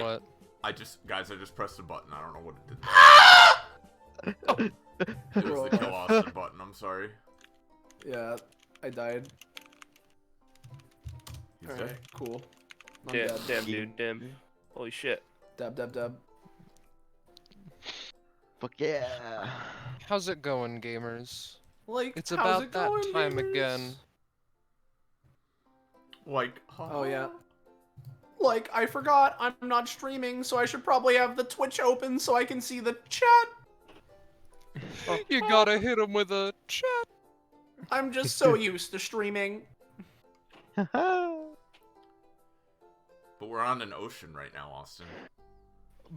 What? I just pressed a button. I don't know what it did. Oh. It was the kill Austin button. I'm sorry. Yeah, I died. He's Alright, dead. cool. I'm Damn, dead. damn, dude, damn. Holy shit. Dab, dab, dab. Fuck yeah. How's it going, gamers? Like, It's how's about it that going, time gamers? again. Like, Oh, yeah. Like, I forgot I'm not streaming, so I should probably have the Twitch open so I can see the chat. You gotta hit him with a chat. I'm just so used to streaming. But we're on an ocean right now, Austin.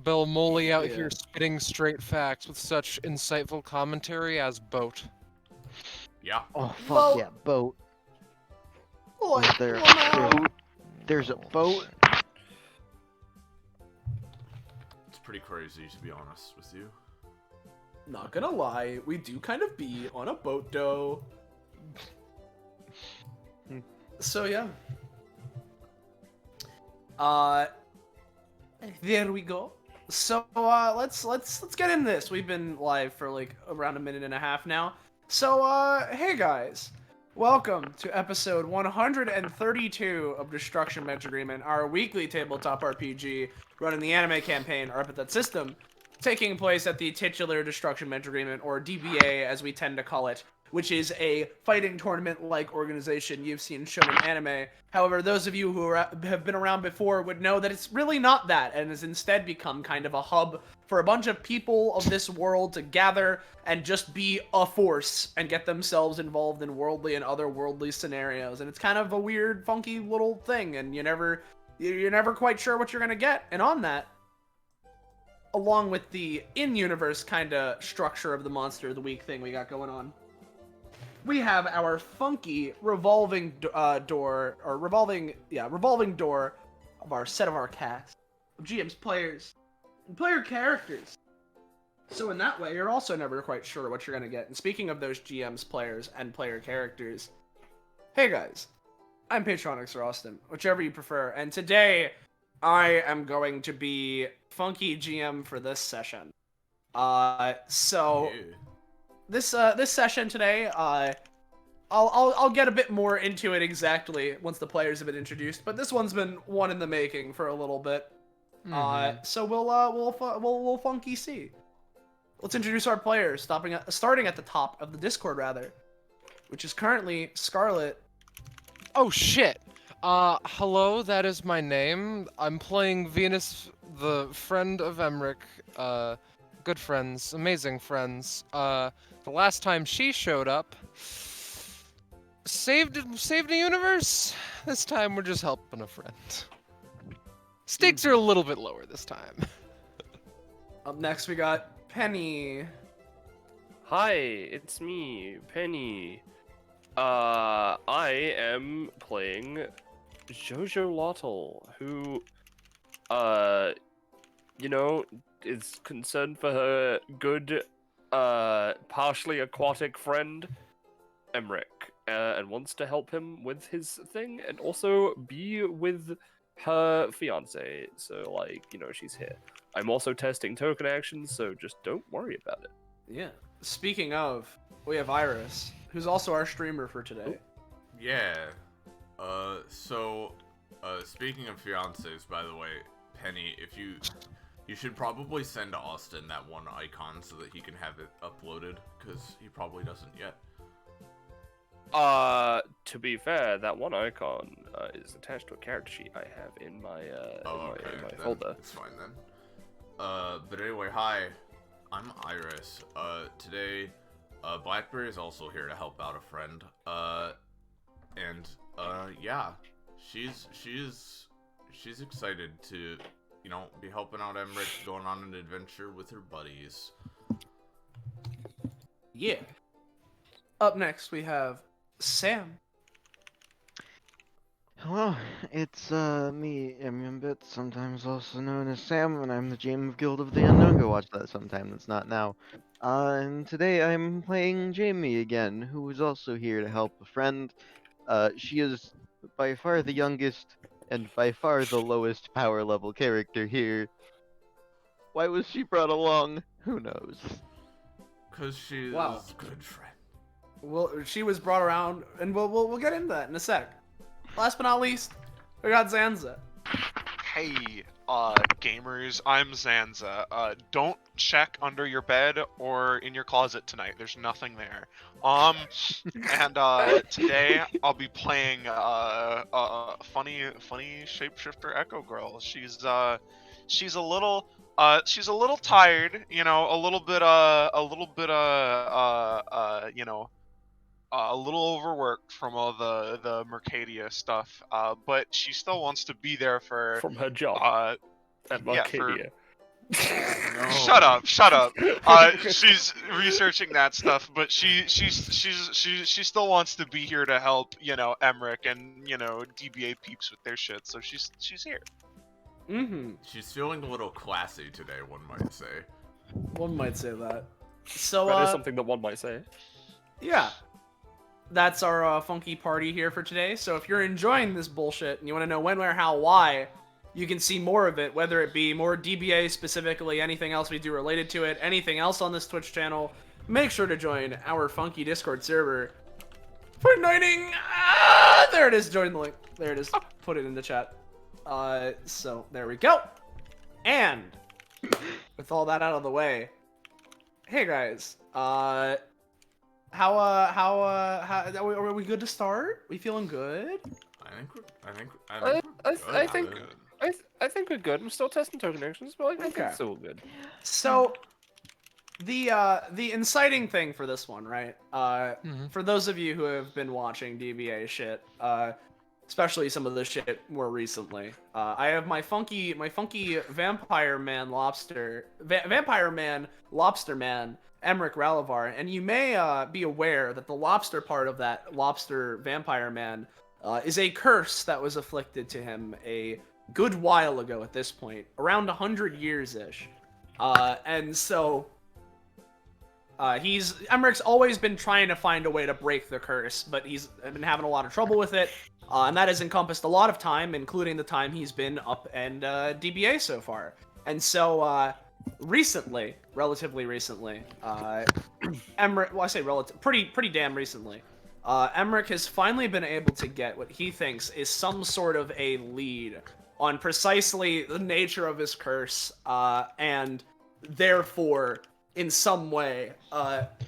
Belmoli out Yeah. here spitting straight facts with such insightful commentary as Boat. Yeah. Oh, fuck Well- yeah, boat. Like, There, well, now, there's a boat. It's pretty crazy, to be honest with you. not gonna lie, we do kind of be on a boat, though. So yeah. There we go. So let's get in this. We've been live for like around a minute and a half now. So hey guys, welcome to episode 132 of Destruction Match Agreement, our weekly tabletop RPG running the anime campaign, our Epithet System, taking place at the titular Destruction Match Agreement, or DBA as we tend to call it, which is a fighting tournament-like organization you've seen shown in anime. However, those of you who have been around before would know that it's really not that, and has instead become kind of a hub for a bunch of people of this world to gather and just be a force and get themselves involved in worldly and otherworldly scenarios. And it's kind of a weird, funky little thing, and you're never quite sure what you're gonna get. And on that, along with the in-universe kind of structure of the Monster of the Week thing we got going on, we have our funky revolving door of our set of our cast of GM's players and player characters. So in that way, you're also never quite sure what you're gonna get. And speaking of those GM's players and player characters, hey guys, I'm Patronix or Austin, whichever you prefer, and today I am going to be funky GM for this session. So. Yeah. This session today, I'll get a bit more into it exactly once the players have been introduced. But this one's been one in the making for a little bit. So we'll funky see. Let's introduce our players, starting at the top of the Discord rather, which is currently Scarlet. Oh shit! Hello, that is my name. I'm playing Venus, the friend of Emmerich. Good friends, amazing friends. The last time she showed up, saved a universe. This time we're just helping a friend. Stakes are a little bit lower this time. Up next we got Penny. Hi, it's me, Penny. I am playing Jojo Lottle, who, is concerned for her good, partially aquatic friend, Emmerich, and wants to help him with his thing, and also be with her fiance, so, she's here. I'm also testing token actions, so just don't worry about it. Yeah. Speaking of, we have Iris, who's also our streamer for today. Yeah. Speaking of fiancés, by the way, Penny, you should probably send Austin that one icon so that he can have it uploaded, because he probably doesn't yet. To be fair, that one icon is attached to a character sheet I have in my in my Then folder. it's fine then. But anyway, hi, I'm Iris. Today, Blackberry is also here to help out a friend. Yeah, she's excited to, be helping out Emmerich, going on an adventure with her buddies. Yeah. Up next we have Sam. Hello, it's me, Emiambit, sometimes also known as Sam, and I'm the GM of Guild of the Unknown. Go watch that sometime, that's not now. And today I'm playing Jamie again, who is also here to help a friend. She is by far the youngest and by far the lowest power level character here. Why was she brought along? Who knows? Cause she's Wow. good friend. Well, she was brought around, and we'll get into that in a sec. Last but not least, we got Zanza. Hey, gamers, I'm Zanza. Don't check under your bed or in your closet tonight. There's nothing there. And today I'll be playing funny shapeshifter Echo Girl. She's a little tired, you know, a little bit a little overworked from all the Mercadia stuff, but she still wants to be there for From her job at yeah, for- Marcadia. No. Shut up. She's researching that stuff, but she still wants to be here to help, you know, Emmerich and, you know, DBA peeps with their shit. So she's here. Mm-hmm. She's feeling a little classy today, one might say. One might say that. So, That is something that one might say. yeah. That's our funky party here for today. So if you're enjoying this bullshit and you want to know when, where, how, why, you can see more of it, whether it be more DBA specifically, anything else we do related to it, anything else on this Twitch channel, make sure to join our funky Discord server. Fortniting! There it is, join the link. There it is, put it in the chat. So there we go. And with all that out of the way, hey guys, are we good to start? We feeling good? I think we're good. I'm still testing token actions, but I think Okay. it's still good. So, the inciting thing for this one, right? For those of you who have been watching DBA shit, especially some of the shit more recently, I have my funky vampire man lobster man, Emmerich Ralavar, and you may be aware that the lobster part of that lobster vampire man is a curse that was afflicted to him a good while ago at this point, around 100 years-ish. And so, Emmerich's always been trying to find a way to break the curse, but he's been having a lot of trouble with it, and that has encompassed a lot of time, including the time he's been up and DBA so far. And so, relatively recently, Emmerich, well, I say pretty damn recently, Emmerich has finally been able to get what he thinks is some sort of a lead on precisely the nature of his curse, and therefore, in some way,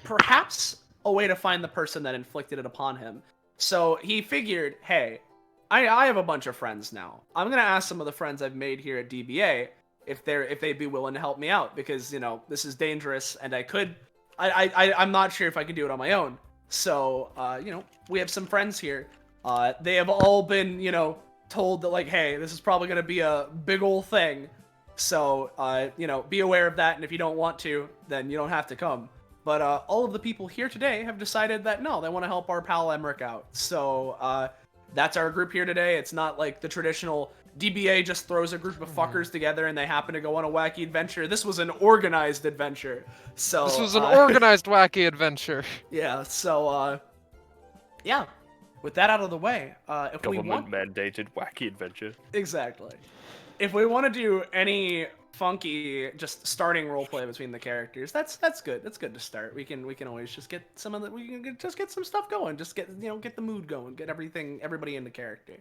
perhaps a way to find the person that inflicted it upon him. So he figured, hey, I have a bunch of friends now. I'm gonna ask some of the friends I've made here at DBA if they'd be willing to help me out, because, you know, this is dangerous, and I'm not sure if I can do it on my own. So, you know, we have some friends here. They have all been, you know, told that, like, hey, this is probably gonna be a big ol' thing. So, you know, be aware of that, and if you don't want to, then you don't have to come. But all of the people here today have decided that, no, they want to help our pal Emmerich out. So, that's our group here today. It's not like the traditional DBA just throws a group of fuckers together and they happen to go on a wacky adventure. This was an organized adventure. So This was an organized wacky adventure. yeah, so, yeah. With that out of the way, if we want... Government-mandated wacky adventure. Exactly. If we want to do any funky, just starting roleplay between the characters, that's good. That's good to start. We can always just get some of the... just get some stuff going. Just get, you know, get the mood going. Get everybody into character.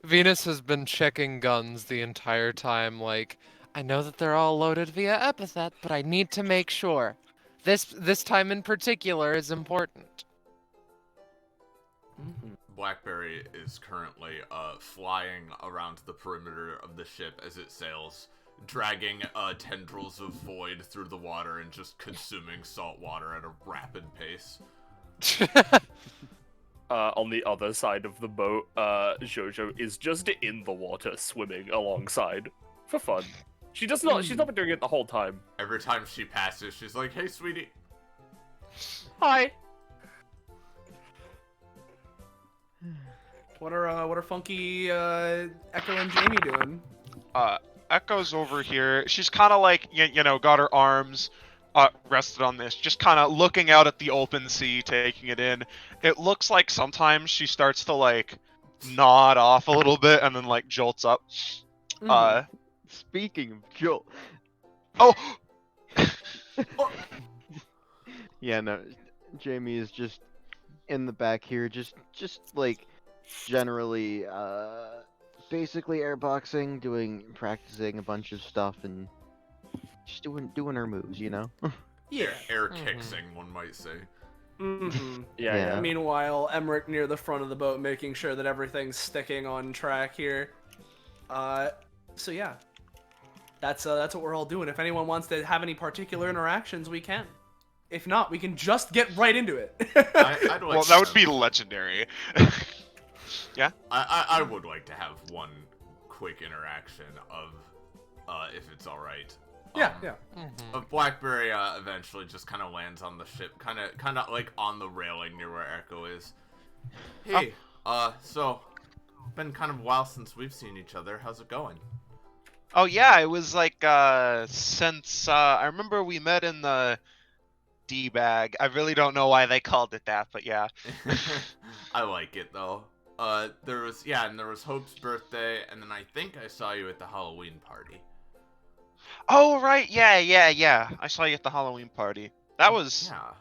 Venus has been checking guns the entire time, like, I know that they're all loaded via Epithet, but I need to make sure. This time in particular is important. Mm-hmm. Blackberry is currently flying around the perimeter of the ship as it sails, dragging tendrils of void through the water and just consuming salt water at a rapid pace. On the other side of the boat, Jojo is just in the water, swimming alongside for fun. She's not been doing it the whole time. Every time she passes, she's like, "Hey, sweetie." Hi. What are funky Echo and Jamie doing? Echo's over here. She's kind of like, you know, got her arms rested on this, just kind of looking out at the open sea, taking it in. It looks like sometimes she starts to, like, nod off a little bit and then like jolts up. Mhm. Speaking of Joel, Oh, yeah, no, Jamie is just in the back here, just like generally, basically airboxing, practicing a bunch of stuff, and just doing her moves, you know. Yeah. Air Mhm. kicksing, one might say. Mm-hmm. Yeah, Yeah. yeah. Meanwhile, Emmerich near the front of the boat, making sure that everything's sticking on track here. So yeah, that's what we're all doing. If anyone wants to have any particular interactions, we can. If not, we can just get right into it. I'd like well, to that would have- be legendary. I would like to have one quick interaction of, if it's all right. Yeah, yeah. Mhm. Of Blackberry eventually just kind of lands on the ship, kind of like on the railing near where Echo is. Hey, so been kind of a while since we've seen each other. How's it going? Oh yeah, it was like since I remember we met in the D bag. I really don't know why they called it that, but yeah. I like it though. There was Hope's birthday, and then I think I saw you at the Halloween party. Oh right, yeah. I saw you at the Halloween party. That was Yeah.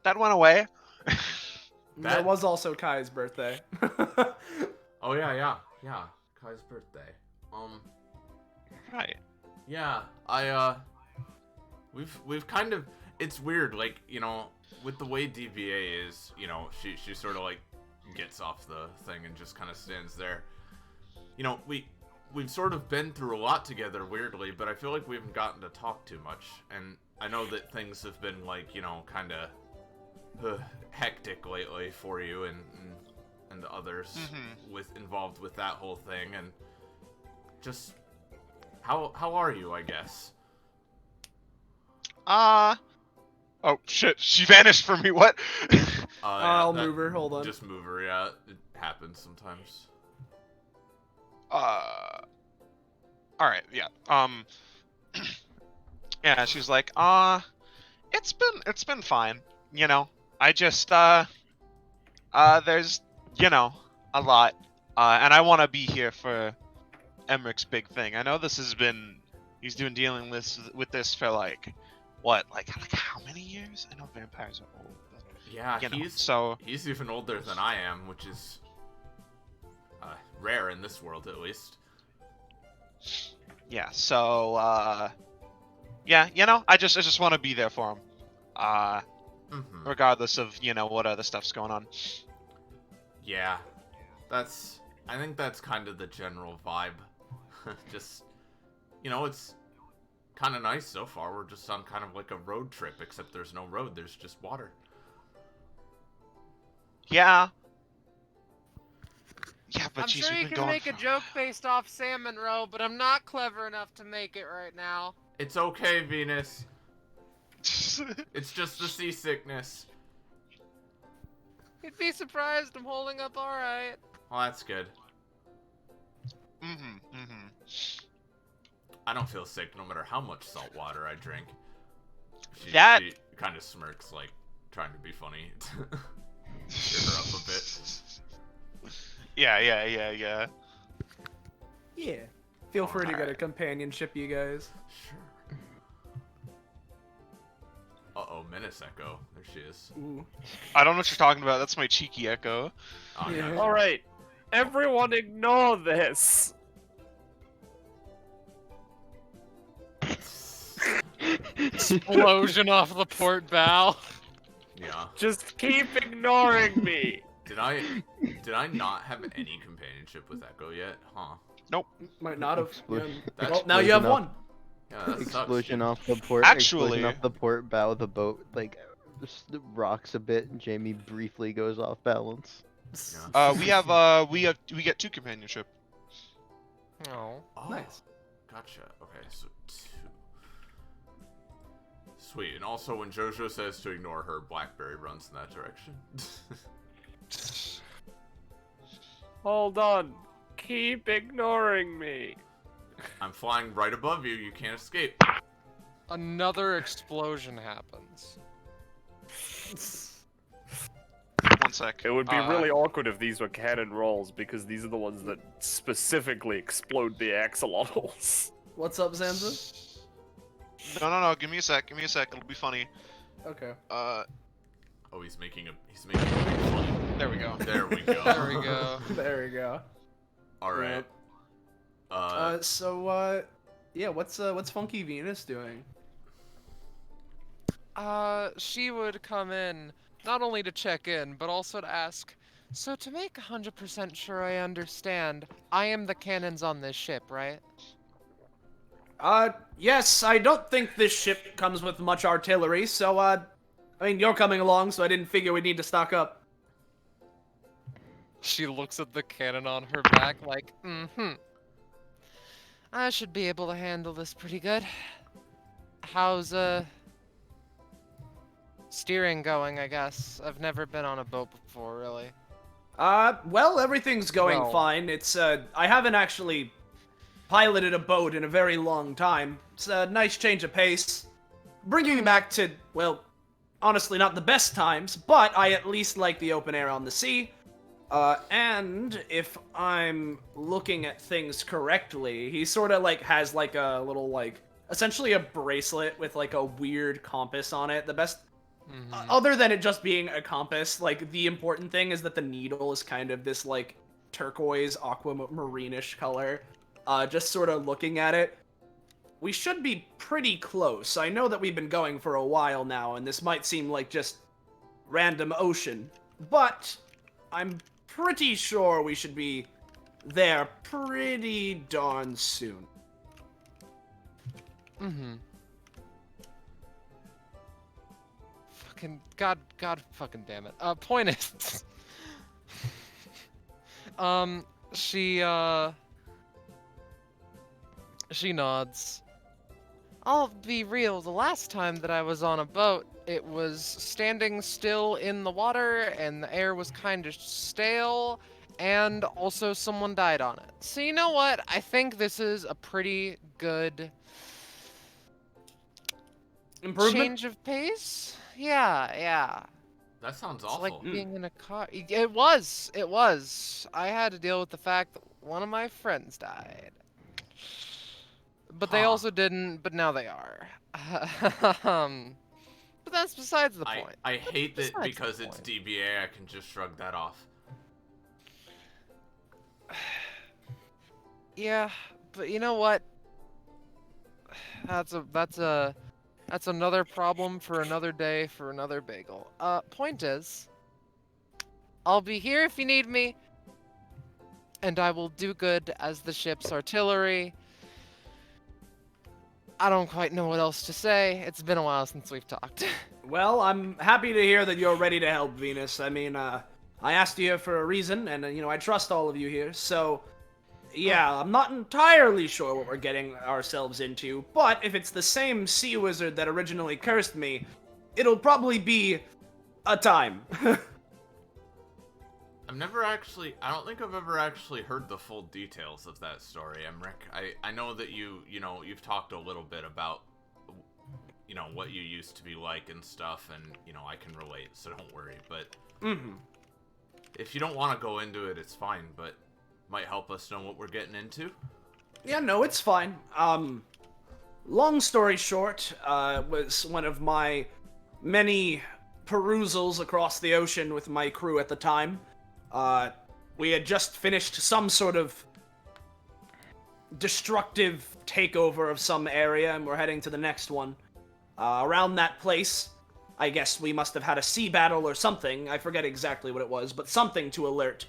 that went away. There That- was also Kai's birthday. Oh yeah. Kai's birthday. Right. Yeah, we've kind of, it's weird, like, you know, with the way DBA is, you know, she sort of like gets off the thing and just kind of stands there. You know, we've sort of been through a lot together, weirdly, but I feel like we haven't gotten to talk too much. And I know that things have been like, you know, kind of hectic lately for you and others involved with that whole thing, and just how are you, I guess? Oh shit, she vanished from me. What? I'll move her, hold on. Just move her. Yeah, it happens sometimes. All right, yeah. Yeah, she's like, it's been fine, you know. I just there's, you know, a lot, and I want to be here for Emmerich's big thing. I know this has been, he's been dealing with this for like, what, like how many years? I know vampires are old, but Yeah, you know, he's even older than I am, which is rare in this world, at least. yeah. So yeah, you know, I just want to be there for him, regardless of, you know, what other stuff's going on. Yeah, I think that's kind of the general vibe. Just, you know, it's kind of nice so far. We're just on kind of like a road trip, except there's no road, there's just water. Yeah. Yeah, but I'm geez, sure we've you been can going make a for- joke based off Salmon Row, but I'm not clever enough to make it right now. It's okay, Venus. It's just the seasickness. You'd be surprised I'm holding up alright. Well, that's good. I don't feel sick no matter how much salt water I drink. She kind of smirks, like, trying to be funny. Cheer her up a bit. Yeah. Yeah. Feel free to get a Alright. companionship, you guys. Sure. Uh-oh, Menace Echo. There she is. Ooh. I don't know what you're talking about. That's my cheeky echo. Oh, Yeah. yeah. All right, everyone, ignore this. Explosion off the port bow. Yeah. Just keep ignoring me. Did I not have any companionship with Echo yet? Huh. Might not have. Explosion- That's Well, now you have explosion one. Yeah, that sucks. Explosion off the port. Actually- Explosion off the port bow. The boat like just rocks a bit, and Jamie briefly goes off balance. Yeah. We get 2 companionship. Oh. Oh, Nice. Gotcha. Okay, so 2. Sweet. And also, when JoJo says to ignore her, Blackberry runs in that direction. Hold on. Keep ignoring me. I'm flying right above you. You can't escape. Another explosion happens. One sec. It would be really awkward if these were cannon rolls, because these are the ones that specifically explode the axolotls. What's up, Zanza? No. Give me a sec. It'll be funny. Okay. Oh, he's making a big funny. There we go. There we go. There we go. There we go. All right. Yeah, what's Funky Venus doing? She would come in not only to check in, but also to ask, so to make 100% sure I understand, I am the cannons on this ship, right? Yes, I don't think this ship comes with much artillery, so, I mean, you're coming along, so I didn't figure we'd need to stock up. She looks at the cannon on her back like, I should be able to handle this pretty good. How's, steering going, I guess? I've never been on a boat before, really. Well, everything's going Well. fine. It's, I haven't actually piloted a boat in a very long time. It's a nice change of pace. Bringing me back to, well, honestly not the best times, but I at least like the open air on the sea. And if I'm looking at things correctly, he sort of, like, has, like, a little, like, essentially a bracelet with, like, a weird compass on it. The best... other than it just being a compass, like, the important thing is that the needle is kind of this, like, turquoise, aquamarine-ish color. Just sort of looking at it, we should be pretty close. I know that we've been going for a while now, and this might seem like just random ocean, but I'm pretty sure we should be there pretty darn soon. Fucking God fucking damn it. Point is, she nods. I'll be real, the last time that I was on a boat, it was standing still in the water, and the air was kind of stale, and also someone died on it. So you know what? I think this is a pretty good Improvement? change of pace? Yeah. That sounds It's awful. like being in a car. It was. I had to deal with the fact that one of my friends died. But they Huh. also didn't, but now they are. But that's besides the point. I hate that Besides the because it's point. DBA, I can just shrug that off. Yeah, but you know what? That's another problem for another day for another bagel. Point is, I'll be here if you need me, and I will do good as the ship's artillery. I don't quite know what else to say. It's been a while since we've talked. Well, I'm happy to hear that you're ready to help, Venus. I mean, I asked you here for a reason, and, you know, I trust all of you here, so... Yeah, I'm not entirely sure what we're getting ourselves into, but if it's the same sea wizard that originally cursed me, it'll probably be a time. I don't think I've ever actually heard the full details of that story, Emric. I know that you've talked a little bit about, what you used to be like and stuff, and, I can relate, so don't worry, but... If you don't want to go into it, it's fine, but might help us know what we're getting into. Yeah, no, it's fine. Long story short, was one of my many perusals across the ocean with my crew at the time. We had just finished some sort of destructive takeover of some area, and we're heading to the next one. Around that place, I guess we must have had a sea battle or something. I forget exactly what it was, but something to alert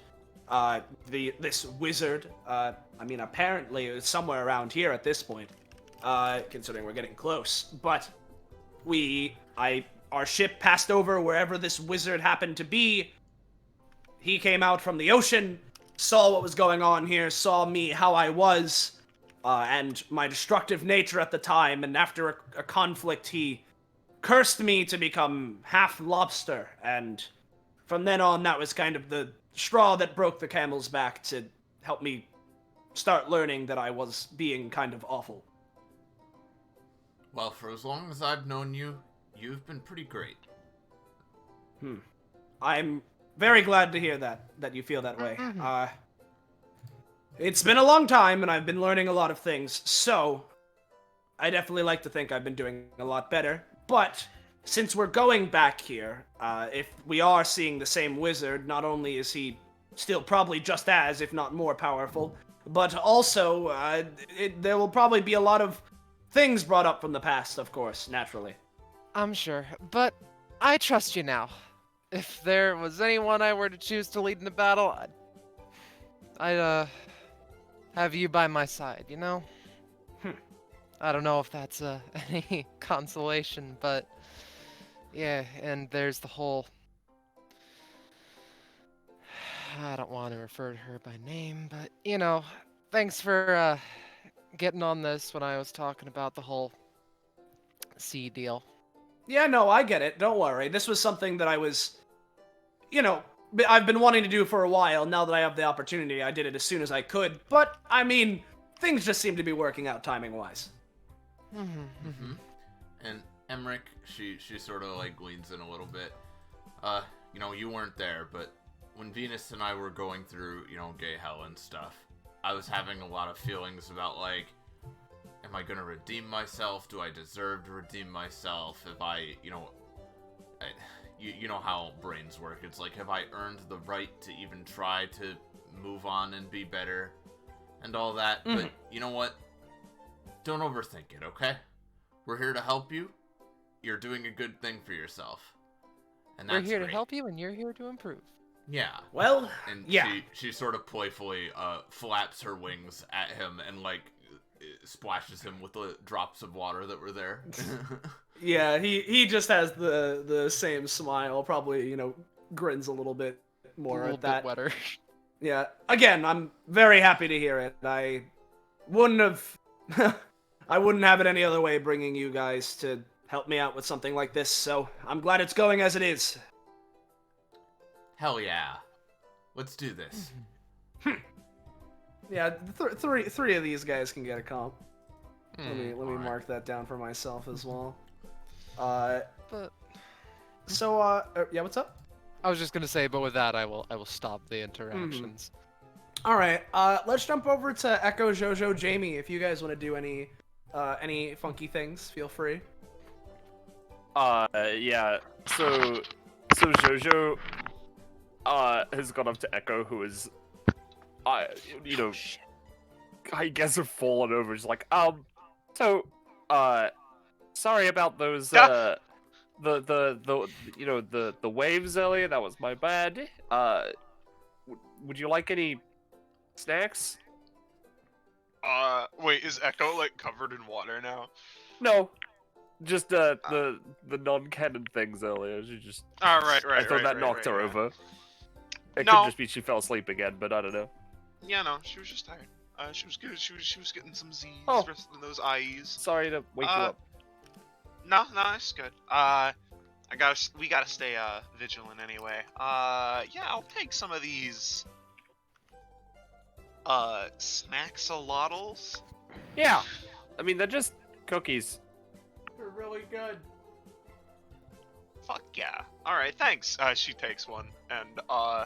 this wizard. I mean, apparently it was somewhere around here at this point, considering we're getting close. But our ship passed over wherever this wizard happened to be. He came out from the ocean, saw what was going on here, saw me how I was, and my destructive nature at the time, and after a conflict, he cursed me to become half lobster, and from then on, that was kind of the straw that broke the camel's back to help me start learning that I was being kind of awful. Well, for as long as I've known you, you've been pretty great. I'm very glad to hear that you feel that way. Mhm. It's been a long time, and I've been learning a lot of things, so I definitely like to think I've been doing a lot better. But since we're going back here, if we are seeing the same wizard, not only is he still probably just as, if not more powerful, but also there will probably be a lot of things brought up from the past, of course, naturally. I'm sure, but I trust you now. If there was anyone I were to choose to lead in a battle, I'd have you by my side, you know? I don't know if that's any consolation, but yeah, and there's the whole... I don't want to refer to her by name, but you know, thanks for getting on this when I was talking about the whole sea deal. Yeah, no, I get it. Don't worry. This was something that I was, I've been wanting to do for a while. Now that I have the opportunity, I did it as soon as I could. But, I mean, things just seem to be working out timing-wise. Mm-hmm. And Emmerich, she sort of like leans in a little bit. You weren't there, but when Venus and I were going through, gay hell and stuff, I was having a lot of feelings about like, am I gonna redeem myself? Do I deserve to redeem myself? If I, you know how brains work. It's like, have I earned the right to even try to move on and be better and all that? Mm-hmm. But you know what? Don't overthink it, okay? We're here to help you. You're doing a good thing for yourself. And that's We're here great. to help you, and you're here to improve. Yeah. Well, And yeah. she sort of playfully flaps her wings at him and like splashes him with the drops of water that were there. Yeah, he just has the same smile, probably, grins a little bit more a little at that. bit wetter. Yeah. Again, I'm very happy to hear it. I wouldn't have it any other way bringing you guys to help me out with something like this, so I'm glad it's going as it is. Hell yeah. Let's do this. Yeah, three of these guys can get a comp. Let me alright. mark that down for myself as well. But So, yeah, what's up? I was just gonna say, but with that, I will stop the interactions. All right, let's jump over to Echo, Jojo, Jamie. If you guys want to do any funky things, feel free. Yeah. So Jojo, has gone up to Echo, who is, I guess have fallen over. She's like, sorry about those, the waves earlier. That was my bad. Would you like any snacks? Wait, is Echo like covered in water now? No, just the non-canon things earlier. She just. Right. I thought that right, knocked her right. over. It No. could just be she fell asleep again, but I don't know. Yeah, no, she was just tired. She was good. She was getting some Z's, Oh. resting those I's. Sorry to wake you up. No, it's good. We gotta stay vigilant anyway. Yeah, I'll take some of these snack-a-lottles. Yeah, I mean they're just cookies. They're really good. Fuck yeah. Alright, thanks. She takes one, and I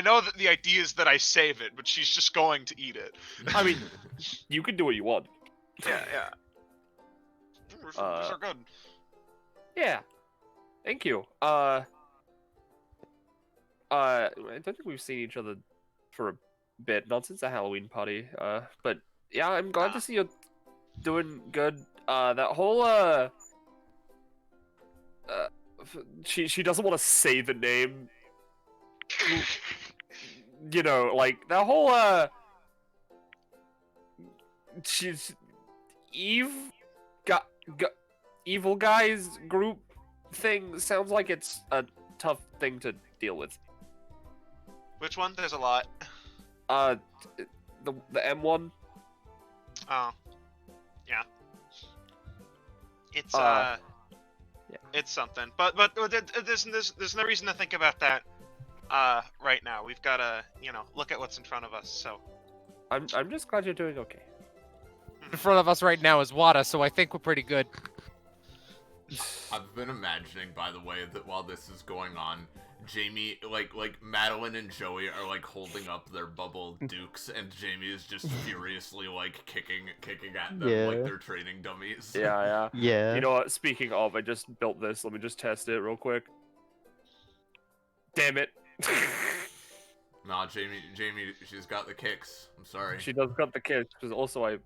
know that the idea is that I save it, but she's just going to eat it. I mean, you can do what you want. Yeah. These are good. Yeah, thank you. I don't think we've seen each other for a bit, not since the Halloween party. But yeah, I'm glad to see you're doing good. That whole she doesn't want to say the name. Like that whole she's evil guys group thing sounds like it's a tough thing to deal with. Which one? There's a lot. The M1. Oh. Yeah. It's Yeah. it's something. But there's no reason to think about that right now. We've got to, look at what's in front of us. So I'm just glad you're doing okay. In front of us right now is Wada, so I think we're pretty good. I've been imagining, by the way, that while this is going on, Jamie, like Madeline and Joey are like holding up their bubble dukes, and Jamie is just furiously like kicking at them like they're training dummies. Yeah. Yeah. You know what? Speaking of, I just built this. Let me just test it real quick. Damn it. Nah, Jamie, she's got the kicks. I'm sorry. She does got the kicks, because also I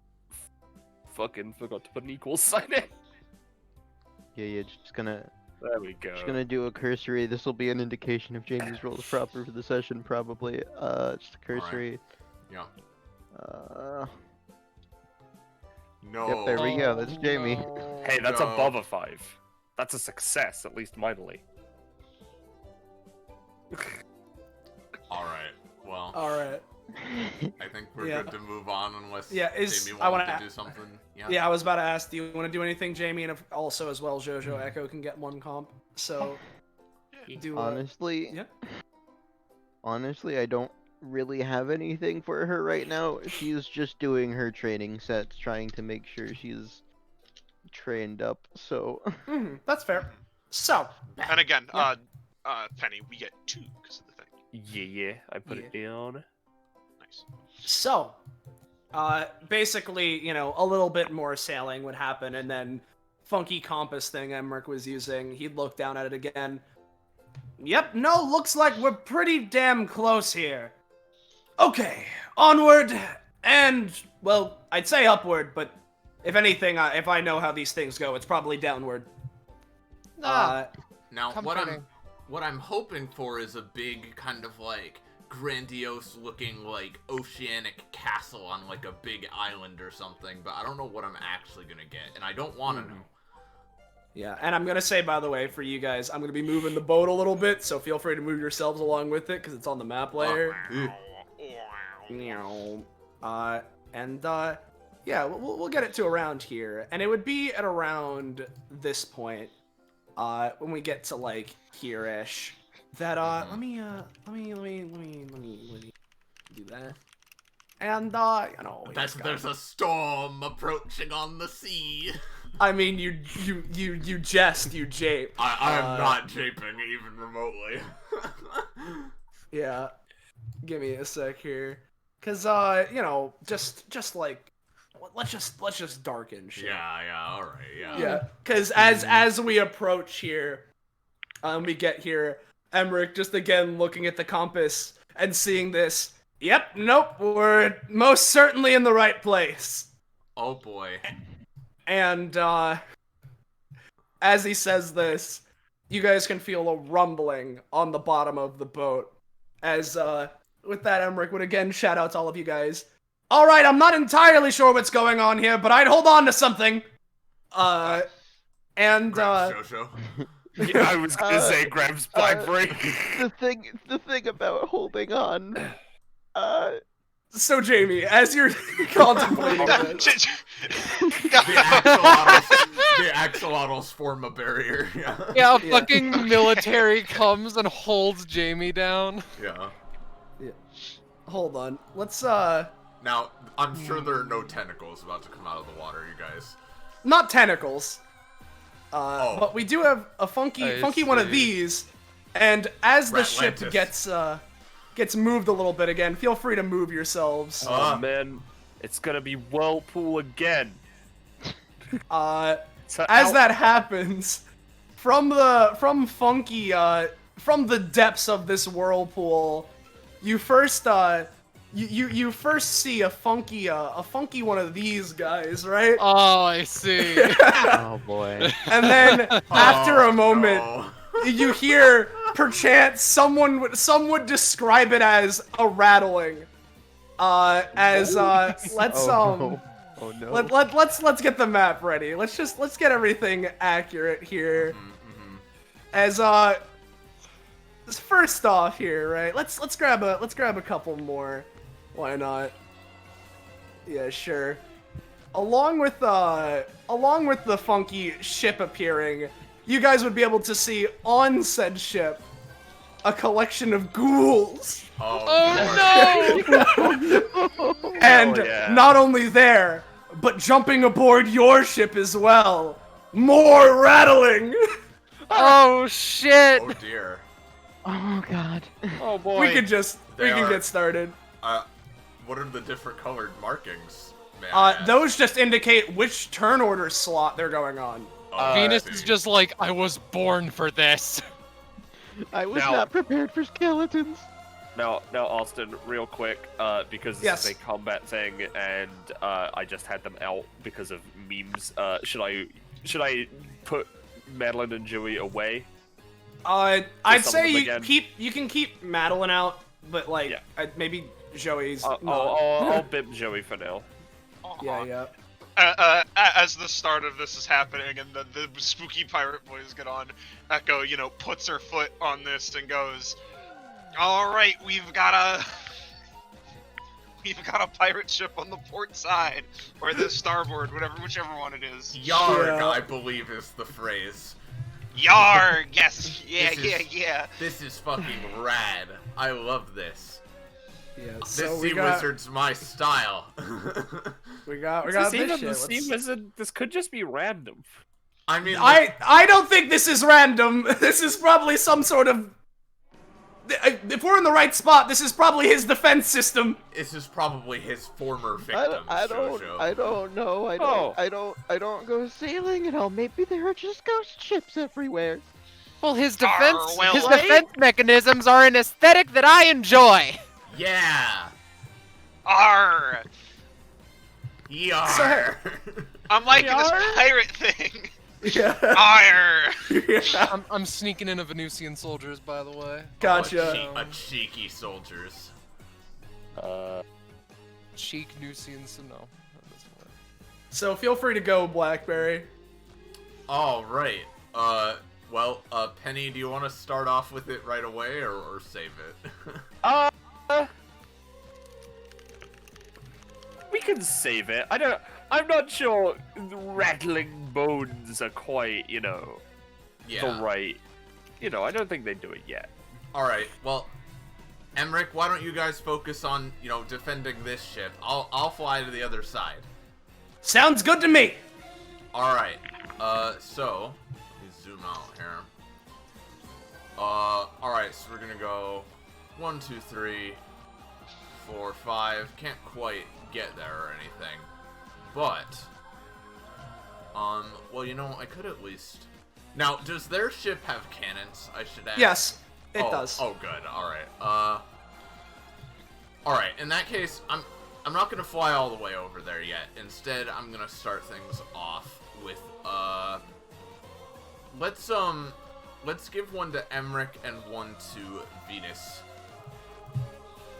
fucking forgot to put an equal sign in. Yeah, just gonna There we go. just gonna do a cursory. This will be an indication if Jamie's rolled proper for the session, probably. Just a cursory. Yeah. Yep, No. there we go. That's Jamie. Hey, that's No. above a 5. That's a success, at least mightily. Alright, well, All right. I think we're Yeah. good to move on unless Yeah, Jamie I wanted wanna to do something. Yeah, I was about to ask, do you want to do anything, Jamie? And if, also, as well, Jojo Echo can get 1 comp. So, do Honestly, yeah. honestly, I don't really have anything for her right now. She's just doing her training sets, trying to make sure she's trained up. So, That's fair. So, And again, Yeah. Penny, we get 2 because of the thing. Yeah, I put it down. Nice. So, basically, you know, a little bit more sailing would happen, and then funky compass thing Emmerich was using, he'd look down at it again. Yep, no, looks like we're pretty damn close here. Okay, onward, and, well, I'd say upward, but if anything, if I know how these things go, it's probably downward. Ah, Now, comforting. what I'm hoping for is a big kind of like grandiose looking like oceanic castle on like a big island or something, but I don't know what I'm actually gonna get, and I don't want to know. Yeah, and I'm gonna say, by the way, for you guys, I'm gonna be moving the boat a little bit, so feel free to move yourselves along with it, because it's on the map layer. Yeah, we'll get it to around here, and it would be at around this point, when we get to like here-ish, that let me do that, and you know, we just There's a storm approaching on the sea. I mean, you jest, you jape. I am not japing even remotely. Yeah, give me a sec here, cause you know, just like, let's just darken shit. Yeah, all right, yeah. Yeah, cause as we approach here, we get here, Emmerich just again looking at the compass and seeing this. Yep, nope, we're most certainly in the right place. Oh boy. And as he says this, you guys can feel a rumbling on the bottom of the boat. As with that, Emmerich would again shout out to all of you guys. All right, I'm not entirely sure what's going on here, but I'd hold on to something. And Grab Shosho. Yeah, I was gonna say grabs Blackberry. the thing about holding on, so Jamie, as you're contemplating this, The axolotls form a barrier. Yeah. Yeah, a fucking military comes and holds Jamie down. Yeah. hold on, let's Now, I'm sure there are no tentacles about to come out of the water, you guys. not tentacles. But we do have a funky one of see. these, and as the ship Ratlantis. gets moved a little bit again, feel free to move yourselves. Oh man, it's gonna be Whirlpool again. So As that happens, from the depths of this whirlpool, you first you first see a funky one of these guys, right? Oh, I see. oh boy. And then after a moment, No. you hear perchance some would describe it as a rattling. Let's Oh no. let's get the map ready. Let's get everything accurate here. As first off here, right? Let's grab a couple more. Why not? Yeah, sure. Along with the funky ship appearing, you guys would be able to see on said ship a collection of ghouls. Oh And yeah. not only there, but jumping aboard your ship as well, More rattling. Oh shit! Oh dear. Oh god. Oh boy. We can get started. What are the different colored markings? May I ask? Those just indicate which turn order slot they're going on. Oh, I Venus see. is just like, I was born for this. I was Now- not prepared for skeletons. Now, Austin, real quick, because this Yes. is a combat thing, and I just had them out because of memes. Should I put Madeline and Joey away? I'd Just say summon them you can keep Madeline out, but like Yeah. maybe Joey's. I'll not. bip Joey for now. Yeah. As the start of this is happening and the spooky pirate boys get on, Echo, you know, puts her foot on this and goes, "All right, we've got a pirate ship on the port side, or the starboard, whichever one it is. Yarg, Yeah. I believe is the phrase. Yarg, yes, This is- yeah. This is fucking rad. I love this. Yeah. This So sea we got wizard's my style. we got This this even shit. the sea Let's- wizard. This could just be random. I mean, I don't think this is random. This is probably some sort of. If we're in the right spot, this is probably his defense system. this is probably his former victim, I don't know. I don't go sailing at all. Maybe there are just ghost ships everywhere. Well, his Arr, defense, well, his right? defense mechanisms are an aesthetic that I enjoy. Yeah. Arr! Yar. I'm liking this Yarg? pirate thing. Yeah. Arr! I'm sneaking in a Venusian soldiers, by the way. Gotcha. A cheeky soldiers. Cheek Nusian, so no. That doesn't work. So feel free to go, Blackberry. All right. Well, Penny, do you want to start off with it right away or save it? We can save it. I'm not sure the rattling bones are quite, Yeah. the right. I don't think they do it yet. All right. Well, Emmerich, why don't you guys focus on, defending this ship? I'll fly to the other side. Sounds good to me. All right. So let me zoom out here. All right. So we're gonna go 1, 2, 3, 4, 5. Can't quite get there or anything, but well, I could at least. Now, does their ship have cannons? I should ask. Yes, it does. Oh, good. All right. All right. In that case, I'm not gonna fly all the way over there yet. Instead, I'm gonna start things off with let's give one to Emmerich and one to Venus,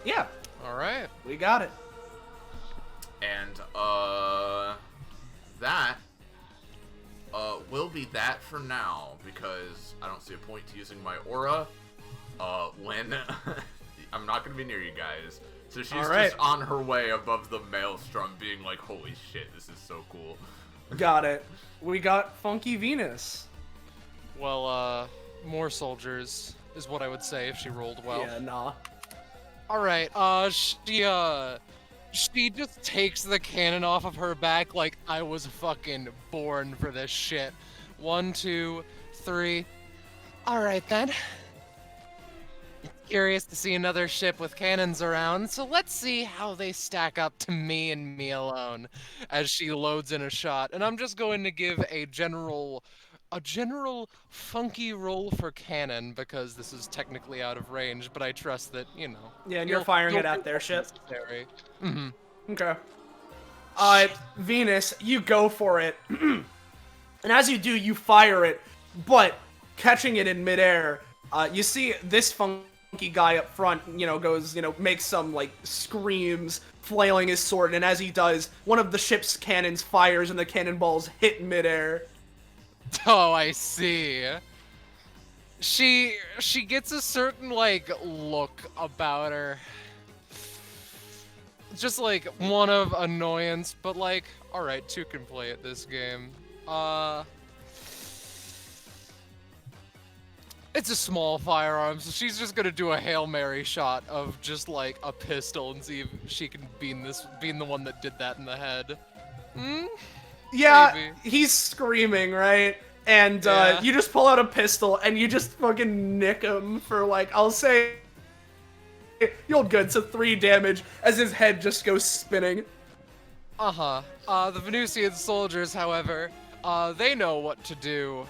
Yeah, All right. we got it. and that will be that for now because I don't see a point to using my aura when I'm not gonna be near you guys. So she's Alright. just on her way above the maelstrom being like, holy shit, this is so cool. Got it. We got Funky Venus. Well, more soldiers is what I would say if she rolled well. Yeah, nah. All right. She just takes the cannon off of her back like I was fucking born for this shit. 1, 2, 3. All right then. Curious to see another ship with cannons around, so let's see how they stack up to me and me alone. As she loads in a shot, and I'm just going to give a general funky roll for cannon because this is technically out of range, but I trust that Yeah, and you're firing it at their ship. Necessary. Mm-hmm. Okay. Venus, you go for it. And as you do, you fire it, but catching it in midair, you see this funky guy up front, goes, makes some, screams, flailing his sword, and as he does, one of the ship's cannons fires and the cannonballs hit midair. Oh, I see. She gets a certain look about her. Just one of annoyance, but all right, two can play at this game. It's a small firearm, so she's just gonna do a Hail Mary shot of just a pistol and see if she can beam the one that did that in the head. Yeah, Maybe. he's screaming, right? And Yeah. you just pull out a pistol and you just fucking nick him for like, I'll say, you'll good, so 3 damage as his head just goes spinning. Uh-huh. The Venusian soldiers, however, they know what to do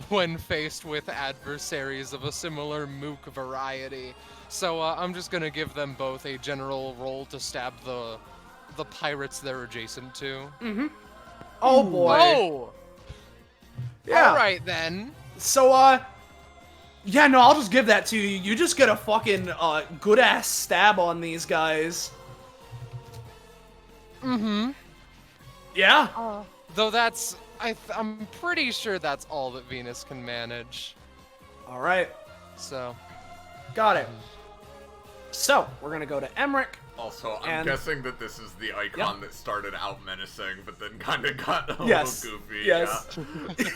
when faced with adversaries of a similar mook variety. So I'm just gonna give them both a general roll to stab the pirates they're adjacent to. Oh boy. Oh! Yeah. Alright then. So, yeah, no, I'll just give that to you. You just get a fucking, good-ass stab on these guys. Mm-hmm. Yeah. Though that's... I'm pretty sure that's all that Venus can manage. Alright, So... got it. So, we're gonna go to Emmerich. Also, I'm And- guessing that this is the icon that started out menacing, but then kind of got a Yes. little goofy. Yes. Yeah.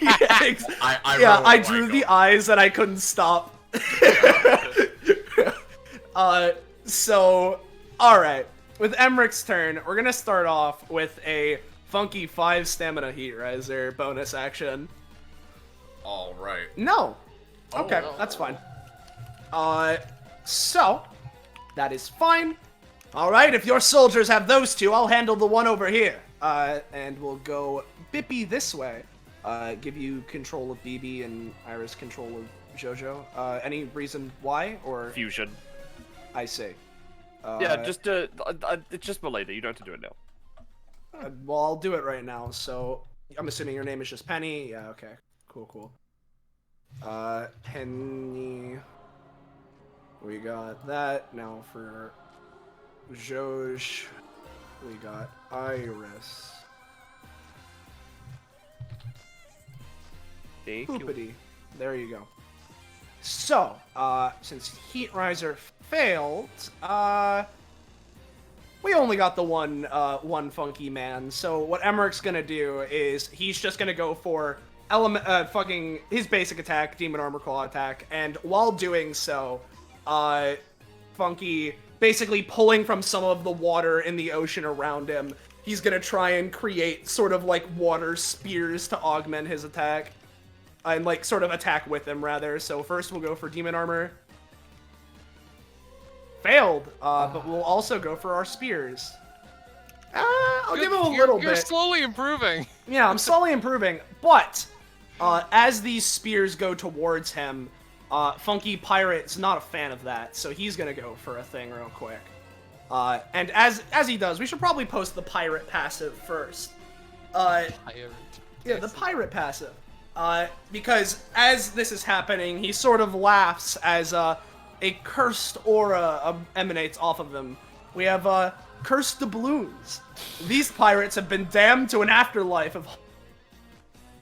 Yeah, I yeah, really I like drew him. the eyes and I couldn't stop. So, alright. With Emmerich's turn, we're gonna start off with a funky 5 stamina heat riser bonus action. All right. No. Oh, Okay, no. that's fine. So, that is fine. Alright, if your soldiers have those 2, I'll handle the one over here. And we'll go Bippy this way. Give you control of BB and Iris control of Jojo. Any reason why, or Fusion. I see. Yeah, just it's just Milady. You don't have to do it now. Well, I'll do it right now. So, I'm assuming your name is just Penny. Yeah, okay. Cool. Penny. We got that. Now for Joj, we got Iris. Thank you. Poopity. There you go. So, since Heat Riser failed, we only got the one funky man. So what Emmerich's gonna do is he's just gonna go for fucking his basic attack, Demon Armor Claw attack, and while doing so, Funky basically pulling from some of the water in the ocean around him, he's gonna try and create sort of like water spears to augment his attack. And like sort of attack with him rather. So first we'll go for Demon Armor. Failed, but we'll also go for our spears. I'll give him a little You're bit. slowly improving. Yeah, I'm slowly improving, but as these spears go towards him, Funky Pirate's not a fan of that, so he's gonna go for a thing real quick. And as he does, we should probably post the pirate passive first. Yeah, the pirate passive. Because as this is happening, he sort of laughs as a cursed aura emanates off of him. We have cursed doubloons. These pirates have been damned to an afterlife of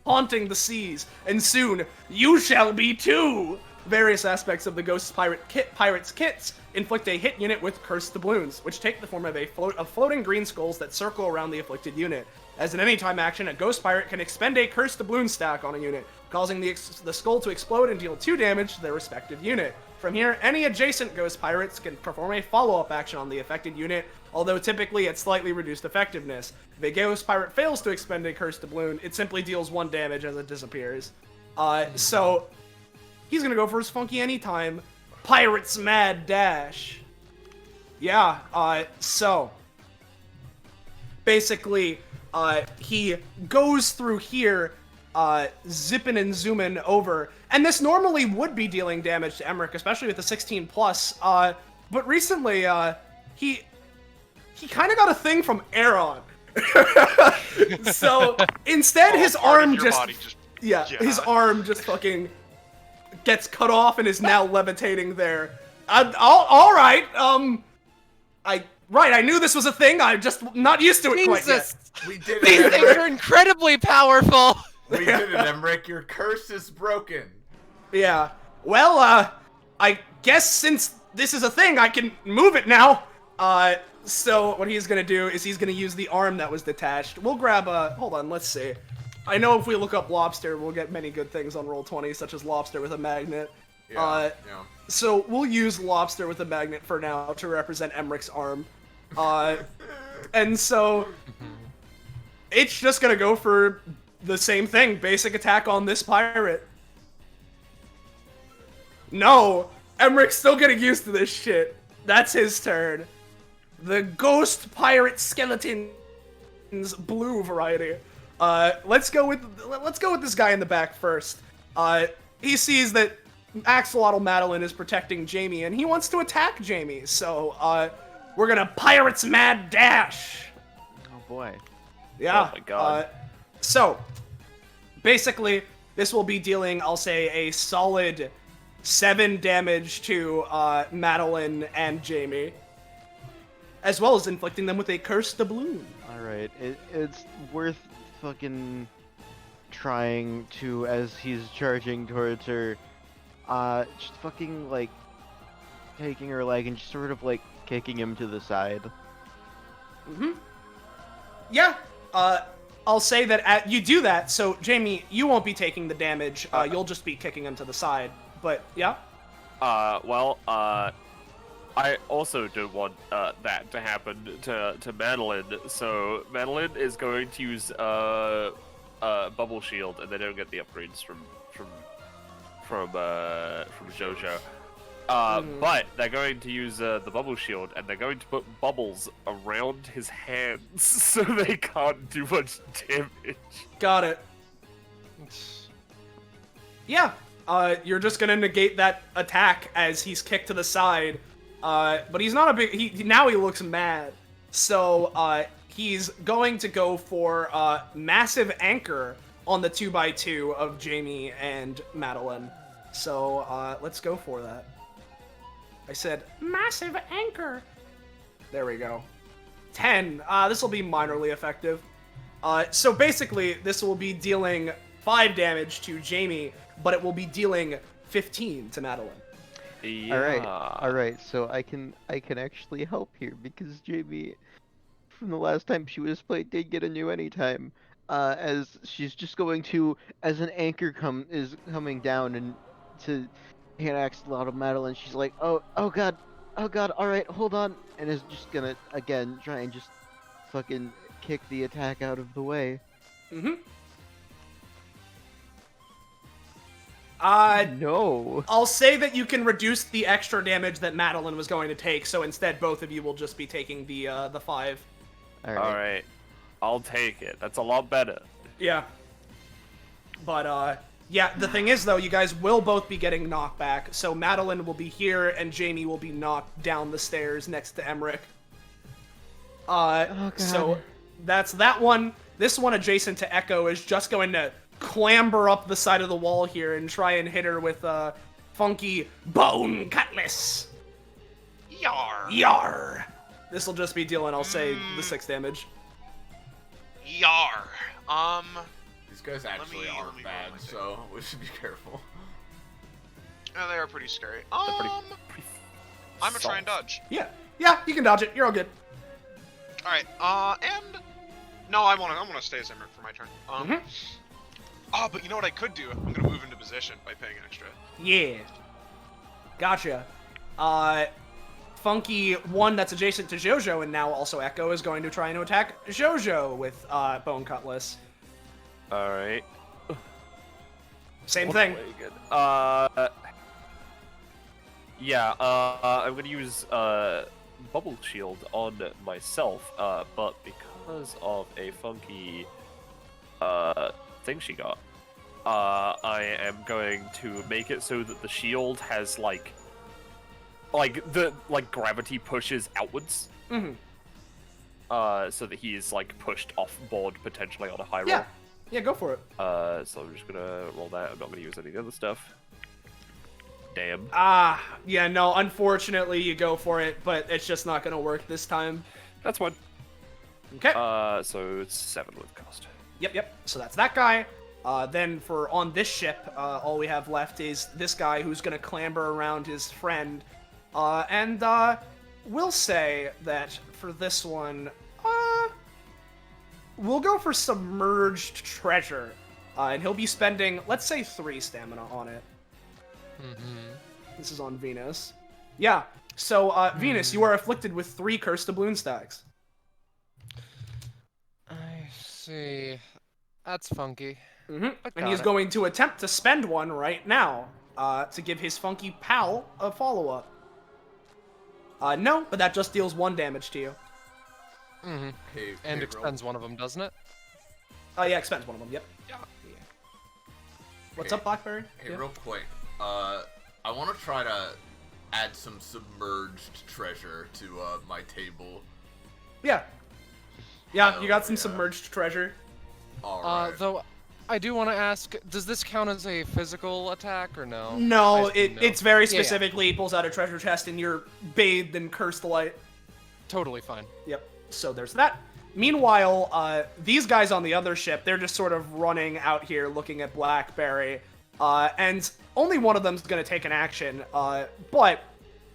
haunting the seas, and soon you shall be too. Various aspects of the Ghost Pirates kits inflict a hit unit with cursed doubloons, which take the form of floating green skulls that circle around the afflicted unit. As an anytime action, a Ghost Pirate can expend a cursed doubloon stack on a unit, causing the skull to explode and deal 2 damage to their respective unit. From here, any adjacent Ghost Pirates can perform a follow-up action on the affected unit, although typically at slightly reduced effectiveness. If a Ghost Pirate fails to expend a cursed doubloon, it simply deals 1 damage as it disappears. So he's gonna go for his funky anytime Pirate's Mad Dash. Yeah, so basically, he goes through here, zipping and zooming over, and this normally would be dealing damage to Emmerich, especially with the 16 plus, but recently, he kind of got a thing from Aaron. So instead, his part of arm your just, body yeah, his arm just fucking gets cut off and is now levitating there. All right, I knew this was a thing. I'm just not used to it quite yet. Jesus! We did These it, things are Emmerich. incredibly powerful! We did it, Emmerich. Your curse is broken. Yeah. Well, I guess since this is a thing, I can move it now. So what he's gonna do is he's gonna use the arm that was detached. We'll grab a. Hold on, let's see. I know if we look up lobster, we'll get many good things on Roll20, such as lobster with a magnet. Yeah. So we'll use lobster with a magnet for now to represent Emmerich's arm. And so it's just gonna go for the same thing. Basic attack on this pirate. No! Emmerich's still getting used to this shit. That's his turn. The ghost pirate skeletons blue variety. Let's go with this guy in the back first. He sees that Axolotl Madeline is protecting Jamie, and he wants to attack Jamie. So we're gonna Pirate's Mad Dash. Oh boy. Yeah. Oh my god. So basically, this will be dealing, I'll say, a solid 7 damage to Madeline and Jamie, as well as inflicting them with a Curse Doubloon. Alright, it's worth fucking trying to, as he's charging towards her, just fucking, like, taking her leg and just sort of, like, kicking him to the side. Yeah, I'll say that you do that, so Jamie, you won't be taking the damage, you'll just be kicking him to the side, but yeah? I also don't want that to happen to Madeline, so Madeline is going to use Bubble Shield, and they don't get the upgrades from JoJo. But they're going to use the Bubble Shield, and they're going to put bubbles around his hands so they can't do much damage. Got it. Yeah, you're just gonna negate that attack as he's kicked to the side. But he's not a big. Now he looks mad. So he's going to go for massive anchor on the 2x2 of Jamie and Madeline. So let's go for that. I said massive anchor. There we go. 10. This will be minorly effective. So basically, this will be dealing 5 damage to Jamie, but it will be dealing 15 to Madeline. Yeah. Alright, so I can actually help here because Jamie, from the last time she was played, did get a new anytime. As she's just going to, as an anchor is coming down and to hit Axolotl Madeline, she's like, oh god, alright, hold on, and is just gonna again try and just fucking kick the attack out of the way. No. I'll say that you can reduce the extra damage that Madeline was going to take, so instead both of you will just be taking the 5. Alright. I'll take it. That's a lot better. Yeah. But, yeah, the thing is, though, you guys will both be getting knocked back, so Madeline will be here, and Jamie will be knocked down the stairs next to Emmerich. Oh, God. So that's that one. This one adjacent to Echo is just going to clamber up the side of the wall here and try and hit her with a funky bone cutlass. Yar. Yar. This will just be dealing, I'll say, the 6 damage. Yar. These guys actually are let me bad, roll my so we should be careful. Yeah, they are pretty scary. They're pretty I'm gonna try and dodge. Yeah, you can dodge it. You're all good. All right. And no, I'm gonna stay as Emmerich for my turn. But you know what I could do? I'm gonna move into position by paying extra. Yeah. Gotcha. Funky one that's adjacent to JoJo and now also Echo is going to try and attack JoJo with Bone Cutlass. Alright. Same thing. Yeah, I'm gonna use Bubble Shield on myself, but because of a funky thing she got, I am going to make it so that the shield has like gravity pushes outwards. So that he is like pushed off board potentially on a high roll. Yeah, go for it. So I'm just gonna roll that. I'm not gonna use any of the other stuff. Damn. Yeah, no, unfortunately you go for it, but it's just not gonna work this time. That's one. Okay. So it's 7 with cost. Yep. So that's that guy. Then for on this ship, all we have left is this guy who's gonna clamber around his friend. And we'll say that for this one, we'll go for Submerged Treasure. And he'll be spending, let's say, 3 stamina on it. This is on Venus. Yeah, so Venus, you are afflicted with 3 Cursed Doubloon stacks. I see. see. That's funky. And got he's it. going to attempt to spend one right now to give his funky pal a follow-up. No, but that just deals 1 damage to you. Mm-hmm. Hey, And hey, expends one of them, doesn't it? Oh, yeah, expends 1 of them, yep. Yeah. What's Hey, up, Blackberry? Hey, Yeah. real quick. I want to try to add some submerged treasure to my table. Yeah. Yeah, you got some yeah. submerged treasure. All right. Though, I do want to ask, does this count as a physical attack or no? No, I assume no. it's very Yeah, yeah. specifically, he pulls out a treasure chest and you're bathed in cursed light. Totally fine. Yep, so there's that. Meanwhile, these guys on the other ship, they're just sort of running out here looking at Blackberry. And only one of them's going to take an action, but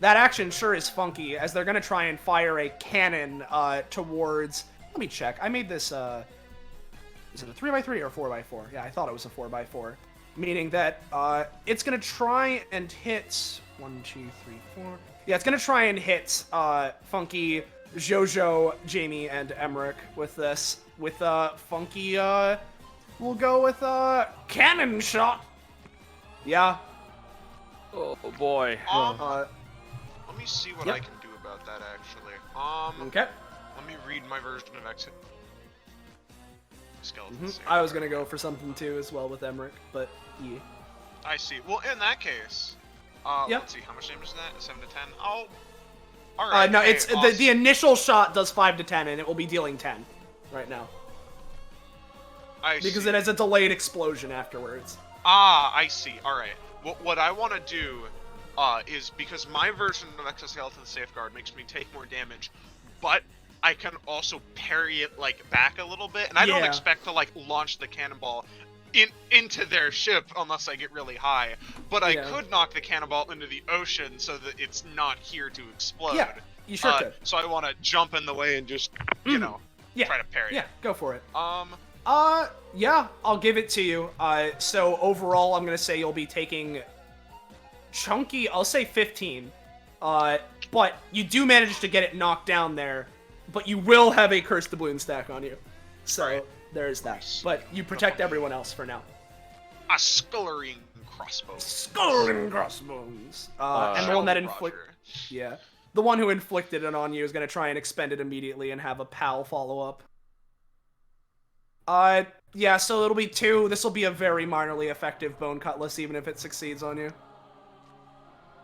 that action sure is funky, as they're going to try and fire a cannon towards... Let me check. I made this... Is it a 3x3 or 4x4? Yeah, I thought it was a 4x4. Meaning that it's going to try and hit... 1, 2, 3, 4... Yeah, it's going to try and hit Funky, Jojo, Jamie, and Emmerich with this. With Funky, we'll go with cannon shot. Yeah. Oh boy. Let me see what Yep. I can do about that, actually. Okay. Let me read my version of Exit. Skeleton save. I was going to go for something too as well with Emmerich, but yeah. I see. Well, in that case, Yep. let's see, how much damage is that? 7 to 10? Oh, alright. No, hey, it's awesome. the initial shot does 5 to 10, and it will be dealing 10 right now. I Because see. it has a delayed explosion afterwards. Ah, I see. Alright. What I want to do, is because my version of Exoskeleton Safeguard makes me take more damage, but I can also parry it, like, back a little bit, and I don't Yeah. expect to, like, launch the cannonball into their ship unless I get really high, but I Yeah. could knock the cannonball into the ocean so that it's not here to explode. Yeah, you sure could. So I want to jump in the way and just, you know, Yeah. try to parry Yeah, it. go for it. Yeah. I'll give it to you. So overall, I'm gonna say you'll be taking chunky. I'll say 15. But you do manage to get it knocked down there, but you will have a cursed doubloon stack on you. So Right. there's that. But you protect everyone else for now. A scullering crossbow. Skull and crossbones. And the one that inflict. Roger. Yeah. The one who inflicted it on you is gonna try and expend it immediately and have a pal follow up. Yeah, so it'll be 2. This will be a very minorly effective Bone Cutlass, even if it succeeds on you.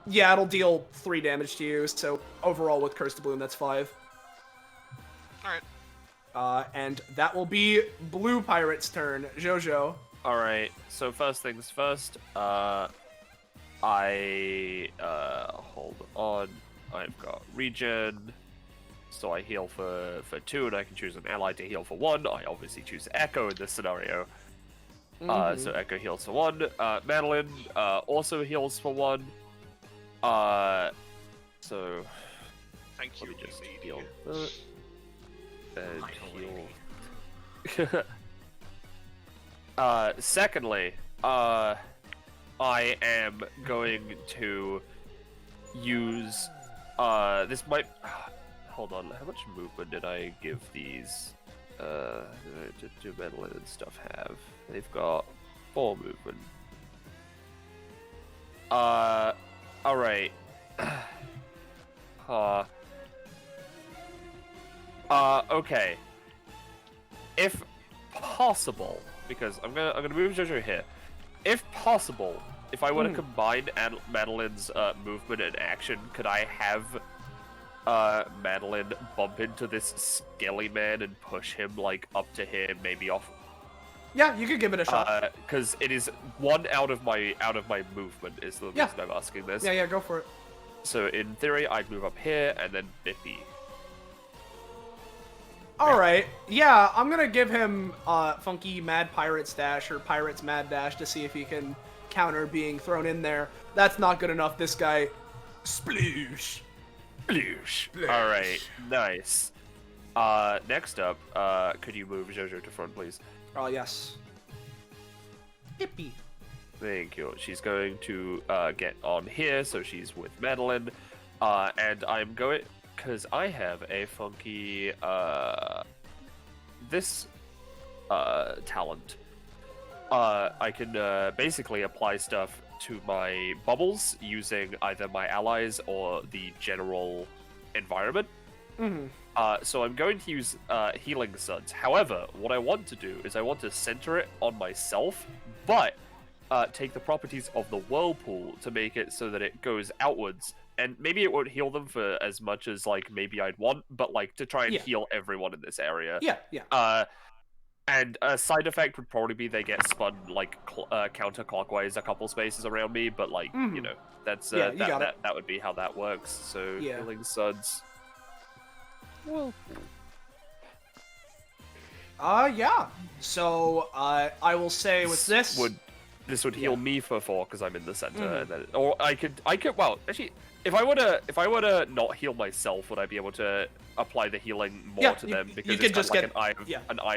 Yeah, it'll deal 3 damage to you, so overall with Cursed Doubloon, that's 5. Alright. And that will be Blue Pirate's turn. Jojo. Alright, so first things first, hold on, I've got regen, so I heal for 2, and I can choose an ally to heal for 1. I obviously choose Echo in this scenario. So Echo heals for 1. Madeline also heals for 1. So Thank let you, me just lady. heal that. And heal. Secondly, I am going to use this might hold on, how much movement did I give these do Madeline and stuff have? They've got 4 movement. Alright. Okay. If possible, because I'm gonna move Jojo here. If possible, if I were to combine Madeline's movement and action, could I have Madeline bump into this skelly man and push him like up to here, maybe off? Yeah, you could give it a shot. Because it is 1 out of my movement is the reason I'm asking this. Yeah, go for it. So in theory, I'd move up here and then Bippy. Alright, yeah, I'm gonna give him Funky Mad Pirate's Dash, or Pirate's Mad Dash, to see if he can counter being thrown in there. That's not good enough, this guy. Sploosh. Sploosh. Alright, nice. Next up, could you move Jojo to front, please? Oh, yes. Hippie. Thank you. She's going to get on here, so she's with Madeline. And I'm going... Because I have a funky... this... talent. I can basically apply stuff to my bubbles using either my allies or the general environment. Mm-hmm. So I'm going to use healing suds. However, what I want to do is I want to center it on myself, but take the properties of the whirlpool to make it so that it goes outwards. And maybe it won't heal them for as much as like maybe I'd want, but like to try and heal everyone in this area. Yeah. And a side effect would probably be they get spun like counterclockwise a couple spaces around me, but like you know that's that would be how that works. So healing suds. Well. Yeah. So I will say with this would heal me for 4 because I'm in the center, and then, or I could well actually if I were to not heal myself, would I be able to apply the healing more to them because it's just like an eye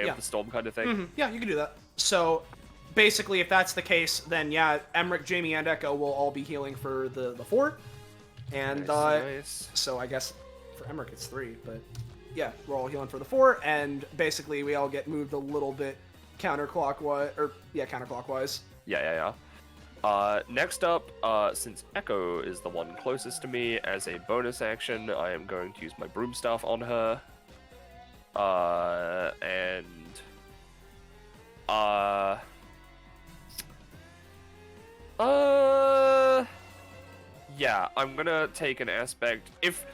of the storm kind of thing? Yeah, you can do that. So basically, if that's the case, then yeah, Emmerich, Jamie, and Echo will all be healing for the 4, and nice. So I guess for Emmerich it's 3, but yeah, we're all healing for the 4, and basically we all get moved a little bit counterclockwise. Yeah. Next up, since Echo is the one closest to me, as a bonus action, I am going to use my broom staff on her. Yeah, I'm gonna take an aspect. If,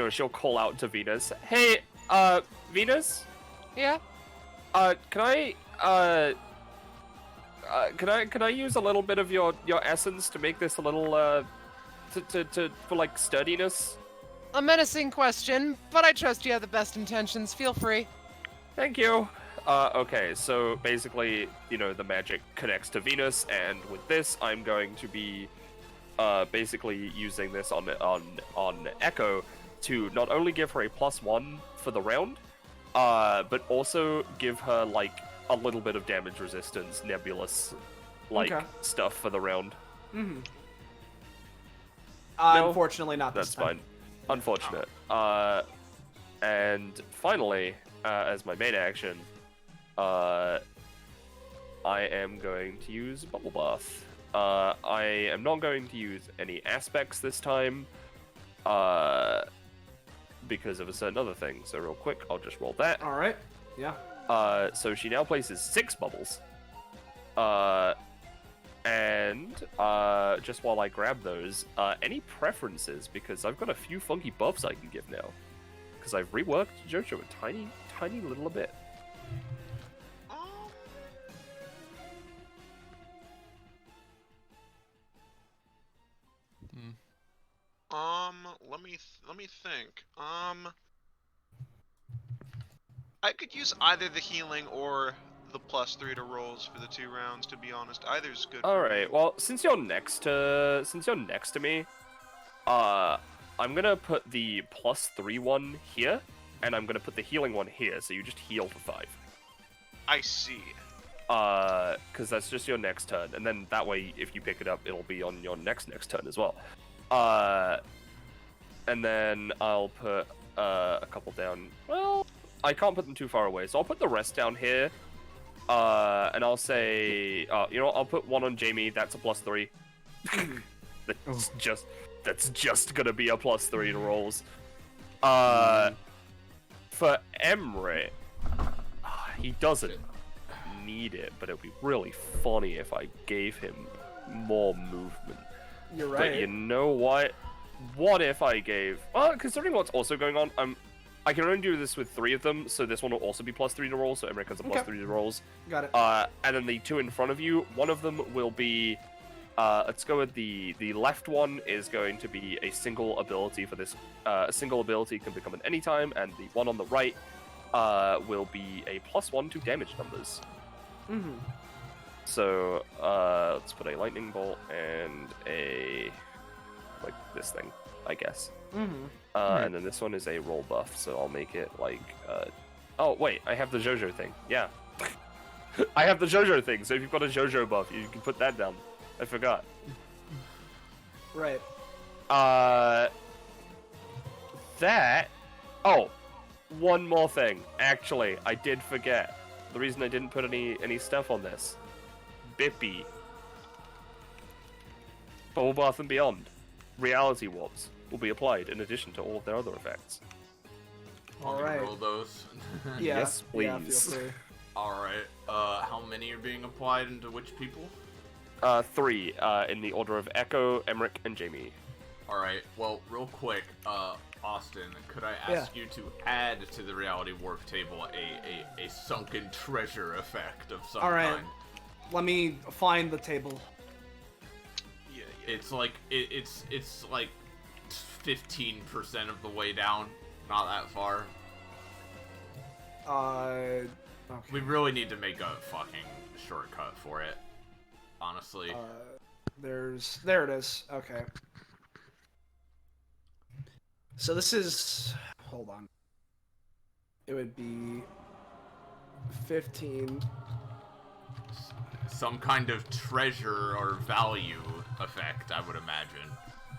she'll call out to Venus. Hey, Venus? Yeah? Can I use a little bit of your essence to make this a little for like sturdiness? A menacing question, but I trust you have the best intentions. Feel free. Thank you. Okay, so basically, the magic connects to Venus, and with this, I'm going to be basically using this on Echo to not only give her a +1 for the round, but also give her like a little bit of damage resistance, nebulous stuff for the round. Mm-hmm. No, unfortunately not this that's time. fine. Unfortunate. And finally, as my main action, I am going to use Bubble Bath. I am not going to use any aspects this time, because of a certain other thing. So real quick, I'll just roll that. All right. Yeah. So she now places 6 bubbles. And just while I grab those, any preferences? Because I've got a few funky buffs I can give now. Because I've reworked JoJo a tiny little bit. Let me think. I could use either the healing or the +3 to rolls for the 2 rounds. To be honest, either's good. All right. Well, since you're next to me, I'm gonna put the +3 one here, and I'm gonna put the healing one here. So you just heal for 5. I see. Because that's just your next turn, and then that way, if you pick it up, it'll be on your next turn as well. And then I'll put a couple down. Well, I can't put them too far away, so I'll put the rest down here. And I'll say, I'll put one on Jamie. That's a +3. That's just gonna be a +3 to rolls. For Emre, he doesn't need it, but it would be really funny if I gave him more movement. You're right. But you know what? What if I gave... Well, considering what's also going on, I can only do this with 3 of them, so this one will also be +3 to rolls, so Emmerich has a +3 to rolls. Got it. And then the 2 in front of you, one of them will be... let's go with the left one is going to be a single ability for this. A single ability can become at any time, and the one on the right will be a +1 to damage numbers. Mm-hmm. So, let's put a lightning bolt and a... like this thing, I guess. Mm-hmm. And then this one is a roll buff, so I'll make it like... Oh, wait, I have the JoJo thing. Yeah. I have the JoJo thing, so if you've got a JoJo buff, you can put that down. I forgot. Right. That... Oh. one more thing. Actually, I did forget. The reason I didn't put any stuff on this. Bippy. Bubble Bath and Beyond. Reality warps will be applied in addition to all of their other effects. All Want me to right. roll those? Yeah. Yes, Yeah, feel please. free. Alright, how many are being applied into which people? 3, in the order of Echo, Emmerich, and Jamie. Alright, well, real quick, Austin, could I ask you to add to the reality warp table a sunken treasure effect of some All right. kind? Let me find the table. Yeah, It's like it's like 15% of the way down, not that far. Okay. We really need to make a fucking shortcut for it, honestly. There it is. Okay. So this is, hold on. It would be 15. Some kind of treasure or value effect, I would imagine.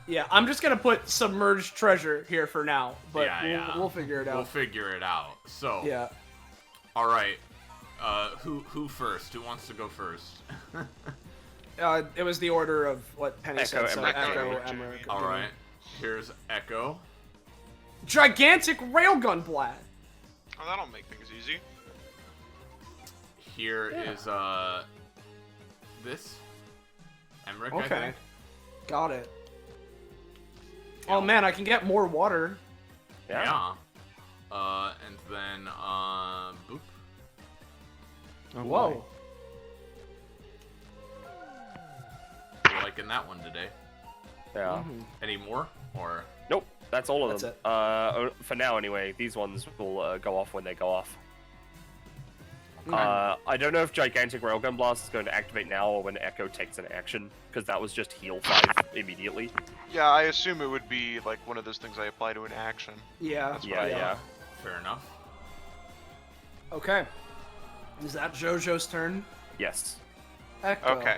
Yeah, I'm just gonna put submerged treasure here for now, but we'll figure it out. We'll figure it out. So, Yeah. all right. Who first? Who wants to go first? It was the order of what Penny Echo, said. So Emmerich, Echo, Jamie. Emmerich, All Jamie. right. Here's Echo. Gigantic railgun blast. Oh, that'll make things easy. Here is this. Emmerich, I Okay. think. Got it. Oh man, I can get more water. Yeah. And then boop. Oh, Whoa. boy. We're liking that one today. Yeah. Mhm. Any more? Or Nope, that's all of That's them. For now, anyway. These ones will go off when they go off. Okay. I don't know if Gigantic Railgun Blast is going to activate now or when Echo takes an action, because that was just heal 5 immediately. Yeah, I assume it would be like one of those things I apply to an action. Yeah. Yeah. fair enough. Okay. Is that JoJo's turn? Yes. Echo. Okay.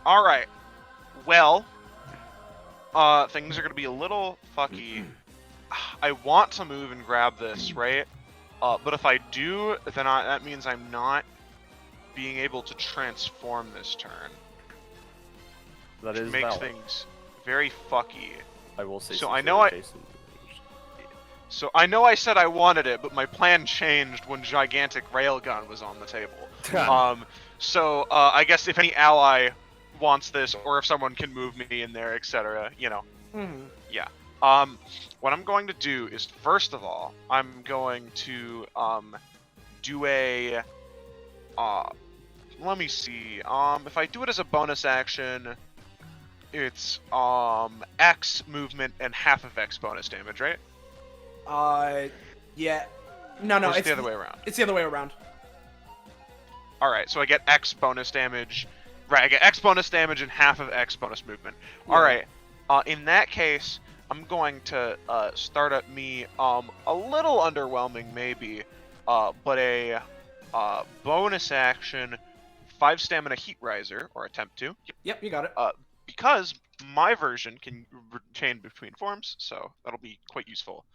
All right. Well, things are gonna be a little fucky. I want to move and grab this, right? But if I do, then that means I'm not being able to transform this turn. That Which is makes valid. things very fucky. I will say So since I you're know I- adjacent. So I know I said I wanted it, but my plan changed when Gigantic Railgun was on the table. So I guess if any ally wants this, or if someone can move me in there, etc., you know. Mhm. Yeah. What I'm going to do is, first of all, I'm going to do a let me see. If I do it as a bonus action, it's X movement and half of X bonus damage, right? Yeah. No, Or is it it's the other way around. It's the other way around. All right, so I get X bonus damage. Right, I get X bonus damage and half of X bonus movement. Yeah. All right. In that case, I'm going to start at me a little underwhelming maybe, but a bonus action, 5 stamina heat riser, or attempt to, Yep, you got it. because my version can chain between forms, so that'll be quite useful.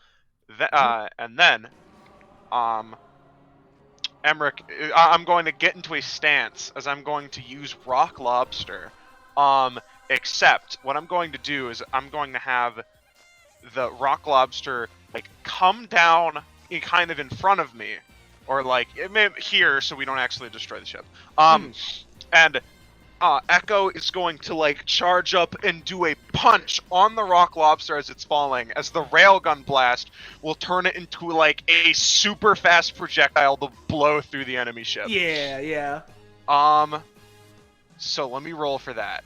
And then, Emmerich, I'm going to get into a stance as I'm going to use Rock Lobster. Except what I'm going to do is I'm going to have the Rock Lobster like come down kind of in front of me, or like it may here, so we don't actually destroy the ship. And Echo is going to like charge up and do a punch on the Rock Lobster as it's falling, as the railgun blast will turn it into like a super fast projectile to blow through the enemy ship. Yeah. So let me roll for that.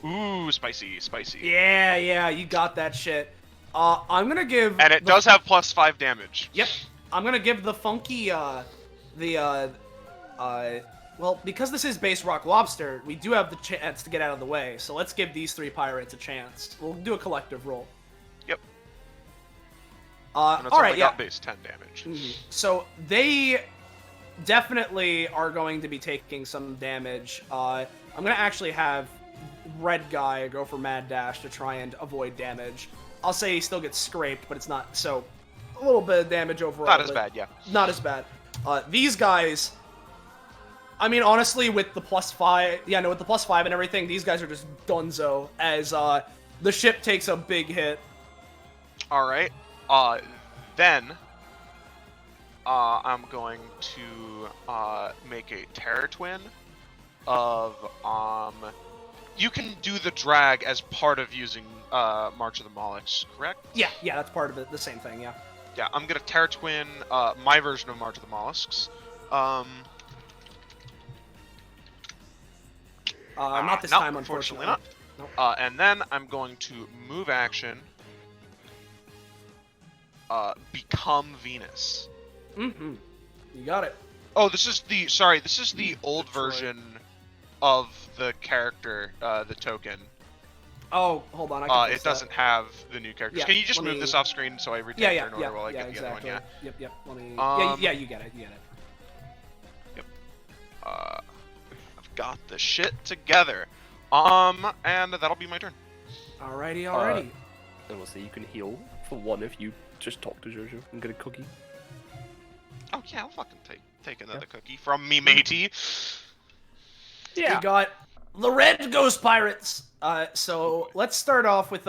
Ooh, spicy. Yeah, you got that shit. I'm gonna give. And it does have +5 damage. Yep. I'm gonna give the funky, well, because this is base Rock Lobster, we do have the chance to get out of the way, so let's give these 3 pirates a chance. We'll do a collective roll. Yep. And it's alright, only yeah. got base 10 damage. So, they definitely are going to be taking some damage. I'm gonna actually have Red Guy go for Mad Dash to try and avoid damage. I'll say he still gets scraped, but it's not, so a little bit of damage overall. Not as but bad, yeah. Not as bad. These guys, I mean, honestly, with the +5, yeah, no, with the +5 and everything, these guys are just donezo, as the ship takes a big hit. Alright, then, I'm going to, make a Terror Twin of, you can do the drag as part of using, March of the Mollucks, correct? Yeah, that's part of it, the same thing, yeah. Yeah, I'm gonna Terror Twin, my version of March of the Mollusks. Not this no, time, unfortunately. not. Nope. And then I'm going to move action, become Venus. Mm-hmm. You got it. Oh, this is the old version of the character, the token. Oh, hold on, I can fix it doesn't have the new characters. Yeah, Can you just let move me- this off screen so I retain turn order while I get the other one? Yeah. Yep. Let me. Um, yeah, you get it. I've got the shit together. And that'll be my turn. Alrighty. And we'll see, you can heal for 1 if you just talk to Jojo and get a cookie. Oh yeah, I'll fucking take another cookie from me, matey. We got the Red Ghost Pirates. So let's start off with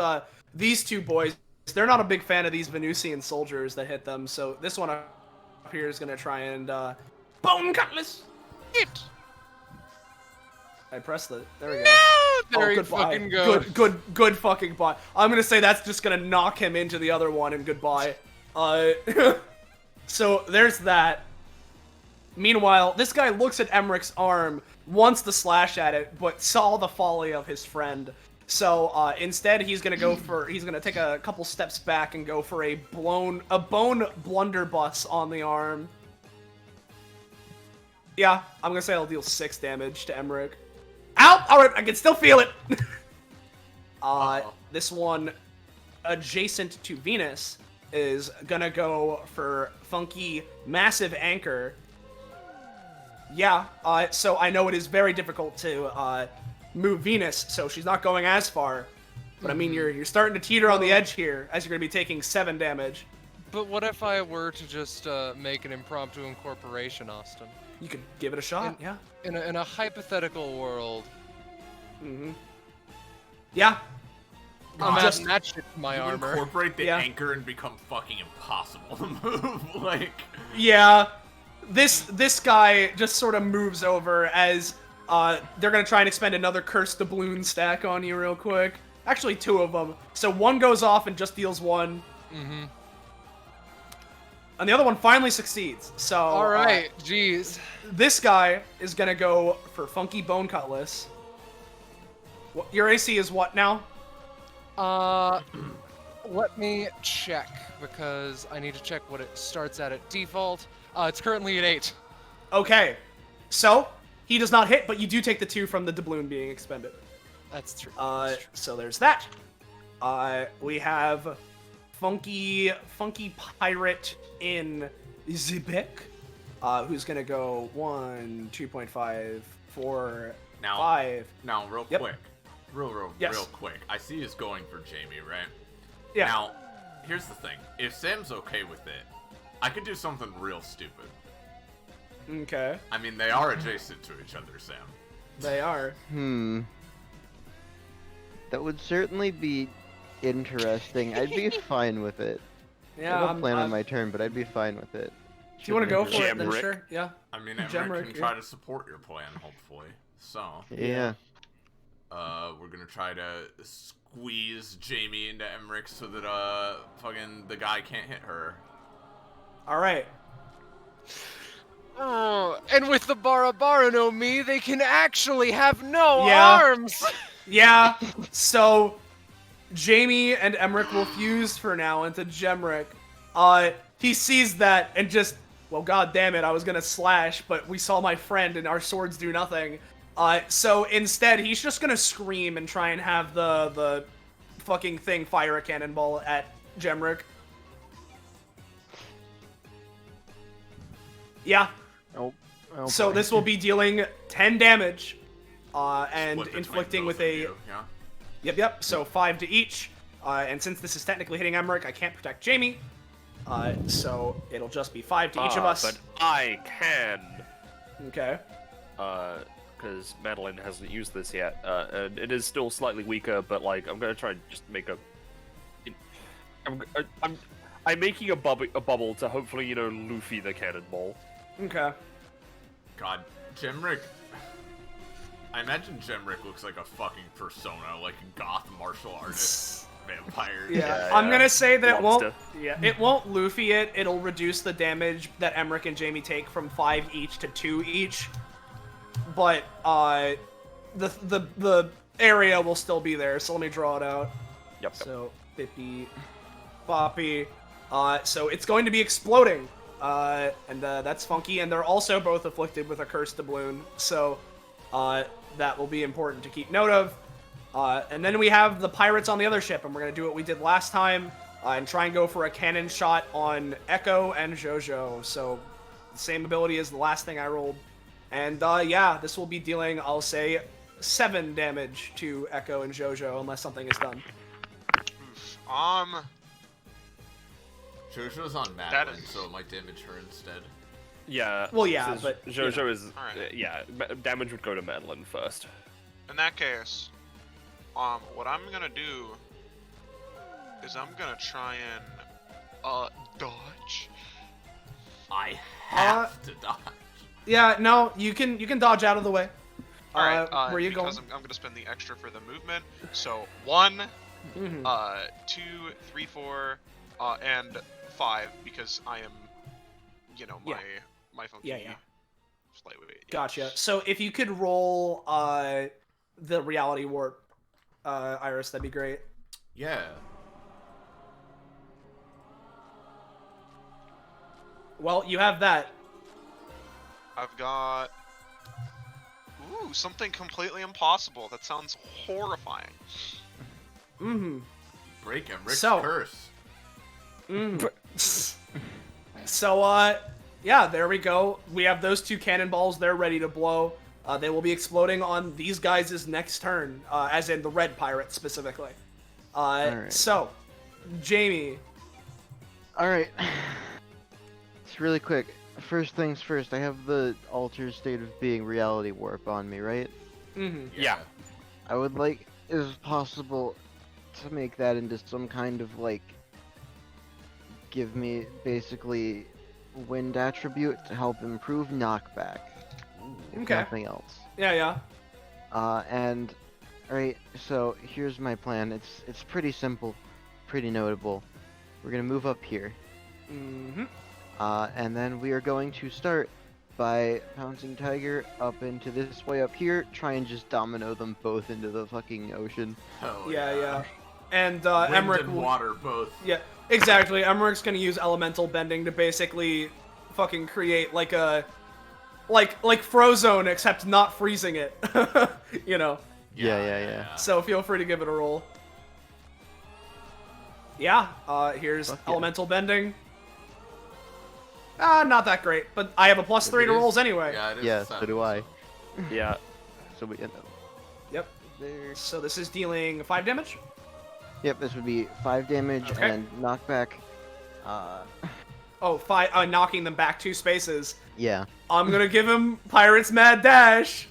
these two boys. They're not a big fan of these Venusian soldiers that hit them, so this one up here is gonna try and Bone Cutlass. It. I pressed it. There we go. There he goodbye. fucking goes. Good fucking bye. I'm gonna say that's just gonna knock him into the other one, and goodbye. So there's that. Meanwhile, this guy looks at Emmerich's arm, wants to slash at it, but saw the folly of his friend. So instead, he's gonna take a couple steps back and go for a bone blunderbuss on the arm. Yeah, I'm gonna say I'll deal 6 damage to Emmerich. Ow! Alright, I can still feel it! This one, adjacent to Venus, is gonna go for Funky Massive Anchor. Yeah, so I know it is very difficult to move Venus, so she's not going as far. But I mean, you're starting to teeter on the edge here, as you're gonna be taking 7 damage. But what if I were to just make an impromptu incorporation, Austin? You could give it a shot, yeah. In a hypothetical world, Yeah. I'm Just- adding that shit to my You armor. incorporate the Yeah. anchor and become fucking impossible to move. Like, Yeah. This guy just sort of moves over as they're gonna try and expend another Curse Doubloon stack on you real quick. Actually, 2 of them. So one goes off and just deals 1. Mm-hmm. And the other one finally succeeds. So Alright, jeez. this guy is gonna go for Funky Bone Cutlass. Your AC is what now? Let me check, because I need to check what it starts at default. It's currently at 8. Okay. So, he does not hit, but you do take the 2 from the doubloon being expended. That's true. So there's that. We have Funky Pirate in Zibek, who's gonna go 1, 2.5, 4, Now- 5. now, real Yep. quick. Real Yes. quick. I see he's going for Jamie, right? Yeah. Now, here's the thing. If Sam's okay with it, I could do something real stupid. Okay. I mean, they are adjacent to each other, Sam. They are. That would certainly be interesting. I'd be fine with it. Yeah. I don't plan on my turn, but I'd be fine with it. If you want to go for it, then Jamrick. sure. Yeah. I mean, Gemrick, Emmerich can yeah. try to support your plan, hopefully. So, Yeah. we're gonna try to squeeze Jamie into Emmerich so that, fucking the guy can't hit her. All right. Oh, and with the Barabara no Mi, they can actually have no Yeah. arms! Yeah. So, Jamie and Emmerich will fuse for now into Gemrick. He sees that and just, well, god damn it, I was gonna slash, but we saw my friend and our swords do nothing. So instead, he's just gonna scream and try and have the fucking thing fire a cannonball at Gemrick. Yeah. Oh. So boy. this will be dealing 10 damage, and Split between inflicting both with of a... you, yeah? Yep. So 5 to each. And since this is technically hitting Emmerich, I can't protect Jamie. So it'll just be 5 to each of us. But I can. Okay. Because Madeline hasn't used this yet, and it is still slightly weaker. But like, I'm gonna try and just make a. I'm making a bubble to hopefully, you know, Luffy the cannonball. Okay. God, Jemrick. I imagine Jemrick looks like a fucking persona, like a goth martial artist vampire. Yeah, I'm gonna say that Lobster. it won't. Yeah, it won't Luffy it. It'll reduce the damage that Emmerich and Jamie take from 5 each to 2 each. But the area will still be there. So let me draw it out. Yep. So Bippy, Boppy. So it's going to be exploding. And that's funky. And they're also both afflicted with a cursed doubloon. So that will be important to keep note of. And then we have the pirates on the other ship, and we're going to do what we did last time and try and go for a cannon shot on Echo and Jojo. So the same ability as the last thing I rolled. And yeah, this will be dealing, I'll say, 7 damage to Echo and Jojo unless something is done. Jojo's on Madeline, so it might damage her instead. Yeah. Well, yeah, since but, Jojo you know. is yeah. Damage would go to Madeline first. In that case, what I'm gonna do is I'm gonna try and dodge. I have to dodge. Yeah, no, you can dodge out of the way. All right. Where are you going? Because I'm gonna spend the extra for the movement. So 1, Mhm. 2, 3, 4, and 5 because I am, you know, my funky Yeah. lightweight. Yeah. Gotcha. So if you could roll the reality warp, Iris, that'd be great. Yeah. Well, you have that. I've got something completely impossible. That sounds horrifying. Mm-hmm. Break him. Rick's So- curse. So, yeah, there we go. We have those 2 cannonballs. They're ready to blow. They will be exploding on these guys' next turn, as in the red pirate specifically. Alright. So, Jamie. Alright. It's really quick. First things first, I have the altered state of being reality warp on me, right? Mm-hmm. Yeah. I would like, if possible, to make that into some kind of, like, give me, basically, wind attribute to help improve knockback. If Okay. nothing else. Yeah. And, alright, so here's my plan. It's pretty simple, pretty notable. We're gonna move up here. Mm-hmm. And then we are going to start by pouncing Tiger up into this way up here, try and just domino them both into the fucking ocean. Hell Yeah. And Wind Emmerich and will... water both. Yeah, exactly. Emmerich's gonna use elemental bending to basically fucking create like a... Like Frozone, except not freezing it. You know? Yeah. So feel free to give it a roll. Yeah, here's Fuck yeah. elemental bending. Not that great, but I have a +3 to It is- rolls anyway. Yeah, it is. Yeah, so do I. Yeah. So we end up Yep. there. So this is dealing 5 damage? Yep, this would be 5 damage Okay. and knockback. Oh, 5, knocking them back 2 spaces. Yeah. I'm gonna give him Pirate's Mad Dash.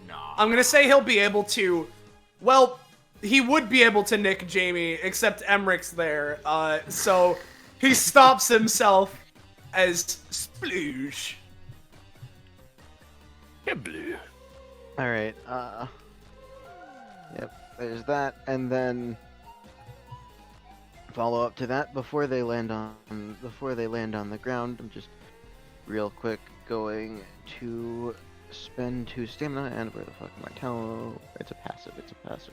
Nah. I'm gonna say he'll be able to... Well, he would be able to nick Jamie, except Emmerich's there. So he stops himself as Sploosh. Yeah, blue. Alright, yep, there's that, and then follow up to that before they land on the ground. I'm just real quick going to spend 2 stamina, and where the fuck am I telling? It's a passive,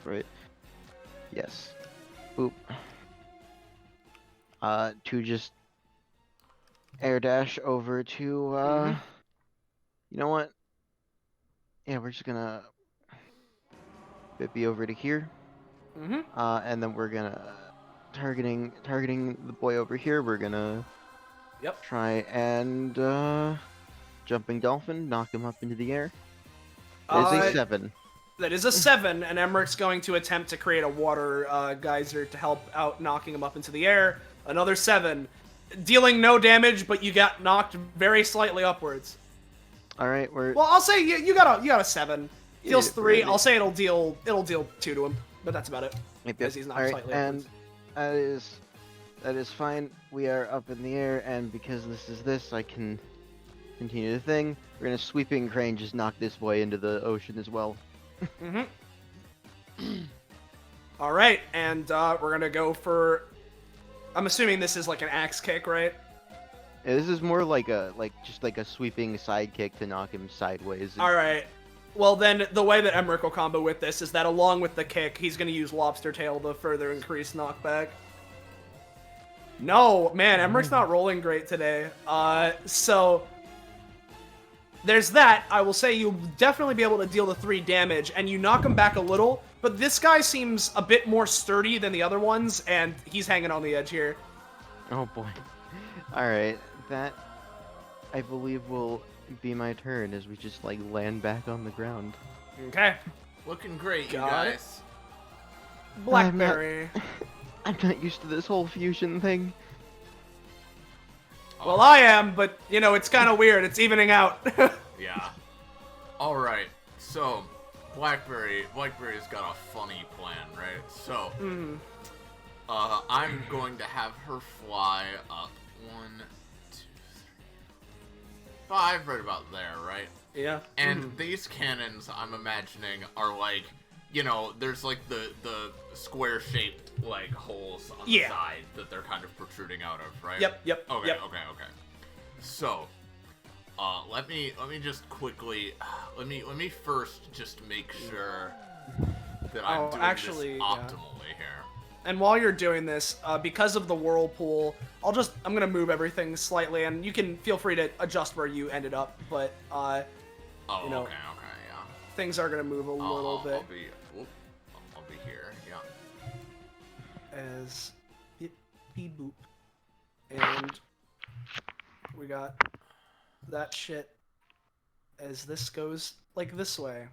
right? Yes. Boop. To just air dash over to you know what? Yeah, we're just gonna be over to here. Mm-hmm. And then we're gonna targeting the boy over here. We're gonna try and jumping dolphin, knock him up into the air. It's a 7. That is a 7, and Emmerich's going to attempt to create a water geyser to help out knocking him up into the air. Another 7, dealing no damage, but you got knocked very slightly upwards. All right, we're. Well, I'll say you got a 7. Deals Yeah, 3. really. I'll say it'll deal 2 to him, but that's about it. Yep, Because he's knocked All right, slightly and upwards. that is fine. We are up in the air, and because this is this, I can continue the thing. We're gonna sweeping crane just knock this boy into the ocean as well. All right, and we're gonna go for. I'm assuming this is like an axe kick, right? Yeah, this is more like just like a sweeping side kick to knock him sideways. All right. Well, then the way that Emmerich will combo with this is that along with the kick, he's gonna use lobster tail to further increase knockback. No, man, Emmerich's not rolling great today. So there's that. I will say you'll definitely be able to deal the 3 damage, and you knock him back a little, but this guy seems a bit more sturdy than the other ones, and he's hanging on the edge here. Oh boy. All right, that I believe will be my turn as we just like land back on the ground. Okay. Looking great, you Got it. guys. Blackberry. I'm not used to this whole fusion thing. Well, I am, but, you know, it's kind of weird. It's evening out. Yeah. All right. So, Blackberry's got a funny plan, right? So, I'm going to have her fly up 1, 2, 3, 5, right about there, right? Yeah. And these cannons, I'm imagining, are like, you know, there's like the square-shaped like holes on the side that they're kind of protruding out of, right? Yep. Okay. So, let me just quickly, let me first just make sure that I'm doing actually, this optimally here. And while you're doing this, because of the whirlpool, I'm gonna move everything slightly, and you can feel free to adjust where you ended up, but, Oh, you know, okay, yeah. things are gonna move a little bit. I'll be here, yeah. As beep boop. And we got that shit as this goes like this way.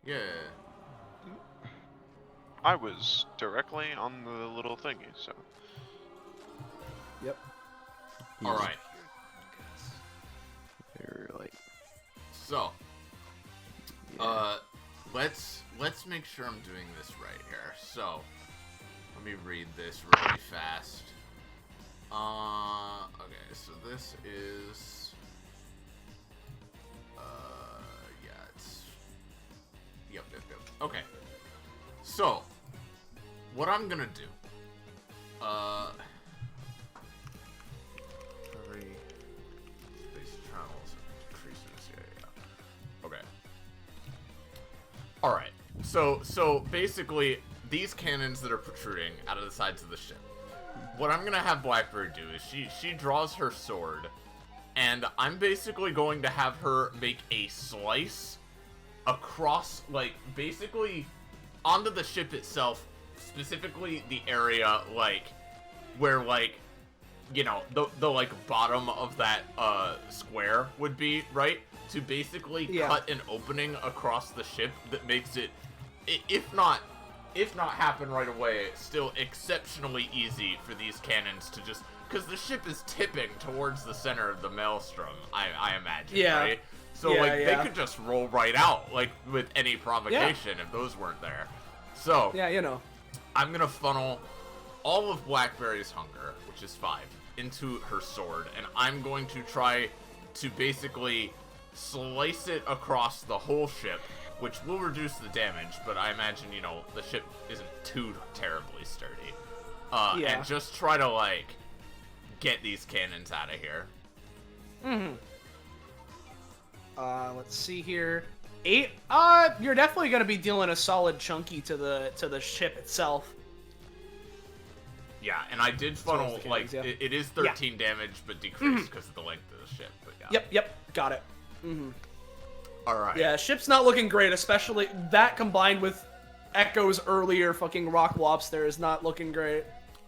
Yeah. I was directly on the little thingy, so. Yep. All right. They're like. So, let's make sure I'm doing this right here. So, let me read this really fast. Okay, so this is, yeah, yep. Okay. So, what I'm gonna do, space travels increases, yeah. Okay. Alright, so basically, these cannons that are protruding out of the sides of the ship, what I'm gonna have Blackberry do is she draws her sword, and I'm basically going to have her make a slice across, like, basically onto the ship itself, specifically the area, like, where, like, you know, the like, bottom of that, square would be, right? To basically cut an opening across the ship that makes it, if not happen right away, still exceptionally easy for these cannons to just, because the ship is tipping towards the center of the maelstrom, I imagine, right? So, they could just roll right out, like, with any provocation if those weren't there. So, Yeah, you know. I'm gonna funnel all of Blackberry's hunger, which is 5, into her sword, and I'm going to try to basically slice it across the whole ship, which will reduce the damage, but I imagine, you know, the ship isn't too terribly sturdy. And just try to, like, get these cannons out of here. Let's see here. 8. You're definitely gonna be dealing a solid chunky to the ship itself. Yeah, and I did funnel, the like, cannons, it is 13 damage, but decreased because of the length of the ship, but yeah. Yep, got it. Alright. Yeah, ship's not looking great, especially that combined with Echo's earlier fucking rock lobster is not looking great.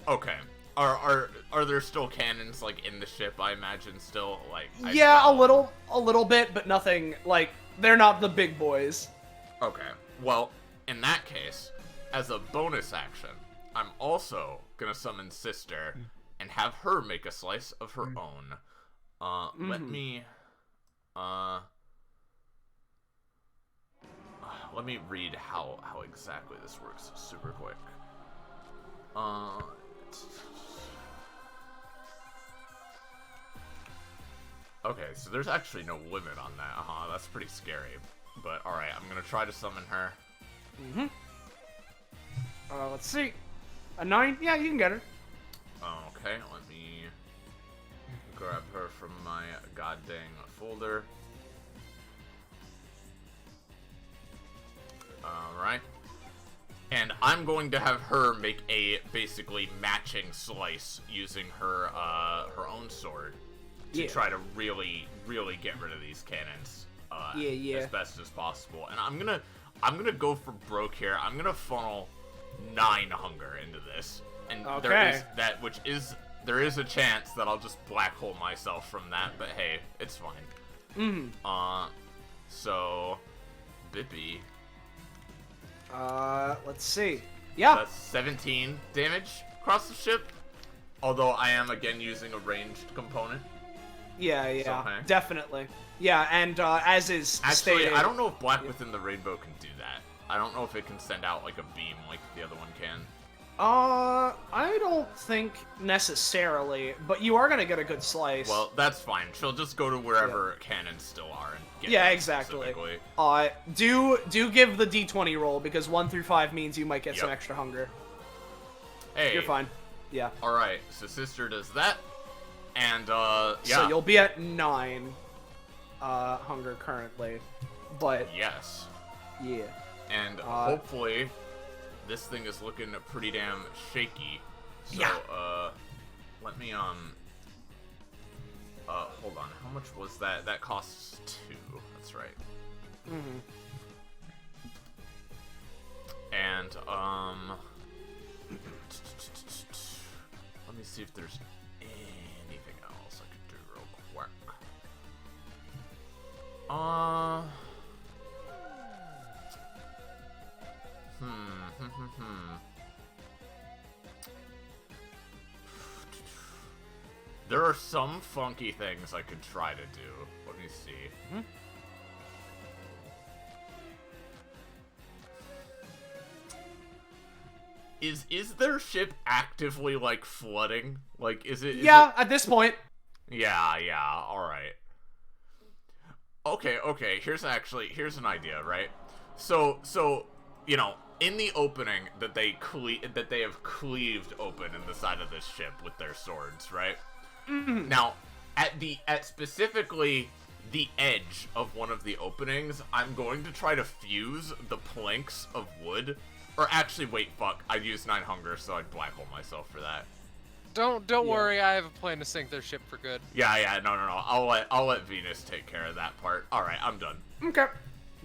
Okay. Are there still cannons, like, in the ship, I imagine, still? Like, A little bit, but nothing, like, they're not the big boys. Okay. Well, in that case, as a bonus action, I'm also gonna summon Sister and have her make a slice of her own. Let me read how exactly this works super quick. Okay, so there's actually no limit on that, huh? That's pretty scary. But alright, I'm gonna try to summon her. Let's see. A 9? Yeah, you can get her. Okay, let me grab her from my goddamn folder. Alright. And I'm going to have her make a basically matching slice using her her own sword to try to really get rid of these cannons as best as possible. And I'm gonna go for broke here. I'm gonna funnel 9 hunger into this. And there is a chance that I'll just black hole myself from that, but hey, it's fine. So Bippy. Let's see. Yeah. That's 17 damage across the ship. Although I am again using a ranged component. Yeah, So, hey. definitely. Yeah, and as is Actually, stated, I don't know if Black Within the Rainbow can do that. I don't know if it can send out like a beam like the other one can. I don't think necessarily, but you are gonna get a good slice. Well, that's fine. She'll just go to wherever cannons still are and get yeah, them exactly. specifically. Do give the D20 roll because 1 through 5 means you might get some Yep. extra hunger. Hey. You're fine. Yeah. Alright, so Sister does that. And, yeah. So you'll be at 9 hunger currently, but Yes. yeah. And hopefully this thing is looking pretty damn shaky. So, let me, hold on. How much was that? That costs 2. That's right. And, let me see if there's anything else I could do real quick. There are some funky things I could try to do. Let me see. Is their ship actively like flooding? Like is it At this point. Yeah, alright. Okay, here's an idea, right? So, you know, in the opening that they have cleaved open in the side of this ship with their swords, right? Now, at specifically the edge of one of the openings, I'm going to try to fuse the planks of wood. Or actually, wait, fuck. I'd use 9 hunger, so I'd black hole myself for that. Don't worry, I have a plan to sink their ship for good. Yeah, no. I'll let Venus take care of that part. Alright, I'm done. Okay.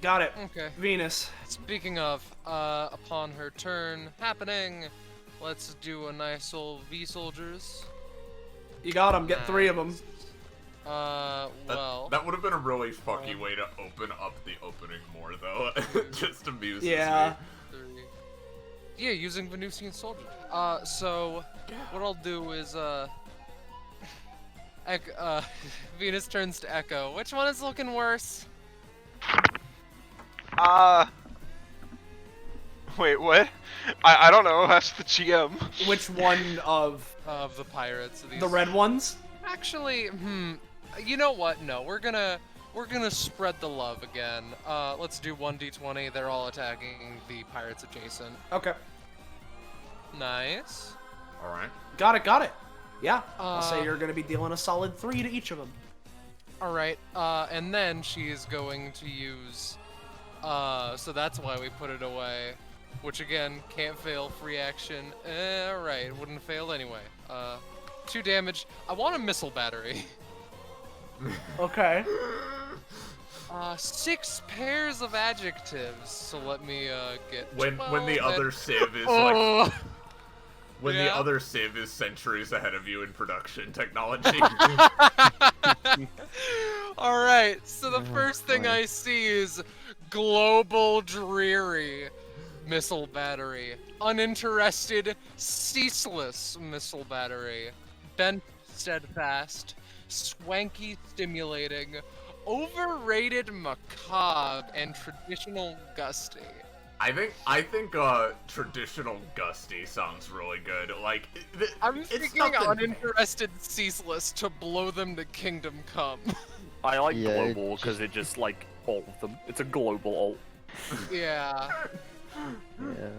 Got it. Okay. Venus. Speaking of, upon her turn happening, let's do a nice old V-soldiers. You got them. Get 3 of them. Well... That would have been a really fucky way to open up the opening more, though. Just amuses me. 3. Yeah, using Venusian soldiers. So, what I'll do is, Venus turns to Echo. Which one is looking worse? Wait, what? I don't know. Ask the GM. Which one of The pirates. the red ones? Actually, you know what? No, we're gonna spread the love again. Let's do 1d20. They're all attacking the pirates adjacent. Okay. Nice. Alright. Got it. Yeah. I'll say you're gonna be dealing a solid 3 to each of them. Alright, and then she is going to use, so that's why we put it away. Which again, can't fail, free action. Alright, wouldn't fail anyway. 2 damage. I want a missile battery. Okay. 6 pairs of adjectives, so let me, get When 12 the other and- civ is Oh! like... When the Yeah. other civ is centuries ahead of you in production technology. Alright, so the Oh, first thing boy. I see is Global Dreary Missile Battery. Uninterested, Ceaseless Missile Battery. Bent Steadfast. Swanky Stimulating. Overrated Macabre. And Traditional Gusty. I think traditional Gusty sounds really good. Like I'm it's thinking nothing. Uninterested Ceaseless to blow them to Kingdom Come. I like Yeah, it global because it just like all of them. It's a global alt. Yeah. Yeah.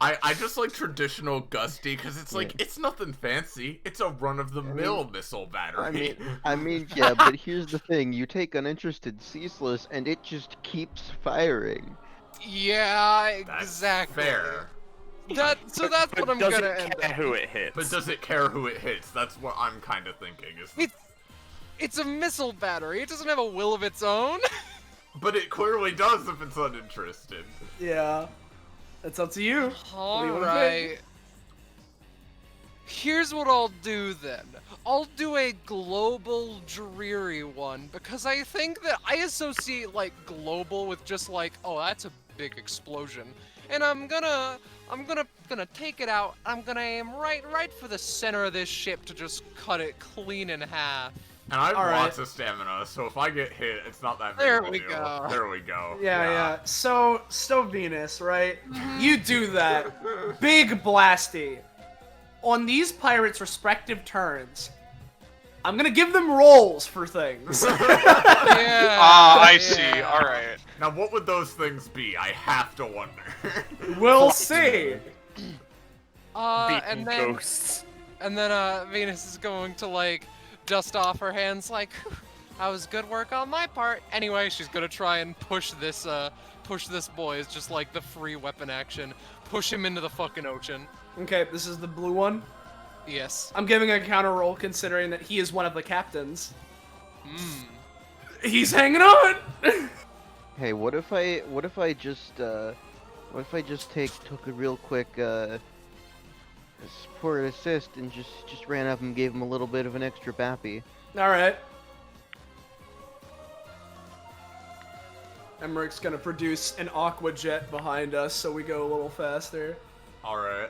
I just like traditional Gusty because it's like Yeah. it's nothing fancy. It's a run-of-the-mill missile battery. I mean, yeah, but here's the thing: you take uninterested ceaseless, and it just keeps firing. Yeah, That's exactly. fair. So that's But what I'm doesn't gonna end care up. who it hits. But does it care who it hits? That's what I'm kind of thinking. It's a missile battery. It doesn't have a will of its own. But it clearly does if it's uninterested. Yeah. It's up to you. What do you wanna Alright. Here's what I'll do then. I'll do a global dreary one because I think that I associate like global with just like, oh, that's a big explosion. And I'm gonna take it out. I'm gonna aim right for the center of this ship to just cut it clean in half. And I have All right. lots of stamina, so if I get hit, it's not that big There of a we deal. go. There we go. Yeah. So, Venus, right? You do that. Big blasty. On these pirates' respective turns, I'm gonna give them rolls for things. Yeah. I see. yeah. All right. Now, what would those things be? I have to wonder. We'll see. And then Ghosts. Venus is going to like dust off her hands like, that was good work on my part. Anyway, she's gonna try and push this boy. It's just like the free weapon action. Push him into the fucking ocean. Okay, this is the blue one. Yes. I'm giving a counter roll considering that he is one of the captains. He's hanging on. Hey, what if I just took a real quick support assist and just ran up and gave him a little bit of an extra bappy? All right. Emmerich's gonna produce an aqua jet behind us, so we go a little faster. All right.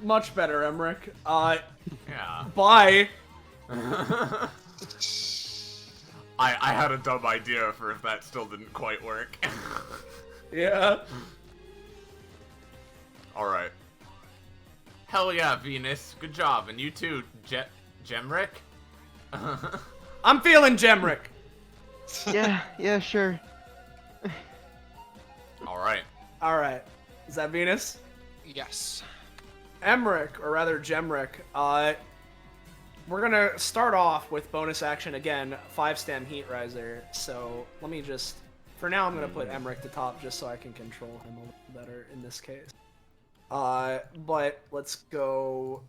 Much better, Emmerich. Yeah. Bye. I had a dumb idea for if that still didn't quite work. Yeah. All right. Hell yeah, Venus. Good job, and you too, Gemrick. I'm feeling Gemrick. Yeah, sure. All right. All right. Is that Venus? Yes. Emmerich, or rather Gemrick, we're gonna start off with bonus action again, 5-stem Heat Riser. So let me just, for now I'm gonna put Emmerich to top just so I can control him a little better in this case. But let's go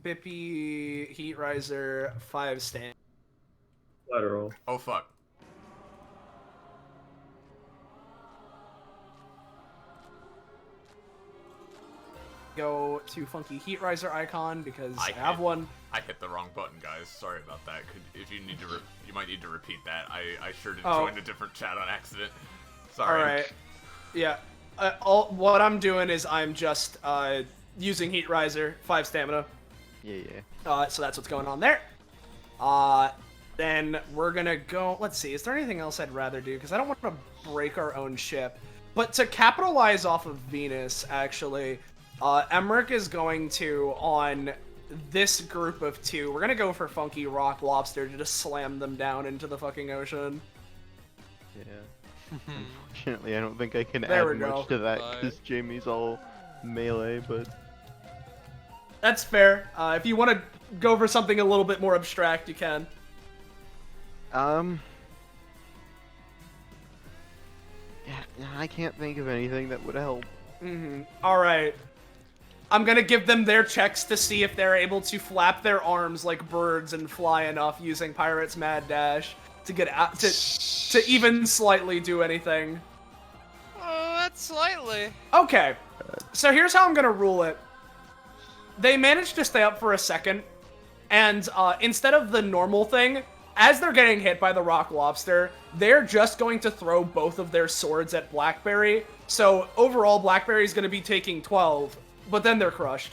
Bippy, Heat Riser, 5-stem. Lateral. Oh fuck. Go to Funky Heat Riser icon because I I have hit- one. I hit the wrong button, guys. Sorry about that. If you need to, you might need to repeat that. I sure did Oh. join a different chat on accident. Sorry. Alright. Yeah. What I'm doing is I'm just using Heat Riser, 5 stamina. Yeah. So that's what's going on there. Then we're gonna go. Let's see. Is there anything else I'd rather do? Because I don't want to break our own ship. But to capitalize off of Venus, actually, Emmerich is going to, on this group of 2, we're gonna go for Funky Rock Lobster to just slam them down into the fucking ocean. Yeah. Unfortunately, I don't think I can There add we go. much to that Bye. because Jamie's all melee, but That's fair. If you want to go for something a little bit more abstract, you can. yeah, I can't think of anything that would help. Alright. I'm gonna give them their checks to see if they're able to flap their arms like birds and fly enough using Pirate's Mad Dash to get out to even slightly do anything. Oh, that's slightly. Okay. So here's how I'm gonna rule it. They managed to stay up for a second, and instead of the normal thing, as they're getting hit by the rock lobster, they're just going to throw both of their swords at Blackberry. So overall, Blackberry's going to be taking 12, but then they're crushed.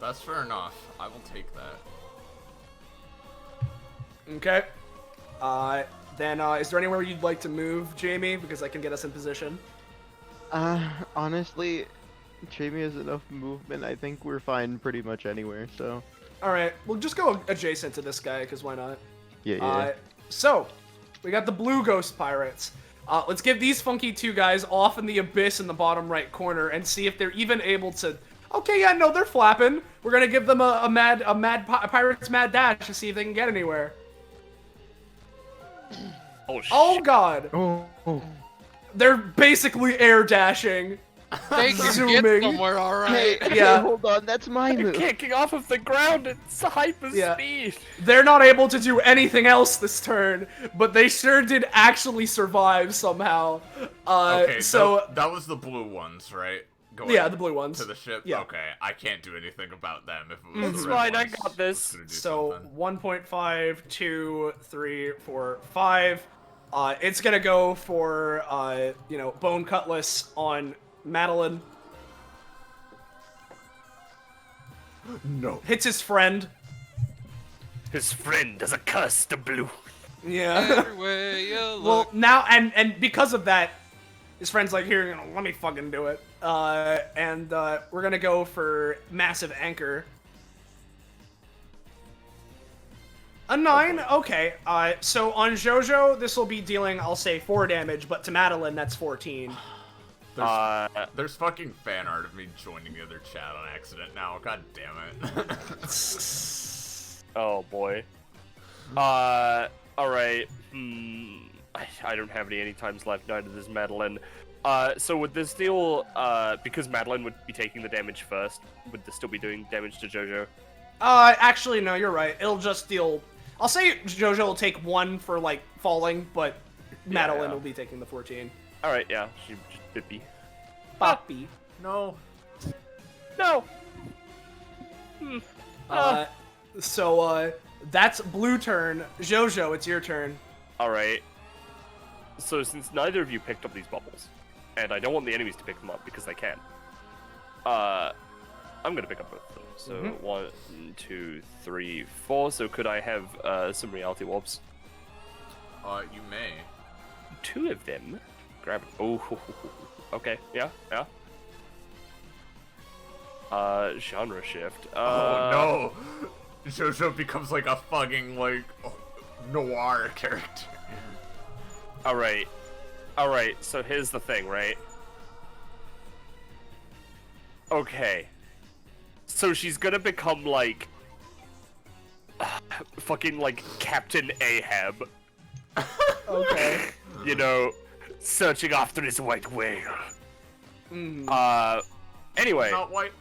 That's fair enough. I will take that. Okay. Then is there anywhere you'd like to move, Jamie? Because I can get us in position. Honestly, Jamie has enough movement. I think we're fine pretty much anywhere, so. Alright, we'll just go adjacent to this guy, because why not? Yeah. So, we got the Blue Ghost Pirates. Let's give these funky two guys off in the abyss in the bottom right corner and see if they're even able to... Okay, yeah, no, they're flapping. We're gonna give them a pirate's mad dash to see if they can get anywhere. Oh, shit. Oh, God. Oh. They're basically air dashing. They can Zooming. get somewhere, alright. Hey, Yeah. hold on, that's my move. Kicking off of the ground at hyper Yeah. speed. They're not able to do anything else this turn, but they sure did actually survive somehow. Okay, so that was the blue ones, right? Going yeah, the blue ones. to the ship. Yeah. Okay, I can't do anything about them if it was It's the red fine, I ones. got this. It's gonna do So something. 1.5, 2, 3, 4, 5. It's gonna go for Bone Cutlass on Madeline. No. Hits his friend. His friend does a curse to blue. Yeah. Everywhere you Well, look. now and because of that, his friend's like, here, let me fucking do it. And we're gonna go for Massive Anchor. A 9? Okay. So on Jojo, this will be dealing, I'll say, 4 damage, but to Madeline, that's 14. There's fucking fan art of me joining the other chat on accident now. God damn it. Oh boy. Alright. I don't have any times left, neither does Madeline. So would this deal, because Madeline would be taking the damage first, would this still be doing damage to Jojo? Actually, no, you're right. It'll just deal... I'll say Jojo will take 1 for, like, falling, but Madeline yeah. will be taking the 14. Alright, yeah, she just bippy. Boppy. No. No! So, that's blue turn. Jojo, it's your turn. Alright. So since neither of you picked up these bubbles, and I don't want the enemies to pick them up because they can, I'm gonna pick up both of them. So 1, 2, 3, 4. So could I have some reality warps? You may. 2 of them. Grab. Oh. Okay. Yeah. Genre shift. Oh no! Jojo becomes like a fucking noir character. Alright, so here's the thing, right? Okay. So she's gonna become like... fucking like Captain Ahab. Okay. You know, searching after his white whale. Anyway, Not white.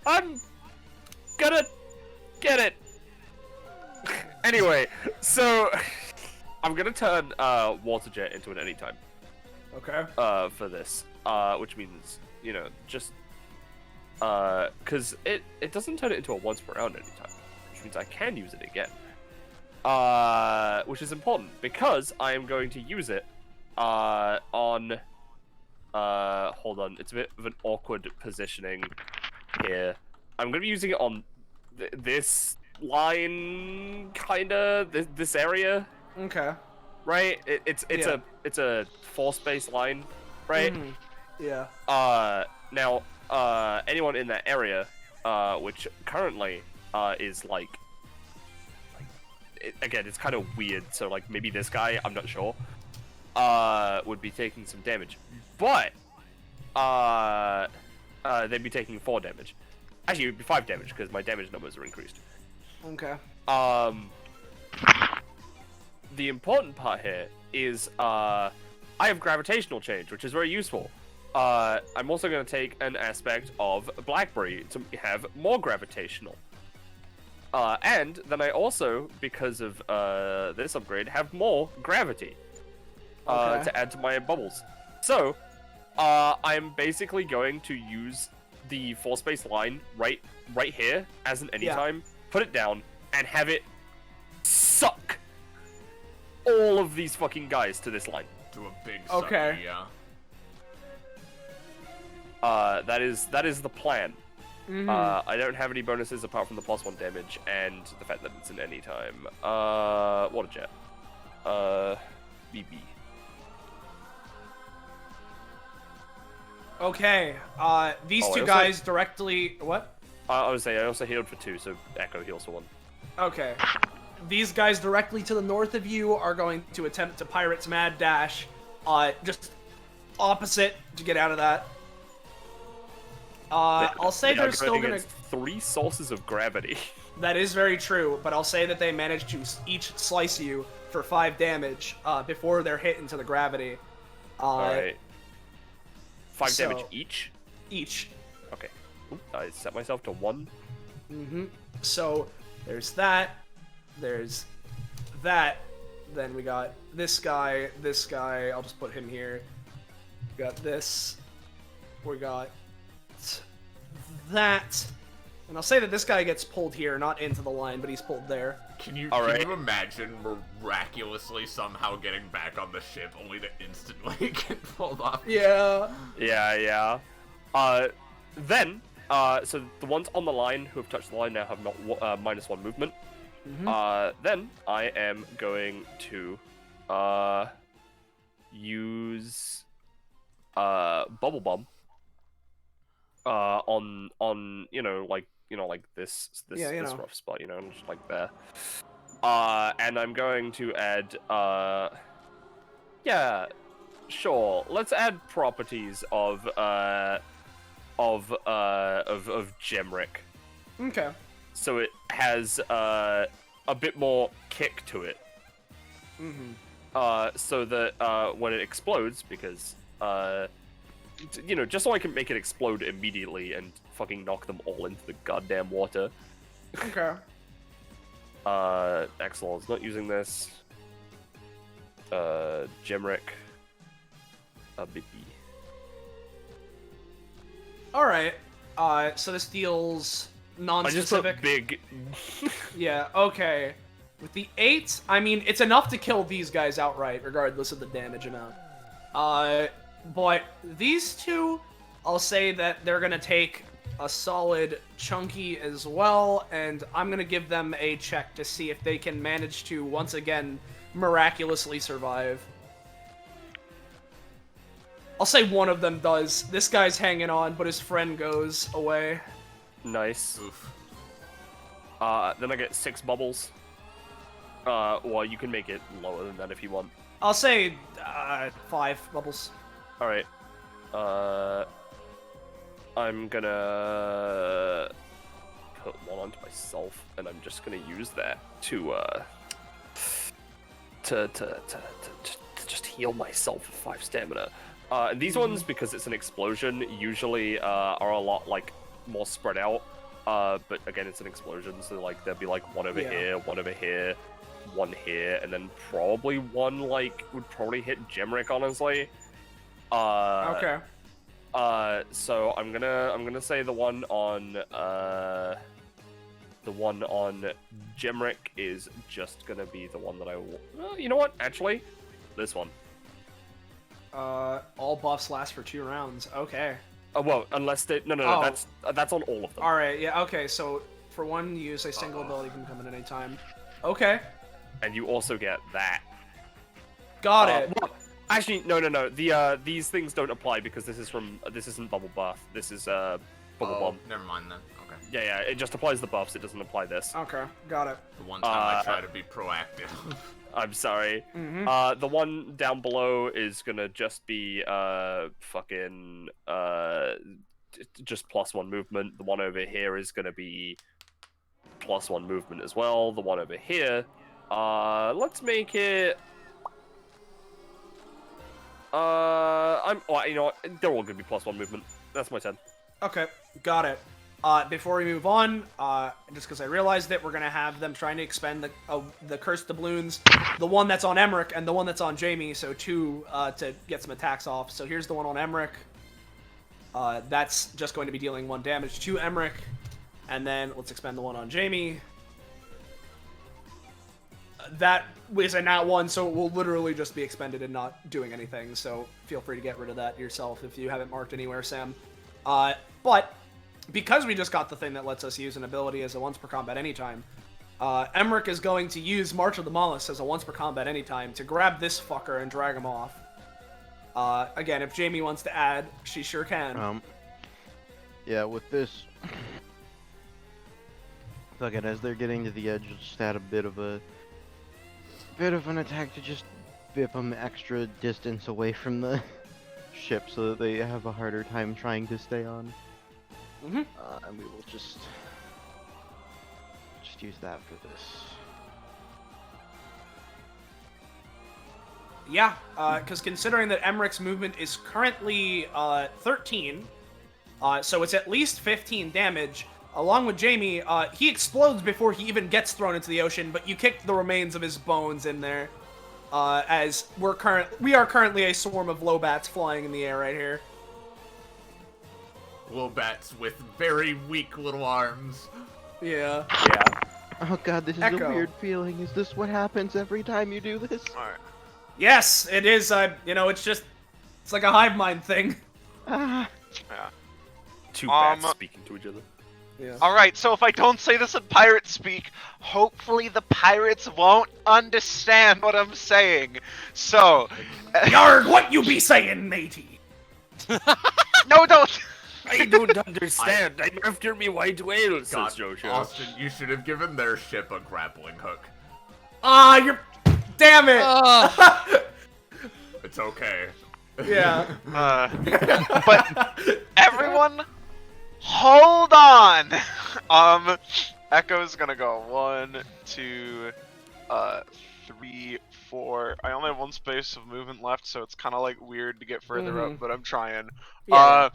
I'm gonna get it. Anyway, so I'm gonna turn Water Jet into an anytime Okay. for this, which means just because it doesn't turn it into a once per round anytime, which means I can use it again. Which is important because I am going to use it on. Hold on, it's a bit of an awkward positioning here. I'm gonna be using it on this line, kinda this area, Okay. right? It's Yeah. a force-based line, right? Yeah. Now anyone in that area, which currently is like again, it's kind of weird. So like maybe this guy, I'm not sure, would be taking some damage, but they'd be taking 4 damage. Actually, it would be 5 damage because my damage numbers are increased. Okay. The important part here is I have gravitational change, which is very useful. I'm also going to take an aspect of Blackberry to have more gravitational. And then I also, because of this upgrade, have more gravity Okay. to add to my bubbles. So, I'm basically going to use the force-based line right here as an anytime, put it down, and have it suck all of these fucking guys to this line. To a big Okay. sucker, yeah. That is the plan. Mhm. I don't have any bonuses apart from the +1 damage and the fact that it's in any time. Water jet. BB. Okay. These Oh, two I also- guys directly. What? I would say I also healed for 2, so Echo heals for 1. Okay. These guys directly to the north of you are going to attempt to Pirate's Mad Dash. Just opposite to get out of that. I'll say They are they're still going gonna. against 3 sources of gravity. That is very true, but I'll say that they managed to each slice you for 5 damage before they're hit into the gravity. Alright. 5 so- damage each? Each. Okay. Oop, I set myself to 1. Mm-hmm. So there's that. There's that. Then we got this guy. This guy. I'll just put him here. We got this. We got that. And I'll say that this guy gets pulled here, not into the line, but he's pulled there. Can you Alright. can you imagine miraculously somehow getting back on the ship only to instantly get pulled off? Yeah. Yeah. Then, so the ones on the line who have touched the line now have not -1 movement. Then I am going to use bubble bomb on like this Yeah, you this know. rough spot, just like there. And I'm going to add yeah, sure. Let's add properties of Gemric. Okay. So it has a bit more kick to it. Mm-hmm. So that when it explodes, because just so I can make it explode immediately and fucking knock them all into the goddamn water. Okay. Axel is not using this. Gemric. BB. All right. So this deals I just put non-specific. big. Yeah. Okay. With the 8, I mean, it's enough to kill these guys outright, regardless of the damage amount. But these two, I'll say that they're gonna take a solid chunky as well, and I'm gonna give them a check to see if they can manage to once again miraculously survive. I'll say one of them does. This guy's hanging on, but his friend goes away. Nice. Oof. Then I get 6 bubbles. Well, you can make it lower than that if you want. I'll say 5 bubbles. Alright. I'm gonna put 1 onto myself, and I'm just gonna use that to just heal myself with 5 stamina. And these ones, because it's an explosion, usually are a lot more spread out. But again, it's an explosion, so there'll be 1 over Yeah. here, 1 over here, 1 here, and then probably 1 would probably hit Gemric, honestly. Okay. So I'm gonna say the one on Gemric is just gonna be the one that I will. Well, you know what? Actually, this one. All buffs last for 2 rounds. Okay. Well, unless they no, Oh. that's on all of them. All right. Yeah. Okay. So for one use, a single ability can come in at any time. Okay. And you also get that. Got it. Well, actually, no. These things don't apply because this isn't bubble buff. This is bubble bomb. Never mind then. Okay. Yeah. It just applies the buffs. It doesn't apply this. Okay. Got it. The one time I try to be proactive. I'm sorry. Mhm. The one down below is gonna just be just +1 movement. The one over here is gonna be +1 movement as well. The one over here, let's make it. You know what? They're all gonna be +1 movement. That's my 10. Okay. Got it. Before we move on, just because I realized it, we're gonna have them trying to expend the cursed doubloons, the one that's on Emmerich and the one that's on Jamie, so 2 to get some attacks off. So here's the one on Emmerich. That's just going to be dealing 1 damage to Emmerich, and then let's expend the one on Jamie. that is a nat 1, so it will literally just be expended and not doing anything, so feel free to get rid of that yourself if you haven't marked anywhere, Sam. But because we just got the thing that lets us use an ability as a once per combat anytime, Emmerich is going to use March of the Mollusk as a once per combat anytime to grab this fucker and drag him off. Again, if Jamie wants to add, she sure can. Yeah, with this... Fuck it, as they're getting to the edge, just add a bit of an attack to just bip them extra distance away from the ship so that they have a harder time trying to stay on. Mm-hmm. And we will just use that for this. Yeah, because considering that Emmerich's movement is currently 13, so it's at least 15 damage. Along with Jamie, he explodes before he even gets thrown into the ocean, but you kicked the remains of his bones in there, as we are currently a swarm of lobats flying in the air right here. Lobats with very weak little arms. Yeah. Oh god, this is Echo. a weird feeling. Is this what happens every time you do this? Alright. Yes, it is. It's like a hive mind thing. Ah. Yeah. Two bats speaking to each other. Yeah. Alright, so if I don't say this in pirate speak, hopefully the pirates won't understand what I'm saying. So... Yarg, what you be saying, matey? No, don't! I don't understand. I'm after me white whale, God, says Jojo. Austin, you should have given their ship a grappling hook. You're... Damn it! It's okay. Yeah. But everyone, hold on! Echo's gonna go 1, 2, 3, 4. I only have 1 space of movement left, so it's kind of like weird to get further up, but I'm trying. Yeah.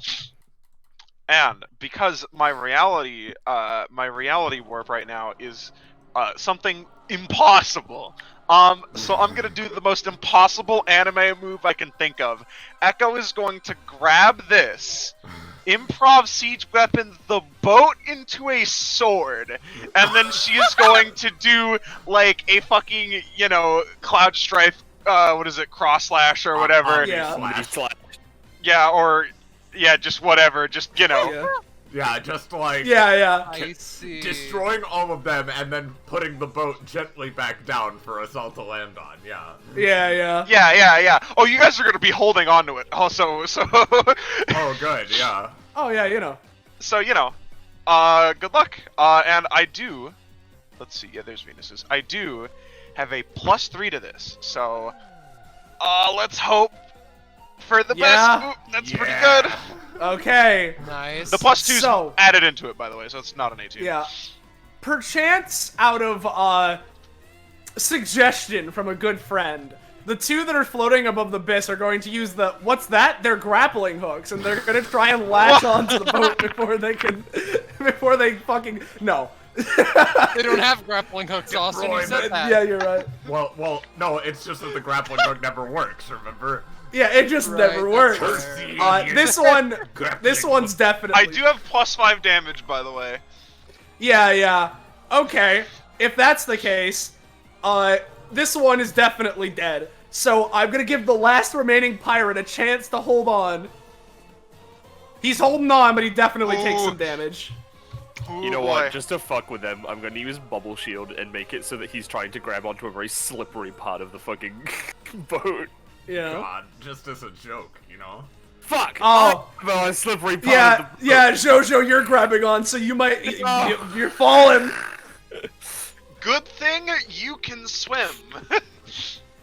And because my reality warp right now is something impossible. So I'm gonna do the most impossible anime move I can think of. Echo is going to grab this, improv siege weapon the boat into a sword, and then she is going to do like a fucking, Cloud Strife, cross slash or whatever. Yeah. Yeah, or just whatever, Yeah, just like I see. destroying all of them and then putting the boat gently back down for us all to land on. Yeah. Yeah. Oh, you guys are gonna be holding on to it. Also, so. Oh, good. Yeah. Oh, yeah, So, good luck. And I do. Let's see. Yeah, there's Venus's. I do have a +3 to this. So, let's hope for the best. Ooh, that's pretty good. Okay. Nice. The +2's So- added into it, by the way, so it's not an A2. Yeah. Perchance, out of, suggestion from a good friend, the 2 that are floating above the abyss are going to use what's that? They're grappling hooks, and they're gonna try and latch onto the boat before they fucking, no. They don't have grappling hooks, Austin. You said that. Yeah, you're right. Well, no, it's just that the grappling hook never works, remember? Yeah, it just Right, never that's works. fair. This one's definitely. I do have +5 damage, by the way. Yeah. Okay, if that's the case, this one is definitely dead. So I'm gonna give the last remaining pirate a chance to hold on. He's holding on, but he definitely takes some damage. You know what? Just to fuck with them, I'm gonna use Bubble Shield and make it so that he's trying to grab onto a very slippery part of the fucking boat. Yeah. God, just as a joke, Fuck! Oh. Well, a slippery part of the boat. Yeah, Jojo, you're grabbing on, so you might you're falling. Good thing you can swim.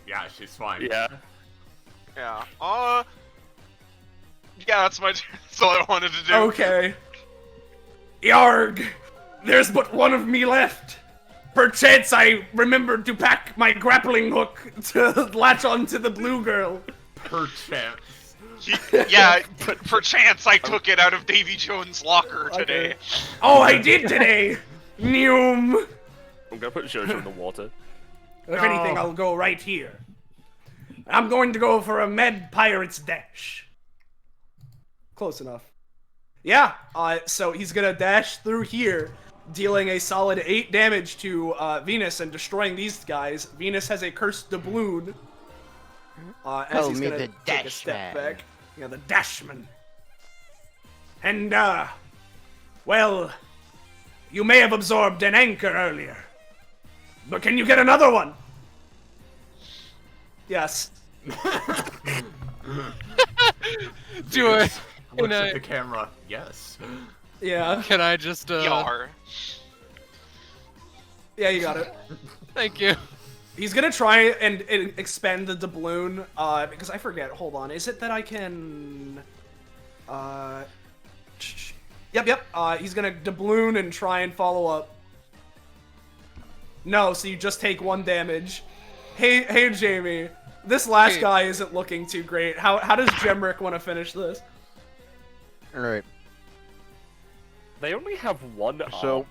Yeah, she's fine. Yeah. Yeah. Yeah, that's my turn. That's all I wanted to do. Okay. Yarg, there's but one of me left. Perchance I remembered to pack my grappling hook to latch onto the blue girl. Perchance. Yeah, perchance I took it out of Davy Jones' locker today. Okay. Oh, I did today. Neum. I'm gonna put Jojo in the water. If anything, I'll go right here. I'm going to go for a med pirate's dash. Close enough. Yeah, so he's gonna dash through here. dealing a solid 8 damage to Venus and destroying these guys. Venus has a cursed doubloon. As Call he's me gonna the take a step Dashman. back. Yeah, the Dashman. And, well, you may have absorbed an anchor earlier. But can you get another one? Yes. Do it. Looks Can I, at the camera. Yes. Yeah. can I just, Yar. Yeah, you got it. Thank you. He's gonna try and expend the doubloon, because I forget. Hold on. Is it that I can... Yep. He's gonna doubloon and try and follow up. No, so you just take 1 damage. Hey, Jamie. This last Hey. guy isn't looking too great. How does Gemrick want to finish this? Alright, They only have one so arm.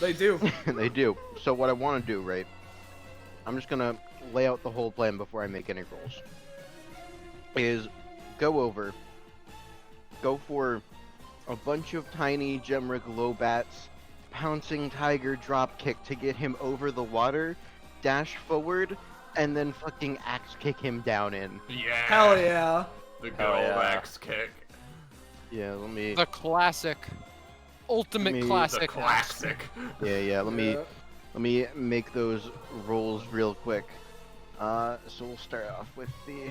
They do. they do. So what I want to do, right? I'm just gonna lay out the whole plan before I make any rolls. Is go over, go for a bunch of tiny Gemrick low bats, pouncing tiger drop kick to get him over the water, dash forward, and then fucking axe kick him down in. Yeah. Hell yeah. The good Hell old yeah. axe kick. Yeah, let me. The classic. Ultimate Me- The classic. The classic. Yeah, let me. Yeah. Let me make those rolls real quick. So we'll start off with the.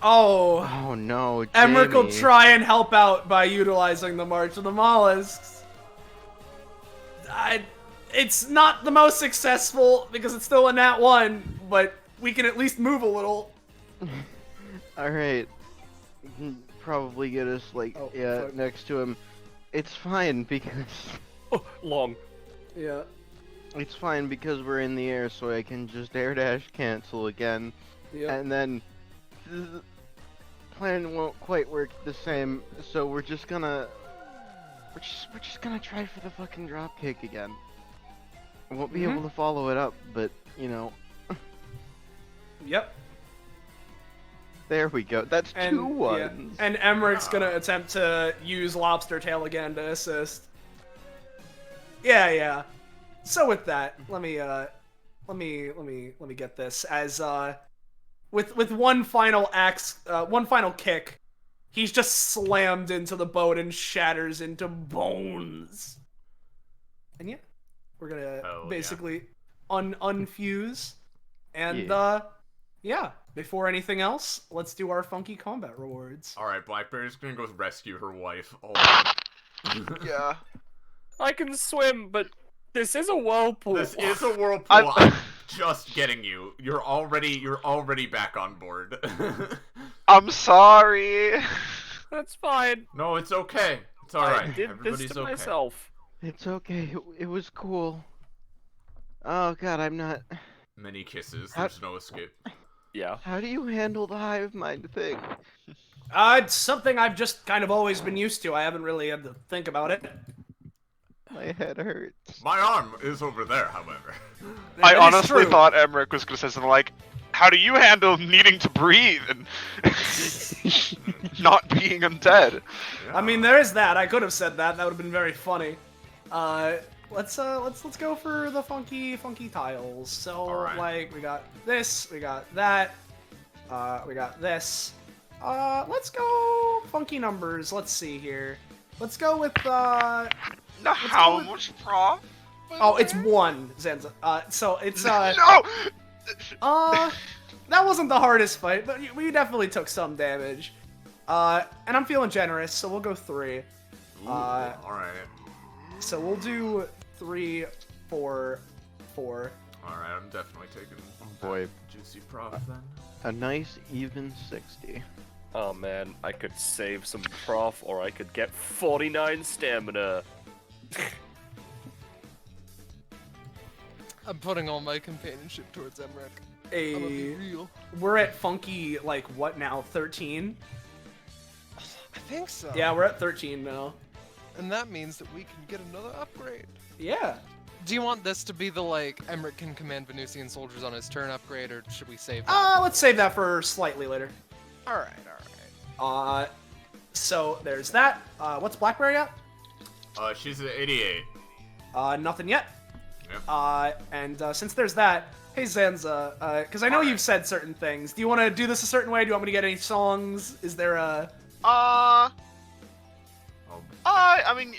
Oh. Oh no, Emmerich will Jamie. try and help out by utilizing the March of the Mollusks. It's not the most successful because it's still a nat 1, but we can at least move a little. Alright. You can probably get us, like, Oh, yeah, fuck. next to him. It's fine because. Oh, long. Yeah. It's fine because we're in the air, so I can just air dash cancel again. Yeah. And then. The plan won't quite work the same, so we're just gonna. We're just gonna try for the fucking drop kick again. I won't be able to follow it up, but, you know. Yep. There we go. That's And, 2 yeah. ones. And Emmerich's gonna attempt to use Lobster Tail again to assist. Yeah. So with that, let me get this as with one final one final kick, he's just slammed into the boat and shatters into bones. And yeah, we're gonna Hell yeah. basically unfuse, and Yeah. yeah. Before anything else, let's do our funky combat rewards. Alright, Blackberry's gonna go rescue her wife. Hold on. Yeah. I can swim, but this is a whirlpool. This is a whirlpool. I- I'm just getting you. You're already back on board. I'm sorry. That's fine. No, it's okay. It's I alright. did Everybody's this to okay. myself. It's okay. It was cool. Oh god, I'm not. Many kisses. How- There's no escape. Yeah. How do you handle the hive mind thing? It's something I've just kind of always been used to. I haven't really had to think about it. My head hurts. My arm is over there, however. I That is honestly true. thought Emmerich was gonna say something like, "How do you handle needing to breathe and not being undead?" I mean, there is that. I could have said that. That would have been very funny. Let's go for the funky tiles. So Alright. like we got this, we got that, we got this. Let's go funky numbers. Let's see here. Let's go with Now, go how with- much prof? oh, it's 1, Zenza. So it's No. that wasn't the hardest fight, but we definitely took some damage. And I'm feeling generous, so we'll go 3. Ooh, alright. So we'll do 3, 4, 4. Alright, I'm definitely taking boy. juicy prof then. A nice even 60. Oh man, I could save some prof, or I could get 49 stamina. I'm putting all my companionship towards Emmerich. I'm gonna be real. We're at funky, like, what now, 13? I think so. Yeah, we're at 13 now. And that means that we can get another upgrade. Yeah. Do you want this to be the, like, Emmerich can command Venusian soldiers on his turn upgrade, or should we save that? Let's save that for slightly later. Alright. So there's that. What's Blackberry at? She's an 88. Nothing yet. Yep. And since there's that, hey Zanza, because I know you've said certain things. Do you want to do this a certain way? Do you want me to get any songs? Is there a... I mean,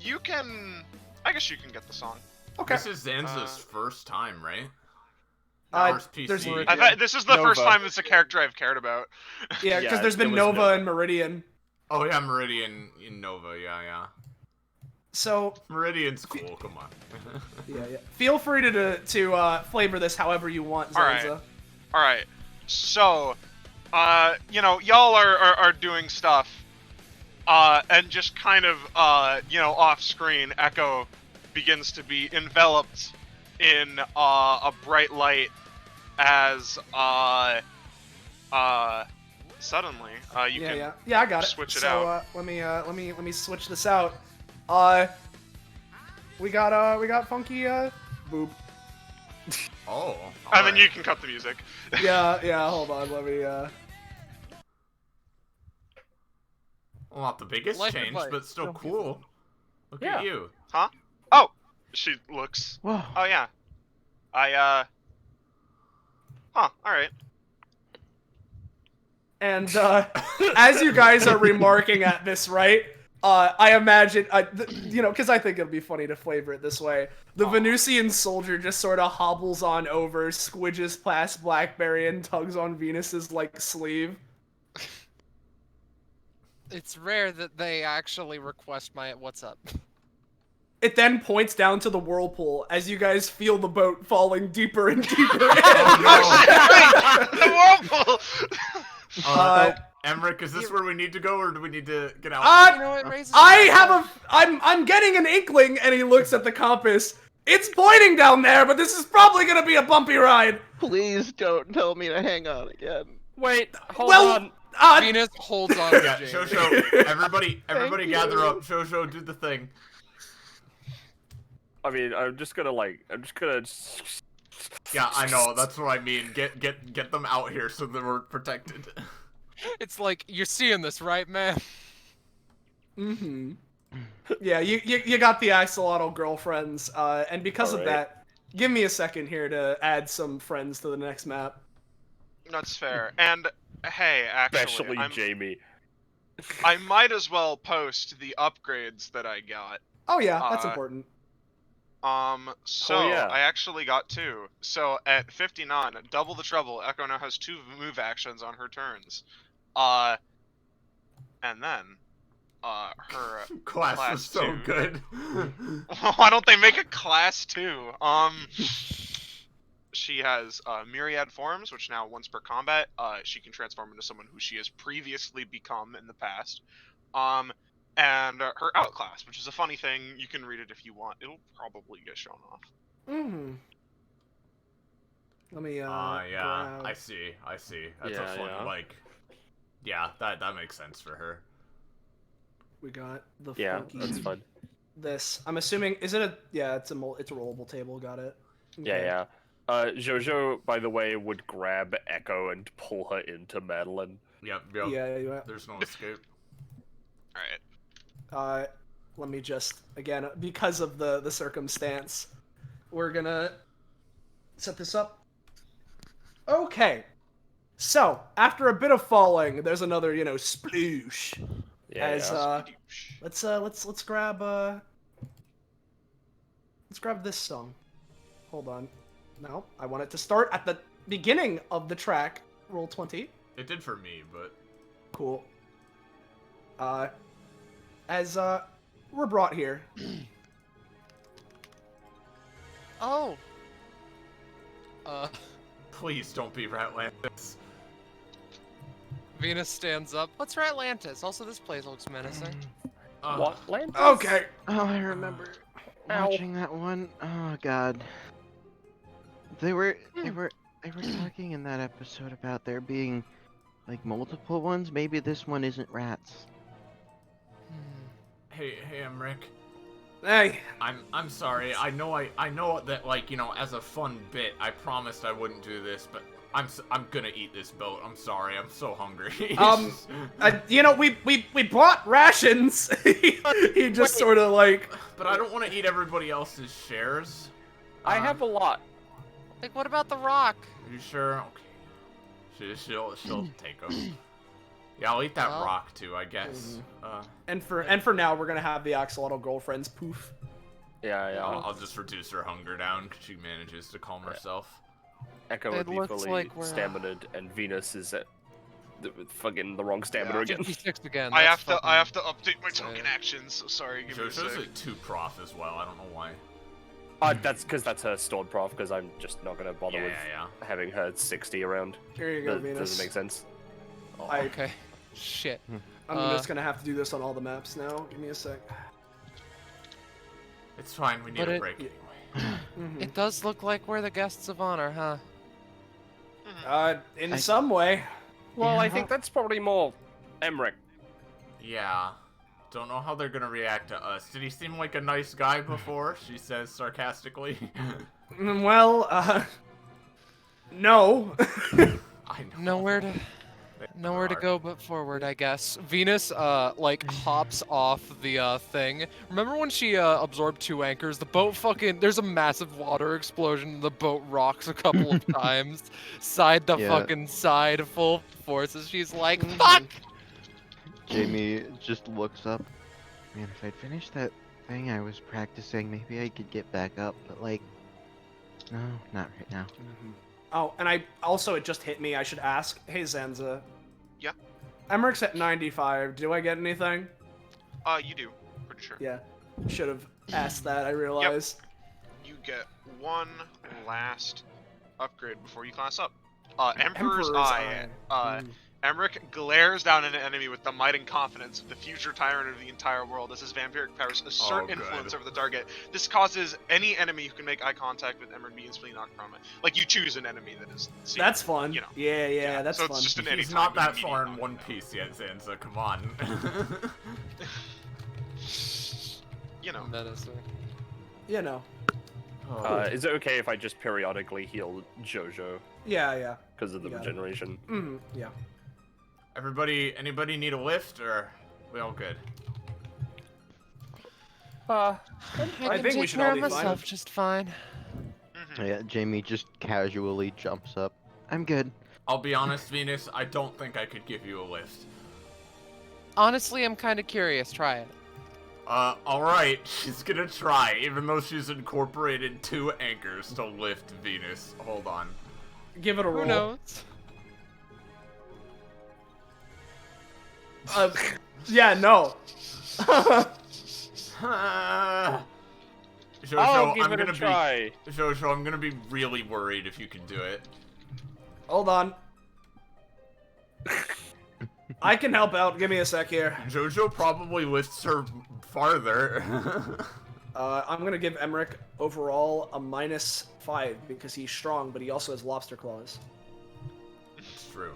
you can... I guess you can get the song. Okay. This is Zanza's first time, right? First PC. This is the first time it's a character I've cared about. Yeah, because there's been it was Nova Nova. and Meridian. Oh yeah, Meridian in Nova, yeah. So... Meridian's cool, come on. Yeah. Feel free to flavor this however you want, Zanza. Alright. So, y'all are doing stuff. And just kind of, off screen, Echo begins to be enveloped in a bright light as suddenly you can I got it. switch it so, out. let me switch this out. We got funky boob. Oh. And then you can cut the music. Yeah. Hold on. Let me. Well, not the biggest Like change, advice. but still cool. Look Yeah. at you. Huh? Oh, she looks. Whoa. Oh yeah. Huh. All right. And as you guys are remarking at this, right? I imagine, because I think it'll be funny to flavor it this way. The Venusian soldier just sort of hobbles on over, squidges past Blackberry, and tugs on Venus's sleeve. It's rare that they actually request my what's up. It then points down to the whirlpool as you guys feel the boat falling deeper and deeper in. The whirlpool. Emmerich, is this where we need to go, or do we need to get out? You know, it raises I'm getting an inkling, and he looks at the compass. It's pointing down there, but this is probably gonna be a bumpy ride. Please don't tell me to hang on again. Wait, hold on. Venus holds on to Yeah, Jamie. Shosho, everybody Thank gather you. up. Shosho, do the thing. I mean, I'm just gonna. Yeah, I know, that's what I mean. Get them out here so that we're protected. It's like, you're seeing this, right, man? Mm-hmm. Yeah, you got the axolotl girlfriends, and because of Alright. that, give me a second here to add some friends to the next map. That's fair. And hey, actually, Especially Jamie. I might as well post the upgrades that I got. Oh yeah, that's Uh, important. So yeah. I actually got 2. So at 59, double the trouble, Echo now has 2 move actions on her turns. And then, her Class was so 2. good. Why don't they make a class 2? She has myriad forms, which now once per combat, she can transform into someone who she has previously become in the past. And her outclass, which is a funny thing. You can read it if you want. It'll probably get shown off. Mm-hmm. Let me Yeah, grab... I see. That's a Yeah, fun, yeah. yeah, that makes sense for her. We got the Yeah, funky... that's fun. This. I'm assuming... Is it a... Yeah, it's a rollable table. Got it. Okay. Yeah. Jojo, by the way, would grab Echo and pull her into Madeline. Yep. Yeah. There's no escape. Alright. Let me just... Again, because of the circumstance, we're gonna set this up. Okay. So, after a bit of falling, there's another, sploosh. Yeah. As let's grab this song. Hold on. No, I want it to start at the beginning of the track. Roll 20. It did for me, but Cool. As we're brought here. Oh. please don't be Ratlantis. Venus stands up. What's Ratlantis? Also, this place looks menacing. What land? Okay. Oh, I remember Ow. watching that one. Oh God. They were talking in that episode about there being like multiple ones. Maybe this one isn't rats. Hey, Emmerich. Hey. I'm sorry. I know that, like, as a fun bit, I promised I wouldn't do this, but I'm gonna eat this boat. I'm sorry. I'm so hungry. You know, we bought rations. He just sort of like. But I don't want to eat everybody else's shares. I have a lot. Like, what about the rock? Are you sure? Okay. She'll take them. Yeah, I'll eat that Well, rock too, I guess. And for now, we're gonna have the axolotl girlfriend's poof. Yeah. I'll just reduce her hunger down because she manages to calm herself. Echo It would be looks fully like we're- staminaed, and Venus is at fucking the wrong stamina again. 56 again. I that's have to fucking update my insane. token actions. So sorry, give me a JoJo's sec. at 2 prof as well. I don't know why. That's because that's her stored prof, because I'm just not gonna bother with having her 60 around. Here you go, That Venus. doesn't make sense. Okay. Shit. I'm just gonna have to do this on all the maps now. Give me a sec. It's fine. We need But a it- break anyway. It does look like we're the guests of honor, huh? In some way. Well, I think that's probably more Emmerich. Yeah. Don't know how they're gonna react to us. Did he seem like a nice guy before? She says sarcastically. Well, no. I know. Nowhere to go but forward, I guess. Venus, like, hops off the, thing. Remember when she, absorbed 2 anchors? The boat there's a massive water explosion, the boat rocks a couple of times. Side to Yeah. fucking side, full forces. She's like, fuck! Jamie just looks up. Man, if I'd finished that thing I was practicing, maybe I could get back up, but like, no, not right now. Oh, and it just hit me. I should ask. Hey, Zanza. Yeah? Emmerich's at 95. Do I get anything? You do. Pretty sure. Yeah. Should have asked that, I realize. You get one last upgrade before you class up. Emperor's Eye. Emmerich glares down at an enemy with the might and confidence of the future tyrant of the entire world as his vampiric powers assert influence over the target. This causes any enemy who can make eye contact with Emmerich to be instantly knocked from it. Like, you choose an enemy that is... That's fun. You know. Yeah, that's so fun. it's just an anytime. He's not that immediate far in knockdown. One Piece yet, Zanza. Come on. You know. Menacing. You know. Is it okay if I just periodically heal JoJo Yeah. because of the You got it. regeneration? Yeah. Anybody need a lift, or we all good? I think can we take should care all of be fine. myself just fine. Yeah, Jamie just casually jumps up. I'm good. I'll be honest, Venus, I don't think I could give you a lift. Honestly, I'm kind of curious. Try it. Alright, she's gonna try, even though she's incorporated 2 anchors to lift Venus. Hold on. Give it a roll. Who knows? Yeah, no. Jojo, I'll give I'm it gonna a try. Jojo, I'm gonna be really worried if you can do it. Hold on. I can help out. Give me a sec here. Jojo probably lifts her farther. I'm gonna give Emmerich overall a -5 because he's strong, but he also has lobster claws. It's true.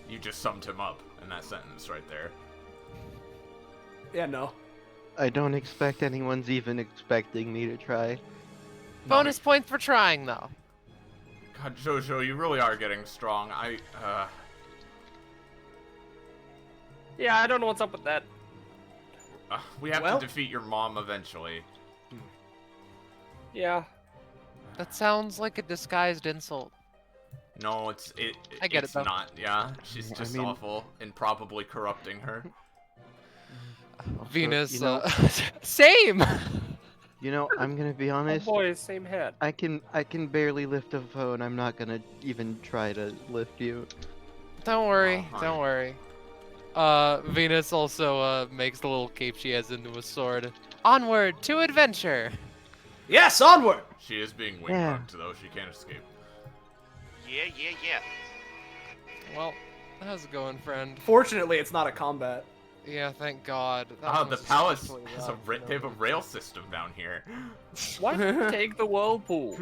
You just summed him up in that sentence right there. Yeah, no. I don't expect anyone's even expecting me to try. Bonus point for trying, though. God, Jojo, you really are getting strong. Yeah, I don't know what's up with that. We have Well- to defeat your mom eventually. Yeah. That sounds like a disguised insult. No, it's I get it, it's though. not. Yeah, she's I just mean- awful and probably corrupting her. Also, Venus, you know, same! you know, I'm gonna be Oh honest. boy, same hat. I can barely lift a phone. I'm not gonna even try to lift you. Don't worry, Oh, don't honey. worry. Venus also, makes the little cape she has into a sword. Onward to adventure! Yes, onward! She is being wing Yeah. bugged, though. She can't escape. Yeah. Well, how's it going, friend? Fortunately, it's not a combat. Yeah, thank God. That Oh, one the was palace especially has rough, they have a rail system down here. Why don't you take the whirlpool?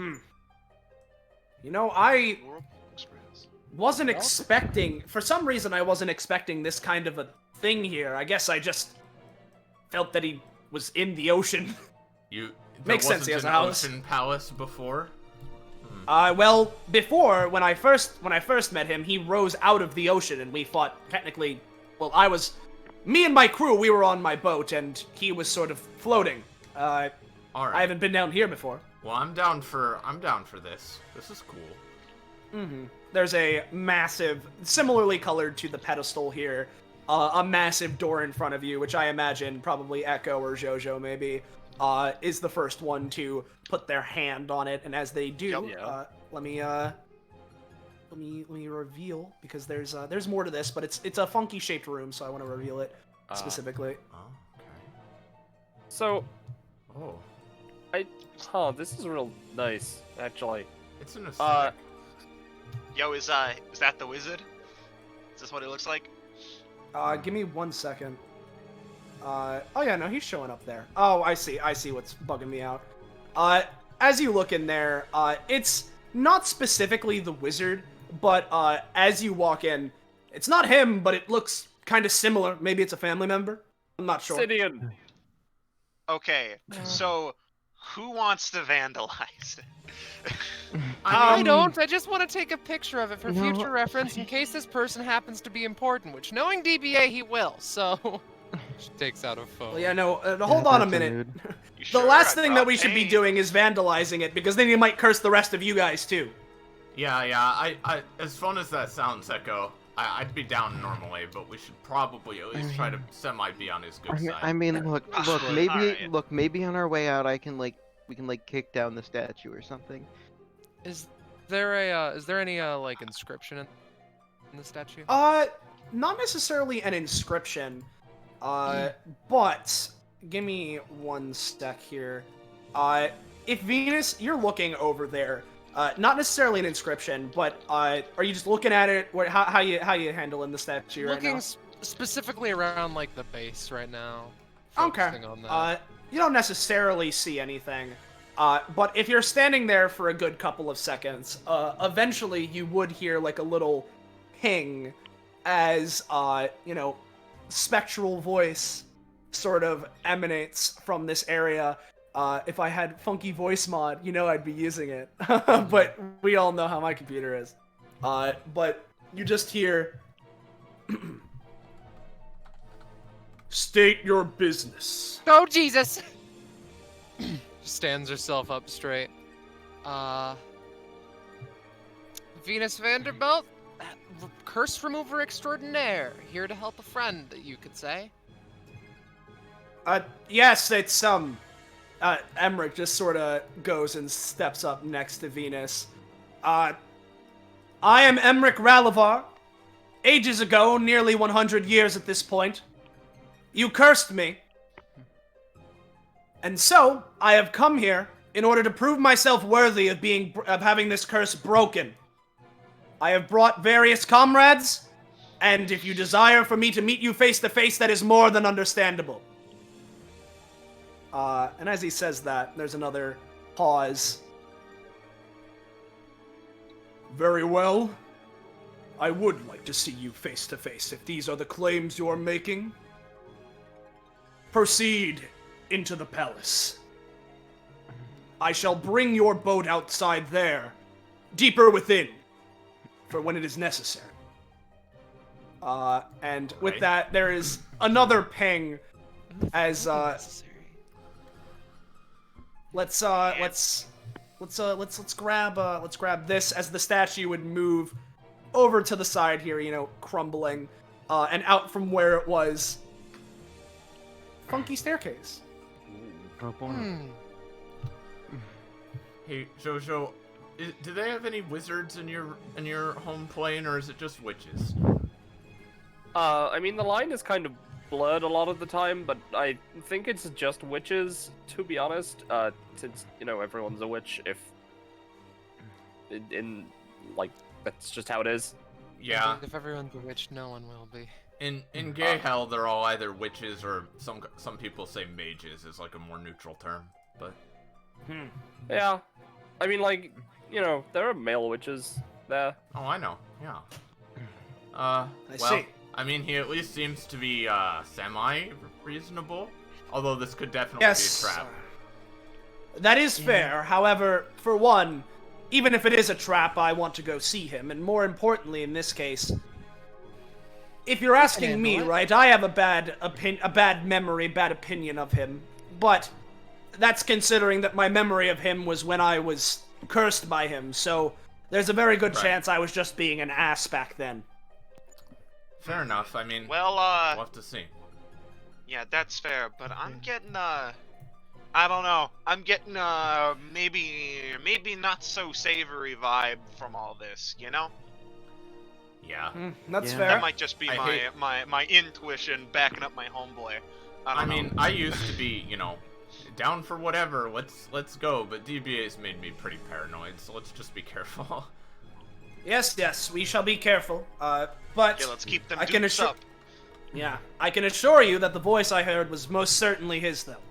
You know, I World Express. wasn't expecting... For some reason, I wasn't expecting this kind of a thing here. I guess I just felt that he was in the ocean. There Makes sense, he wasn't has a an house. ocean palace before. Well, before, when I first met him, he rose out of the ocean, and we fought technically. Well, me and my crew, we were on my boat, and he was sort of floating. All right. I haven't been down here before. Well, I'm down for this. This is cool. There's a massive, similarly colored to the pedestal here, a massive door in front of you, which I imagine probably Echo or Jojo maybe is the first one to put their hand on it. And as they do, let me reveal, because there's more to this, but it's a funky shaped room, so I want to reveal it specifically. Oh, okay. So, Oh, this is real nice, actually. it's an aesthetic. Yo, is that the wizard? Is this what it looks like? Give me 1 second. Oh yeah, no, he's showing up there. Oh, I see what's bugging me out. As you look in there, it's not specifically the wizard, but as you walk in, it's not him, but it looks kind of similar. Maybe it's a family member. I'm not sure. Sidian. Okay, so who wants to vandalize? I don't. I just want to take a picture of it for No. future reference in case this person happens to be important, which knowing DBA he will, so... She takes out a phone. Well, yeah, no, hold on a That's minute. mood. You The sure? last I thing that brought we should be paint. doing is vandalizing it, because then you might curse the rest of you guys too. Yeah, I as fun as that sounds, Echo, I'd be down normally, but we should probably at least try to be on his good side. I mean, look, maybe, Alright. maybe on our way out, we can kick down the statue or something. Is there any like inscription in the statue? Not necessarily an inscription, but give me 1 sec here. If Venus, you're looking over there, not necessarily an inscription, but are you just looking at it? How you handling the statue right Looking now? specifically around like the base right now. Okay. Focusing on that. You don't necessarily see anything, but if you're standing there for a good couple of seconds, eventually you would hear like a little ping as, spectral voice sort of emanates from this area. If I had funky voice mod, I'd be using it. But we all know how my computer is. But you just hear... State your business. Oh, Jesus! Stands herself up straight. Venus Vanderbilt, curse remover extraordinaire, here to help a friend, you could say. Yes, it's, Emmerich just sort of goes and steps up next to Venus. I am Emmerich Ralavar. Ages ago, nearly 100 years at this point, you cursed me. And so, I have come here in order to prove myself worthy of having this curse broken. I have brought various comrades, and if you desire for me to meet you face to face, that is more than understandable. And as he says that, there's another pause. Very well. I would like to see you face to face if these are the claims you are making. Proceed into the palace. I shall bring your boat outside there, deeper within, for when it is necessary. And with Right. that, there is another ping as let's grab this as the statue would move over to the side here, crumbling, and out from where it was. Funky staircase. Oh, boy. Hmm. Hey, Jojo, do they have any wizards in your home plane, or is it just witches? I mean, the line is kind of blurred a lot of the time, but I think it's just witches, to be honest, since, everyone's a witch, that's just how it is. Yeah. If everyone's bewitched, no one will be. In gay hell, they're all either witches or some people say mages is like a more neutral term, but Yeah. I mean, there are male witches there. oh, I know. Yeah. I Well, see. I mean, he at least seems to be semi-reasonable, although this could definitely Yes. be a trap. That is fair. However, for one, even if it is a trap, I want to go see him. And more importantly, in this case, if you're asking me, right, I have a bad memory, bad opinion of him. But that's considering that my memory of him was when I was cursed by him. So there's a very good chance I was just being an ass back then. Fair enough. I mean, Well, we'll have to see. yeah, that's fair, but I'm getting, I don't know. I'm getting, maybe not so savory vibe from all this, you know? Yeah. That's Yeah. fair. That might just be I my intuition backing up my homeboy. I don't know. I used to be, you know, down for whatever. Let's go. But DBA's made me pretty paranoid, so let's just be careful. Yes, we shall be careful. But Yeah, let's keep them I can dukes assure. up. Yeah, I can assure you that the voice I heard was most certainly his, though.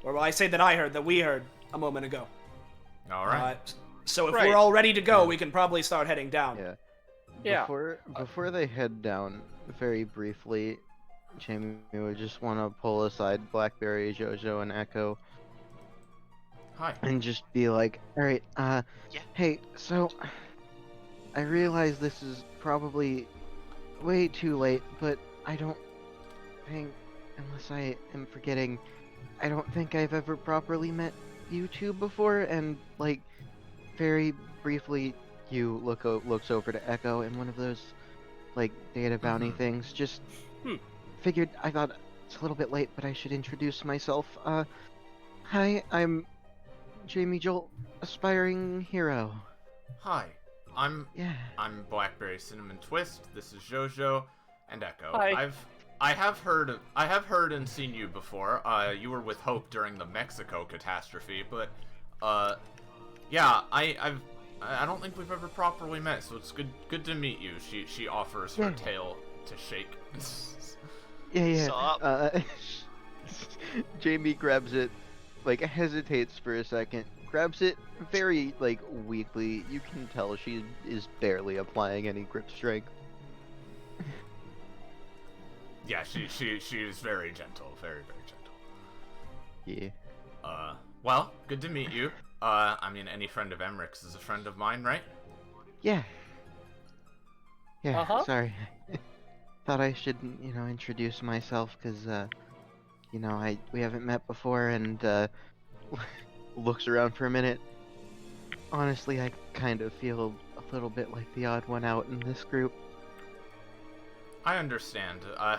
Or I say that I heard, that we heard a moment ago. All right. So if Right. we're all ready to go, we can probably start heading down. Yeah. Yeah. Before they head down, very briefly, Jamie would just want to pull aside Blackberry, Jojo, and Echo, Hi. and just be like, "All right, hey, so I realize this is probably way too late, but I don't think, unless I am forgetting, I don't think I've ever properly met you two before." And like, very briefly, you looks over to Echo in one of those like data bounty things. Just figured, I thought it's a little bit late, but I should introduce myself. Hi, I'm Jamie Jolt, aspiring hero. Hi. I'm Yeah. Blackberry Cinnamon Twist. This is Jojo and Echo. Hi. I have heard and seen you before. You were with Hope during the Mexico catastrophe, but yeah, I don't think we've ever properly met, so it's good to meet you. She offers her tail to shake. Yeah. Sup? Jamie grabs it, like hesitates for a second, grabs it very like weakly. You can tell she is barely applying any grip strength. Yeah, she is very gentle, very gentle. Yeah. Well, good to meet you. I mean, any friend of Emrick's is a friend of mine, right? Yeah. Yeah. Uh-huh. Sorry. Thought I should, introduce myself because, we haven't met before, and looks around for a minute. Honestly, I kind of feel a little bit like the odd one out in this group. I understand. I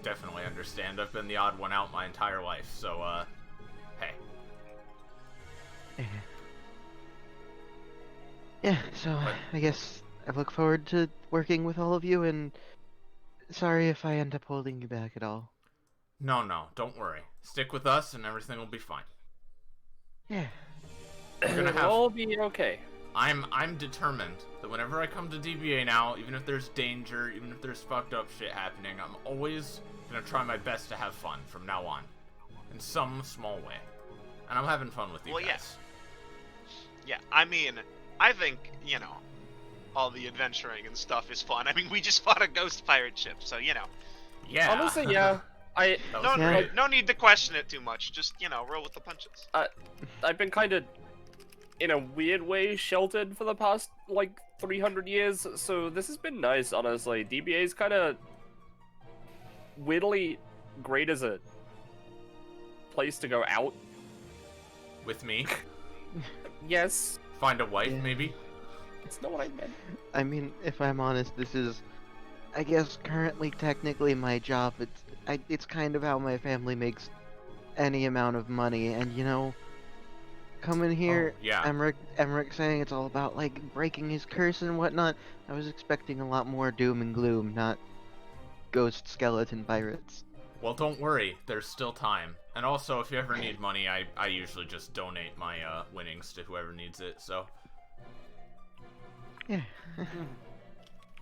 definitely understand. I've been the odd one out my entire life, so, hey. Yeah, so I guess I look forward to working with all of you, and sorry if I end up holding you back at all. No, don't worry. Stick with us and everything will be fine. Yeah. We're gonna have... We'll be okay. I'm determined that whenever I come to DBA now, even if there's danger, even if there's fucked up shit happening, I'm always gonna try my best to have fun from now on. In some small way. And I'm having fun with you guys. Yeah, I mean, I think, all the adventuring and stuff is fun. I mean, we just fought a ghost pirate ship, so, Yeah. Honestly, yeah. That was great. No need to question it too much. Just, roll with the punches. I've been kind of, in a weird way, sheltered for the past, 300 years, so this has been nice, honestly. DBA's kind of weirdly great as a place to go out. With me. Yes. Find a wife, Yeah. maybe? That's not what I meant. I mean, if I'm honest, this is, I guess, currently technically my job. It's kind of how my family makes any amount of money, and coming here, Oh, yeah. Emmerich saying it's all about breaking his curse and whatnot. I was expecting a lot more doom and gloom, not ghost skeleton pirates. Well, don't worry. There's still time. And also, if you ever need money, I usually just donate my winnings to whoever needs it, so... Yeah.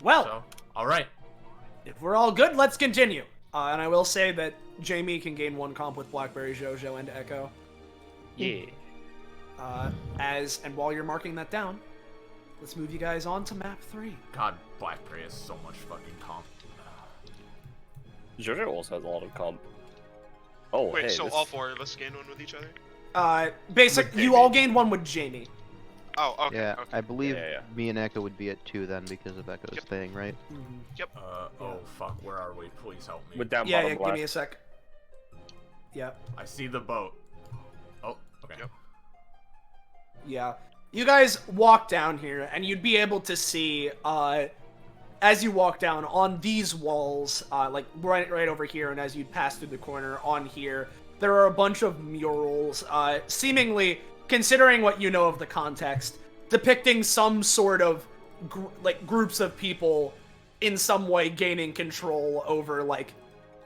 Well, So, alright. if we're all good, let's continue. And I will say that Jamie can gain 1 comp with Blackberry, Jojo, and Echo. Yeah. And while you're marking that down, let's move you guys on to map 3. God, Blackberry has so much fucking comp. Jojo also has a lot of comp. Oh, Wait, hey, so this... all 4 of us gain 1 with each other? Basic. With You all Jamie. gained one with Jamie. Oh, okay. Yeah, okay. I believe Yeah. me and Echo would be at 2 then because of Echo's Yep. thing, right? Oh fuck, where are we? Please help me. With down Yeah, bottom yeah. Give left. me a sec. Yeah. I see the boat. Oh, okay. Yep. Yeah. You guys walk down here, and you'd be able to see, as you walk down on these walls, like right over here, and as you pass through the corner on here, there are a bunch of murals, seemingly, considering what you know of the context, depicting some sort of, groups of people in some way gaining control over, like,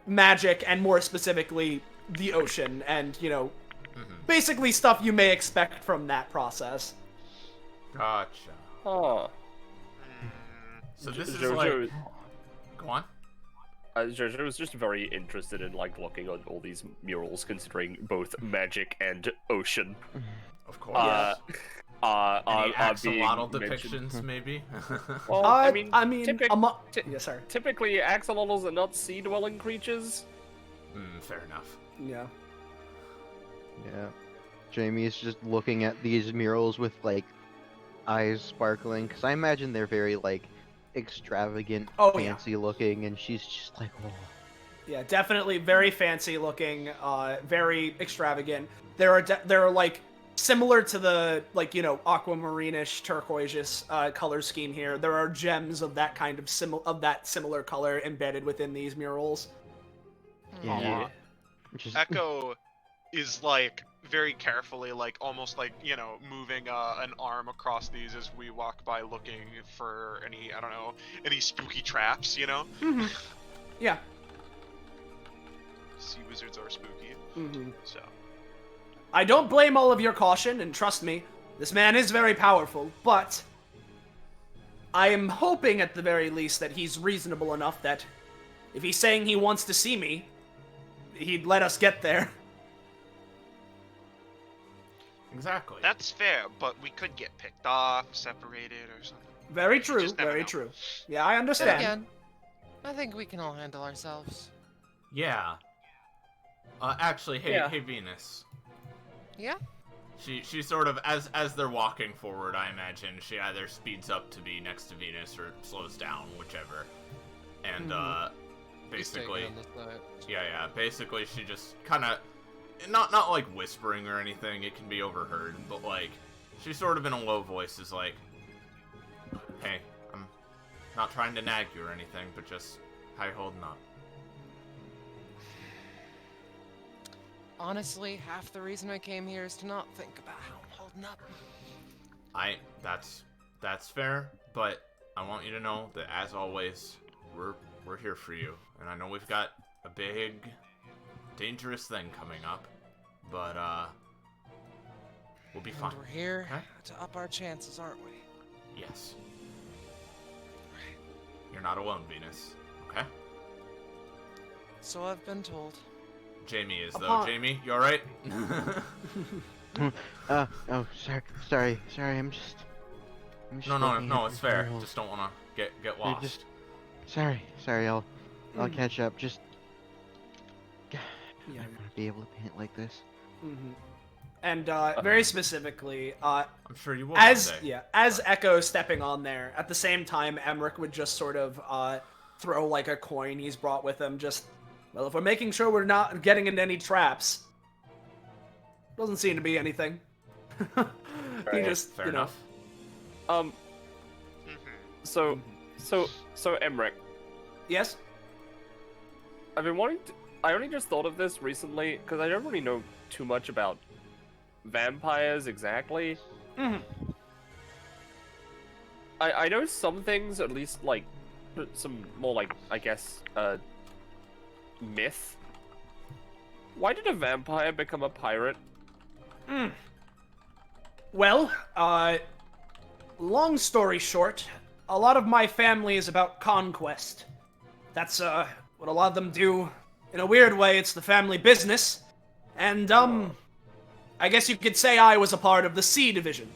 magic, and more specifically, the ocean, and, you know, basically stuff you may expect from that process. Gotcha. Oh. So this is Jojo, like... Go on. Jojo was just very interested in like looking at all these murals, considering both magic and ocean. Of course. Any Any being axolotl mentioned. depictions, maybe? Well, Yeah, sorry. typically axolotls are not sea-dwelling creatures. Fair enough. Yeah. Yeah. Jamie is just looking at these murals with, like, eyes sparkling, because I imagine they're very, like, extravagant, Oh, yeah. fancy looking, and she's just like, oh. Yeah, definitely very fancy looking, very extravagant. There are like similar to the aquamarine-ish, turquoise color scheme here. There are gems of that kind of similar color embedded within these murals. Yeah. Which is, Echo is like very carefully, like almost like moving an arm across these as we walk by, looking for any spooky traps. Yeah. Sea wizards are spooky. So. I don't blame all of your caution, and trust me, this man is very powerful, but I am hoping at the very least that he's reasonable enough that if he's saying he wants to see me, he'd let us get there. Exactly. That's fair, but we could get picked off, separated, or something. Very true, just never very know. true. Yeah, I Then understand. again, I think we can all handle ourselves. Yeah. Actually, hey, Yeah. hey, Venus. Yeah? She sort of, as they're walking forward, I imagine, she either speeds up to be next to Venus or slows down, whichever. And, He's taking basically, on this side. yeah, basically she just kind of, not like whispering or anything, it can be overheard, but like, she sort of in a low voice is like, hey, I'm not trying to nag you or anything, but just, how you holding up? Honestly, half the reason I came here is to not think about how I'm holding up. That's fair, but I want you to know that as always, we're here for you. And I know we've got a big, dangerous thing coming up, but we'll be fine. And we're here Okay? to up our chances, aren't we? Yes. You're not alone, Venus. Okay? So I've been told. Jamie is though. Upon- Jamie, you alright? oh, sorry, I'm just No, looking at it's these fair. murals. Just don't wanna get They're lost. just- Sorry, I'll catch up. Just, Yeah. I want to be able to paint like this. And very specifically, I'm sure you will as one day. Echo stepping on there, at the same time, Emmerich would just sort of throw like a coin he's brought with him. Just, well, if we're making sure we're not getting into any traps, doesn't seem to be anything. He just, Fair you know. enough. So Emmerich, Yes. I've been wanting to. I only just thought of this recently because I don't really know too much about vampires exactly. I know some things, at least like some more like I guess myth. Why did a vampire become a pirate? Well, long story short, a lot of my family is about conquest. That's what a lot of them do. In a weird way, it's the family business. And I guess you could say I was a part of the Sea Division.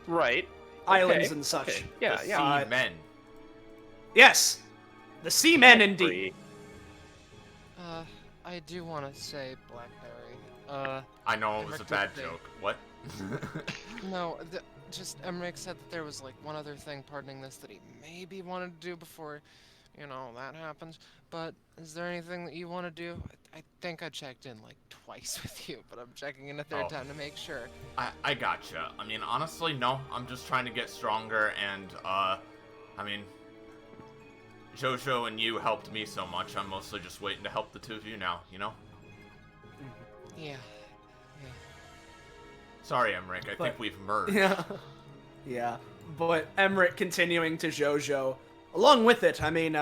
Right. Islands Okay, and such. okay. Yeah, The yeah. Sea Men. Yes. The Seamen indeed. Free. I do want to say, Blackberry. I know it was a Emmerich bad did joke. What? No, just Emmerich said that there was like one other thing pardoning this that he maybe wanted to do before, that happens. But is there anything that you want to do? I think I checked in like twice with you, but I'm checking in a third Oh. time to make sure. I gotcha. I mean, honestly, no. I'm just trying to get stronger, and, I mean, Jojo and you helped me so much. I'm mostly just waiting to help the two of you now, you know? Yeah. Sorry, Emmerich. I But- think we've merged. Yeah. Yeah. But Emmerich continuing to Jojo. Along with it, I mean,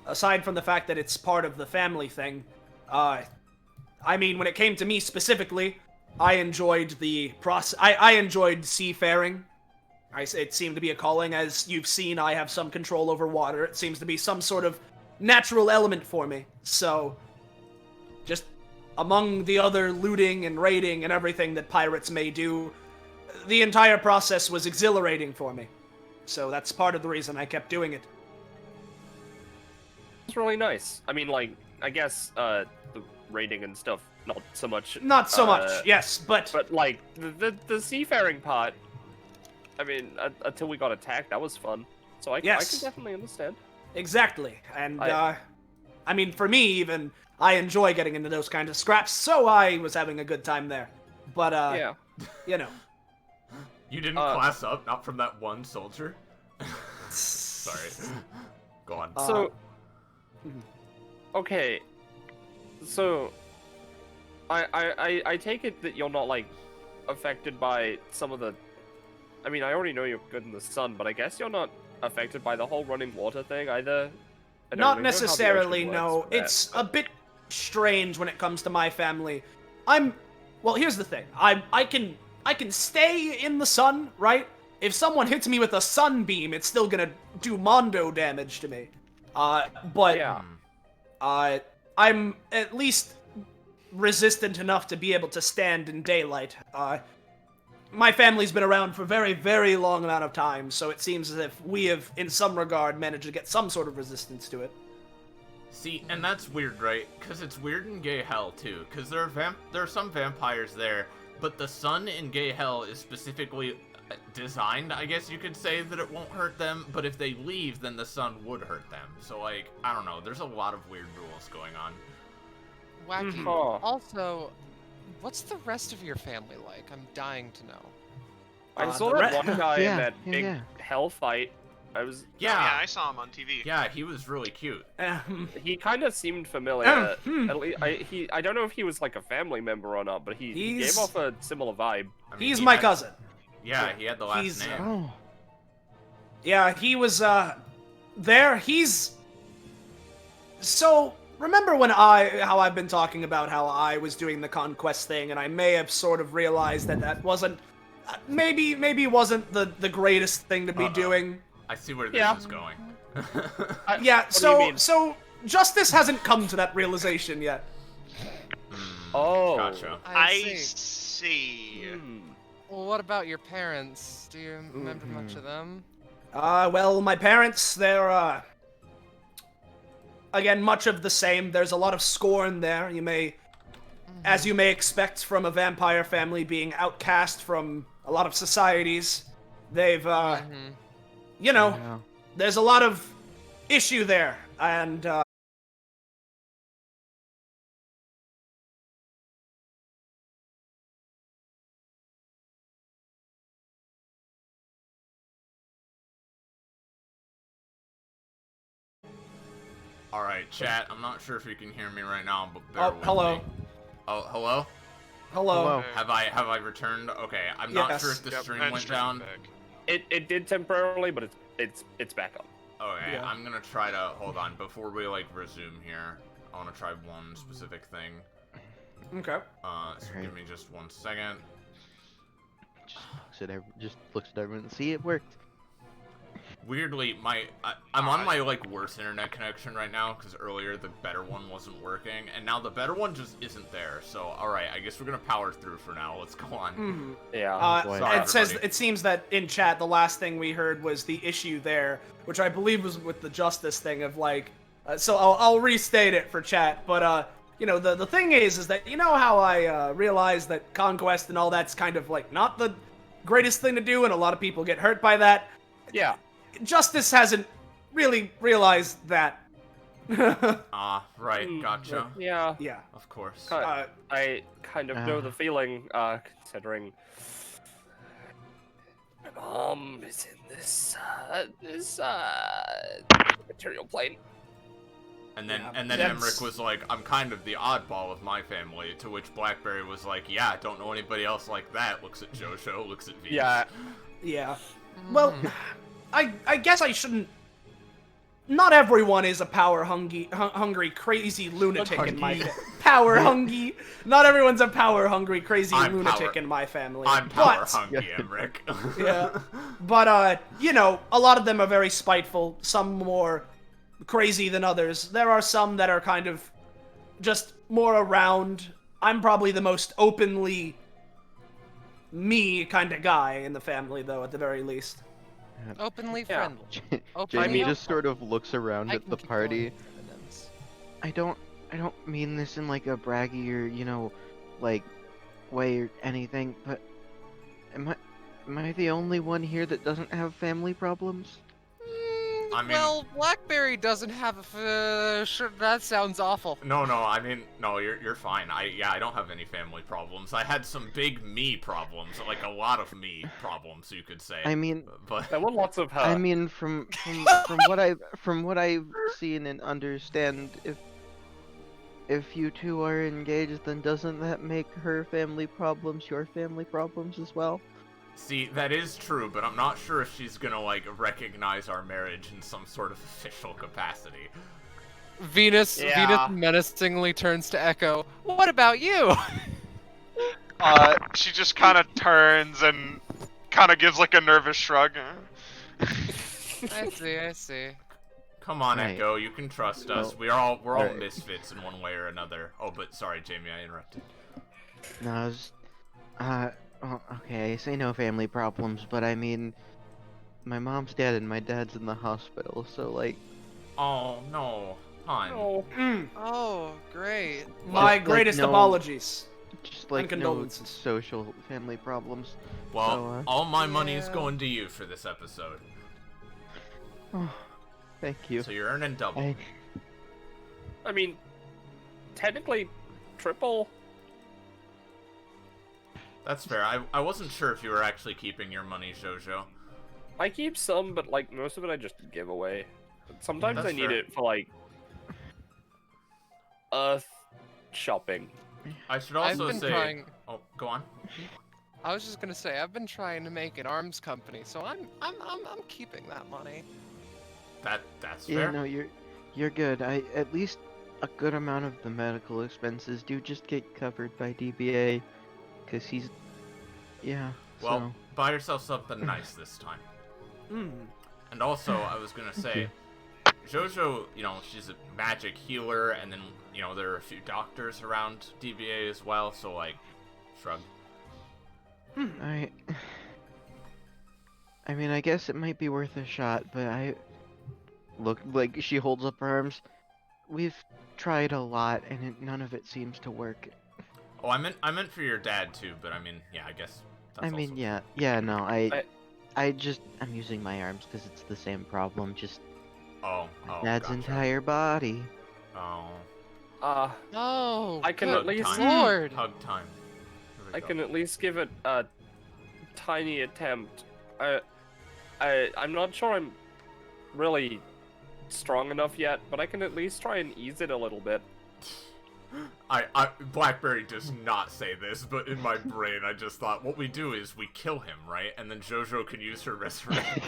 aside from the fact that it's part of the family thing, I mean, when it came to me specifically, I enjoyed the process. I enjoyed seafaring. It seemed to be a calling. As you've seen, I have some control over water. It seems to be some sort of natural element for me. So, just among the other looting and raiding and everything that pirates may do, the entire process was exhilarating for me. So that's part of the reason I kept doing it. It's really nice. I mean, like, I guess the raiding and stuff, not so much. Not so much, yes, but like the seafaring part. I mean, until we got attacked, that was fun. So I Yes. can definitely understand. exactly. And I mean, for me even, I enjoy getting into those kind of scraps, so I was having a good time there. But Yeah. you know. You didn't class up, not from that one soldier? Sorry. Go on. So, okay. So, I take it that you're not like affected by some of the. I mean, I already know you're good in the sun, but I guess you're not affected by the whole running water thing either. I don't Not really know how the necessarily, ocean no. works for that, It's a but- bit strange when it comes to my family. Well, here's the thing. I can stay in the sun, right? If someone hits me with a sunbeam, it's still gonna do mondo damage to me. But Yeah. I'm at least resistant enough to be able to stand in daylight. My family's been around for a very, very long amount of time, so it seems as if we have, in some regard, managed to get some sort of resistance to it. See, and that's weird, right? Because it's weird in Gay Hell, too. Because there are some vampires there, but the sun in Gay Hell is specifically designed, I guess you could say, that it won't hurt them, but if they leave, then the sun would hurt them. So, like, I don't know, there's a lot of weird rules going on. Wacky. Oh. Also, what's the rest of your family like? I'm dying to know. I saw the that re- one guy Yeah, in that yeah, big yeah. hell fight. Yeah, I saw him on TV. Yeah, he was really cute. He kind of seemed familiar. At least I don't know if he was like a family member or not, but he gave He's- off a similar vibe. I mean, He's he my had- cousin. Yeah, he had the last He's, name. Oh, Yeah, he was, there. So, remember when how I've been talking about how I was doing the conquest thing, and I may have sort of realized that wasn't, maybe wasn't the greatest thing to be Uh-oh. doing. I see where this Yeah. is going. Yeah, What do you mean? so justice hasn't come to that realization yet. Oh. Gotcha. I see. Hmm. Well, what about your parents? Do you remember much of them? Well, my parents, they're, again, much of the same. There's a lot of scorn there. As you may expect from a vampire family being outcast from a lot of societies, they've, you know, yeah. there's a lot of issue there, and, Alright, chat, I'm not sure if you can hear me right now, but bear with hello. me. Oh, hello? Hello. Have I returned? Okay, I'm not Yes. sure if the Yep, stream and went stream down. back. It did temporarily, but it's back up. Okay, Yeah. I'm gonna try to hold on before we like resume here. I want to try one specific thing. Okay. So Okay. give me just 1 second. Just looks at everyone and see it worked. Weirdly, I'm on my like worst internet connection right now because earlier the better one wasn't working, and now the better one just isn't there. So, all right, I guess we're gonna power through for now. Let's go on. Yeah. boy. Sorry, It says everybody. it seems that in chat the last thing we heard was the issue there, which I believe was with the justice thing of like. So I'll restate it for chat, but the thing is that you know how I realized that conquest and all that's kind of like not the greatest thing to do, and a lot of people get hurt by that. Yeah. Justice hasn't really realized that. Ah, right, gotcha. Yeah. Yeah. Of course. I kind of know the feeling, considering my mom is in this material plane. And then that's- Emmerich was like, I'm kind of the oddball of my family, to which Blackberry was like, yeah, don't know anybody else like that. Looks at Jojo, looks at Venus. Yeah. Yeah. Well, I guess I shouldn't. Not everyone is a hungry, crazy lunatic in my power hungry. Not everyone's a power hungry, crazy lunatic in my family. I'm power hungry, Emmerich. Yeah. But a lot of them are very spiteful. Some more crazy than others. There are some that are kind of just more around. I'm probably the most openly me kind of guy in the family, though, at the very least. Openly Yeah. friendly. Jamie Openly just sort of looks around I at can the keep party. going with evidence. I don't mean this in like a braggy or, like way or anything, but am I the only one here that doesn't have family problems? I mean- Well, Blackberry doesn't have a sure, that sounds awful. No, you're fine. I don't have any family problems. I had some big me problems, like a lot of me problems, you could say. I mean, but There were lots of her. I mean from what I've seen and understand, if you two are engaged, then doesn't that make her family problems your family problems as well? see, that is true, but I'm not sure if she's gonna like recognize our marriage in some sort of official capacity. Venus menacingly turns to Echo. What about you? She just kind of turns and kind of gives like a nervous shrug. I see. Come on, Right. Echo, you can trust us. Well, We're all right. misfits in one way or another. Oh, but sorry, Jamie, I interrupted. No, I was, well, okay, I say no family problems, but I mean, my mom's dead and my dad's in the hospital, so like, Oh no, hon. Oh, Oh, great. My like, greatest no- apologies. just like no condolences. social family problems. Well, So, all my money is Yeah. going to you for this episode, Oh, thank you. so you're earning double. I mean, technically, triple. That's fair. I wasn't sure if you were actually keeping your money, Jojo. I keep some, but like most of it, I just give away. Sometimes That's I need fair. it for like shopping. I should I've also been say. trying. Oh, go on. I was just gonna say I've been trying to make an arms company, so I'm keeping that money. That's Yeah, fair. no, you're good. At least a good amount of the medical expenses do just get covered by DBA, cause he's, yeah. Well, buy yourself something nice this time. And also, I was gonna say, Jojo, she's a magic healer, and then, there are a few doctors around DBA as well, so, like, shrug. I mean, I guess it might be worth a shot, but look, like, she holds up her arms. We've tried a lot, and none of it seems to work. Oh, I meant for your dad, too, but I mean, yeah, I guess that's I mean, also... yeah, no, I'm using my arms because it's the same problem, just Oh, Dad's gotcha. entire body. Oh. Oh, I can good at least- Lord. Hug time. Here we I go. can at least give it a tiny attempt. I'm not sure I'm really strong enough yet, but I can at least try and ease it a little bit. Blackberry does not say this, but in my brain I just thought, what we do is we kill him, right? And then Jojo can use her resurrection.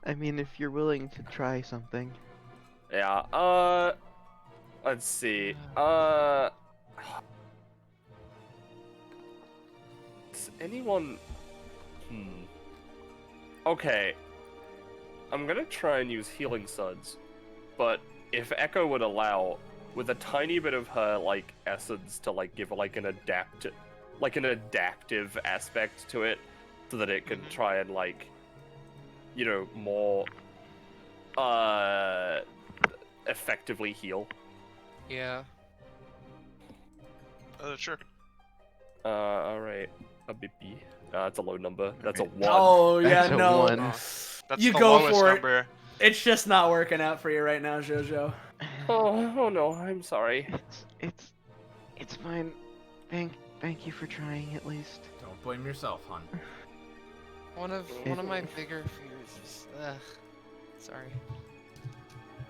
I mean, if you're willing to try something. Yeah, let's see. Does anyone... Okay. I'm gonna try and use healing suds, but if Echo would allow, with a tiny bit of her, like, essence to, like, give, like, an adaptive aspect to it, so that it can try and, like, more, effectively heal. Yeah. Sure. Alright. A bippy. It's a low number. That's a 1. Oh yeah, That's a no. 1. That's You the go lowest for it. number. It's just not working out for you right now, Jojo. Oh no, I'm sorry. It's fine. Thank you for trying at least. Don't blame yourself, hon. One of my bigger fears is sorry.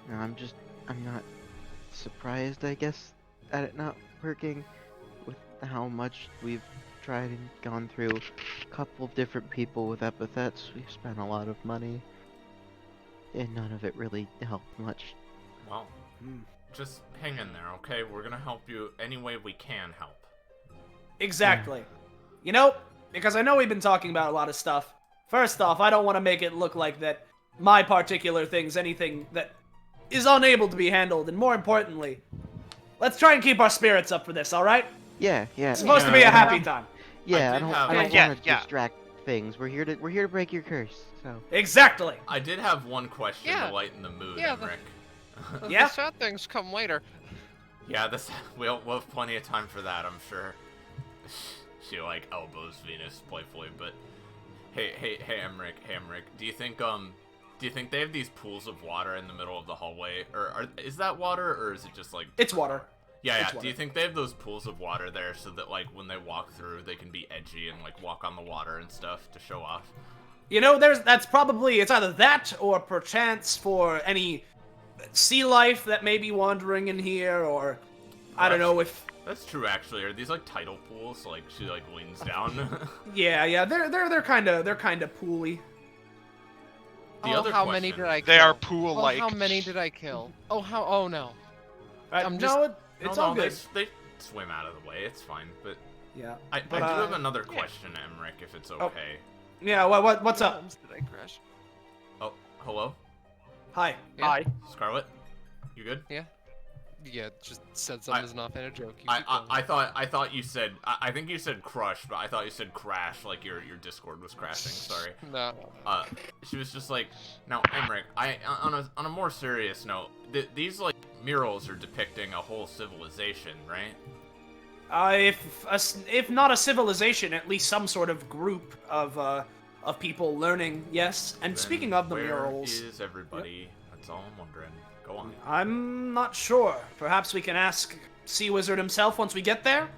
No, I'm not surprised, I guess, at it not working with how much we've tried and gone through. A couple different people with epithets. We've spent a lot of money, and none of it really helped much. Well, just hang in there, okay? We're gonna help you any way we can help. Exactly. You know, because I know we've been talking about a lot of stuff. First off, I don't want to make it look like that my particular thing's anything that is unable to be handled, and more importantly, let's try and keep our spirits up for this, alright? Yeah. It's supposed to be a happy time. Yeah, I did don't have- want Yeah, to yeah. distract things. We're here to break your curse. So Exactly. I did have one question Yeah. to lighten the mood, Yeah, Emric. Yeah? The sad things come later. Yeah, we'll have plenty of time for that, I'm sure. She like elbows Venus playfully, but hey, Emric, do you think they have these pools of water in the middle of the hallway, or is that water, or is it just like? It's water. Yeah. It's Do water. you think they have those pools of water there so that like when they walk through, they can be edgy and like walk on the water and stuff to show off? You know, that's probably, it's either that or perchance for any sea life that may be wandering in here, or I don't know if. That's true, actually. Are these like tidal pools? Like she like leans down. Yeah, they're kind of pooly. The Oh, other how many question- did I kill? They are Oh, pool-like. how many did I kill? Oh no. I'm just- No, it's no, all good. They swim out of the way. It's fine, but Yeah. I But, do have another question, Emric, if it's okay. Yeah. What's How up? many times did I crash? Oh, hello, Hi. Yeah. Hi. Scarlet. You good? Yeah, just said something as an offhanded joke. You keep I going. thought you said I think you said crush, but I thought you said crash, like your Discord was crashing. Sorry. No. She was just like, now Emric, on a more serious note, these like murals are depicting a whole civilization, right? If not a civilization, at least some sort of group of people learning. Yes. And Then speaking of the where murals, is everybody? That's all I'm wondering. Go on. I'm not sure. Perhaps we can ask Sea Wizard himself once we get there.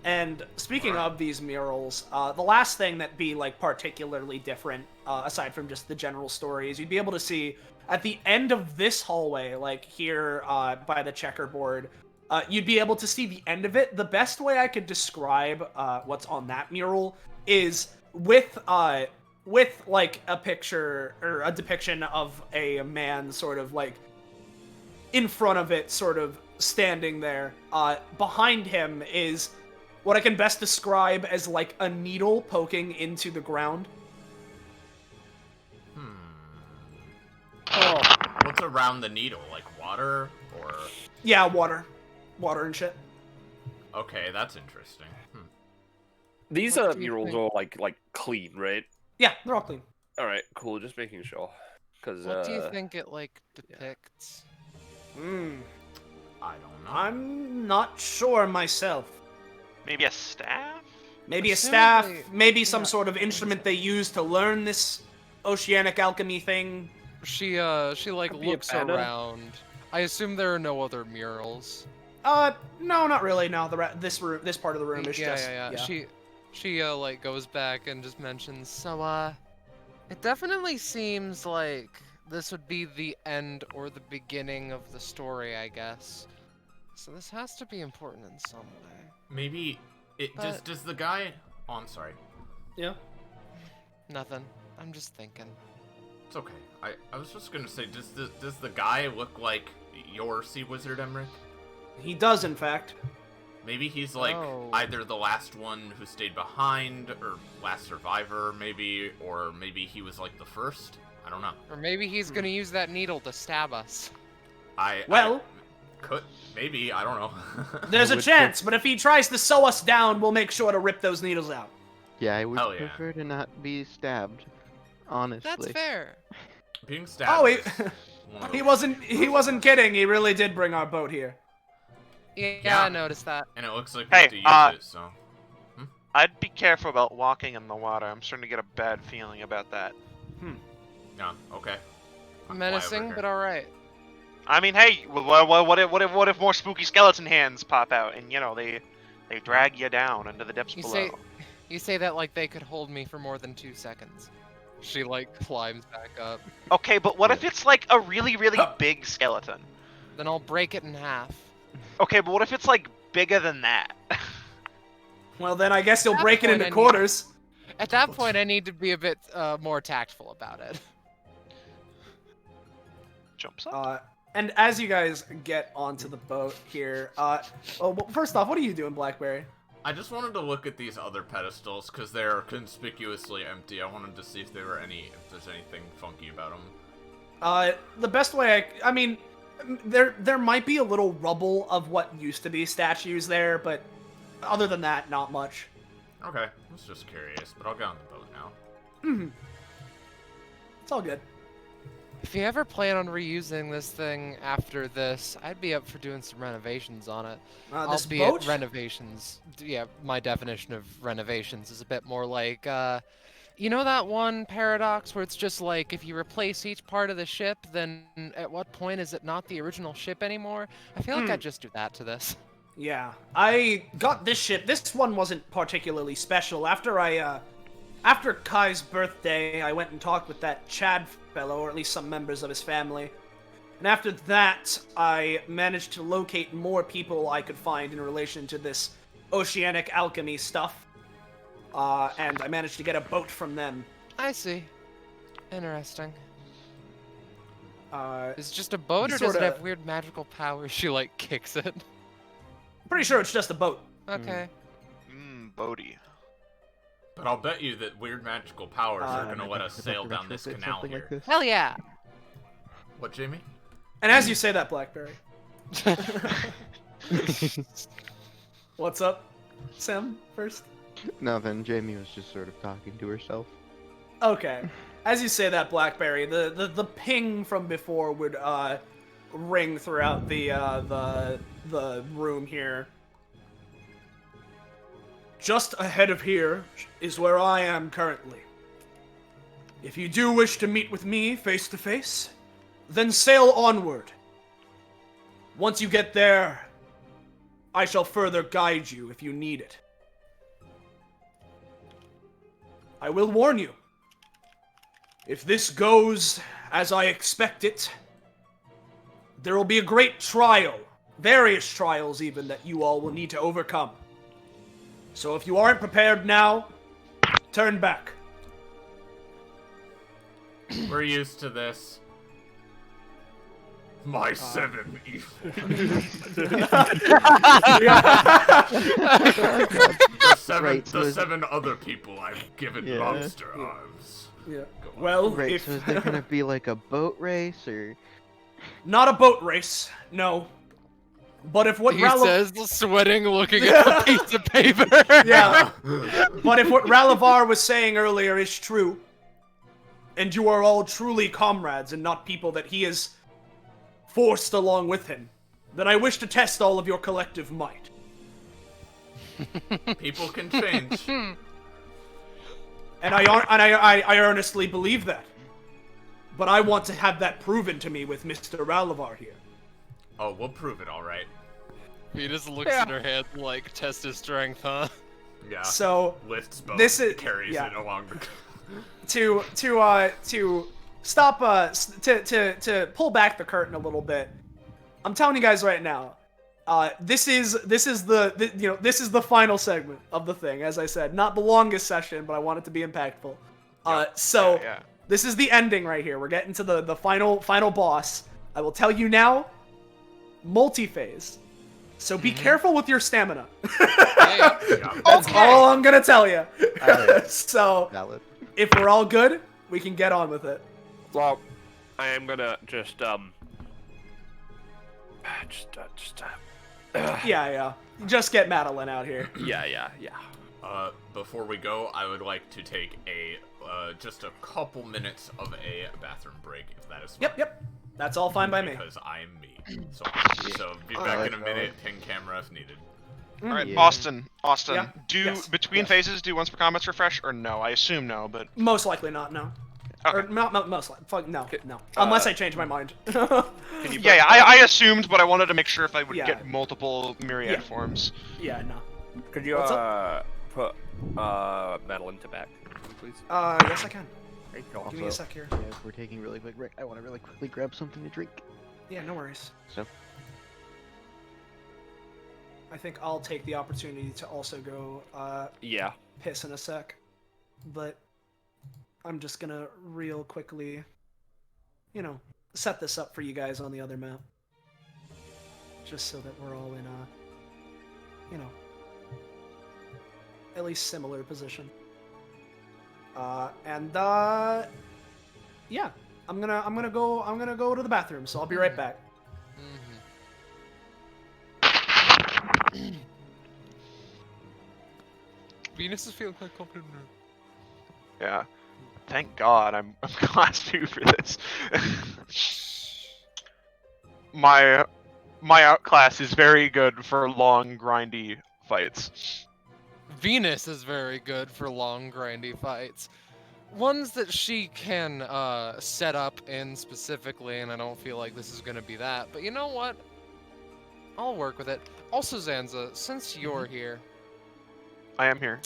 And speaking of these murals, the last thing that'd be like particularly different, aside from just the general story, is you'd be able to see at the end of this hallway, like here by the checkerboard, you'd be able to see the end of it. The best way I could describe what's on that mural is with like a picture or a depiction of a man sort of like in front of it, sort of standing there. Behind him is what I can best describe as like a needle poking into the ground. Oh, What's around the needle? Like water or? Yeah, water and shit. Okay, that's interesting. these What do you murals think? are like clean, right? Yeah, they're all clean. All right, cool. Just making sure, because What do you think it like depicts? I don't know. I'm not sure myself. Maybe a staff? Maybe a staff, Presumably- maybe some yeah, sort of I think instrument so. they use to learn this oceanic alchemy thing. She like Could be a looks banner. around. I assume there are no other murals. No, not really. No, this part of the room is yeah, just yeah. She like goes back and just mentions, so it definitely seems like this would be the end or the beginning of the story, I guess. So this has to be important in some way. Maybe it But- does the guy? Oh, I'm sorry. yeah. Nothing. I'm just thinking. It's okay. I was just gonna say, does the guy look like your sea wizard, Emric? He does, in fact. Maybe he's like Oh. either the last one who stayed behind, or last survivor, maybe, or maybe he was like the first. I don't know. Or maybe he's gonna use that needle to stab us. Well- could maybe I don't know. There's a Would chance, but if he tries to sew us down, we'll make sure to rip those needles out. Yeah, I would Hell yeah. prefer to not be stabbed. Honestly. That's fair. Being stabbed. Oh, is one of he the- wasn't kidding. He really did bring our boat here. Yeah, I noticed that. And it looks like we have to use it, so... I'd be careful about walking in the water. I'm starting to get a bad feeling about that. Yeah, okay. I'll fly Menacing, over but here. alright. I mean, hey, what if more spooky skeleton hands pop out and, you know, they drag you down into the depths below? You say that like they could hold me for more than 2 seconds. She, like, climbs back up. Okay, but what if it's, like, a really, really big skeleton? Then I'll break it in half. Okay, but what if it's, like, bigger than that? Well, then I guess you'll At break that it point, into quarters. At that point, I need to be a bit more tactful about it. Jumps up. And as you guys get onto the boat here, well, first off, what are you doing, Blackberry? I just wanted to look at these other pedestals, because they're conspicuously empty. I wanted to see if there's anything funky about them. The best way I mean, there might be a little rubble of what used to be statues there, but other than that, not much. Okay, I was just curious, but I'll get on the boat now. It's all good. If you ever plan on reusing this thing after this, I'd be up for doing some renovations on it. This Albeit boat? renovations. Yeah, my definition of renovations is a bit more like, you know that one paradox where it's just like, if you replace each part of the ship, then at what point is it not the original ship anymore? I feel like I'd just do that to this. Yeah, I got this ship. This one wasn't particularly special. After Kai's birthday, I went and talked with that Chad fellow, or at least some members of his family. And after that, I managed to locate more people I could find in relation to this oceanic alchemy stuff. And I managed to get a boat from them. I see. Interesting. Is it just a boat, or does sorta- it have weird magical powers? She, like, kicks it. Pretty sure it's just a boat. Okay. Bodhi. But I'll bet you that weird magical powers are gonna let us sail down this canal something here. like this. Hell yeah! What, Jamie? And as you say that, Blackberry. What's up, Sam, first? Nothing. Jamie was just sort of talking to herself. Okay. As you say that, Blackberry, the ping from before would ring throughout the room here. Just ahead of here is where I am currently. If you do wish to meet with me face to face, then sail onward. Once you get there, I shall further guide you if you need it. I will warn you. If this goes as I expect it, there will be a great trial, various trials even, that you all will need to overcome. So if you aren't prepared now, turn back. We're used to this. My 7 evil. The seven other people I've given lobster arms. Yeah. Well, Right, so is there gonna be like a boat race, or...? Not a boat race, no. But if what He says, sweating, looking at the piece of paper. Yeah. But if what Ralavar was saying earlier is true, and you are all truly comrades and not people that he has forced along with him, then I wish to test all of your collective might. People can change. And I earnestly believe that. But I want to have that proven to me with Mr. Ralavar here. Oh, we'll prove it, all right. He just looks at her hand like, test his strength, huh? Yeah. So lifts boat, this is carries it along the. to stop to pull back the curtain a little bit. I'm telling you guys right now. This is the final segment of the thing. As I said, not the longest session, but I want it to be impactful. This is the ending right here. We're getting to the final boss. I will tell you now. Multi-phase. So be careful with your stamina. That's all I'm gonna tell you. So, Valid. if we're all good, we can get on with it. Well, I am gonna just Yeah. Just get Madeline out here. yeah. Before we go, I would like to take just a couple minutes of a bathroom break, if that is fine. Yep. That's all fine by me. Because I'm me. So be back Alright, in a minute. Ping camera if needed. All right, Yeah. Austin. Yeah. Do Yes. between Yes. phases do once per combat's refresh or no? I assume no, but Most likely not. No. Or okay. not most likely. Fuck no. No. Unless I change my mind. Can you Yeah, I assumed, but I wanted to make sure if I would Yeah. get multiple myriad Yeah. forms. Yeah. No. Could you What's put Madeline to back, please? Yes, I can. Thank you. Give me a sec here. Yeah, if we're taking a really quick break, I want to really quickly grab something to drink. Yeah, no worries. So. I think I'll take the opportunity to also go Yeah. piss in a sec. But I'm just gonna real quickly, set this up for you guys on the other map. Just so that we're all in at least similar position. Yeah, I'm gonna go to the bathroom, so I'll be right back. Venus is feeling quite confident. Yeah. Thank God I'm class 2 for this. my outclass is very good for long grindy fights. Venus is very good for long, grindy fights. Ones that she can set up in specifically, and I don't feel like this is going to be that. But you know what? I'll work with it. Also, Zanza, since you're here, I am here.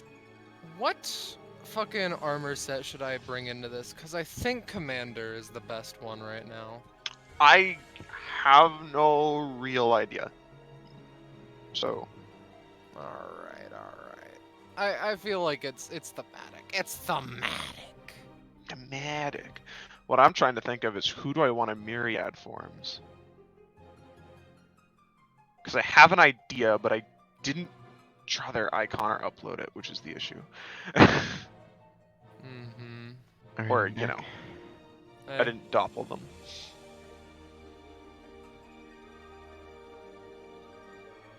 what fucking armor set should I bring into this? Because I think Commander is the best one right now. I have no real idea. So. Alright. I feel like it's thematic. It's thematic. Thematic. What I'm trying to think of is who do I want in myriad forms? Because I have an idea, but I didn't draw their icon or upload it, which is the issue. Mm-hmm. Or, you know, I didn't doppel them.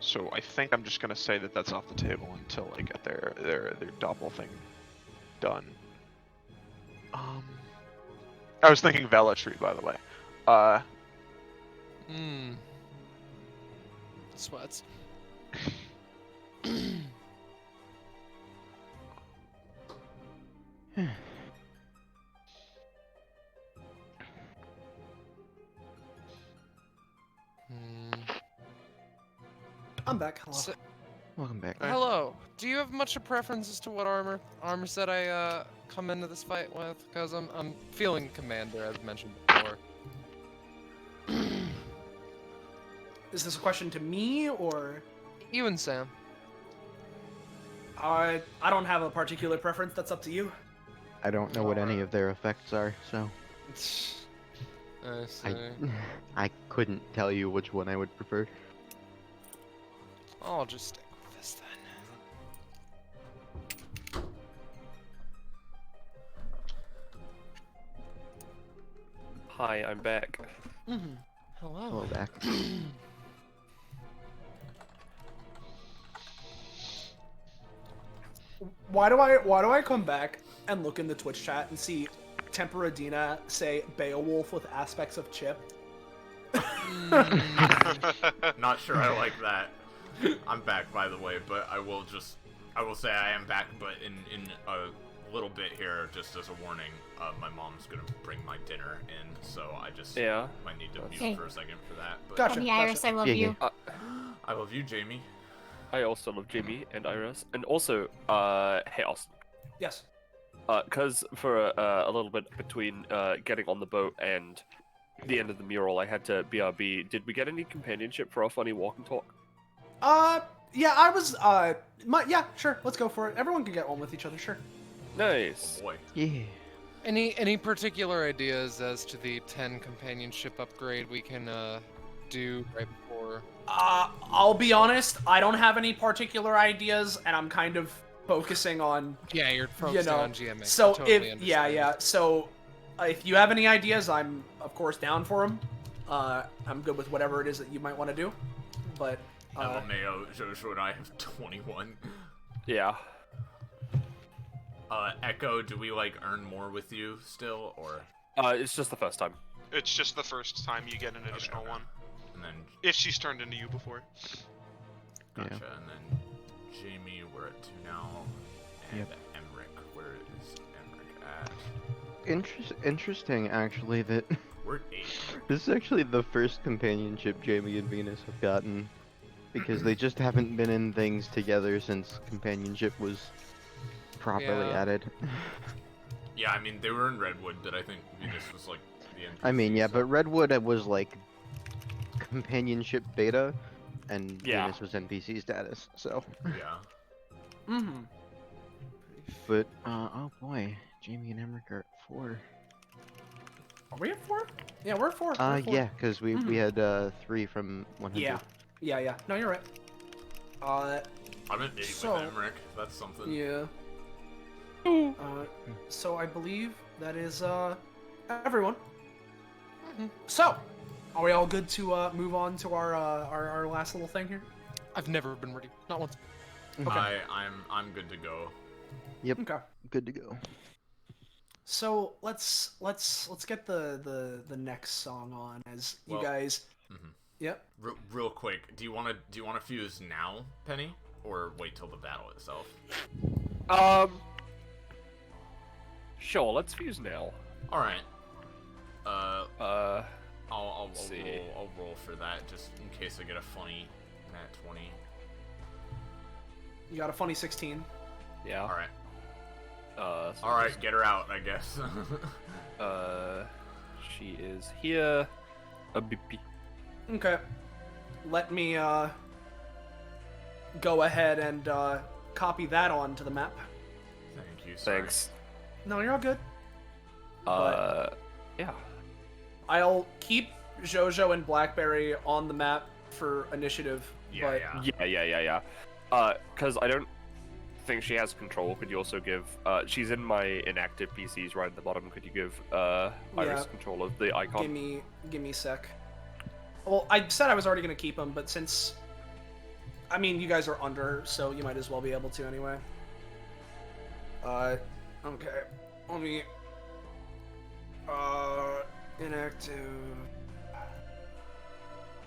So I think I'm just gonna say that that's off the table until I get their doppel thing done. I was thinking Velatry, by the way. Sweats. I'm back. Hello. Welcome back. Hello. Do you have much of preference as to what armor set I come into this fight with? Because I'm feeling Commander, as mentioned before. Is this a question to me or? You and Sam. I don't have a particular preference. That's up to you. I don't know what any of their effects are, so I see. I couldn't tell you which one I would prefer. I'll just stick with this then. Hi, I'm back. Mm-hmm. Hello. Hello back. Why do I come back and look in the Twitch chat and see Temperadina say Beowulf with aspects of Chip? Not sure I like that. I'm back, by the way, but I will say I am back, but in a little bit here, just as a warning, my mom's gonna bring my dinner in, so I just might need to mute for a second for that. But Gotcha. Hey, Iris, I love Yeah, you. I love you, Jamie. I also love Jamie and Iris, and also, hey Austin. Yes. Cause for a little bit between getting on the boat and the end of the mural, I had to BRB. Did we get any companionship for our funny walk and talk? Yeah, I was, yeah, sure, let's go for it. Everyone can get on with each other, sure. Nice. Boy. Yeah. Any particular ideas as to the 10 companionship upgrade we can do right before? I'll be honest, I don't have any particular ideas, and I'm kind of focusing on, Yeah, you're focusing on GMing. So I totally yeah, so if you have any ideas, I'm of course down for them. I'm good with whatever it is that you might want to do, but LMAO, Joshua and I have 21. Yeah. Echo, do we like earn more with you still, or? It's just the first time. It's just the first time you get an additional Okay. one. And then If she's turned into you before. gotcha. Yeah. And then Jamie, we're at 2 now. And Yep. Emric, where is Emric at? Interesting, actually, that We're at 8. this is actually the first companionship Jamie and Venus have gotten, because they just haven't been in things together since companionship was properly Yeah. added. Yeah, I mean, they were in Redwood, but I think Venus was like the NPC. I mean, yeah, so- but Redwood was like companionship beta, and Yeah. Venus was NPC status. So, Yeah. Mm-hmm. but oh boy, Jamie and Emric are at 4. Are we at 4? Yeah, we're at 4. We're at 4. Yeah, because we had 3 from 100. Yeah. No, you're right. I'm at 8 So- with Emric. That's something. Yeah. So I believe that is everyone. So, are we all good to move on to our last little thing here? I've never been ready. Not once. Okay. I'm good to go. Okay. Good to go. So let's get the next song on as you Well, guys. mhm. Yep. Real quick, do you wanna fuse now, Penny, or wait till the battle itself? Sure, let's fuse now. All right. I'll see. roll for that just in case I get a funny nat 20. You got a funny 16. Yeah. All right. So All right, just- get her out, I guess. She is here. A beep. Okay. Let me go ahead and copy that onto the map. Thank you. Sorry. Thanks. No, you're all good. Yeah. I'll keep Jojo and Blackberry on the map for initiative. Yeah, but yeah. Yeah. Cause I don't think she has control. Could you also give? She's in my inactive PCs right at the bottom. Could you give Iris Yeah. control of the icon? Give me a sec. Well, I said I was already gonna keep them, but since I mean you guys are under her, so you might as well be able to anyway. Okay. Let me inactive.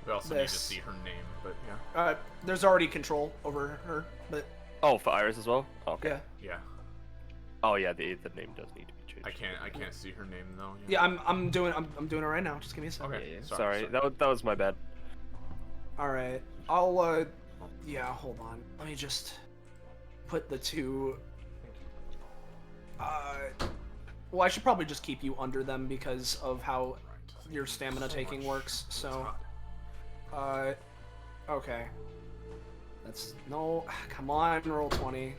We also need to This. see her name, but yeah. There's already control over her, but Oh, for Iris as well. Okay. yeah. Yeah. Oh yeah, the name does need to be changed. I can't see her name though. Yeah, I'm doing it right now. Just give me a sec. Okay. Yeah. Sorry. That was my bad. All right. I'll yeah, hold on. Let me just put the two well, I should probably just keep you under them because of how Right. your stamina So taking much. works. It's So, hot. okay. That's no. Come on, roll 20.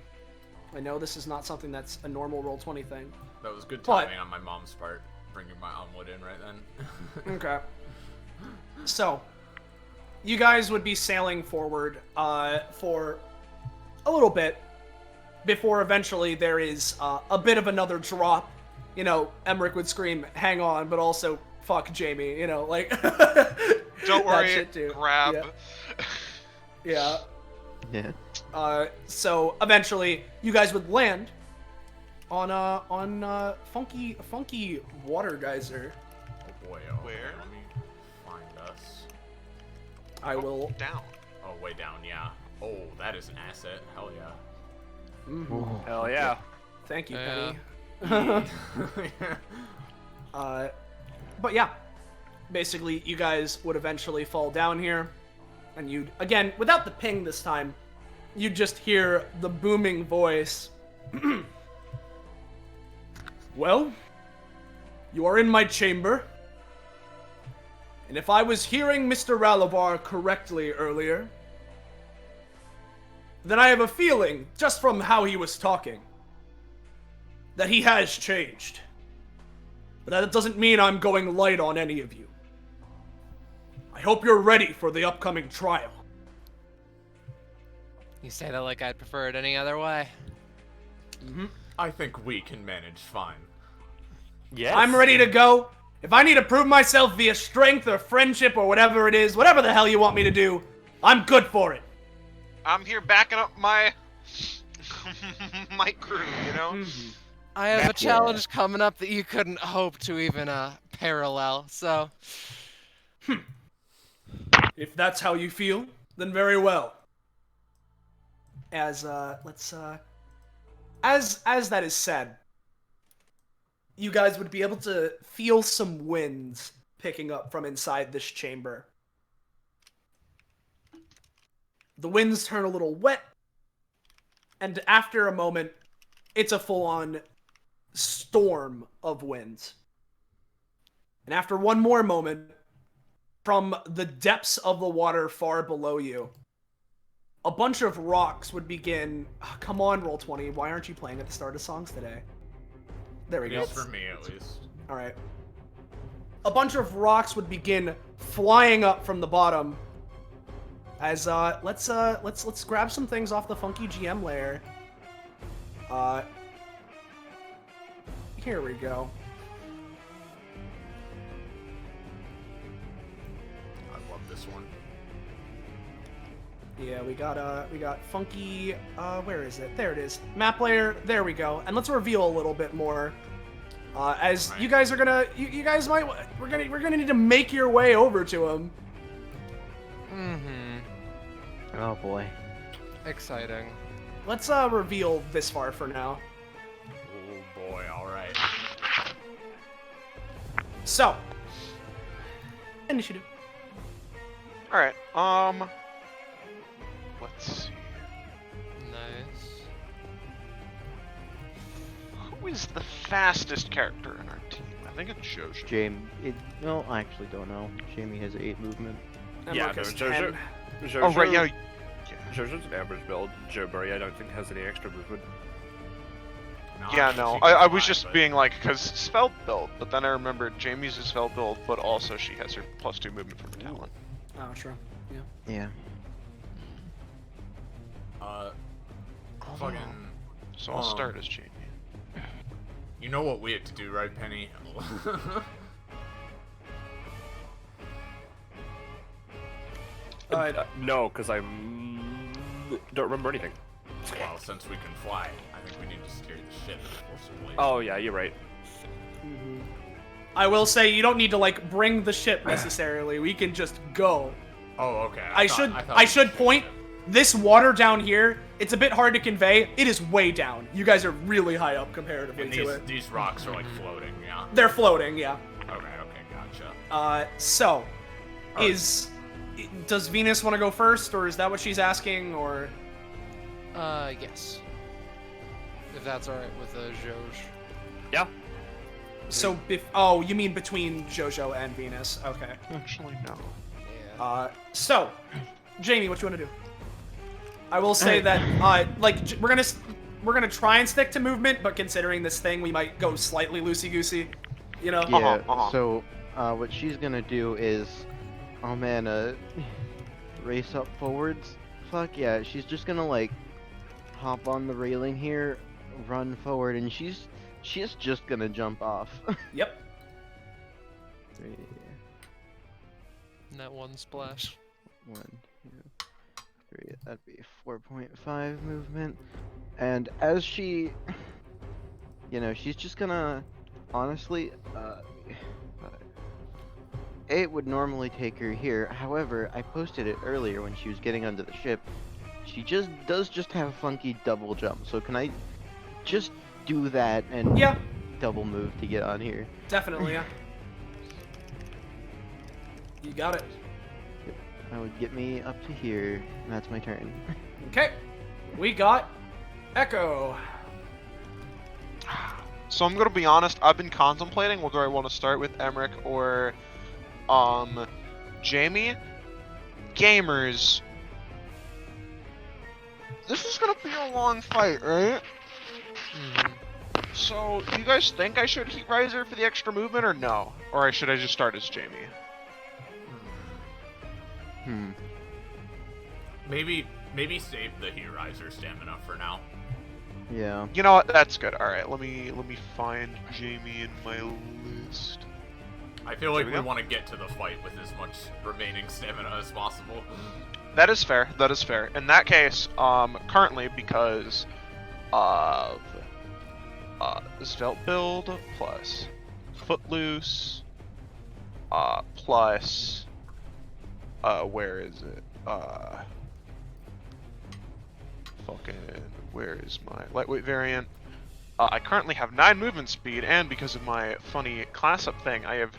I know this is not something that's a normal roll 20 thing. That was good But- timing on my mom's part, bringing my omelet in right then. Okay. So, you guys would be sailing forward for a little bit before eventually there is a bit of another drop. You know, Emric would scream, "Hang on," but also, "Fuck Jamie," you know, like. Don't that worry, shit too. grab. Yeah. Yeah. So eventually, you guys would land on funky water geyser. Oh boy. Oh, Where? Let me find us. I will. Down. Oh, way down. Yeah. Oh, that is an asset. Hell yeah. Mhm. Hell yeah. Thank you, Yeah. Penny. But yeah, basically, you guys would eventually fall down here, and you'd again, without the ping this time, you'd just hear the booming voice. Well, you are in my chamber, and if I was hearing Mr. Ralavar correctly earlier, then I have a feeling, just from how he was talking, that he has changed. But that doesn't mean I'm going light on any of you. I hope you're ready for the upcoming trial. You say that like I'd prefer it any other way. I think we can manage fine. Yes. I'm ready to go. If I need to prove myself via strength or friendship or whatever it is, whatever the hell you want me to do, I'm good for it. I'm here backing up my my crew, you know? I have a challenge coming up that you couldn't hope to even parallel. So, If that's how you feel, then very well. As as that is said, you guys would be able to feel some winds picking up from inside this chamber. The winds turn a little wet, and after a moment, it's a full-on storm of winds. And after one more moment, from the depths of the water far below you, a bunch of rocks would begin... Oh, come on, Roll20. Why aren't you playing at the start of songs today? There we At go. least for me, at least. Alright. A bunch of rocks would begin flying up from the bottom. As, let's grab some things off the funky GM layer. Here we go. I love this one. Yeah, we got funky, where is it? There it is. Map layer, there we go. And let's reveal a little bit more. As Right. you guys are gonna, you guys might, we're gonna need to make your way over to him. Oh boy. exciting. Let's, reveal this far for now. Oh boy, alright. So. Initiative. Alright, let's see. Nice. Who is the fastest character in our team? I think it's Jojo. No, I actually don't know. Jamie has 8 movement. Yeah, Emmerich no, is Jojo. 10. Jojo, Oh, right, yeah. Jojo's an average build. Joe Burry, I don't think has any extra movement. Yeah, she no, can I was fly, just but- being like, because spell build, but then I remembered Jamie's is spell build, but also she has her +2 movement from talent. Oh, sure. Yeah. Yeah. Fucking. So I'll start as Jamie. You know what we have to do, right, Penny? No, because I don't remember anything. Well, since we can fly, I think we need to steer the ship forcibly. Oh yeah, you're right. I will say you don't need to like bring the ship necessarily. We can just go. Oh, okay. I thought should we point this water down here. It's a bit hard to convey. It is way down. You guys are really high up comparatively And to it. these rocks are like floating, yeah. They're floating, yeah. Okay, gotcha. So, Alright. does Venus want to go first, or is that what she's asking, or? Yes. If that's alright with Joj. Yeah. So, oh, you mean between Jojo and Venus? Okay. Actually, no. Yeah. So, Jamie, what you want to do? I will say that, we're gonna try and stick to movement, but considering this thing, we might go slightly loosey-goosey. You know? Yeah, so, what she's gonna do is, oh man, race up forwards. Fuck yeah, she's just gonna, like, hop on the railing here, run forward, and she's just gonna jump off. Yep. And that one splash. 1, 2, 3, that'd be 4.5 movement. And as she, she's just gonna, honestly, it would normally take her here. However, I posted it earlier when she was getting onto the ship. She does have a funky double jump. So can I just do that and Yeah, double move to get on here? definitely, yeah. You got it. That would get me up to here, and that's my turn. Okay. We got Echo. So I'm gonna be honest, I've been contemplating whether I want to start with Emmerich or, Jamie. Gamers. This is gonna be a long fight, right? So, do you guys think I should Heat Riser for the extra movement or no? Or should I just start as Jamie? Maybe save the Heat Riser stamina for now. Yeah. You know what? That's good. All right, let me find Jamie in my list. I feel like we we go. want to get to the fight with as much remaining stamina as possible. That is fair. That is fair. In that case, currently because of Svelte build plus Footloose plus, where is it? Where is my lightweight variant? I currently have 9 movement speed, and because of my funny class-up thing, I have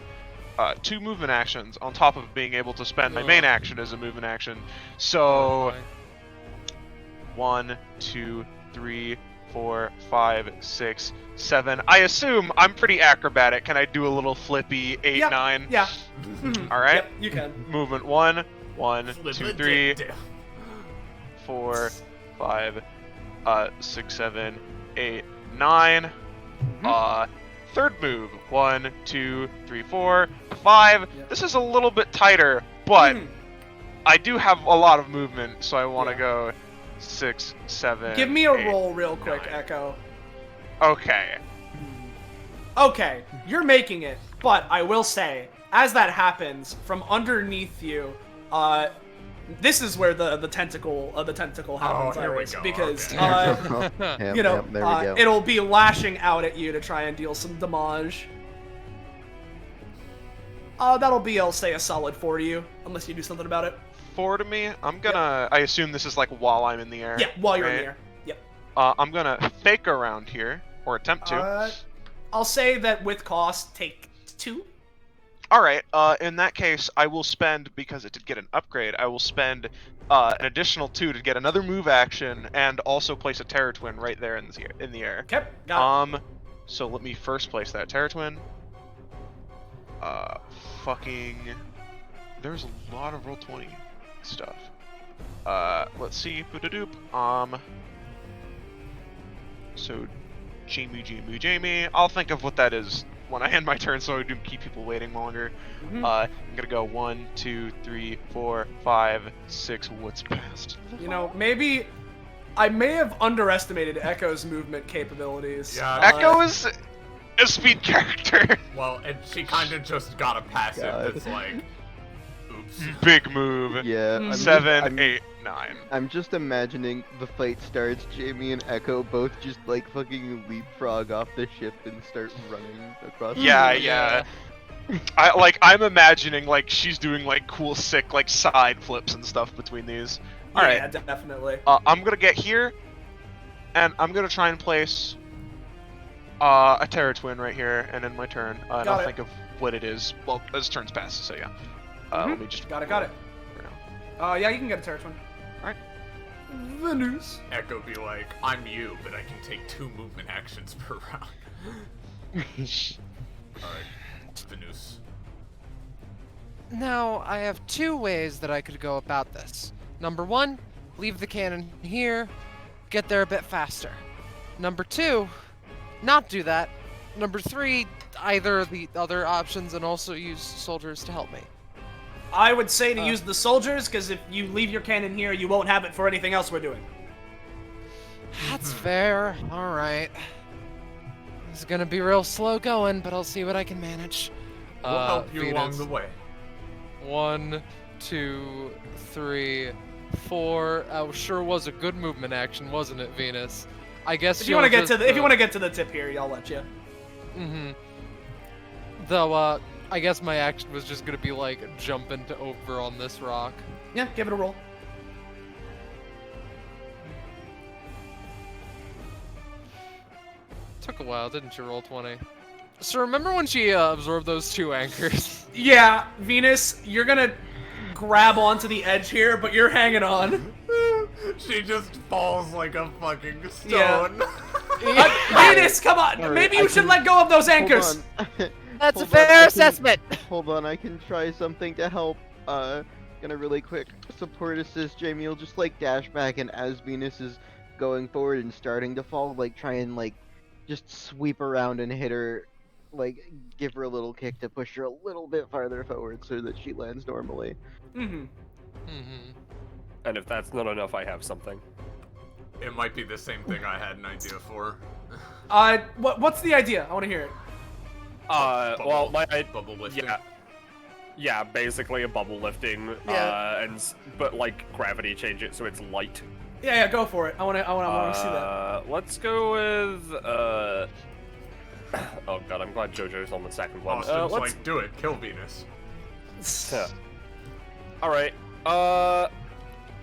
2 movement actions on top of being able to spend my main action as a movement action. So, 1, 2, 3, 4, 5, 6, 7. I assume I'm pretty acrobatic. Can I do a little flippy 8, Yep. 9? Yeah. All right. Yep, you can. Movement 1, 1, Flip 2, it, 3, dick. 4, 5, 6, 7, 8, 9. Third move. 1, 2, 3, 4, 5. Yep. This is a little bit tighter, but Mhm. I do have a lot of movement, so I want to Yeah. go 6, 7. Give me a 8. roll real quick, 9. Echo. Okay. Okay, you're making it, but I will say, as that happens, from underneath you, this is where the tentacle happens, here we Iris, go, because okay. Yep, you know, yep, there we go. it'll be lashing out at you to try and deal some damage. That'll be, I'll say, a solid 4 to you, unless you do something about it. 4 to me. I'm gonna. I assume this is like while I'm in the air. Yeah, while you're in right? the air. Yep. I'm gonna fake around here, or attempt to. I'll say that with cost, take 2. All right. In that case, I will spend, because it did get an upgrade. I will spend an additional 2 to get another move action, and also place a Terror Twin right there in the air. Okay, got it. So let me first place that Terror Twin. There's a lot of Roll20 stuff. Let's see. Boo-da-doop. So, Jamie. I'll think of what that is when I end my turn, so I do keep people waiting longer. Mhm. I'm gonna go 1, 2, 3, 4, 5, 6. What's past? You know, maybe I may have underestimated Echo's movement capabilities. Yeah, Echo is a speed character. Well, and she kind of just got a passive God. that's like, oops. Big move. Yeah, I'm 7, 8, 9. I'm just imagining the fight starts, Jamie and Echo both just like fucking leapfrog off the ship and start running across Yeah. I'm imagining like she's doing like cool, sick like side flips and stuff between these. All right. Yeah, definitely. I'm gonna get here, and I'm gonna try and place a Terror Twin right here, and in my turn, and I'll think of what it is. Well, as turns pass, so yeah. Let me just Got it. for now. Yeah, you can get a Terror Twin. Alright. Venus. Echo be like, I'm you, but I can take 2 movement actions per round. Alright, Venus. Now, I have 2 ways that I could go about this. Number 1, leave the cannon here, get there a bit faster. Number 2, not do that. Number 3, either of the other options and also use soldiers to help me. I would say to use the soldiers, because if you leave your cannon here, you won't have it for anything else we're doing. That's fair. Alright. It's gonna be real slow going, but I'll see what I can manage. We'll help you along Venus. the way. 1, 2, 3, 4. Oh, sure was a good movement action, wasn't it, Venus? I guess If you want to get just, to the if you want to get to the tip here, I'll let you. Mm-hmm. Though, I guess my action was just gonna be like jumping to over on this rock. Yeah, give it a roll. Took a while, didn't you? Roll 20. So remember when she absorbed those 2 anchors? Yeah, Venus, you're gonna grab onto the edge here, but you're hanging on. She just falls like a fucking Yeah. stone. Venus, come on! Alright, Maybe I you should can- let go of those anchors. That's Hold a fair on, I can- assessment. Hold on, I can try something to help. Gonna really quick support assist. Jamie will just like dash back, and as Venus is going forward and starting to fall, like try and like just sweep around and hit her, like give her a little kick to push her a little bit farther forward so that she lands normally. Mm-hmm. Mm-hmm. And if that's not enough, I have something. It might be the same thing I had an idea for. What's the idea? I want to hear it. Well, bubble lifting. yeah, basically a bubble lifting, Yeah. but like gravity change it so it's light. Yeah, go for it. I want to see that. Let's go with oh god, I'm glad JoJo's on the second one. Austin's Let's like, do it, kill Venus. All right.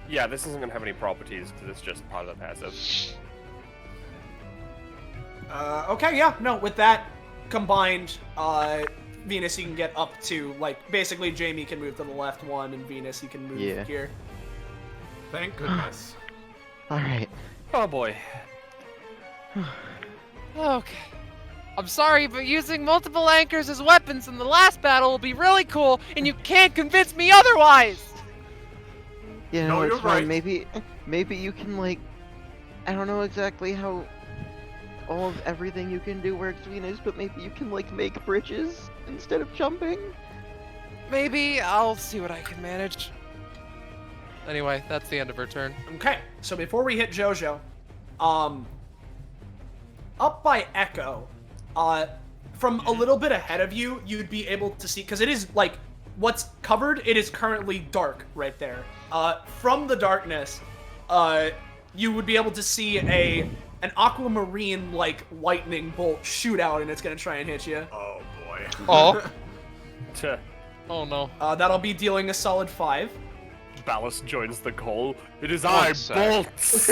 Yeah, this isn't gonna have any properties because it's just part of the passive. Okay, yeah, no, with that combined, Venus, you can get up to, like, basically Jamie can move to the left one, and Venus, you can move here. Thank goodness. Alright. Oh boy. Okay. I'm sorry, but using multiple anchors as weapons in the last battle will be really cool, and you can't convince me otherwise! Yeah, No, no, it's you're fine. right. Maybe you can, like, I don't know exactly how all of everything you can do works, Venus, but maybe you can, like, make bridges instead of jumping? Maybe I'll see what I can manage. Anyway, that's the end of her turn. Okay, so before we hit JoJo, up by Echo, from a little bit ahead of you, you'd be able to see, because it is, like, what's covered, it is currently dark right there. From the darkness, you would be able to see an aquamarine, like, lightning bolt shoot out, and it's gonna try and hit you. Oh boy. Oh. Oh no. That'll be dealing a solid 5. Ballast joins the call. It is One I, sec. Bolts!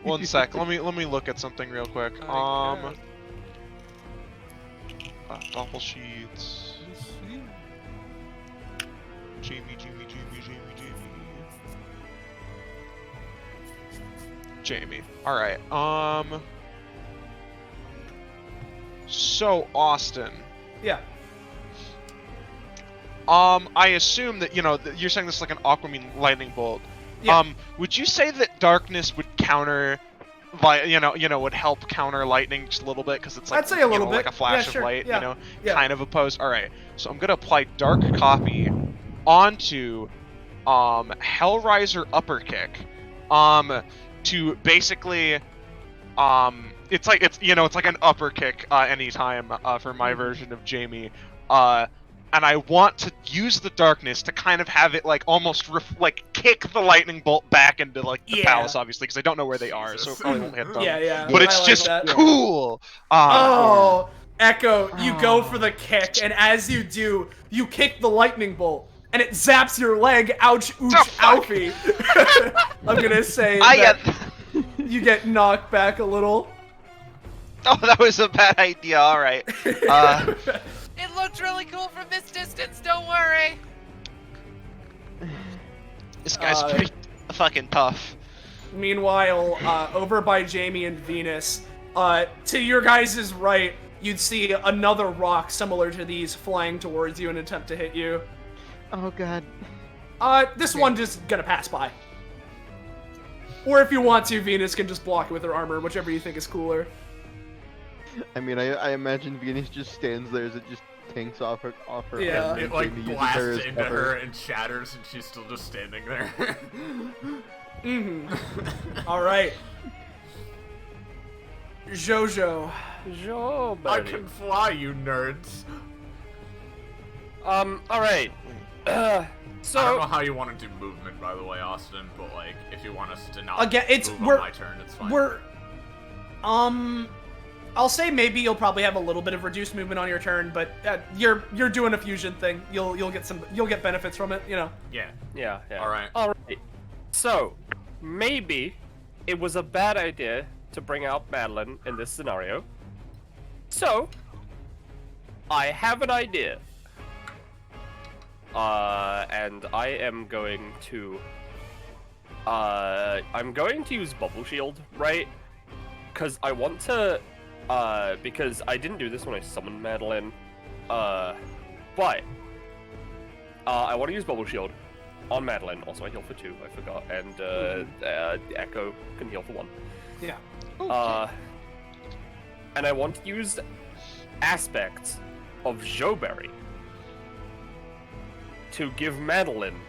1 sec. Let me look at something real quick. Doppel sheets. Jamie. Jamie. All right. So Austin. Yeah. I assume that you're saying this is like an Aquamarine lightning bolt. Yeah. Would you say that darkness would counter, would help counter lightning just a little bit because it's like I'd say a little bit. like a flash Yeah, sure. of light, Yeah. Yeah. kind of opposed. All right, so I'm gonna apply dark copy onto Hellraiser upper kick, to basically it's like an upper kick anytime for my version of Jamie, and I want to use the darkness to kind of have it like almost kick the lightning bolt back into like the palace, obviously, because I don't know where they are, so it probably won't hit them. Yeah. But I it's like just that. cool. Oh, Echo, you go for the kick, and as you do, you kick the lightning bolt, and it zaps your leg. Ouch, ooch, oufie. I'm gonna say you get knocked back a little. Oh, that was a bad idea. All right. It looked really cool from this distance, don't worry! This guy's pretty fucking tough. Meanwhile, over by Jamie and Venus, to your guys' right, you'd see another rock similar to these flying towards you in an attempt to hit you. Oh god. This one just gonna pass by. Or if you want to, Venus can just block it with her armor, whichever you think is cooler. I mean, I imagine Venus just stands there as it just tanks off her Yeah. head. It like Jamie uses blasts her as into cover. her and shatters, and she's still just standing there. Alright. JoJo. Joe, I buddy. can fly, you nerds. Alright. So... I don't know how you want to do movement, by the way, Austin, but like, if you want us to not Again, move on my turn, it's fine. I'll say maybe you'll probably have a little bit of reduced movement on your turn, but you're doing a fusion thing. You'll get benefits from it, you know. Yeah. Yeah. Alright. Alright. So, maybe it was a bad idea to bring out Madeline in this scenario. So, I have an idea. And I am going to... I'm going to use Bubble Shield, right? Because I want to... because I didn't do this when I summoned Madeline. But... I want to use Bubble Shield on Madeline. Also, I heal for 2, I forgot. And, Echo can heal for 1. Yeah. And I want to use aspects of Joberry to give Madeline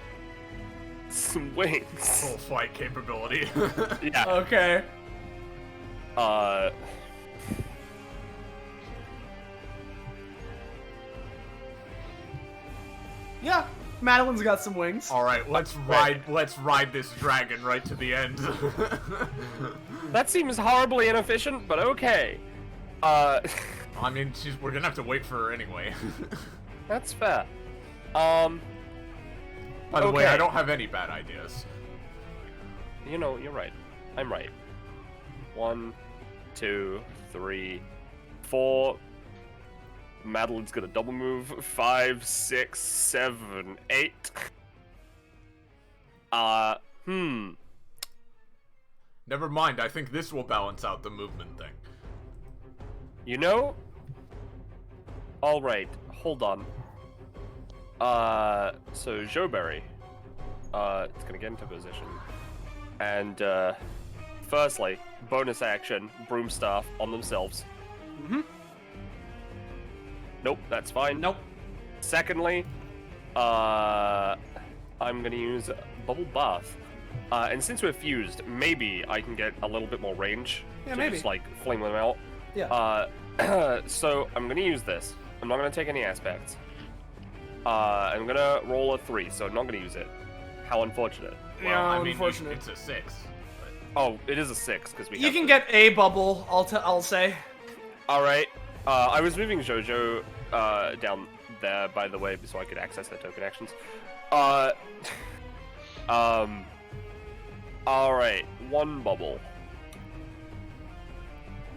some wings. Full flight capability. Yeah. Okay. Yeah, Madeline's got some wings. Alright, let's ride this dragon right to the end. That seems horribly inefficient, but okay. I mean, we're gonna have to wait for her anyway. That's fair. By the way, Okay. I don't have any bad ideas. You know, you're right. I'm right. 1, 2, 3, 4. Madeline's gonna double move. 5, 6, 7, 8. Never mind, I think this will balance out the movement thing. You know? Alright, hold on. So Joberry, it's gonna get into position. And, firstly, bonus action, broom staff on themselves. Mm-hmm. Nope, that's fine. Nope. Secondly, I'm gonna use Bubble Bath. And since we're fused, maybe I can get a little bit more range Yeah, to maybe. just, like, fling them out. Yeah. So I'm gonna use this. I'm not gonna take any aspects. I'm gonna roll a 3, so I'm not gonna use it. How unfortunate. Well, Yeah, I mean, unfortunate. it's a 6. Oh, it is a 6, because we You have can the- get a bubble, I'll say. Alright. I was moving Jojo down there, by the way, so I could access their token actions. Alright, 1 bubble.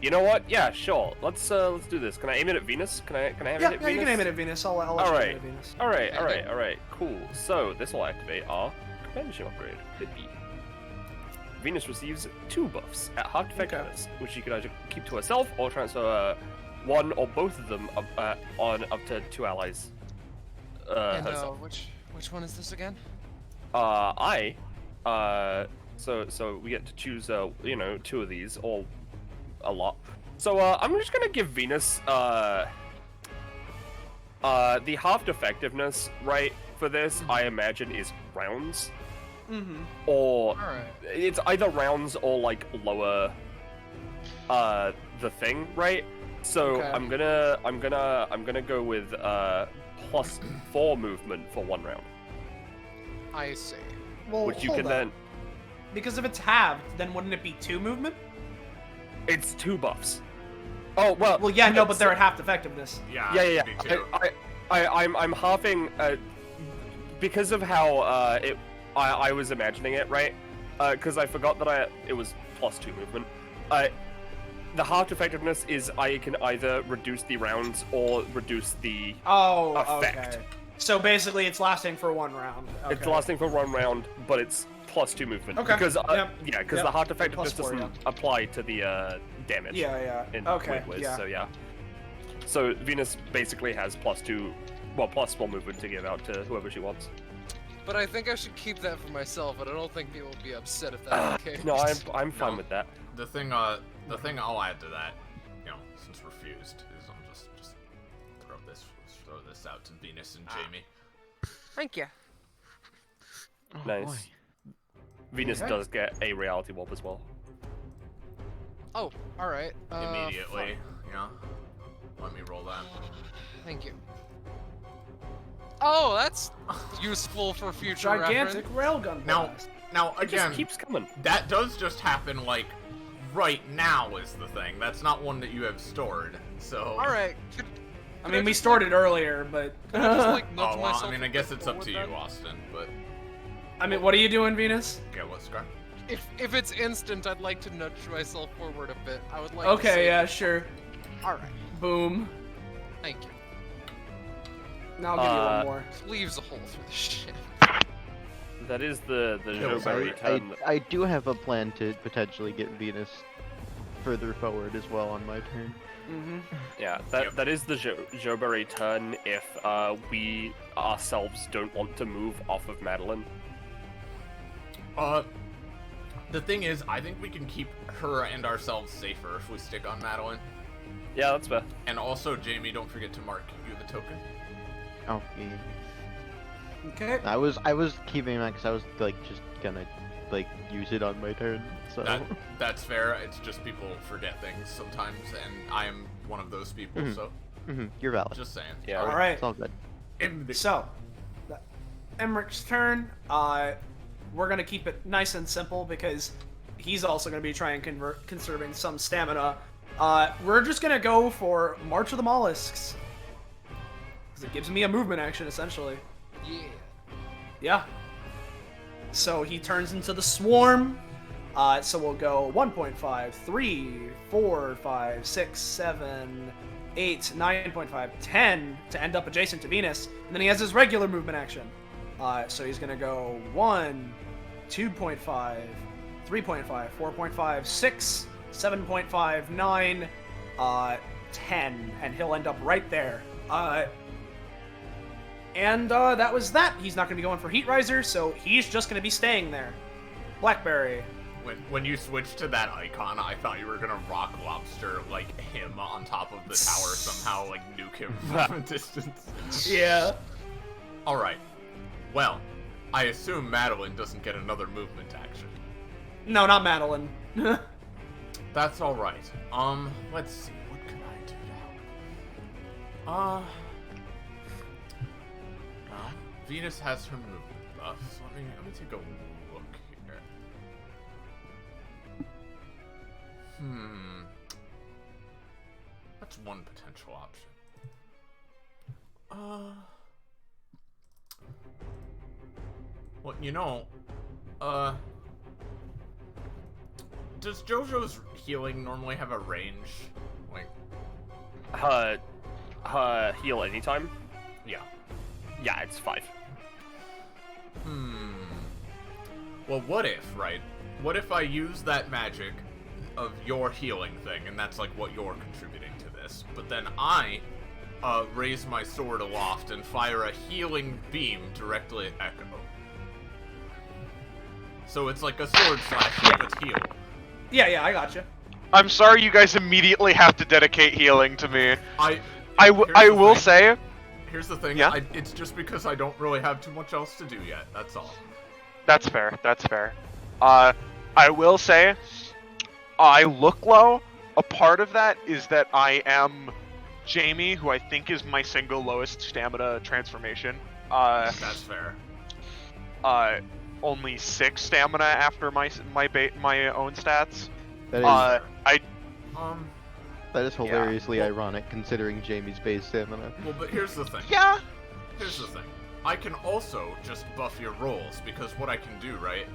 You know what? Yeah, sure. Let's do this. Can I aim it at Venus? Can I aim Yeah, it at yeah, Venus? you can aim it at Venus. I'll let you aim Alright. it at Venus. Alright, cool. So, this will activate our companionship upgrade. Bippy. Venus receives 2 buffs at half effectiveness, which she can either keep to herself or transfer one or both of them on up to 2 allies. And Herself. which one is this again? So we get to choose, 2 of these, or a lot. So, I'm just gonna give Venus, the half effectiveness, right, for this, I imagine, is rounds. Mm-hmm. Or, Alright. it's either rounds or, like, lower, the thing, right? So, Okay. I'm gonna go with, +4 movement for 1 round. I see. Well, Which you hold can up. then... Because if it's halved, then wouldn't it be 2 movement? It's 2 buffs. Oh, well... Well, yeah, no, but it's- they're at half effectiveness. Yeah, Yeah. me too. I'm halving, because of how, I was imagining it, right? Because I forgot that it was +2 movement. The half effectiveness is I can either reduce the rounds or reduce the... Oh, Effect. okay. So basically, it's lasting for 1 round. Okay. It's lasting for 1 round, but it's +2 movement. Okay, Because, yep, because yep, the half effectiveness +4, doesn't yeah. apply to the, damage. Yeah. In Okay, Wiz, yeah. so yeah. So Venus basically has +4 movement to give out to whoever she wants. But I think I should keep that for myself, and I don't think people will be upset if that's the case. No, I'm fine No. with that. The thing I'll add to that, since we're fused, is I'll just throw this out to Venus and Jamie. Thank you. Oh, Nice. boy. Venus Okay. does get a reality warp as well. Oh, alright. Immediately, let me roll that. Thank you. Oh, that's useful for future Gigantic reference. railgun Now, blast. now It again, just keeps coming. that does just happen like right now is the thing. That's not one that you have stored. So. Alright. I mean, we stored it earlier, but... Can I just, like, nudge Oh, well, myself I mean, I a guess bit it's up to you, forward then? Austin. But I mean, what are you doing, Venus? okay, what, Scar? If it's instant, I'd like to nudge myself forward a bit. I would like to Okay, say yeah, sure. Alright. Boom. Thank you. Now I'll give you one more. Leaves a hole through the ship. That is the Kills Joberry every- turn. I do have a plan to potentially get Venus further forward as well on my turn. Mm-hmm. Yeah, Yep. that is the Joberry turn if we ourselves don't want to move off of Madeline. The thing is, I think we can keep her and ourselves safer if we stick on Madeline. Yeah, that's fair. And also, Jamie, don't forget to mark you the token. Oh, yeah. Okay. I was keeping that because I was just gonna use it on my turn. So That's fair. It's just people forget things sometimes, and I am one of those people. Mhm. So you're valid. just saying. Yeah. All right. It's all good. So, Emmerich's turn. We're gonna keep it nice and simple because he's also gonna be trying conserving some stamina. We're just gonna go for March of the Mollusks. 'Cause it gives me a movement action essentially. Yeah. Yeah. So he turns into the swarm. So we'll go 1.5, 3, 4, 5, 6, 7, 8, 9.5, 10 to end up adjacent to Venus. And then he has his regular movement action. So he's going to go 1, 2.5, 3.5, 4.5, 6, 7.5, 9, 10. And he'll end up right there. And that was that. He's not going to be going for Heat Riser, so he's just going to be staying there. Blackberry. When you switched to that icon, I thought you were gonna rock lobster like him on top of the tower somehow, like nuke him from a distance. Yeah. All right. Well, I assume Madeline doesn't get another movement action. No, not Madeline. That's all right. Let's see. What can I do now? Well, Venus has her movement buffs. Let me take a look here. That's one potential option. Well, you know, does JoJo's healing normally have a range? Like, Heal anytime? yeah. Yeah, it's 5. Well, what if, right? What if I use that magic of your healing thing, and that's like what you're contributing to this, but then I raise my sword aloft and fire a healing beam directly at Echo. So it's like a sword slash, but heal. Yeah, I gotcha. I'm sorry you guys immediately have to dedicate healing to me. I Here's will thing. say... Here's the thing, Yeah? it's just because I don't really have too much else to do yet, that's all. That's fair, that's fair. I will say... I look low. A part of that is that I am Jamie, who I think is my single lowest stamina transformation. That's fair. Only 6 stamina after my own stats. That is, that is hilariously ironic considering Jamie's base stamina. Well, but here's the thing. Yeah. Here's the thing. I can also just buff your rolls, because what I can do, right?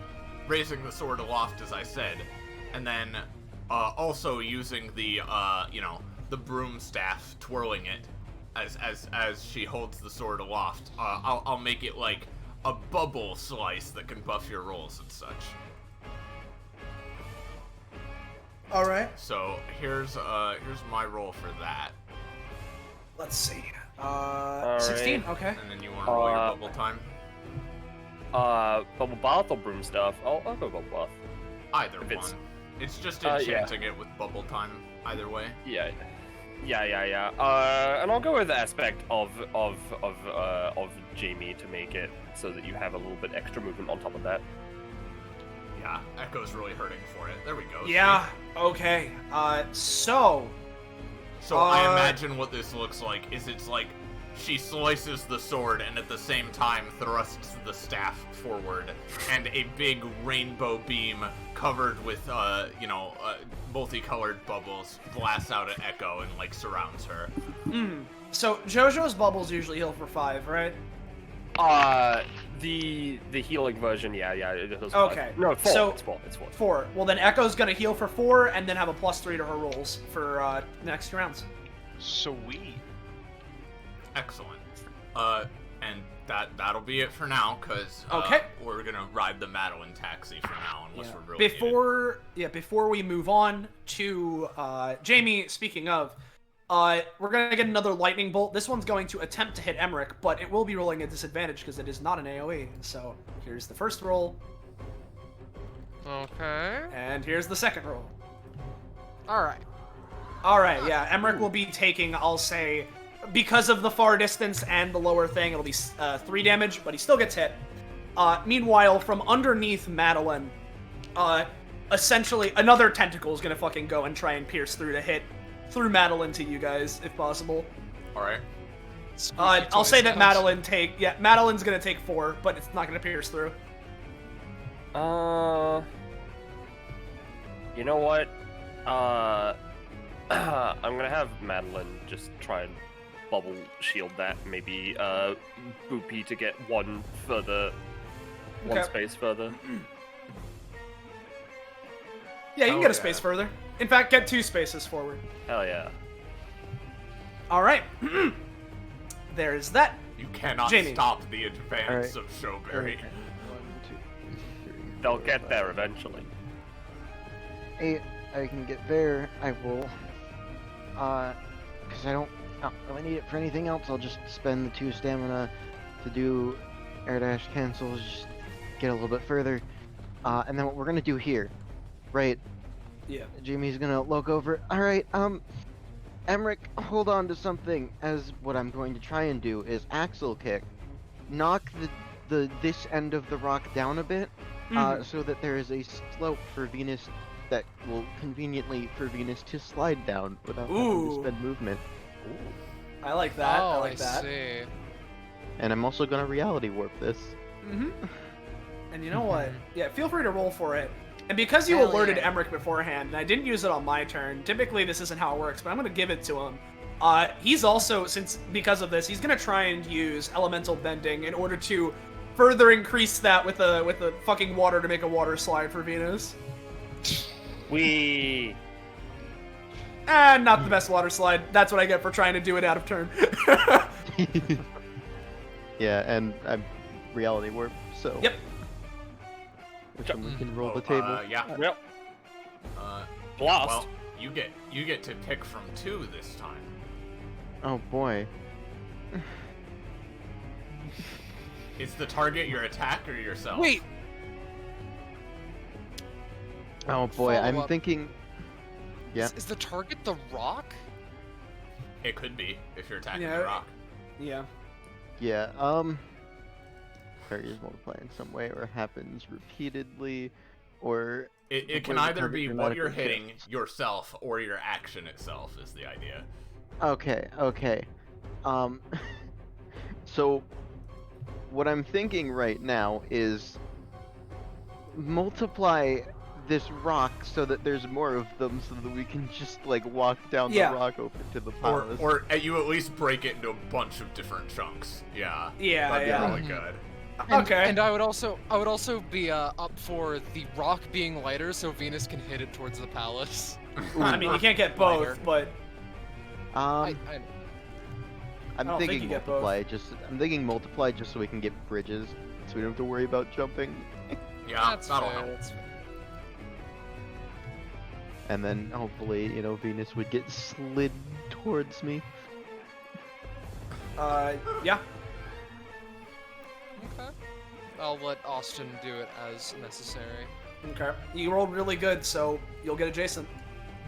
Raising the sword aloft, as I said, and then also using the the broom staff, twirling it as she holds the sword aloft. I'll make it like a bubble slice that can buff your rolls and such. All right. So here's my roll for that. Let's see. All 16. right. Okay. And then you want to roll your bubble time? Bubble bath or broom stuff? I'll go bubble bath. Either If it's- one. It's just yeah. enchanting it with bubble time. Either way. Yeah. And I'll go with the aspect of Jamie to make it so that you have a little bit extra movement on top of that. Yeah, Echo's really hurting for it. There we go. Yeah. Okay. So I imagine what this looks like is it's like she slices the sword and at the same time thrusts the staff forward, and a big rainbow beam covered with multicolored bubbles blasts out at Echo and like surrounds her. So JoJo's bubbles usually heal for 5, right? The healing version, yeah, it does. Okay. 5. No, 4. So- It's 4. 4. Well, then Echo's gonna heal for 4 and then have a +3 to her rolls for the next 2 rounds. Sweet. Excellent. And that'll be it for now, because Okay. we're gonna ride the Madeline taxi for now, unless we're really Before we move on to Jamie, speaking of, we're gonna get another lightning bolt. This one's going to attempt to hit Emmerich, but it will be rolling a disadvantage because it is not an AoE. So here's the first roll, Okay. and here's the second roll. Alright. Alright, yeah, Emmerich will be taking, I'll say, because of the far distance and the lower thing, it'll be 3 damage, but he still gets hit. Meanwhile, from underneath Madeline, essentially another tentacle is gonna fucking go and try and pierce through to hit through Madeline to you guys, if possible. Alright. I'll say that Madeline's gonna take 4, but it's not gonna pierce through. You know what? I'm gonna have Madeline just try and bubble shield that. Maybe Boopy to get one Okay. space further. Yeah, you can Oh, get a yeah. space further. In fact, get 2 spaces forward. Hell yeah. All right. There's that. You cannot Jamie. stop the advance Alright. of Showberry. 1, 2, 3, They'll 4, get 5, there eventually. 8. I can get there. I will. Because I don't really need it for anything else. I'll just spend the 2 stamina to do air dash cancels. Just get a little bit further. And then what we're gonna do here, right? Yeah. Jamie's gonna look over. All right. Emmerich, hold on to something. As what I'm going to try and do is axle kick, knock this end of the rock down a bit, so that there is a slope for Venus that will conveniently for Venus to slide down without having to Ooh. spend movement. I like that. Oh, I like that. see. And I'm also gonna reality warp this. Mm-hmm. And you know what? Yeah, feel free to roll for it. And because you Hell alerted yeah. Emmerich beforehand, and I didn't use it on my turn, typically this isn't how it works, but I'm going to give it to him. He's also, because of this, he's going to try and use elemental bending in order to further increase that with the fucking water to make a water slide for Venus. We. Not the best water slide. That's what I get for trying to do it out of turn. Yeah, and I'm reality warp, so. Yep. Which one we can roll the table. Yeah. Yep. Blast. Well, you get to pick from 2 this time. Oh boy. Is the target your attack or yourself? Wait. Oh boy, I'm Follow-up. thinking. Yeah. Is the target the rock? It could be if you're attacking Yeah. the rock. Yeah. Yeah, varies multiply in some way, or happens repeatedly, or It can Where the either target be what you're dramatically hitting yourself or your action itself is the idea. okay. So what I'm thinking right now is multiply this rock so that there's more of them, so that we can just like walk down Yeah. the rock over to the Or, palace. or you at least break it into a bunch of different chunks. Yeah. Yeah, That'd yeah. be really good. Okay. And I would also be up for the rock being lighter, so Venus can hit it towards the palace. I mean, you can't get Lighter. both, but I'm don't think thinking you get multiply. I'm thinking multiply just so we can get bridges, so we don't have to worry about jumping. Yeah, that's that'll fair, help. that's fair. And then hopefully, Venus would get slid towards me. yeah. Okay. I'll let Austin do it as necessary. Okay. You rolled really good, so you'll get adjacent.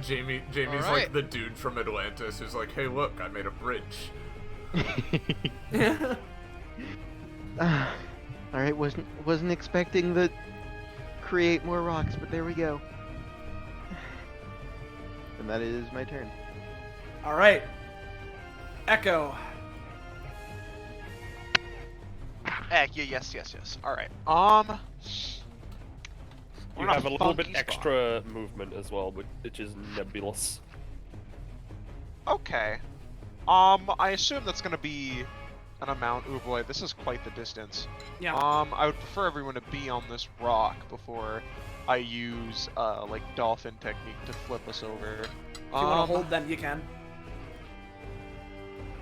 Jamie's Alright. like the dude from Atlantis who's like, hey look, I made a bridge. Alright, wasn't expecting to create more rocks, but there we go. And that is my turn. All right. Echo. Yes. All right. You we're in have a little bit funky spot. extra movement as well, which is nebulous. Okay. I assume that's gonna be an amount. Oh boy, this is quite the distance. Yeah. I would prefer everyone to be on this rock before I use like dolphin technique to flip us over. If you want to hold, then you can.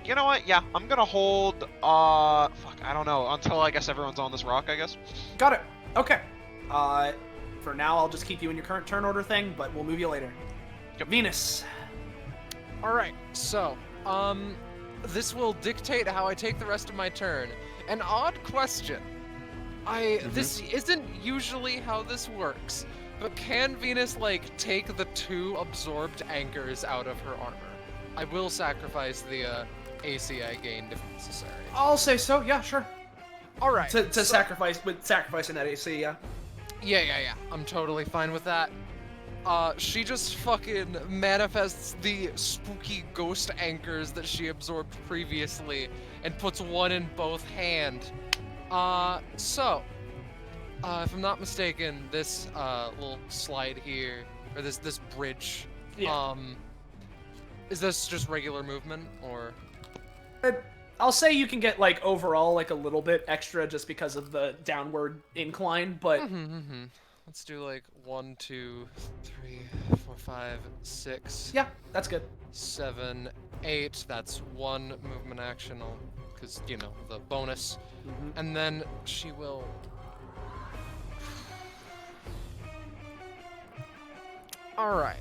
You know what? Yeah, I'm gonna hold. Fuck, I don't know. Until I guess everyone's on this rock. I guess. Got it. Okay. For now, I'll just keep you in your current turn order thing, but we'll move you later. Yep. Venus. Alright, so, this will dictate how I take the rest of my turn. An odd question. This isn't usually how this works, but can Venus, like, take the 2 absorbed anchors out of her armor? I will sacrifice the, AC I gained if necessary. I'll say so. Yeah, sure. Alright. To sacrificing that AC. Yeah. Yeah. I'm totally fine with that. She just fucking manifests the spooky ghost anchors that she absorbed previously and puts one in both hand. If I'm not mistaken, this, little slide here, or this bridge, Yeah. is this just regular movement, or? I'll say you can get like overall like a little bit extra just because of the downward incline, but Let's do like 1, 2, 3, 4, 5, 6. yeah, that's good. 7, 8. That's 1 movement action, because you know the bonus, and then she will. All right.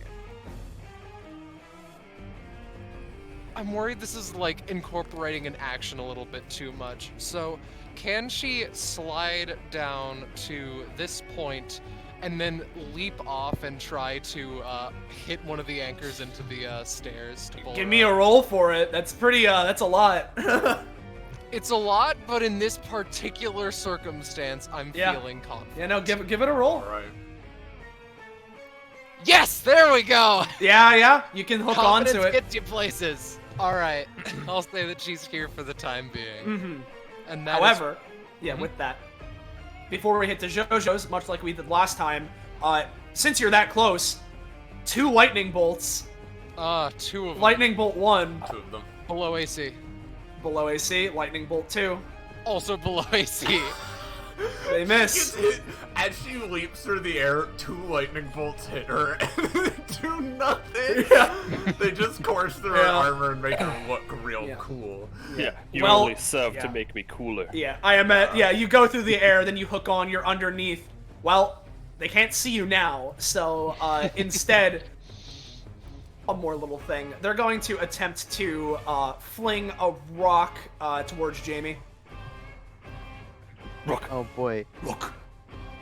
I'm worried this is like incorporating an action a little bit too much. So, can she slide down to this point and then leap off and try to hit one of the anchors into the stairs to pull Give her me a up? roll for it. That's pretty. That's a lot. It's a lot, but in this particular circumstance, I'm feeling confident. Yeah, no, give it a roll. All right. Yes, there we go. Yeah, you can hook onto Confidence it. gets you places. All right, I'll say that she's here for the time being. And that is- However, with that, before we hit to JoJo's, much like we did last time, since you're that close, 2 lightning bolts. 2 of them. Lightning bolt 1 2 of them. Below AC. below AC. Lightning bolt 2. Also below AC. They miss. As she leaps through the air, 2 lightning bolts hit her and they do nothing. Yeah. They just course through her armor and make her look real cool. Yeah, you Well, only serve to make me cooler. Yeah, I am at. Yeah, you go through the air, then you hook on. You're underneath. Well, they can't see you now, so instead, one more little thing. They're going to attempt to fling a rock towards Jamie. Rook. Oh boy. Rook.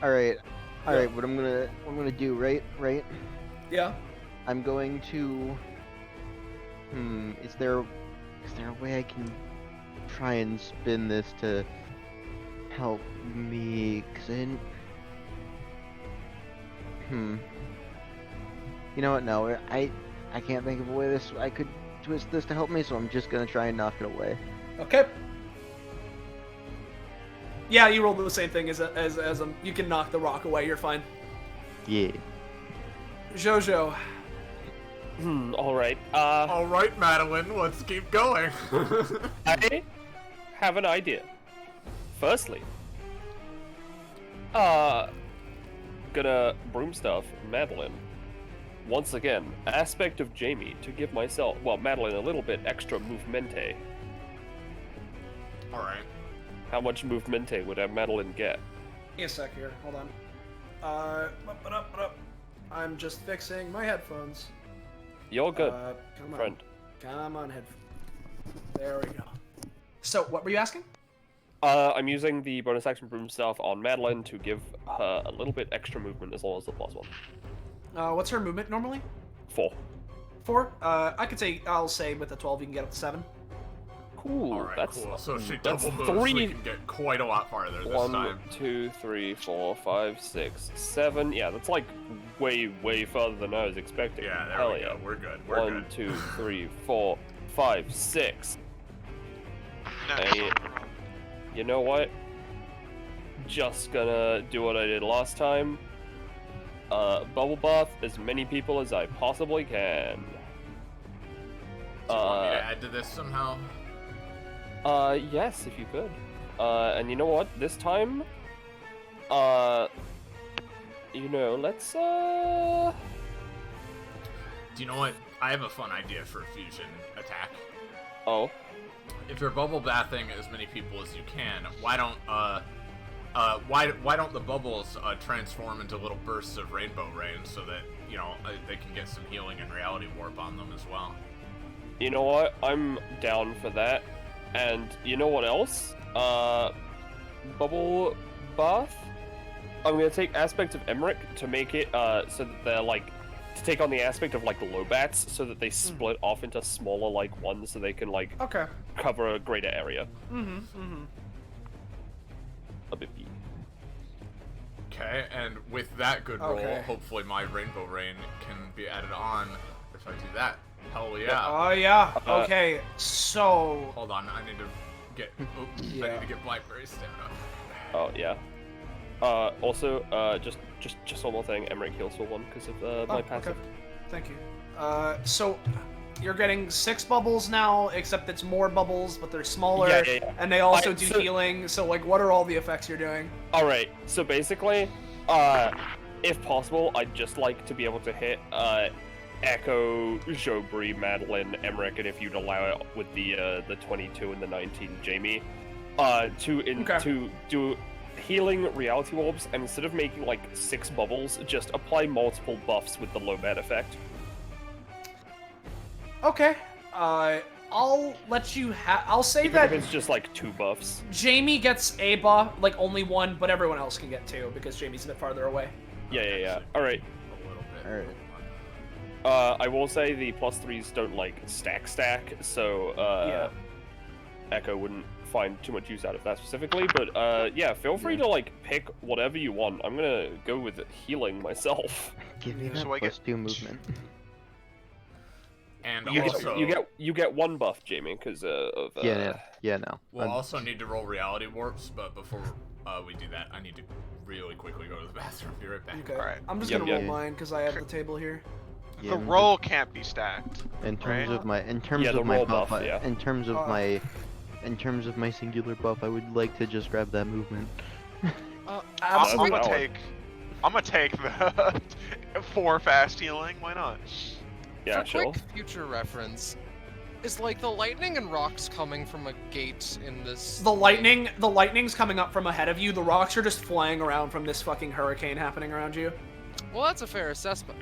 All right. What I'm gonna do, right? Yeah. I'm going to. Is there a way I can try and spin this to help me? Cause I didn't. You know what? No, I can't think of a way I could twist this to help me, so I'm just gonna try and knock it away. Okay. Yeah, you rolled the same thing as you can knock the rock away. You're fine. Yeah. Jojo. All right. All right, Madeline, let's keep going. I have an idea. Firstly, gonna broom stuff Madeline. Once again, aspect of Jamie to give Madeline a little bit extra movemente. All right. How much movemente would Madeline get? Give me a sec here. Hold on. I'm just fixing my headphones. You're good, Come on. friend. Come on, headphones. There we go. So, what were you asking? I'm using the bonus action broom stuff on Madeline to give her a little bit extra movement as long as the +1. What's her movement normally? 4. 4? I'll say with a 12 you can get up to 7. Cool. All right, that's cool. So if she that's double moves, 3. we can get quite a lot farther this 1, time. 2, 3, 4, 5, 6, 7. Yeah, that's like way further than I was expecting. Yeah, there Hell we yeah. go. We're good. We're 1, good. 2, 3, 4, 5, 6. Hey, you know what? Just gonna do what I did last time. Bubble bath as many people as I possibly can. Do you want me to add to this somehow? Yes, if you could. And you know what? This time, let's, Do you know what? I have a fun idea for a fusion attack. Oh. If you're bubble bathing as many people as you can, why don't the bubbles transform into little bursts of rainbow rain so that they can get some healing and reality warp on them as well? You know what? I'm down for that. And you know what else? Bubble bath. I'm gonna take aspect of Emmerich to make it so that they're like to take on the aspect of like the Lobats, so that they split off into smaller like ones, so they can like Okay. cover a greater area. Mm-hmm. A bit B. Okay, and with that good roll, Okay. hopefully my rainbow rain can be added on if I do that. Hell yeah. Oh yeah. Okay. So. Hold on, I need to get. Oops, I Yeah. need to get Blackberry stamina. Oh yeah. Also, just one more thing. Emmerich heals for 1 because of my passive. Okay. Thank you. So, you're getting 6 bubbles now, except it's more bubbles, but they're smaller. Yeah. And they also Alright, do so- healing. So like, what are all the effects you're doing? All right. So basically, if possible, I'd just like to be able to hit Echo, Jobri, Madeline, Emmerich, and if you'd allow it with the 22 and the 19 Jamie, to do healing reality orbs, and instead of making like 6 bubbles, just apply multiple buffs with the low man effect. Okay. I'll let you I'll say Even that if it's just like 2 buffs. Jamie gets a buff, like only 1, but everyone else can get 2 because Jamie's a bit farther away. Yeah. All right. A little bit. Alright. I will say the +3s don't like stack, so Yeah. Echo wouldn't find too much use out of that specifically, but yeah, feel free to like pick whatever you want. I'm gonna go with healing myself. Give me So that I get- +2 movement. And You also, you get 1 buff, Jamie, because of Yeah, no. we'll also need to roll reality warps, but before we do that, I need to really quickly go to the bathroom. Be right back. Okay. Alright. I'm just Yep, gonna roll yep. mine because I have the table here. Yeah, The roll can't be stacked. In terms right? of my, Yeah, the roll buff, buff, yeah. in terms of my singular buff, I would like to just grab that movement. I'm Absolutely. gonna take the 4 fast healing. Why not? yeah, For sure. quick future reference, is like the lightning and rocks coming from a gate in this? The lightning's coming up from ahead of you. The rocks are just flying around from this fucking hurricane happening around you. Well, that's a fair assessment.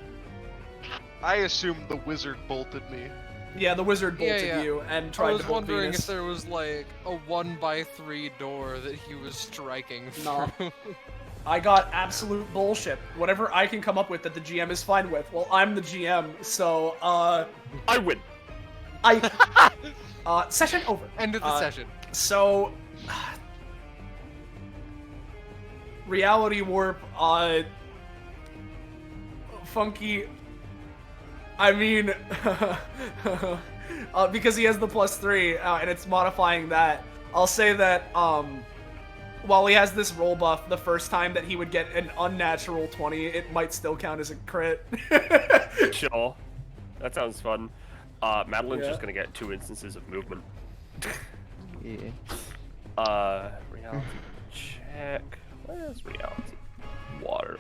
I assume the wizard bolted me. Yeah, the wizard Yeah, bolted yeah. you and I tried was to bolt wondering Venus. if there was like a 1x3 door that he was striking No. through. I got absolute bullshit. Whatever I can come up with that the GM is fine with. Well, I'm the GM, so I win. session over. End of the session. So, reality warp, Funky, I mean, because he has the +3, and it's modifying that, I'll say that, while he has this roll buff, the first time that he would get an unnatural 20, it might still count as a crit. Sure. That sounds fun. Madeline's Yeah. just gonna get 2 instances of movement. Yeah. Reality check. Where's reality? Water.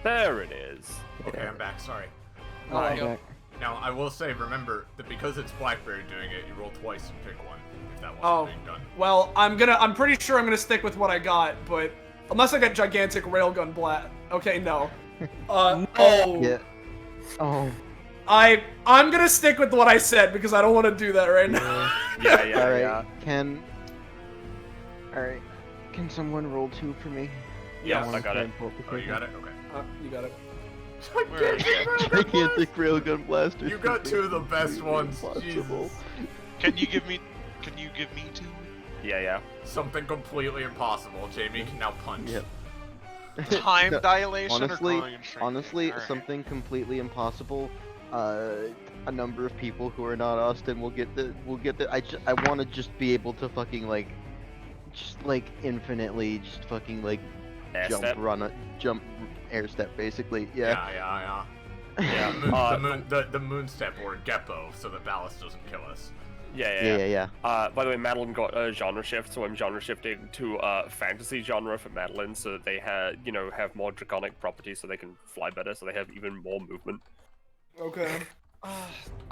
There it is. Okay, I'm back. Sorry. Alright. Yep. Back. Now, I will say, remember that because it's Blackberry doing it, you roll twice and pick one. If that wasn't Oh. being done. Well, I'm pretty sure I'm gonna stick with what I got, but unless I get gigantic railgun blat. Okay, no. Oh. Yeah. Oh. I'm gonna stick with what I said because I don't want to do that right now. Yeah. Alright. Alright. Can someone roll 2 for me? Yeah, wanna I got try it. and pull up the Oh, you quick got it? Okay. You got it. Where is it? one. Gigantic railgun blaster. You got 2 of the best ones. Jesus. Can you give me 2? Yeah. Something completely impossible. Jamie can now punch. Yep. Time No, dilation honestly- or growing strength? Honestly, Alright. something completely impossible. A number of people who are not Austin will get the. I want to just be able to fucking like, just like infinitely, just fucking like Air jump, step. jump, air step, basically. Yeah. Yeah. Yeah. The moon step or Geppo, so that ballast doesn't kill us. Yeah. By the way, Madeline got a genre shift, so I'm genre shifting to fantasy genre for Madeline, so that they have more draconic properties, so they can fly better, so they have even more movement. Okay.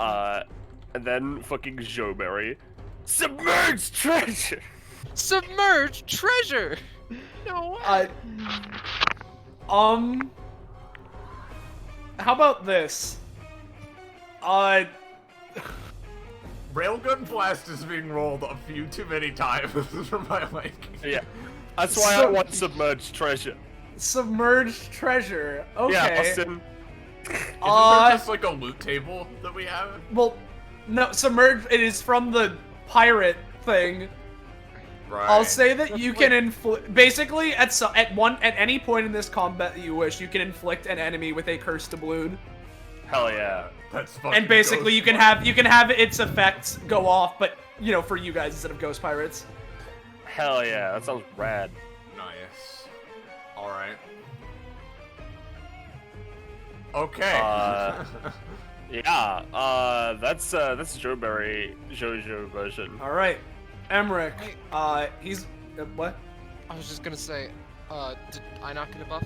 And then fucking Joberry, submerged treasure. Submerged treasure. No way. How about this? Railgun blast is being rolled a few too many times for my liking. Yeah, that's why I want submerged treasure. Submerged treasure. Okay. Yeah, Austin. Isn't there just like a loot table that we have? Well, no, submerged. It is from the pirate thing. Right. I'll say that you can inflict. Basically, at any point in this combat that you wish, you can inflict an enemy with a cursed doubloon. Hell yeah. That's fucking And basically, you can have its effects go off, but for you guys instead of ghost pirates. Hell yeah, that sounds rad. Nice. Alright. Okay. Yeah, that's Joeberry Jojo version. All right, Emmerich. Wait. He's what? I was just gonna say, did I not get a buff?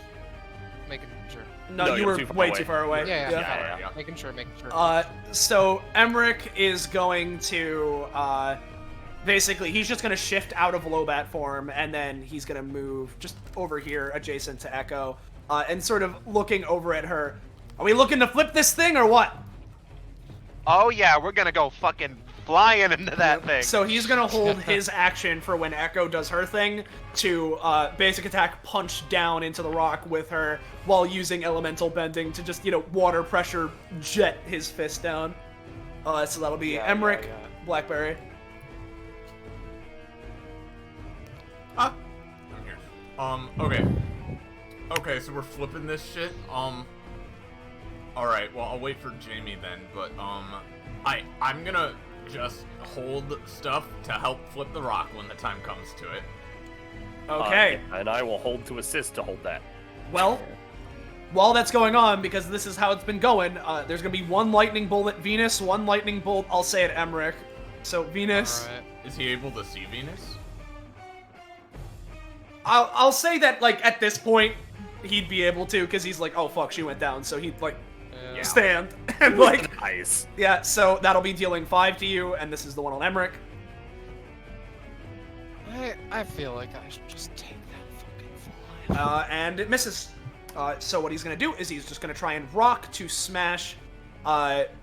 Making sure. No, No, you you're were too far way away. too far away. Yeah. Making sure. So Emmerich is going to basically he's just gonna shift out of Lobat form and then he's gonna move just over here adjacent to Echo and sort of looking over at her. Are we looking to flip this thing or what? Oh yeah, we're gonna go fucking flying into that thing. So he's gonna hold his action for when Echo does her thing to basic attack punch down into the rock with her while using elemental bending to just, water pressure jet his fist down. So that'll be Emmerich, Blackberry. I'm here. Okay. Okay, so we're flipping this shit. Alright, well, I'll wait for Jamie then, but, I'm gonna just hold stuff to help flip the rock when the time comes to it. Okay. And I will hold to assist to hold that. Well, while that's going on, because this is how it's been going, there's gonna be one lightning bolt at Venus, one lightning bolt, I'll say, at Emmerich. So Venus, Alright. Is he able to see Venus? I'll say that at this point he'd be able to, because he's like, oh fuck, she went down, so he'd Yeah. stand and Nice. yeah. So that'll be dealing 5 to you, and this is the one on Emmerich. I feel like I should just take that fucking fly. And it misses. So what he's gonna do is he's just gonna try and rock to smash.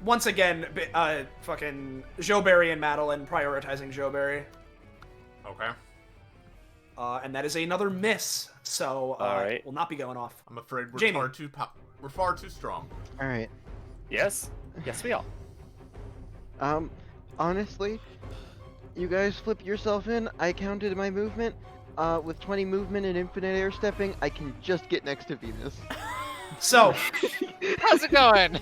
Once again, fucking Joeberry and Madeline prioritizing Joeberry. Okay. And that is another miss. So Alright. will not be going off. I'm afraid we're Jamie. we're far too strong. Alright. Yes? Yes, we are. Honestly, you guys flip yourself in. I counted my movement. With 20 movement and infinite air stepping, I can just get next to Venus. So How's it going?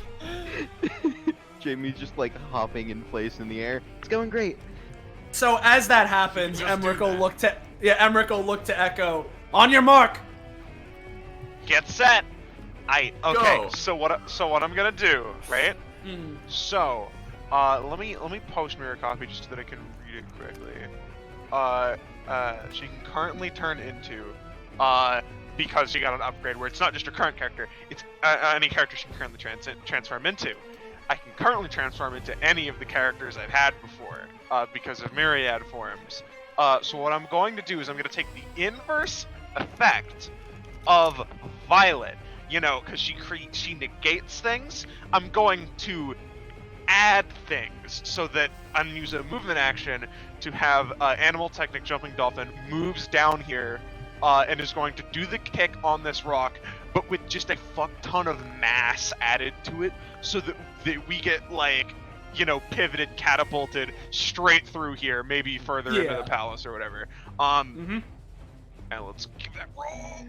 Jamie's just hopping in place in the air. It's going great. so as that happens, Just Emmerich do will that. look to Echo. On your mark. Get set. Okay. Go. So what I'm gonna do, right? Hmm. So, let me post mirror copy just so that I can read it correctly. She can currently turn into, because she got an upgrade where it's not just her current character, it's any character she can currently transform into. I can currently transform into any of the characters I've had before, because of myriad forms. So what I'm going to do is I'm going to take the inverse effect of Violet, because she negates things. I'm going to add things so that I'm use a movement action to have Animal Technic Jumping Dolphin moves down here and is going to do the kick on this rock, but with just a fuck ton of mass added to it, so that we get pivoted, catapulted straight through here, maybe further into Yeah. the palace or whatever. Mm-hmm. And let's give that roll.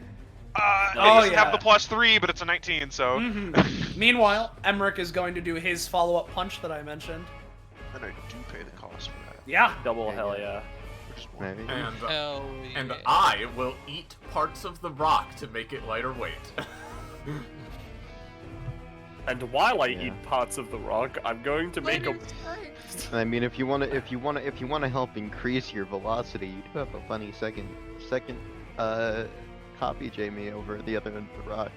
Oh, It doesn't yeah. have the +3, but it's a 19, so. Mm-hmm. Meanwhile, Emmerich is going to do his follow-up punch that I mentioned. And I do pay the cost for that. Yeah. Double hell yeah. Which is one. Maybe. Hell yeah. And I will eat parts of the rock to make it lighter weight. And while I Yeah. eat parts of the rock, I'm going to make a. I mean, if you wanna help increase your velocity, you do have a funny second copy, Jamie, over at the other end of the rock.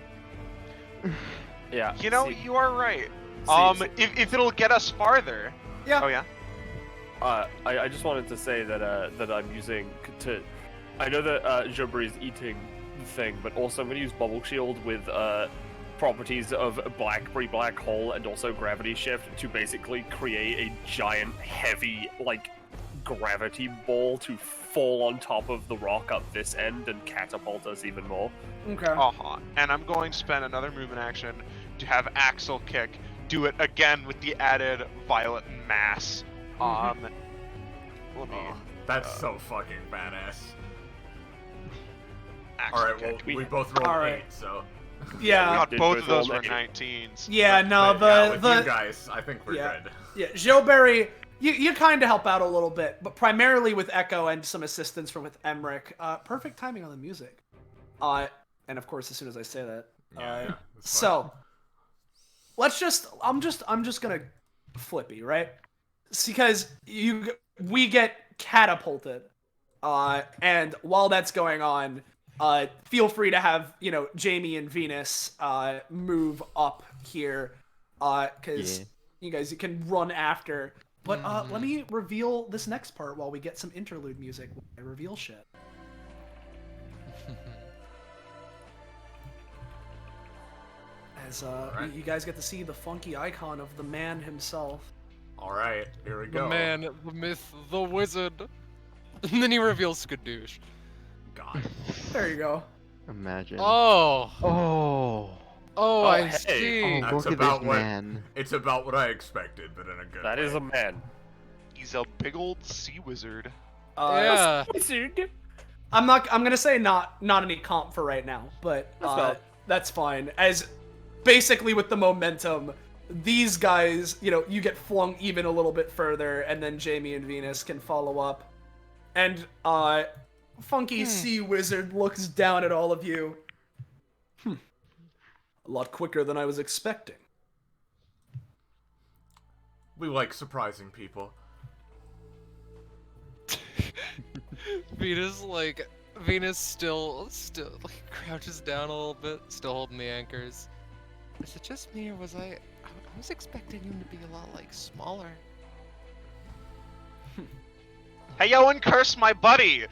Yeah. see- You are right. see- If it'll get us farther. Yeah. Oh yeah. I just wanted to say that that I'm using to. I know that Joeberry's eating the thing, but also I'm going to use Bubble Shield with properties of Blackberry Black Hole and also Gravity Shift to basically create a giant, heavy, gravity ball to fall on top of the rock up this end and catapult us even more. Okay. Uh-huh. And I'm going to spend another movement action to have Axel kick. Do it again with the added Violet mass. Let me. Oh, that's so fucking badass. Axel Alright, well, kick. we both rolled Alright. 8, so. Yeah. God, did both both of those roll were negative. 19s. Yeah. No. But, with The you guys, I think we're yeah. good. Yeah, Joeberry, you kind of help out a little bit, but primarily with Echo and some assistance from with Emmerich. Perfect timing on the music. And of course, as soon as I say that. Yeah, yeah, that's So, I'm just gonna flippy, right? Because we get catapulted, and while that's going on, feel free to have Jamie and Venus move up here, because you guys can run after. But let me reveal this next part while we get some interlude music. I reveal shit. As Alright. you guys get to see the funky icon of the man himself. All right, here we The go. man, the myth, the wizard. And then he reveals Skadoosh. God. There you go. Imagine. Oh, Oh, I hey. see. That's look at about this what- man. It's about what I expected, but in a good That way. is a man. He's a big old sea wizard. Yeah. Wizard. I'm gonna say not any comp for right now, but That's fine. that's fine. As basically with the momentum, these guys, you get flung even a little bit further, and then Jamie and Venus can follow up. And funky sea wizard looks down at all of you. A lot quicker than I was expecting. We like surprising people. Venus still like crouches down a little bit, still holding the anchors. Is it just me, or was I was expecting him to be a lot like smaller? Hey, yo, and curse my buddy!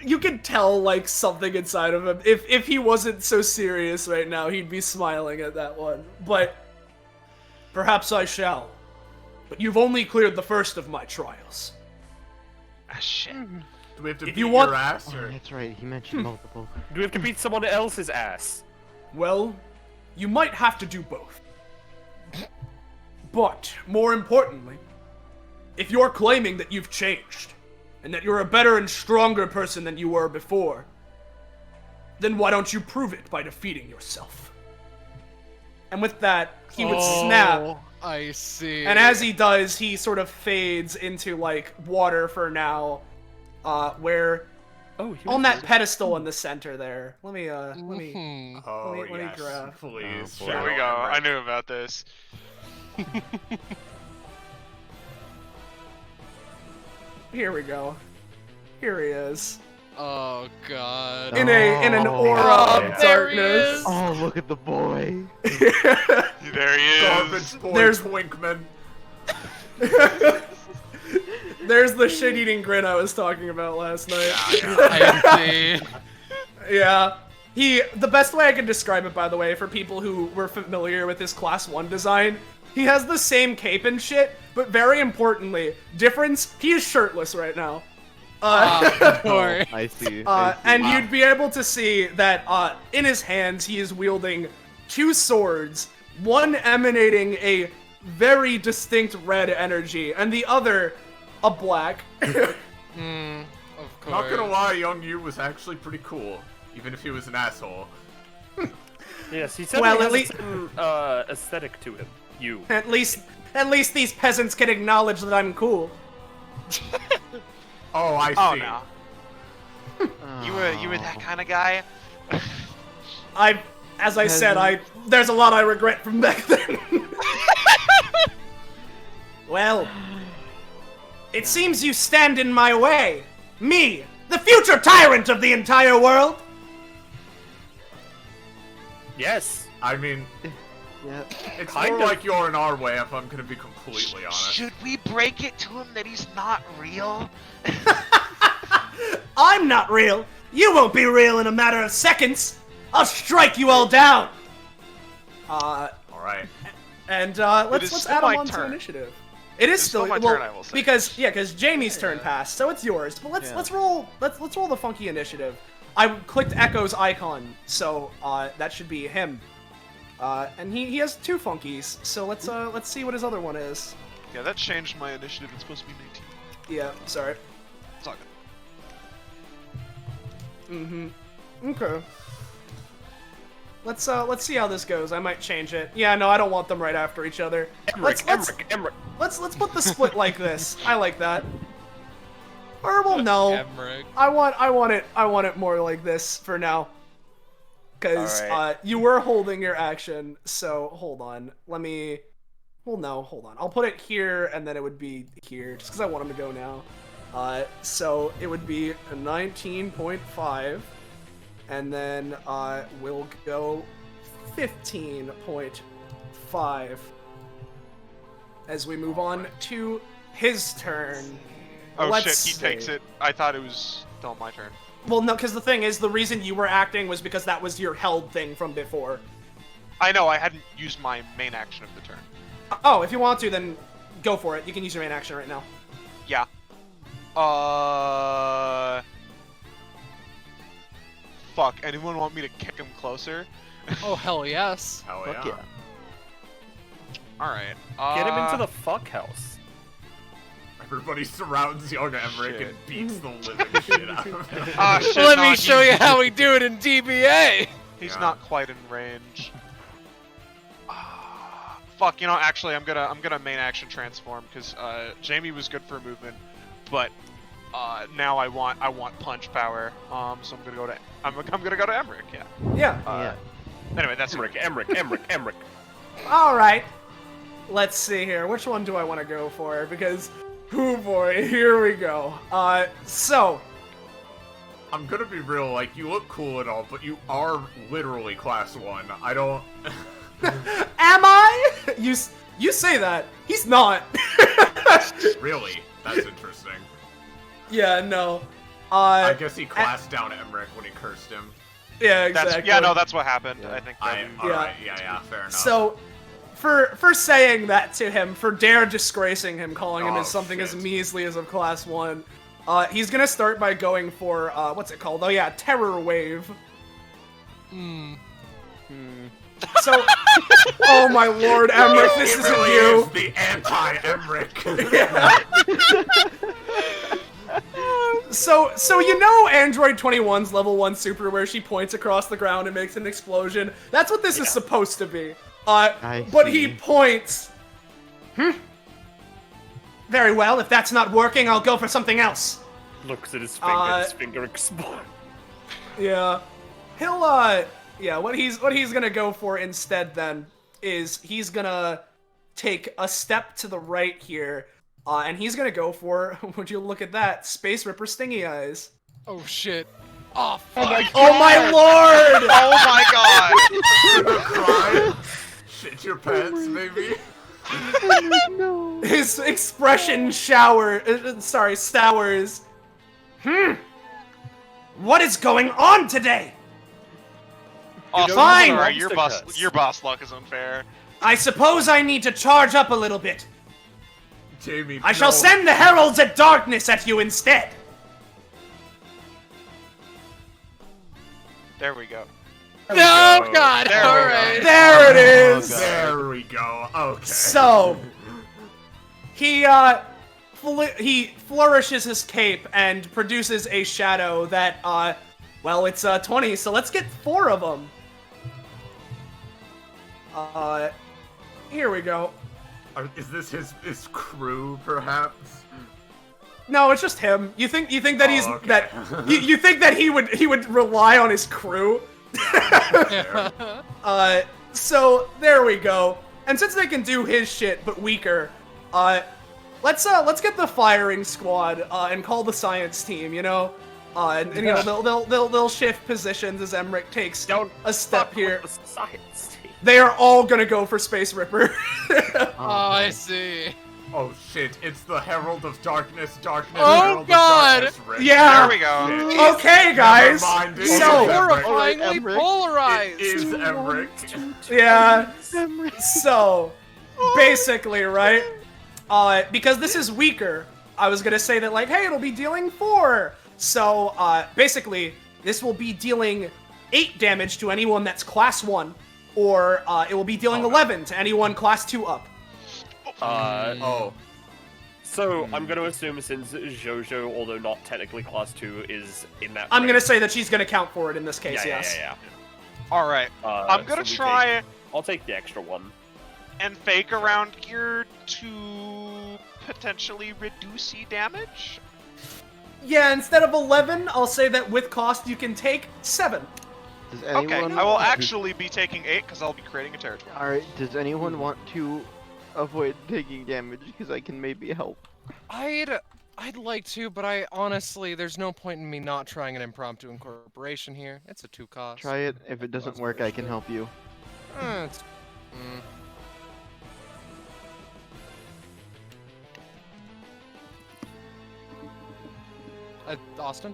You can tell like something inside of him. If he wasn't so serious right now, he'd be smiling at that one. But perhaps I shall. But you've only cleared the first of my trials. Ah, shit. Do we have to If beat you want- your ass, Oh, or that's right. He mentioned multiple. Do we have to beat someone else's ass? Well, you might have to do both. But, more importantly, if you're claiming that you've changed, and that you're a better and stronger person than you were before, then why don't you prove it by defeating yourself? And with that, he would snap. Oh, I see. And as he does, he sort of fades into, like, water for now, where, Oh, he on that pedestal in the center there, let me Mhm. oh let me yes, grab. please. Oh, boy. Here Shadow we go. Emmerich. I knew about this. Here we go. Here he is. Oh god. In an Oh. aura Oh, of there he darkness. is. Oh, look at the boy. There he is. Garbage boy There's- Twinkman. There's the shit-eating grin I was talking about last night. I see. Yeah. The best way I can describe it, by the way, for people who were familiar with his Class 1 design, he has the same cape and shit, but very importantly, difference, he is shirtless right now. Boy. Oh, I see. And you'd be able to see that in his hands he is wielding two swords, one emanating a very distinct red energy, and the other a black. Of course. Not gonna lie, young you was actually pretty cool, even if he was an asshole. Yes, he said Well, he at has a least- certain aesthetic to him. You. At least these peasants can acknowledge that I'm cool. Oh, I see. Oh, no. You were that kind of guy? As I said, there's a lot I regret from back then. Well, it seems you stand in my way. Me, the future tyrant of the entire world. Yes. I mean, Yeah. it's Kind more of. like you're in our way, if I'm gonna be completely honest. Should we break it to him that he's not real? I'm not real. You won't be real in a matter of seconds. I'll strike you all down. All right. And is let's still add my them on to turn. initiative. It is still my well, turn, I will say. because Jamie's turn passed, so it's yours. But let's roll the funky initiative. I clicked Echo's icon, so that should be him. And he has two funkies, so let's see what his other one is. Yeah, that changed my initiative. It's supposed to be 19. Yeah, sorry. It's all good. Okay. Let's see how this goes. I might change it. Yeah, no, I don't want them right after each other. Let's put the split like this. I like that. Or well, no. Emmerich. I want it more like this for now. Because Alright. you were holding your action, so hold on. Let me... Well, no, hold on. I'll put it here, and then it would be here, just because I want him to go now. So it would be a 19.5, and then we'll go 15.5 as we move on to his turn. Oh Let's shit, he takes see. it. I thought it was still my turn. Well, no, because the thing is, the reason you were acting was because that was your held thing from before. I know, I hadn't used my main action of the turn. Oh, if you want to, then go for it. You can use your main action right now. Yeah. Fuck, anyone want me to kick him closer? Oh, hell yes. Hell Fuck yeah. yeah. Alright. Get him into the fuck house. Everybody surrounds young Emmerich and beats the living shit out of him. Ah, shit, Let no, me show you how we do it in DBA. He's Yeah. not quite in range. Fuck, you know, actually, I'm gonna main action transform because Jamie was good for movement, but now I want punch power. So I'm gonna go to Emmerich. Yeah. Yeah. Yeah. Anyway, that's Emmerich. All right. Let's see here. Which one do I want to go for? Because, oh boy, here we go. So. I'm gonna be real, like, you look cool and all, but you are literally class 1. I don't... Am I? You say that. He's not. Really? That's interesting. Yeah, no. I guess he classed down Emmerich when he cursed him. Yeah, exactly. that's what happened. Yeah. I think. Alright, yeah, fair enough. So, for saying that to him, for dare disgracing him, calling him Oh, as something as shit. measly as a class 1, he's gonna start by going for, what's it called? Oh yeah, Terror Wave. Hmm. So, oh my lord, Emmerich, this it isn't really you. is the anti-Emmerich. So you know Android 21's level 1 super where she points across the ground and makes an explosion? That's what this is supposed to be. But he see. points. Very well, if that's not working, I'll go for something else. Looks at his finger, his finger explodes. Yeah. He'll yeah, what he's gonna go for instead then is he's gonna take a step to the right here, and he's gonna go for, would you look at that, Space Ripper Stingy Eyes. Oh shit. Oh fuck. Oh my lord! Oh my god! Cry. Shit your pants, baby. No. His expression sours. What is going on today? Oh, Fine. sorry, Monster your boss luck is unfair. I suppose I need to charge up a little bit. Jamie, I shall no. send the Heralds of Darkness at you instead. There we go. No, God. There we All go. right. There it is. There we go. Okay. So, he flourishes his cape and produces a shadow that, well, it's 20, so let's get 4 of them. Here we go. Is this his crew, perhaps? No, it's just him. You think that he's okay. that you think that he would rely on his crew? So there we go. And since they can do his shit but weaker, let's get the firing squad and call the science team. You know, and you know they'll shift positions as Emmerich takes Don't a step fuck here. with the science team. They are all gonna go for Space Ripper. Oh, I see. Oh shit! It's the Herald of Darkness. Oh, Herald God. Of Darkness, Rick. Yeah. There we go. Shit. Okay, guys. Never mind, it So- is Emmerich. Horrifyingly Emmerich. polarized. It is Emmerich. Yeah. So, basically, right? Because this is weaker, I was gonna say that, like, hey, it'll be dealing 4. So, basically, this will be dealing 8 damage to anyone that's class 1, or it will be dealing 11 to anyone class 2 up. Oh. So I'm going to assume since Jojo, although not technically class 2, is in that. I'm gonna range- say that she's gonna count for it in this case, Yeah, yes. yeah. All right, I'm gonna so we try I'll take the extra one. and fake around here to potentially reduce damage. Yeah, instead of 11, I'll say that with cost you can take 7. Does Okay, anyone? I will actually be taking 8 because I'll be creating a territory. All right. Does anyone want to avoid taking damage? Because I can maybe help. I'd like to, but I honestly, there's no point in me not trying an impromptu incorporation here. It's a 2 cost. Try it. If it doesn't work, I can help you. It's, Austin?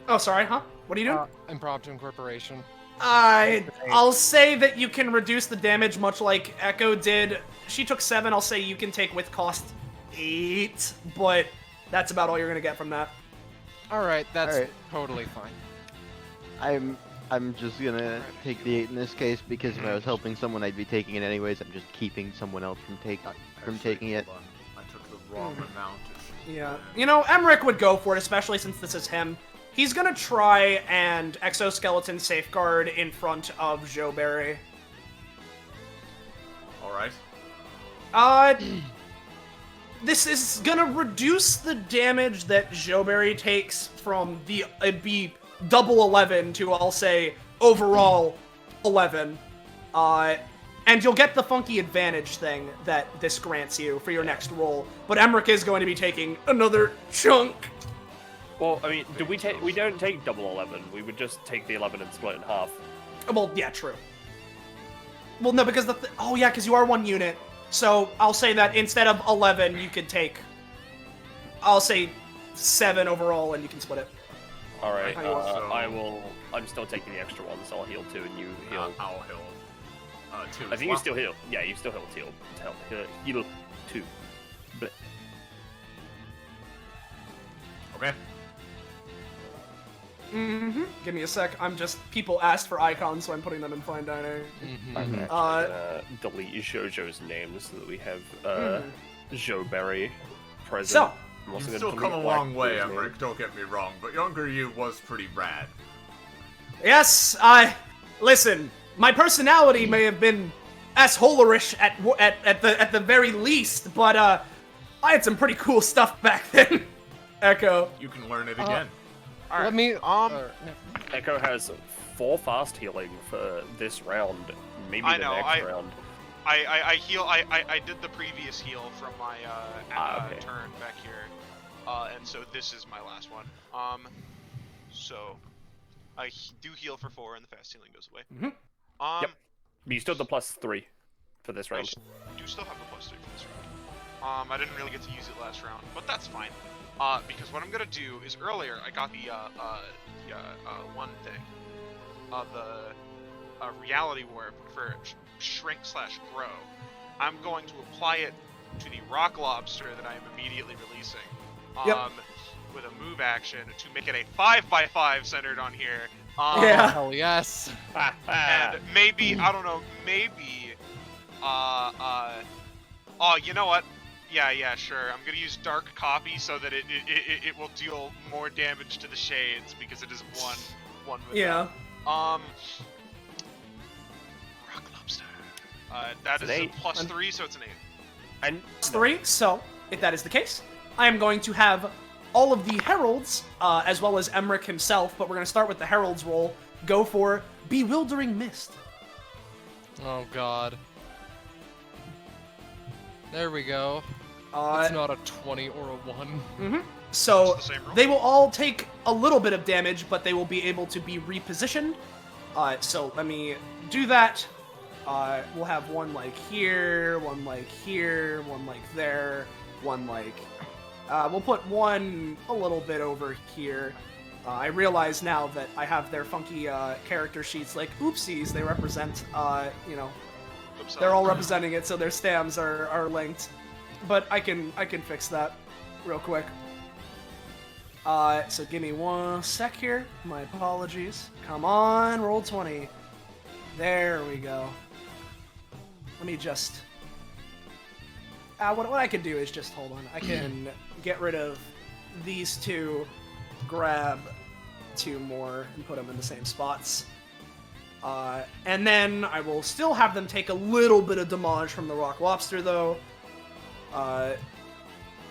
Oh, sorry, huh? What are you doing? Impromptu incorporation. I'll say that you can reduce the damage much like Echo did. She took 7, I'll say you can take with cost 8, but that's about all you're gonna get from that. Alright, that's Alright. totally fine. I'm just gonna take the 8 in this case because if I was helping someone, I'd be taking it anyways. I'm just keeping someone else from taking it. Hold on. I took the wrong amount. Yeah. You know, Emmerich would go for it, especially since this is him. He's gonna try and exoskeleton safeguard in front of Joeberry. Alright. This is gonna reduce the damage that Joeberry takes from the, it'd be double 11 to, I'll say, overall 11. And you'll get the funky advantage thing that this grants you for your next roll. But Emmerich is going to be taking another chunk. Well, I mean, we don't take double 11. We would just take the 11 and split it in half. Well, yeah, true. Well, no, because oh yeah, because you are 1 unit. So I'll say that instead of 11, you could take, I'll say 7 overall, and you can split it. All right. So- I'm still taking the extra one, so I'll heal 2, and you heal. I'll heal. 2 I think you still heal. Yeah, you still heal 2. But Okay. Mm-hmm. Give me a sec. People asked for icons, so I'm putting them in fine dining. I'm actually gonna delete Jojo's name so that we have Joeberry present. So, I'm also You've gonna still delete come a long way, Blackbeard's name. Emmerich, don't get me wrong, but younger you was pretty rad. yes, listen, my personality may have been assholerish at the very least, but I had some pretty cool stuff back then. Echo. You can learn it again. Let me. Echo has 4 fast healing for this round, maybe I the know, next round. I heal. I did the previous heal from my okay. turn back here, and so this is my last one. So I do heal for 4, and the fast healing goes away. Yep. But you still have the +3 for this I round. do still have the +3 for this round. I didn't really get to use it last round, but that's fine. Because what I'm gonna do is earlier I got the one thing, the reality warp for shrink/grow. I'm going to apply it to the rock lobster that I am immediately releasing. With a move action to make it a 5x5 centered on here. Yeah. Hell yes. And maybe, I don't know, maybe, oh, you know what? Yeah, sure. I'm gonna use Dark Copy so that it will deal more damage to the shades because it is one with Yeah. Rock Lobster. That It's is an a 8. +3, so it's an 8. And 3. So, if that is the case, I am going to have all of the heralds, as well as Emmerich himself, but we're going to start with the heralds roll, go for Bewildering Mist. Oh god. There we go. It's not a 20 or a 1. So, It's the same roll? they will all take a little bit of damage, but they will be able to be repositioned. So, let me do that. We'll have one like here, one like here, one like there, one like... we'll put one a little bit over here. I realize now that I have their funky character sheets, like, oopsies, they represent, you know, Oops, they're all representing it, so their stams are linked. But I can fix that real quick. So give me 1 sec here. My apologies. Come on, roll 20. There we go. Let me just... what I can do is just, hold on. I can get rid of these 2, grab 2 more, and put them in the same spots. And then I will still have them take a little bit of damage from the rock lobster, though.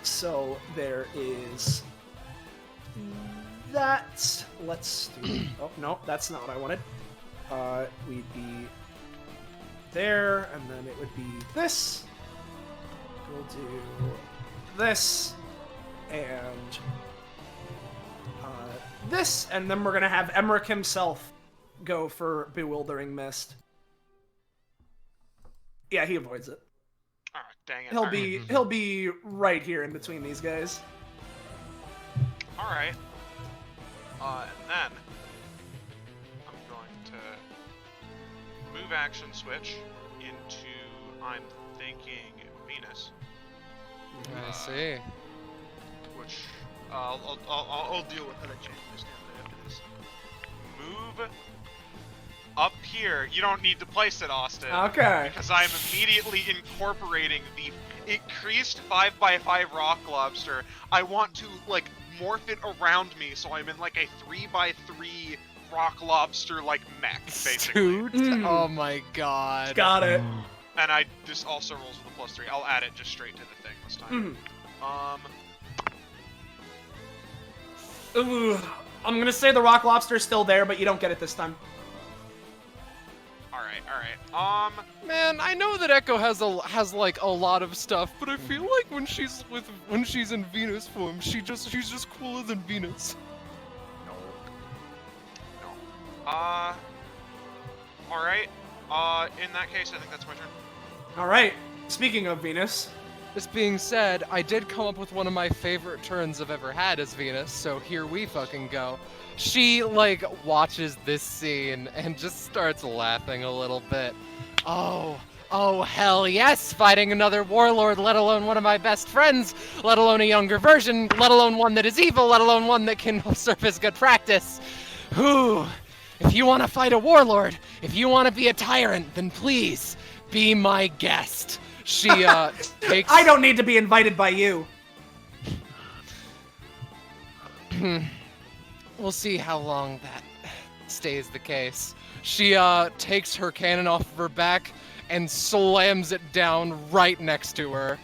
So there is that. Let's do... Oh, no, that's not what I wanted. we'd be there, and then it would be this. We'll do this, and this, and then we're gonna have Emmerich himself go for Bewildering Mist. Yeah, he avoids it. Alright, dang it. He'll be right here in between these guys. Alright. And then I'm going to move action switch into, I'm thinking, Venus. I see. Which I'll deal with that after this. Move up here. You don't need to place it, Austin. Okay. Because I'm immediately incorporating the increased 5x5 rock lobster. I want to like morph it around me, so I'm in like a 3x3 rock lobster like mech, basically. Dude, oh my god. Got it. And this also rolls with a +3. I'll add it just straight to the thing this time. Ooh, I'm gonna say the rock lobster's still there, but you don't get it this time. Alright. Man, I know that Echo has like a lot of stuff, but I feel like when she's in Venus form, she's just cooler than Venus. No. Alright. In that case, I think that's my turn. Alright, speaking of Venus. This being said, I did come up with one of my favorite turns I've ever had as Venus, so here we fucking go. She, like, watches this scene and just starts laughing a little bit. Oh, hell yes! Fighting another warlord, let alone one of my best friends, let alone a younger version, let alone one that is evil, let alone one that can serve as good practice. Whew. If you want to fight a warlord, if you want to be a tyrant, then please, be my guest. She, takes... I don't need to be invited by you. We'll see how long that stays the case. She, takes her cannon off of her back and slams it down right next to her.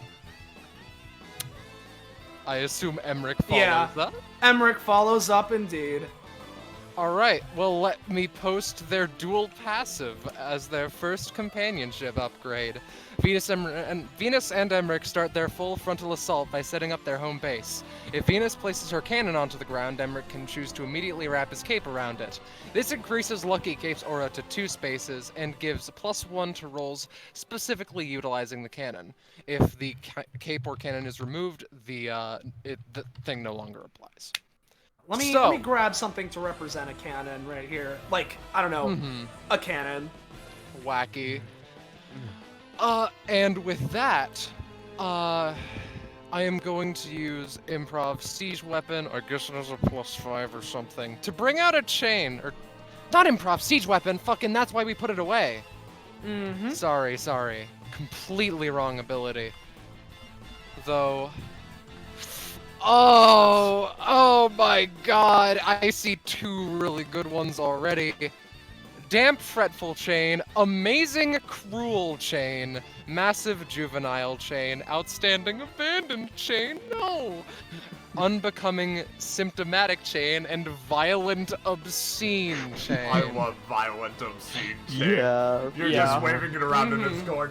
I assume Emmerich follows up? Emmerich follows up indeed. Alright, well let me post their dual passive as their first companionship upgrade. Venus and Emmerich start their full frontal assault by setting up their home base. If Venus places her cannon onto the ground, Emmerich can choose to immediately wrap his cape around it. This increases Lucky Cape's aura to 2 spaces and gives +1 to rolls specifically utilizing the cannon. If the cape or cannon is removed, the thing no longer applies. Let me grab something to represent a cannon right here. Like, I don't know, a cannon. Wacky. And with that, I am going to use improv siege weapon, I guess it has a +5 or something, to bring out a chain, or not improv siege weapon, fucking that's why we put it away. Sorry. Completely wrong ability. Though... Oh my god, I see 2 really good ones already. Damp Fretful Chain, Amazing Cruel Chain, Massive Juvenile Chain, Outstanding Abandoned Chain, no! Unbecoming Symptomatic Chain, and Violent Obscene Chain. I love violent obscene chain. Yeah. You're just waving it around and it's going.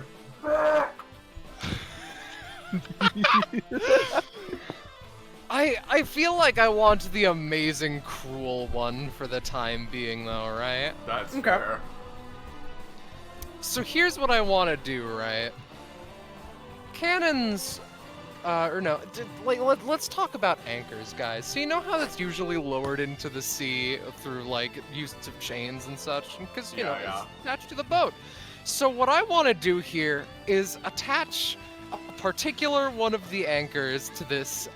I feel like I want the Amazing Cruel one for the time being, though, right? That's Okay. fair. So here's what I want to do, right? Cannons, let's talk about anchors, guys. So you know how that's usually lowered into the sea through, like, use of chains and such? Because, you know, it's attached to the boat. So what I want to do here is attach a particular one of the anchors to this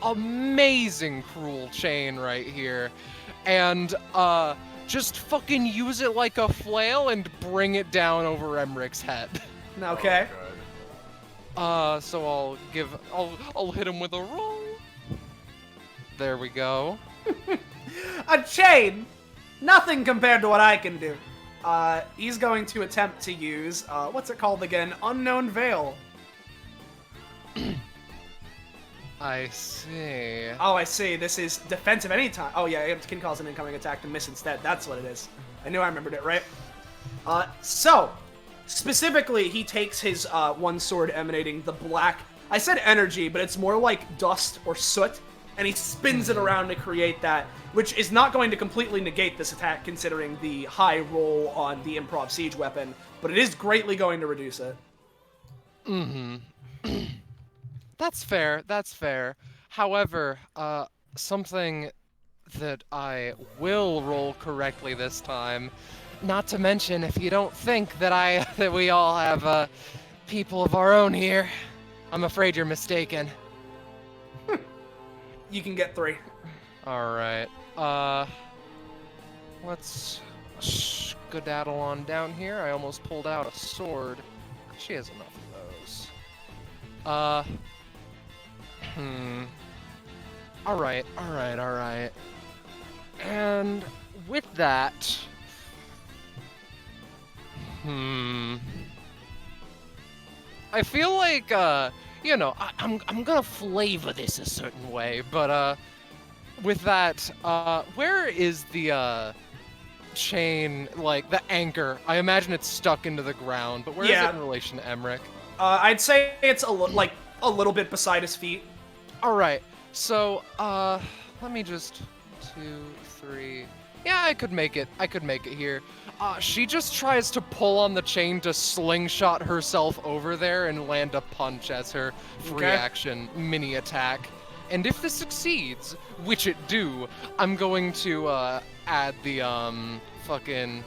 amazing cruel chain right here, and just fucking use it like a flail and bring it down over Emmerich's head. Okay. So I'll hit him with a roll. There we go. A chain! Nothing compared to what I can do. He's going to attempt to use, what's it called again? Unknown Veil. I see. Oh, I see. This is defensive anytime. Oh, yeah, it can cause an incoming attack to miss instead. That's what it is. I knew I remembered it, right? So, specifically, he takes his one sword emanating the black. I said energy, but it's more like dust or soot, and he spins it around to create that, which is not going to completely negate this attack, considering the high roll on the improv siege weapon, but it is greatly going to reduce it. Mm-hmm. That's fair, that's fair. However, something that I will roll correctly this time, not to mention if you don't think that that we all have, people of our own here, I'm afraid you're mistaken. You can get 3. Alright, let's skedaddle on down here. I almost pulled out a sword. She has enough of those. Alright. And with that... I feel like, you know, I'm gonna flavor this a certain way, but, with that, where is the, chain, like, the anchor? I imagine it's stuck into the ground, but where is it in relation to Emmerich? I'd say it's a little bit beside his feet. Alright, so, let me just... 2, 3... Yeah, I could make it here. She just tries to pull on the chain to slingshot herself over there and land a punch as her free action mini attack. And if this succeeds, which it do, I'm going to, add the, fucking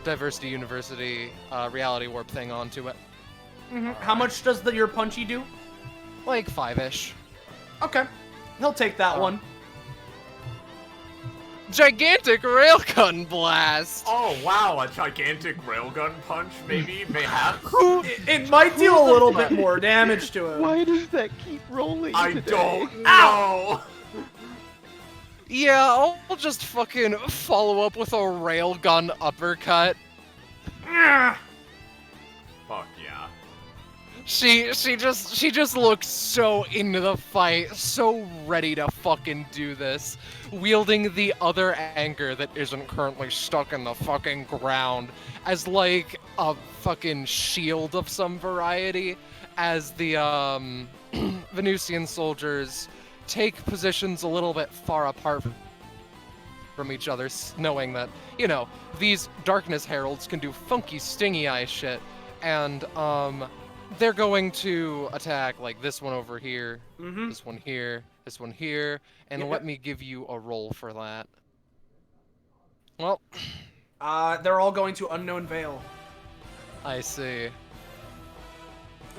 Diversity University, reality warp thing onto it. How much does your punchy do? Like 5-ish. Okay. He'll take that one. Gigantic railgun blast! Oh wow, a gigantic railgun punch, maybe, mayhap? It might deal a little bit more damage to him. Why does that keep rolling I today? don't know! Yeah, I'll just fucking follow up with a railgun uppercut. Fuck yeah. She just looks so into the fight, so ready to fucking do this, wielding the other anchor that isn't currently stuck in the fucking ground as like a fucking shield of some variety, as the Venusian soldiers take positions a little bit far apart from each other, knowing that, you know, these darkness heralds can do funky stingy eye shit, and they're going to attack, like, this one over here, this one here, this one here, and let me give you a roll for that. Well... they're all going to Unknown Veil. I see.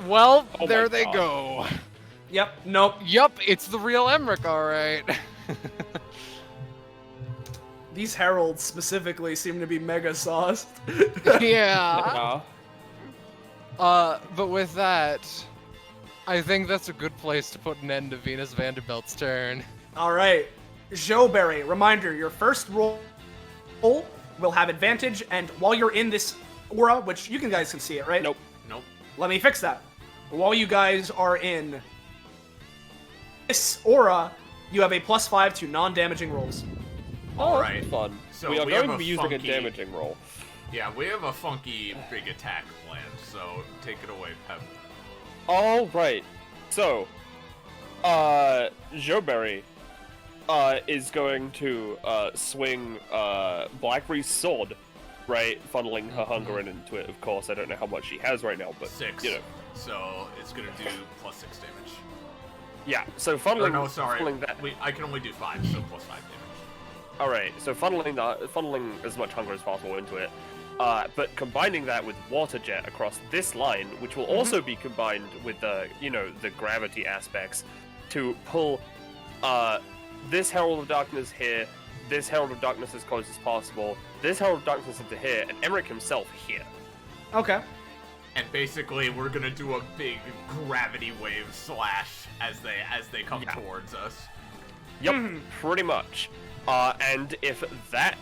Well, Oh there my they God. Nope. go. Yep. It's the real Emmerich, alright. These heralds specifically seem to be mega sauced. Yeah. But with that, I think that's a good place to put an end to Venus Vanderbilt's turn. Alright. Joeberry, reminder, your first roll will have advantage, and while you're in this aura, which you guys can see it, right? Nope. Nope. Let me fix that. While you guys are in this aura, you have a +5 to non-damaging rolls. Alright. That's fun. So we are we going have to a be using a funky- damaging roll. Yeah, we have a funky big attack planned, so take it away, Pep. All right. So, Joeberry, is going to, swing, Blackberry's sword, right? Funneling her hunger into it, of course. I don't know how much she has right now, but, 6. you know. So it's gonna do +6 damage. Yeah, so Or funneling, no, sorry. funneling that. I can only do 5, so +5 damage. Alright, so funneling as much hunger as possible into it, but combining that with water jet across this line, which will also be combined with the, you know, the gravity aspects, to pull, this Herald of Darkness here, this Herald of Darkness as close as possible, this Herald of Darkness into here, and Emmerich himself here. Okay. And basically, we're gonna do a big gravity wave slash as they come towards us. Yep, pretty much. And if that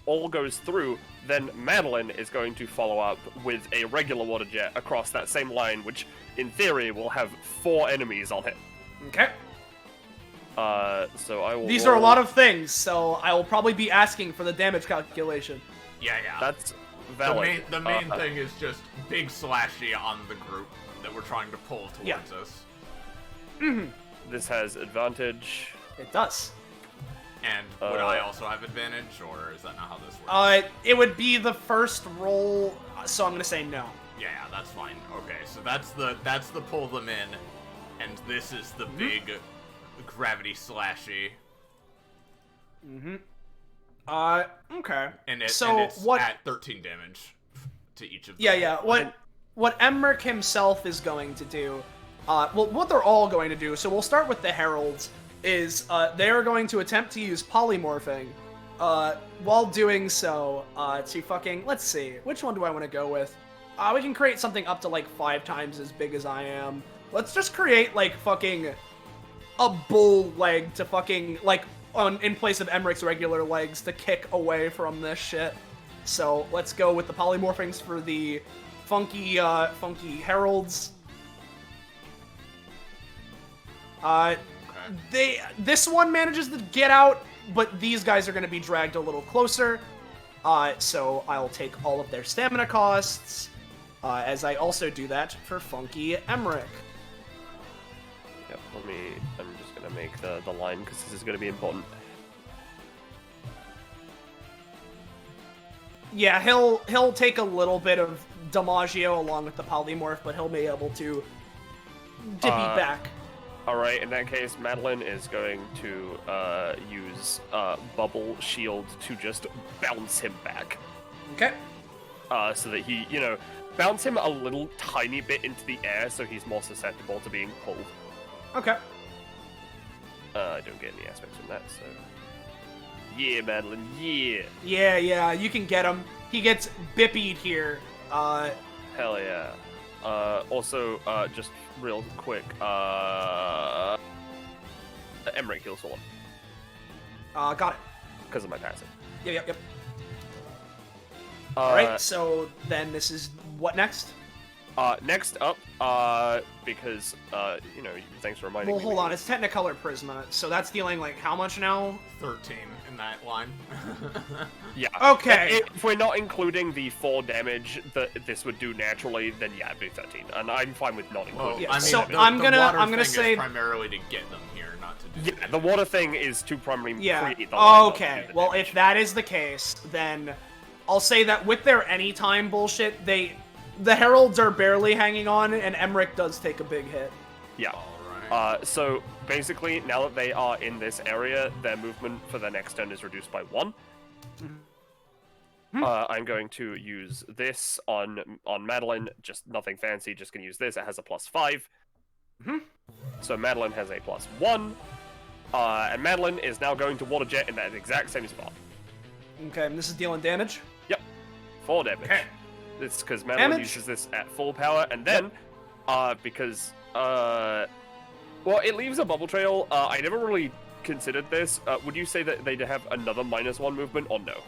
all goes through, then Madeline is going to follow up with a regular water jet across that same line, which in theory will have 4 enemies on it. Okay. So I will. These are a lot of things, so I will probably be asking for the damage calculation. Yeah. That's The valid. main thing is just big slashy on the group that we're trying to pull towards us. This has advantage. It does. And would I also have advantage, or is that not how this works? It would be the first roll, so I'm gonna say no. Yeah, that's fine. Okay, so that's the pull them in, and this is the big gravity slashy. Okay. And it's what? at 13 damage to each of them. Yeah. What Emmerich himself is going to do, well, what they're all going to do. So we'll start with the heralds. Is they are going to attempt to use polymorphing. While doing so, to fucking, let's see, which one do I want to go with? We can create something up to like 5 times as big as I am. Let's just create like fucking a bull leg to fucking like in place of Emmerich's regular legs to kick away from this shit. So let's go with the polymorphings for the funky heralds. This one manages to get out, but these guys are going to be dragged a little closer. So I'll take all of their stamina costs, as I also do that for Funky Emmerich. Yep, I'm just gonna make the line, because this is gonna be important. Yeah, he'll take a little bit of Damaggio along with the polymorph, but he'll be able to dippy back. Alright, in that case, Madeline is going to use Bubble Shield to just bounce him back. Okay. So that he, bounce him a little tiny bit into the air so he's more susceptible to being pulled. Okay. I don't get any aspects from that, so... Yeah, Madeline, yeah! Yeah, you can get him. He gets bippied here. Hell yeah. Also, just real quick, Emmerich heals for 1. Got it. Because of my passive. Yep. Alright, so then this is what next? Next up, because, thanks for reminding me. Well, hold on, it's Technicolor Prisma, so that's dealing, like, how much now? 13 in that line. Yeah. Okay. If we're not including the 4 damage that this would do naturally, then yeah, it'd be 13. And I'm fine with not including Well, Yeah, I mean, so the I'm water gonna thing say- is primarily to get them here, not to do Yeah, the water thing is to primarily Yeah. create the line, not to Okay. do the Well, damage. if that is the case, then I'll say that with their anytime bullshit, the heralds are barely hanging on, and Emmerich does take a big hit. Yeah. Alright. So basically, now that they are in this area, their movement for their next turn is reduced by 1. I'm going to use this on Madeline. Just nothing fancy. Just gonna use this. It has a +5. So Madeline has a +1, and Madeline is now going to water jet in that exact same spot. Okay, and this is dealing damage. Yep, 4 damage. Okay. It's because Madeline Damage. uses this at full power, and then because well, it leaves a bubble trail. I never really considered this. Would you say that they'd have another -1 movement, or no?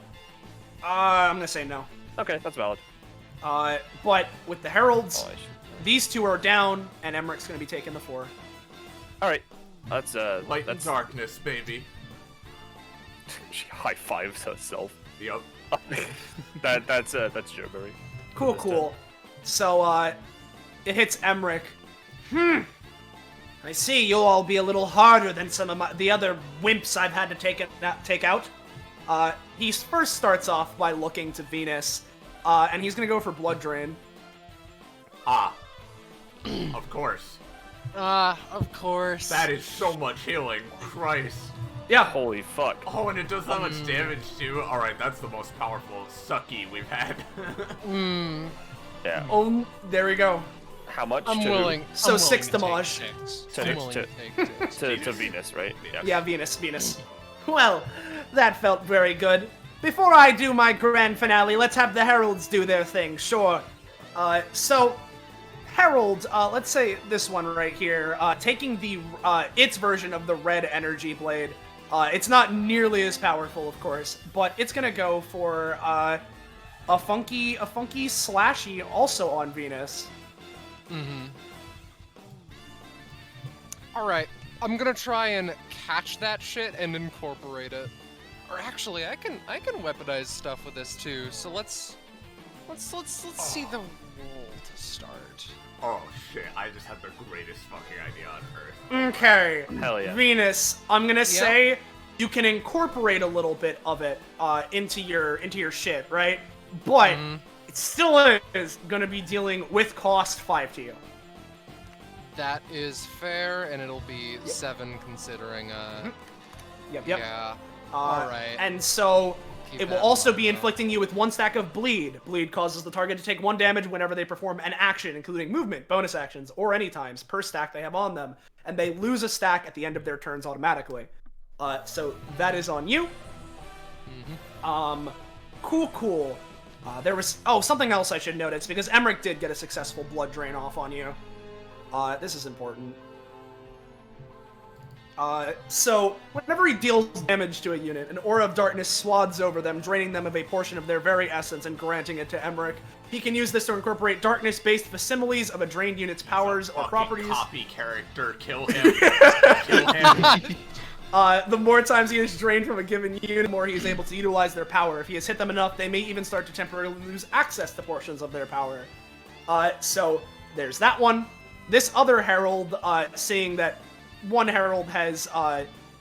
I'm gonna say no. Okay, that's valid. But with the heralds, Oh, I should... these 2 are down, and Emmerich's gonna be taking the 4. All right, that's Light and that's darkness, baby. she high fives herself. Yup. That's Joeberry. Cool. So, it hits Emmerich. I see you'll all be a little harder than some of the other wimps I've had to take out. He first starts off by looking to Venus, and he's gonna go for Blood Drain. Of course. Of course. That is so much healing. Christ. Yeah. Holy fuck. Oh, and it does that much damage too? Alright, that's the most powerful sucky we've had. Yeah. Oh, there we go. How much? I'm to, willing. So I'm 6 willing damage. to take 6. To- I'm willing to- to take 6. to Venus, right? Yeah, Venus. Well, that felt very good. Before I do my grand finale, let's have the heralds do their thing, sure. So, Herald, let's say this one right here, taking the its version of the red energy blade. It's not nearly as powerful, of course, but it's gonna go for a funky slashy also on Venus. Alright, I'm gonna try and catch that shit and incorporate it. Or actually, I can weaponize stuff with this too. So let's see the roll to start. Oh shit, I just had the greatest fucking idea on earth. Okay. Hell yeah. Venus, I'm gonna say you can incorporate a little bit of it into your shit, right? But it still is gonna be dealing with cost 5 to you. That is fair, and it'll be 7 considering. Yep. Yeah. All right. And so Keep it will that also in be mind. inflicting you with 1 stack of bleed. Bleed causes the target to take 1 damage whenever they perform an action, including movement, bonus actions, or any times per stack they have on them, and they lose a stack at the end of their turns automatically. So that is on you. Cool. There was something else I should notice because Emmerich did get a successful blood drain off on you. This is important. So whenever he deals damage to a unit, an aura of darkness swaths over them, draining them of a portion of their very essence and granting it to Emmerich. He can use this to incorporate darkness-based facsimiles of a drained unit's powers or Fucking properties. copy character, kill him. Kill him. The more times he is drained from a given unit, the more he is able to utilize their power. If he has hit them enough, they may even start to temporarily lose access to portions of their power. So there's that one. This other herald, seeing that one herald has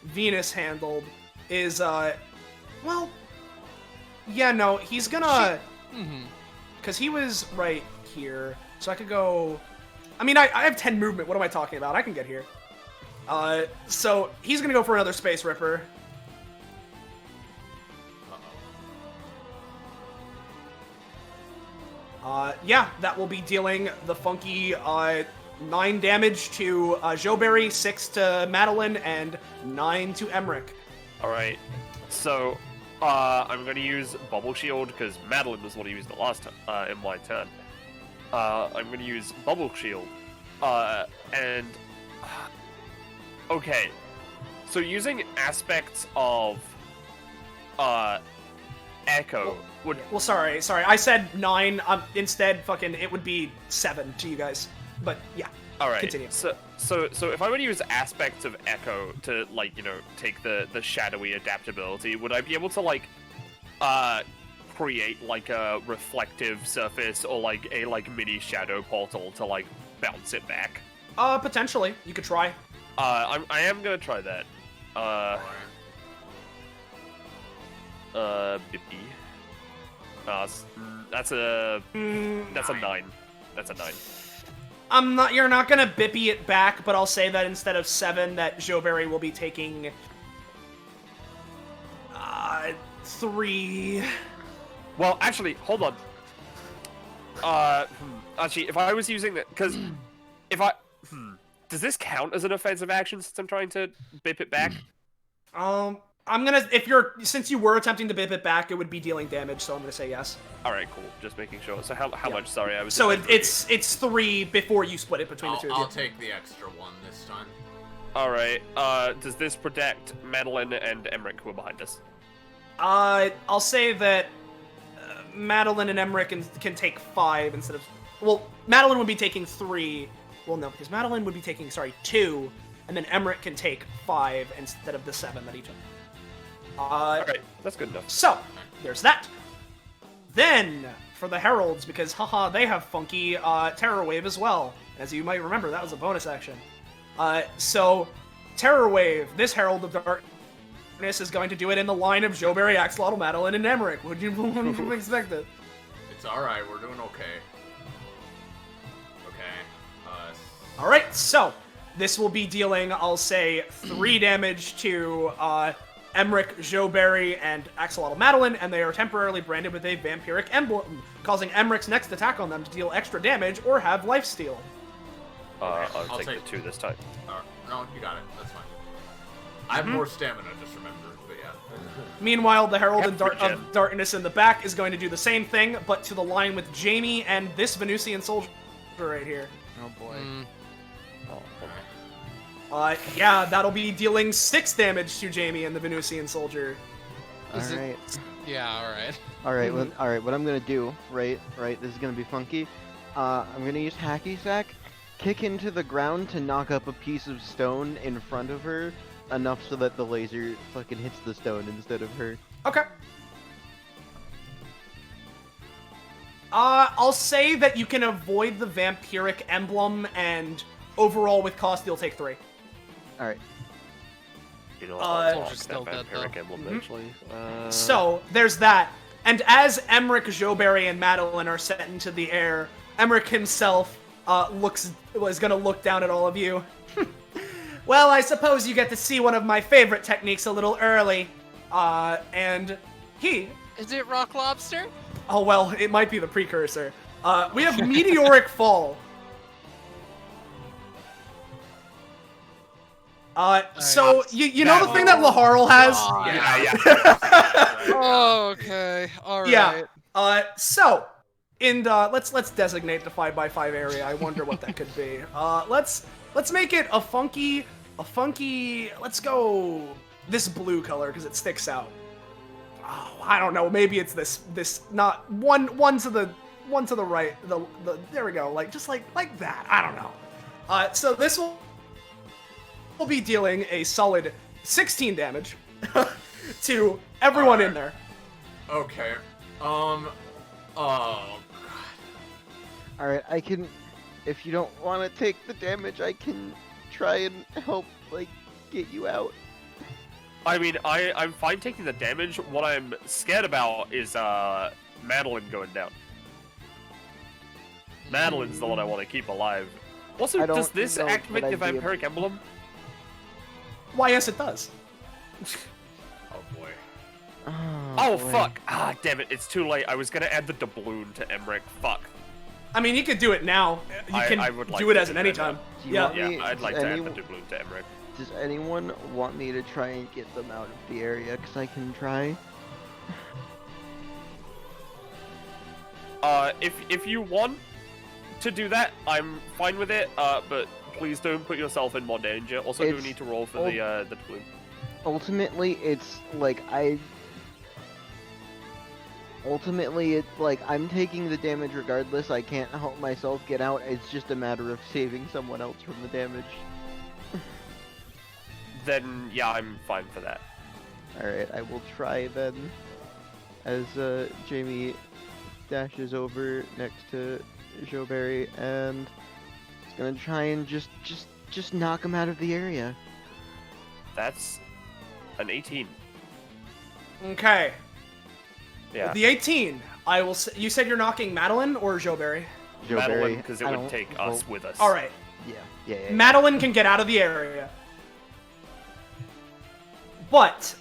Venus handled, is he's gonna because he was right here, so I could go. I mean, I have 10 movement. What am I talking about? I can get here. So he's gonna go for another Space Ripper. That will be dealing the funky 9 damage to Joberry, 6 to Madeline, and 9 to Emmerich. Alright, so I'm going to use Bubble Shield because Madeline was what I used the last time in my turn. I'm going to use Bubble Shield. And... Okay, so using aspects of Echo would... Well, sorry. I said 9. Instead, it would be 7 to you guys. But yeah. All right. Continue. So if I were to use aspects of Echo to take the shadowy adaptability, would I be able to create a reflective surface or a mini shadow portal to bounce it back? Potentially. You could try. I am gonna try that. Bippy. That's a 9. That's a 9. You're not gonna bippy it back, but I'll say that instead of 7, that Joberry will be taking 3. Well, actually, hold on. Actually, if I was using that, because if I, does this count as an offensive action since I'm trying to bip it back? I'm gonna, since you were attempting to bip it back, it would be dealing damage, so I'm gonna say yes. Alright, cool. Just making sure. So how much, sorry, I was... So it's 3 before you split it between the two of you. I'll take the extra 1 this time. Alright, does this protect Madeline and Emmerich who are behind us? I'll say that Madeline and Emmerich can take 5 instead of... Well, Madeline would be taking 3. Well, no, because Madeline would be taking, 2, and then Emmerich can take 5 instead of the 7 that he took. Alright, that's good enough. So, there's that. Then, for the Heralds, because they have funky Terror Wave as well. As you might remember, that was a bonus action. So, Terror Wave, this Herald of Darkness is going to do it in the line of Joberry, Axolotl, Madeline, and Emmerich. Would you expect it? It's alright, we're doing okay. Okay. Alright, so, this will be dealing, I'll say, 3 damage to Emmerich, Joberry, and Axolotl Madeline, and they are temporarily branded with a vampiric emblem, causing Emmerich's next attack on them to deal extra damage or have lifesteal. I'll take the 2 this time. No, you got it. That's fine. I have more stamina, just remember. But yeah. Meanwhile, the Herald of Darkness in the back is going to do the same thing, but to the line with Jamie and this Venusian soldier right here. Oh boy. Yeah, that'll be dealing 6 damage to Jamie and the Venusian soldier. Alright. Yeah, alright. Alright, what I'm gonna do, right, this is gonna be funky. I'm gonna use Hacky Sack, kick into the ground to knock up a piece of stone in front of her, enough so that the laser fucking hits the stone instead of her. Okay. I'll say that you can avoid the vampiric emblem, and overall with cost, you'll take 3. Alright. You know, Soldier's I'll still that dead, vampiric though. emblem Mhm. actually. So, there's that. And as Emmerich, Joberry, and Madeline are set into the air, Emmerich himself was gonna look down at all of you. Well, I suppose you get to see one of my favorite techniques a little early. And he... Is it rock lobster? Oh, well, it might be the precursor. We have Meteoric Fall. So, you know the thing that Laharl has? Oh, okay. All right. Yeah. So, let's designate the 5x5 area. I wonder what that could be. Let's make it a funky. Let's go this blue color because it sticks out. Oh, I don't know. Maybe it's this not one to the right. The there we go. Like just like that. I don't know. So this will be dealing a solid 16 damage to everyone in there. Okay. Oh. God. Alright, I can... If you don't want to take the damage, I can try and help, like, get you out. I mean, I'm fine taking the damage. What I'm scared about is Madeline going down. Madeline's the one I want to keep alive. Also, I don't does this know activate what the I'd be vampiric emblem? Why, yes, it does. Oh boy. Oh, boy. fuck! Ah, damn it, it's too late. I was gonna add the doubloon to Emmerich. Fuck. I mean, you could do it now. You can I would like do it to as an do that anytime. now. Do you Yeah. want Yeah, me- I'd like does to add any- the doubloon to Emmerich. Does anyone want me to try and get them out of the area? Because I can try. If you want to do that, I'm fine with it. But please don't put yourself in more danger. Also, do It's need to roll for ul- the doubloon. Ultimately, it's like I'm taking the damage regardless. I can't help myself get out. It's just a matter of saving someone else from the damage. Then yeah, I'm fine for that. Alright, I will try then. As Jamie dashes over next to Joberry and is gonna try and just knock him out of the area. That's an 18. Okay. Yeah, The 18. I will. You said you're knocking Madeline or Joberry? Madeline, Joberry, because it I would don't take roll- us with us. All right. Yeah. Madeline can get out of the area, but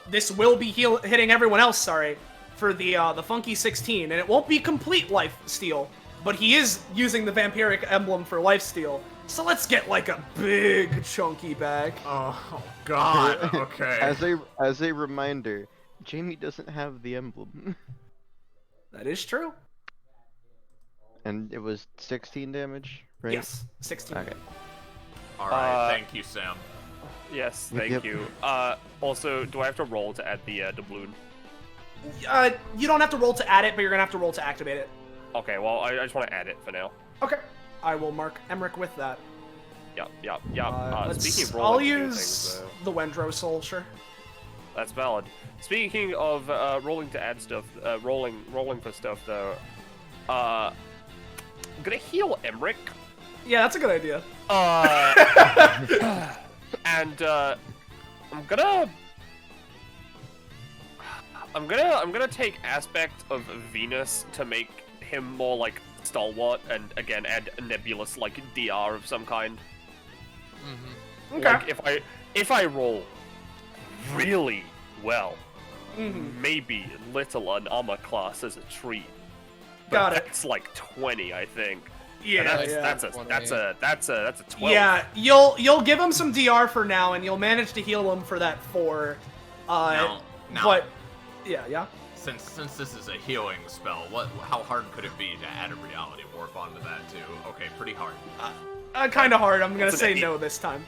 this will be hitting everyone else. Sorry, for the funky 16, and it won't be complete life steal, but he is using the vampiric emblem for life steal. So let's get like a big chunky bag. Oh God. Okay. As a reminder, Jamie doesn't have the emblem. That is true. And it was 16 damage, right? Yes, 16. Okay. All right. Thank you, Sam. Yes, thank Yep. you. Also, do I have to roll to add the doubloon? You don't have to roll to add it, but you're gonna have to roll to activate it. Okay, well, I just want to add it for now. Okay. I will mark Emmerich with that. Yep. Speaking of I'll rolling to do use things, the Wendro Soul, sure. that's valid. Speaking of rolling to add stuff, rolling for stuff though, I'm gonna heal Emmerich. Yeah, that's a good idea. And I'm gonna take aspect of Venus to make him more like stalwart, and again add a nebulous like DR of some kind. Mm-hmm. Okay. Like if I roll really well, Mhm. maybe little an armor class as a treat. But Got it. that's like 20, I think. Yeah, And yeah. that's a 12. Yeah, you'll give him some DR for now, and you'll manage to heal him for that 4. Now, But yeah. since this is a healing spell, how hard could it be to add a reality warp onto that too? Okay, pretty hard. Kind of hard. I'm gonna It's an say 8. no this time.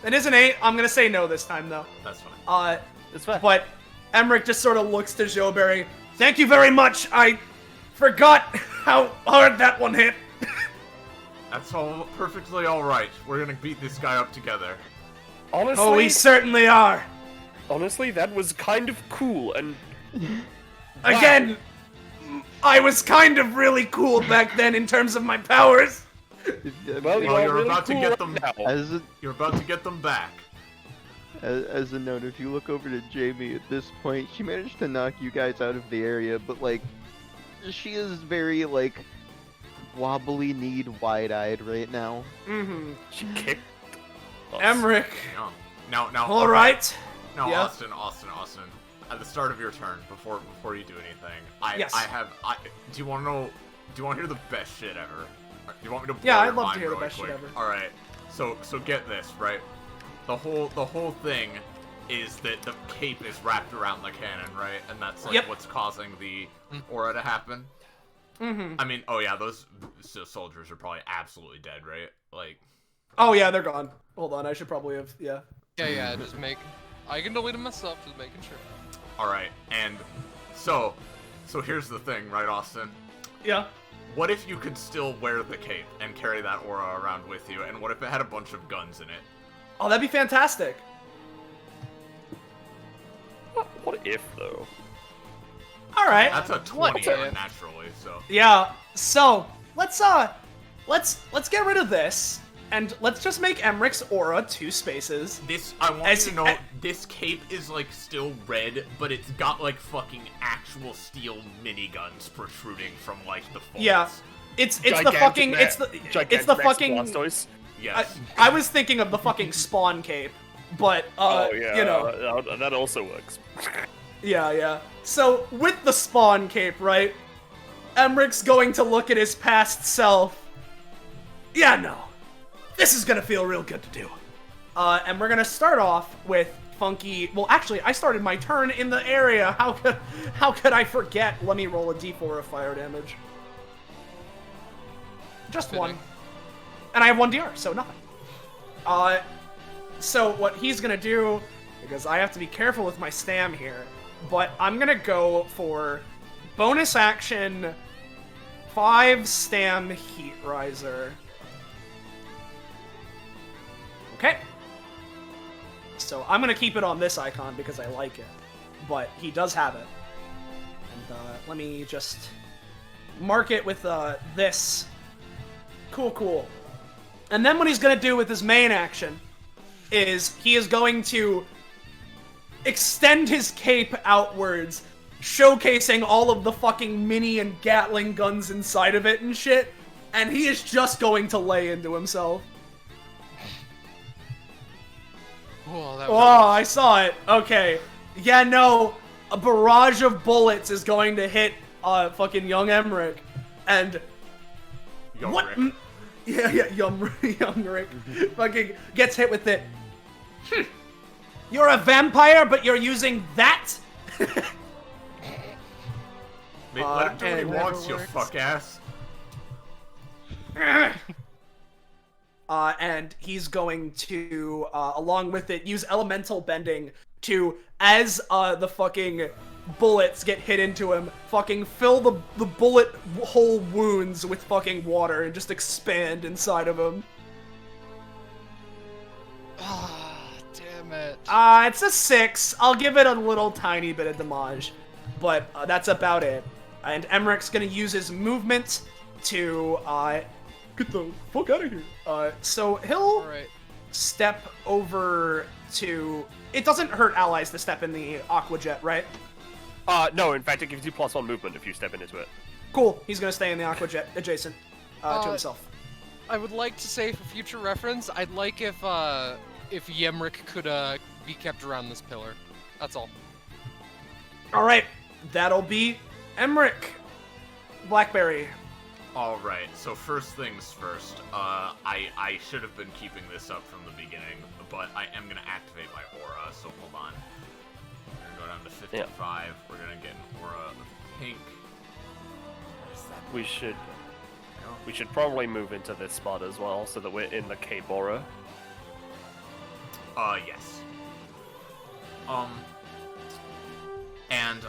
It is an 8. I'm gonna say no this time though. That's fine. It's fine. But Emmerich just sort of looks to Joberry. Thank you very much. I forgot how hard that one hit. That's all perfectly alright. We're gonna beat this guy up together. Honestly, Oh, we certainly are. honestly, that was kind of cool, and Again, I was kind of really cool back then in terms of my powers. well, Well, you're really about to cool get right them. now. You're about to get them back. As a note, if you look over to Jamie at this point, she managed to knock you guys out of the area, but like, she is very like wobbly kneed, wide-eyed right now. Mm-hmm. She kicked us. Emmerich. Now. All right. Now, Yeah. Austin. At the start of your turn, before you do anything, Yes. do you want to know? Do you want to hear the best shit ever? Do you want me to? Blow Yeah, your I'd love to mind hear the really best shit quick? ever. All right. So get this right. The whole thing is that the cape is wrapped around the cannon, right? And that's like Yep. what's causing the aura to happen. Mm-hmm. I mean, oh yeah, those soldiers are probably absolutely dead, right? Like, Oh yeah, they're gone. Hold on, I should probably have. Yeah. Yeah, just make. I can delete them myself, just making sure. all right, and so here's the thing, right, Austin? Yeah. What if you could still wear the cape and carry that aura around with you? And what if it had a bunch of guns in it? Oh, that'd be fantastic. What if though? All right. That's a 20 if? naturally, so. Yeah. So let's get rid of this, and let's just make Emmerich's aura 2 spaces. This, I want As- you to know, this cape is, like, still red, but it's got, like, fucking actual steel miniguns protruding from, like, the folds. Yeah. It's the fucking it's the fucking. Blastoise. Yes. I was thinking of the fucking spawn cape, but Oh yeah, you know. that also works. Yeah. So, with the spawn cape, right? Emmerich's going to look at his past self. Yeah, no. This is gonna feel real good to do. And we're gonna start off with funky... Well, actually, I started my turn in the area. How could I forget? Let me roll a d4 of fire damage. Just Fitting. 1. And I have 1 DR, so nothing. So what he's gonna do, because I have to be careful with my stam here, but I'm gonna go for bonus action 5 stam heat riser. Okay. So I'm gonna keep it on this icon because I like it, but he does have it. And let me just mark it with this. Cool. And then what he's gonna do with his main action is he is going to extend his cape outwards, showcasing all of the fucking mini and Gatling guns inside of it and shit, and he is just going to lay into himself. Oh, that Oh, was I saw it. Okay. Yeah, no, a barrage of bullets is going to hit fucking young Emmerich, and Young what? Rick. Yeah, young Rick fucking gets hit with it. You're a vampire, but you're using that? Let him do what he and wants, never you works. fuck ass. And he's going to, along with it, use elemental bending to, as the fucking bullets get hit into him, fucking fill the bullet hole wounds with fucking water and just expand inside of him. Ah, damn it. It's a 6. I'll give it a little tiny bit of damage, but that's about it. And Emmerich's gonna use his movement to get the fuck out of here. So he'll Alright. step over to. It doesn't hurt allies to step in the Aqua Jet, right? No, in fact, it gives you +1 movement if you step into it. Cool. He's gonna stay in the Aqua Jet adjacent to Uh, himself. I would like to say, for future reference, I'd like if Yemrick could be kept around this pillar. That's all. All right, that'll be Emmerich. Blackberry. Alright, so first things first, I should have been keeping this up from the beginning, but I am gonna activate my aura, so hold on. We're gonna go down to 55, we're gonna get an aura of pink. Where's that? We should probably move into this spot as well, so that we're in the cape aura. Yes. And,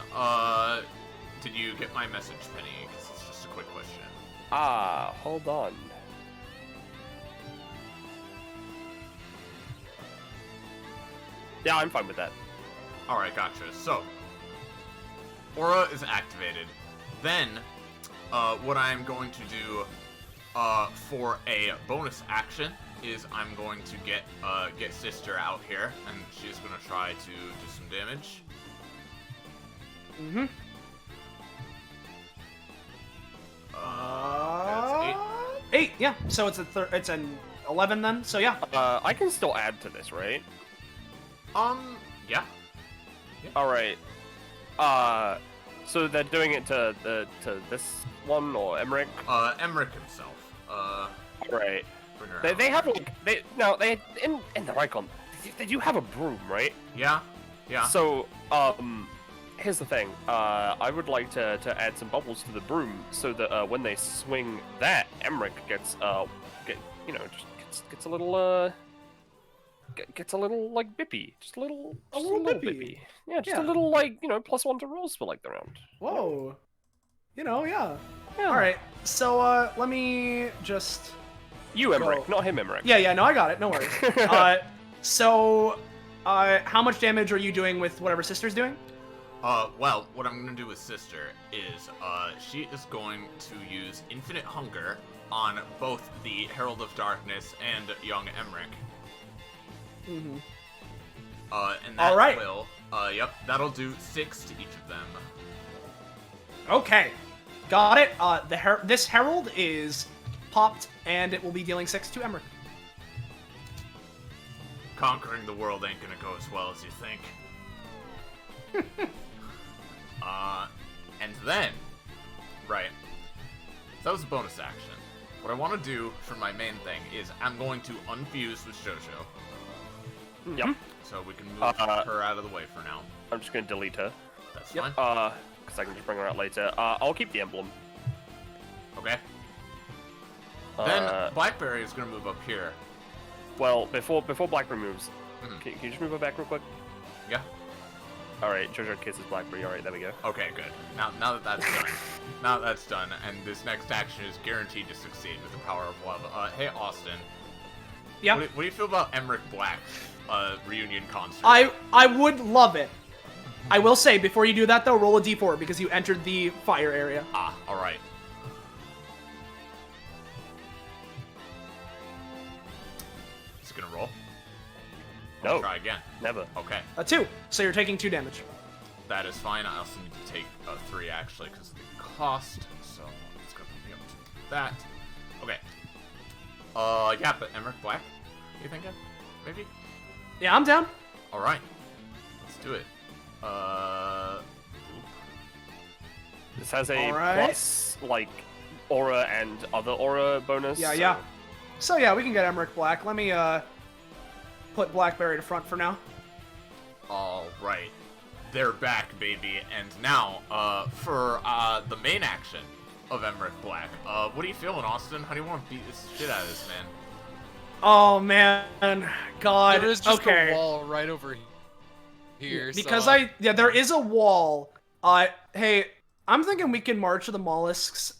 did you get my message, Penny? Because it's just a quick question. Hold on. Yeah, I'm fine with that. Alright, gotcha. So, Aura is activated. Then, what I'm going to do for a bonus action is I'm going to get Sister out here, and she's going to try to do some damage. Mm-hmm. That's 8, yeah. So it's an 11 then. So yeah. I can still add to this, right? 8. Yeah. All right. So they're doing it to this one or Emmerich? Emmerich himself. Right. Bring her out. They have like they in their icon they do have a broom, right? Yeah. Yeah. So here's the thing. I would like to add some bubbles to the broom so that when they swing that, Emmerich gets gets a little gets a little like bippy, just a little bippy. Yeah, just a little like +1 to rolls for like the round. Whoa. Yeah. Yeah. All right. So let me just. You Emmerich, not him Emmerich. Yeah. No, I got it. No worries. So, how much damage are you doing with whatever Sister's doing? Well, what I'm gonna do with Sister is, she is going to use Infinite Hunger on both the Herald of Darkness and young Emmerich. Mm-hmm. And that Alright. will, yep, that'll do 6 to each of them. Okay. Got it. This Herald is popped, and it will be dealing 6 to Emmerich. Conquering the world ain't gonna go as well as you think. And then, right, so that was a bonus action. What I want to do for my main thing is I'm going to unfuse with Jojo. Yep. So we can move her out of the way for now. I'm just gonna delete her. That's Yep. fine. Because I can just bring her out later. I'll keep the emblem. Okay. Then Blackberry is gonna move up here. Well, before Blackberry moves, Mhm. can you just move her back real quick? Yeah. All right, Jojo kisses Blackberry. All right, there we go. Okay, good. Now that that's done, now that that's done, and this next action is guaranteed to succeed with the power of love. Hey Austin. Yeah. What do you feel about Emmerich Black reunion concert? I would love it. I will say, before you do that though, roll a d4 because you entered the fire area. All right. Is it gonna roll? No. Try again. Never. Okay, A 2. So you're taking 2 damage. that is fine. I also need to take 3 actually because of the cost. So it's gonna put me up to that. Okay. Yeah, but Emmerich Black. You thinking? Maybe. Yeah, I'm down. All right. Let's do it. This has a Alright. plus like aura and other aura bonus. Yeah, so- yeah. So yeah, we can get Emmerich Black. Let me put Blackberry to front for now. All right. They're back, baby. And now, for the main action of Emmerich Black. What are you feeling, Austin? How do you want to beat this shit out of this man? Oh man, God. There is just okay. a wall right over here. Because so, there is a wall. Hey, I'm thinking we can march the mollusks,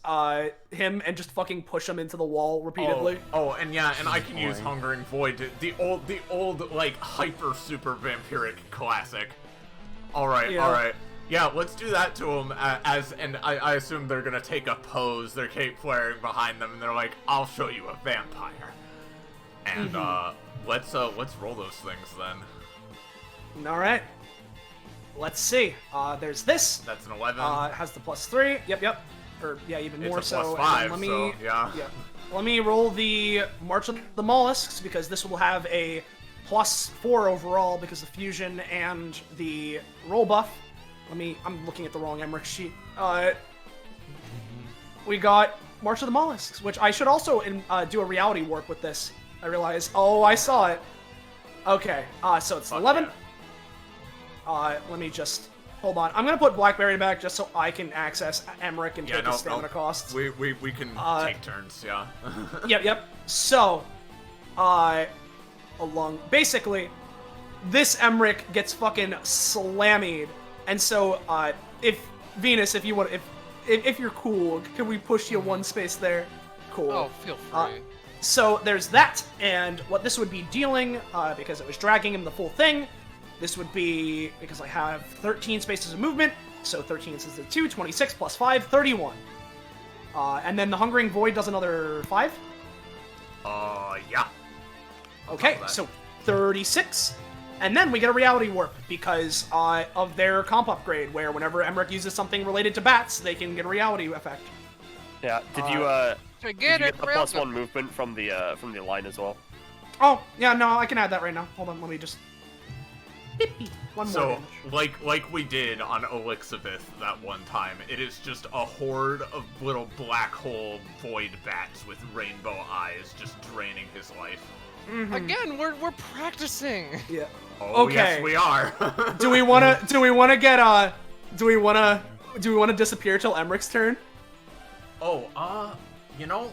him, and just fucking push him into the wall repeatedly. Oh, and yeah, and I can use Hungering Void, the old like hyper super vampiric classic. All right, Yeah. all right. Yeah, let's do that to him. And I assume they're gonna take a pose. Their cape flaring behind them, and they're like, "I'll show you a vampire." And let's roll those things then. All right. Let's see. There's this. That's an 11. It has the +3. Yep. Or yeah, even more it's a so. +5. And then So yeah. Let me roll the March of the Mollusks because this will have a +4 overall because of fusion and the roll buff. I'm looking at the wrong Emmerich sheet. We got March of the Mollusks, which I should also do a reality warp with this. I realize. Oh, I saw it. Okay. So it's Fuck 11. yeah. Let me just hold on. I'm gonna put Blackberry back just so I can access Emmerich and Yeah, take his stamina costs. We can take turns, yeah. Yep. So, basically, this Emmerich gets fucking slammied, and so, if Venus, if you want, if you're cool, can we push you one space there? Cool. Oh, feel free. So there's that, and what this would be dealing, because it was dragging him the full thing, This would be, because I have 13 spaces of movement, so 13 instead of 2, 26 plus 5, 31. And then the Hungering Void does another 5? Yeah. Okay, so 36. And then we get a Reality Warp, because of their comp upgrade, where whenever Emmerich uses something related to bats, they can get a Reality effect. Yeah. Did you Forget did you it, get the +1 movement from the line as well? Oh, yeah, no, I can add that right now. Hold on, let me just... One more So, damage. like we did on Elixabeth that one time, it is just a horde of little black hole void bats with rainbow eyes just draining his life. Again, we're practicing. Yeah. Oh, Okay. yes, we are. Do we wanna disappear till Emmerich's turn? Oh, you know,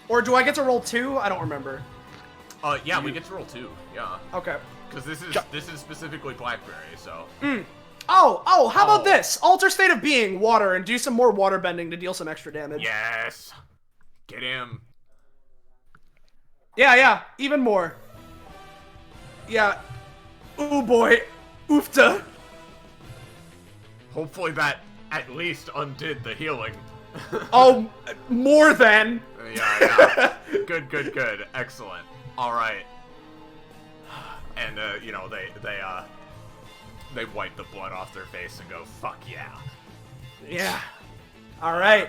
Or do I get to roll 2? I don't remember. yeah, we get to roll 2, yeah. Okay. Because this is specifically Blackberry, so. Oh, how about Oh. this? Alter state of being, water, and do some more water bending to deal some extra damage. Yes! Get him! Yeah, even more. Yeah. Ooh boy. Oofta. Hopefully that at least undid the healing. Oh, more than. Yeah. Good. Excellent. Alright. And, you know, they wipe the blood off their face and go, fuck yeah. Yeah. Alright.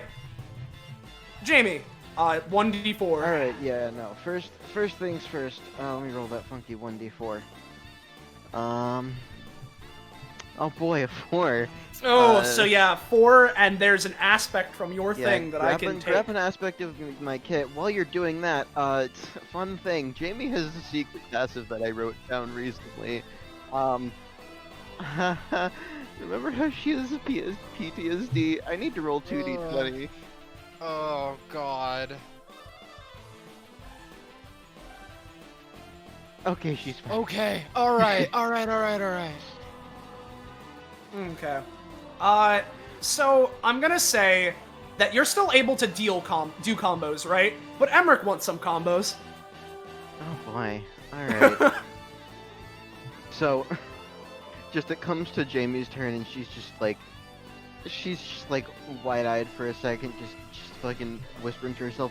Jamie, 1d4. Alright, yeah, no. First things first. Let me roll that funky 1d4. Oh boy, a 4. Oh, so yeah, 4, and there's an aspect from your thing that I can take. Grab an aspect of my kit. While you're doing that, it's a fun thing. Jamie has a secret passive that I wrote down recently. Remember how she has a PTSD? I need to roll 2d20. Oh god. Okay, she's fine. Okay. All right. Okay. So I'm gonna say that you're still able to do combos, right? But Emmerich wants some combos. Oh boy. Alright. So, just it comes to Jamie's turn and she's just like wide-eyed for a second, just fucking whispering to herself,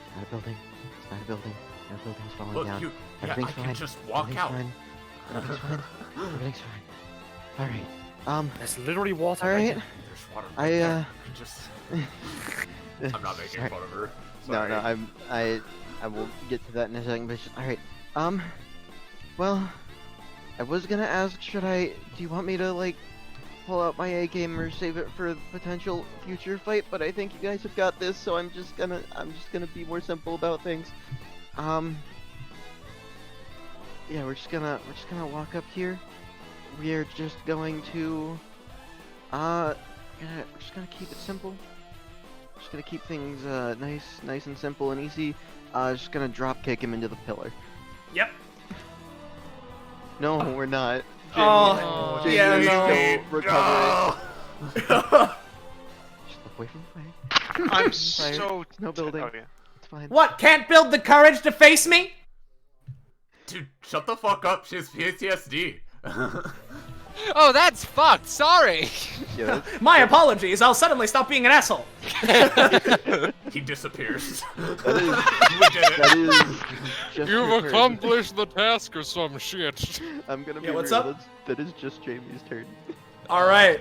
"It's not a building. It's not a building. No building's falling Look, down. I Everything's can fine. just walk Everything's out. fine. Everything's fine. Everything's fine. Alright. There's literally water. Alright. There's water I, right there. You just... I'm I'm not making sorry. fun of her. No, Sorry. I will get to that in a second, but it's just, alright. Well, I was gonna ask, do you want me to, like, pull out my A game or save it for a potential future fight, but I think you guys have got this, so I'm just gonna be more simple about things. Yeah, we're just gonna walk up here. We are just going to, we're just gonna keep it simple. Just gonna keep things nice and simple and easy. Just gonna drop kick him into the pillar. Yep. No, we're not. Oh, Jamie, yeah, please no. don't recover it. Just look away from the fire. I'm Fire. so... It's no building. Oh, yeah. It's fine. What? Can't build the courage to face me? Dude, shut the fuck up. She has PTSD. Oh, that's fucked. Sorry. Yeah, My apologies. I'll suddenly stop being an asshole. He disappears. that is, We did it. that is just You've her turn. accomplished the task or some shit. I'm gonna be Yeah, what's real, up? that is just Jamie's turn. Alright.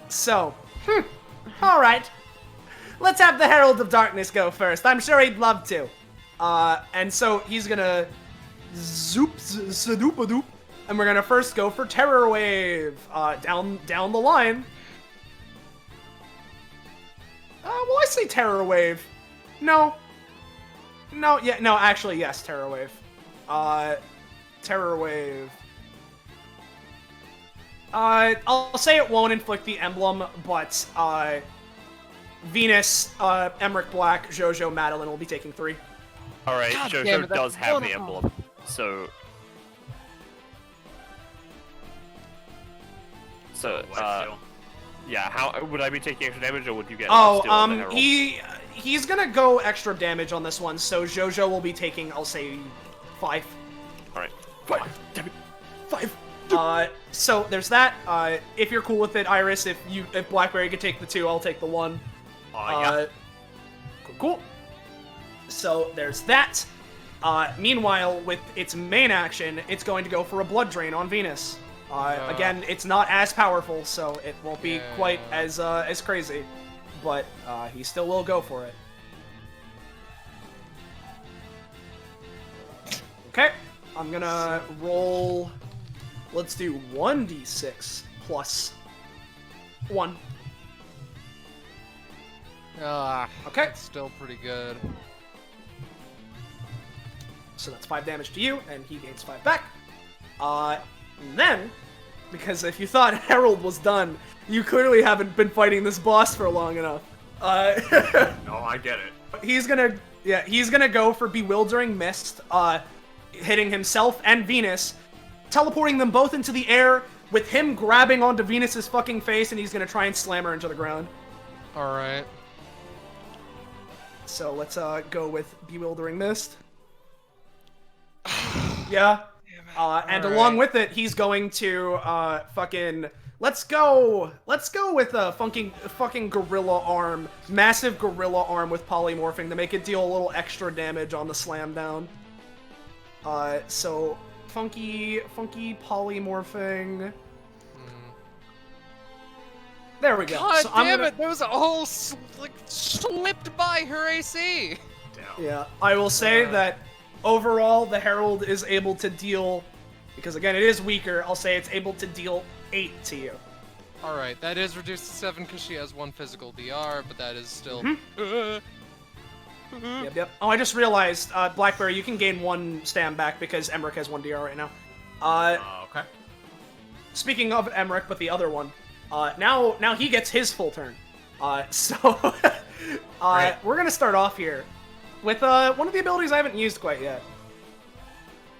So. Alright. Let's have the Herald of Darkness go first. I'm sure he'd love to. And so he's gonna zoop-a-doop, and we're gonna first go for Terror Wave, down the line. Well, I say Terror Wave. No, actually, yes, Terror Wave. Terror Wave. I'll say it won't inflict the emblem, but, Venus, Emmerich Black, Jojo, Madeline will be taking 3. Alright, God damn Jojo it, that does have the one- emblem, so... Life steal. Yeah, how would I be taking extra damage, or would you get Oh, still on the Herald? he's gonna go extra damage on this one, so Jojo will be taking, I'll say, 5. Alright. So there's that. If you're cool with it, Iris, if Blackberry could take the 2, I'll take the 1. Yeah. Cool. So there's that. Meanwhile, with its main action, it's going to go for a blood drain on Venus. Again, it's not as powerful, so it won't be quite as crazy, but he still will go for it. Okay, I'm gonna roll. Let's do 1d6 plus 1. Okay. That's still pretty good. So that's 5 damage to you, and he gains 5 back. And then, because if you thought Herald was done, you clearly haven't been fighting this boss for long enough. No, I get it. He's gonna go for Bewildering Mist, hitting himself and Venus, teleporting them both into the air, with him grabbing onto Venus's fucking face, and he's gonna try and slam her into the ground. Alright. So let's go with Bewildering Mist. Yeah. And along with it, he's going to let's go with a fucking gorilla arm, massive gorilla arm with polymorphing to make it deal a little extra damage on the slam down. So funky polymorphing. There we go. God So damn it! There was a whole slipped by her AC. Damn. Yeah, I will say that overall the Herald is able to deal, because again it is weaker, I'll say it's able to deal 8 to you. Alright, that is reduced to 7 because she has 1 physical DR, but that is still... Yep. Oh, I just realized, Blackberry, you can gain 1 stam back because Emmerich has 1 DR right now. Okay. Speaking of Emmerich, but the other one, now he gets his full turn. So we're gonna start off here with one of the abilities I haven't used quite yet.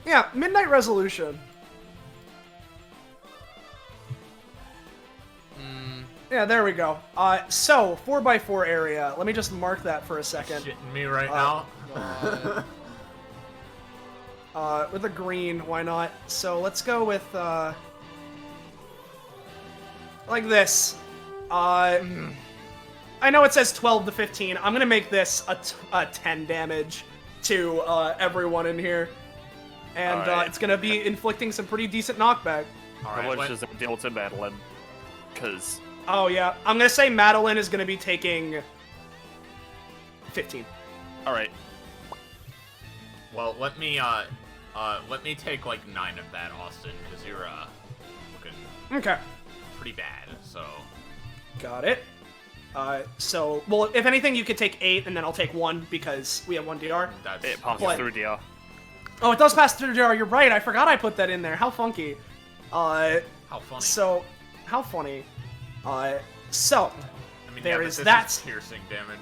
Yeah, Midnight Resolution. Yeah, there we go. So 4x4 area. Let me just mark that for a second. Shitting me right now. With a green, why not? So let's go with like this. I know it says 12 to 15. I'm gonna make this a 10 damage to everyone in here, and Alright. it's gonna be inflicting some pretty decent knockback. How much does it deal to Madeline? Because Oh yeah, I'm gonna say Madeline is gonna be taking 15. all right, Well, let me take like 9 of that, Austin, because you're looking Okay, pretty bad. So got it. So, well, if anything, you could take 8, and then I'll take 1 because we have 1 DR. that's it passes What? through DR. Oh, it does pass through DR. You're right. I forgot I put that in there. How funky. how funny. So, how funny. So, I mean, there yeah, is but that. this is piercing damage,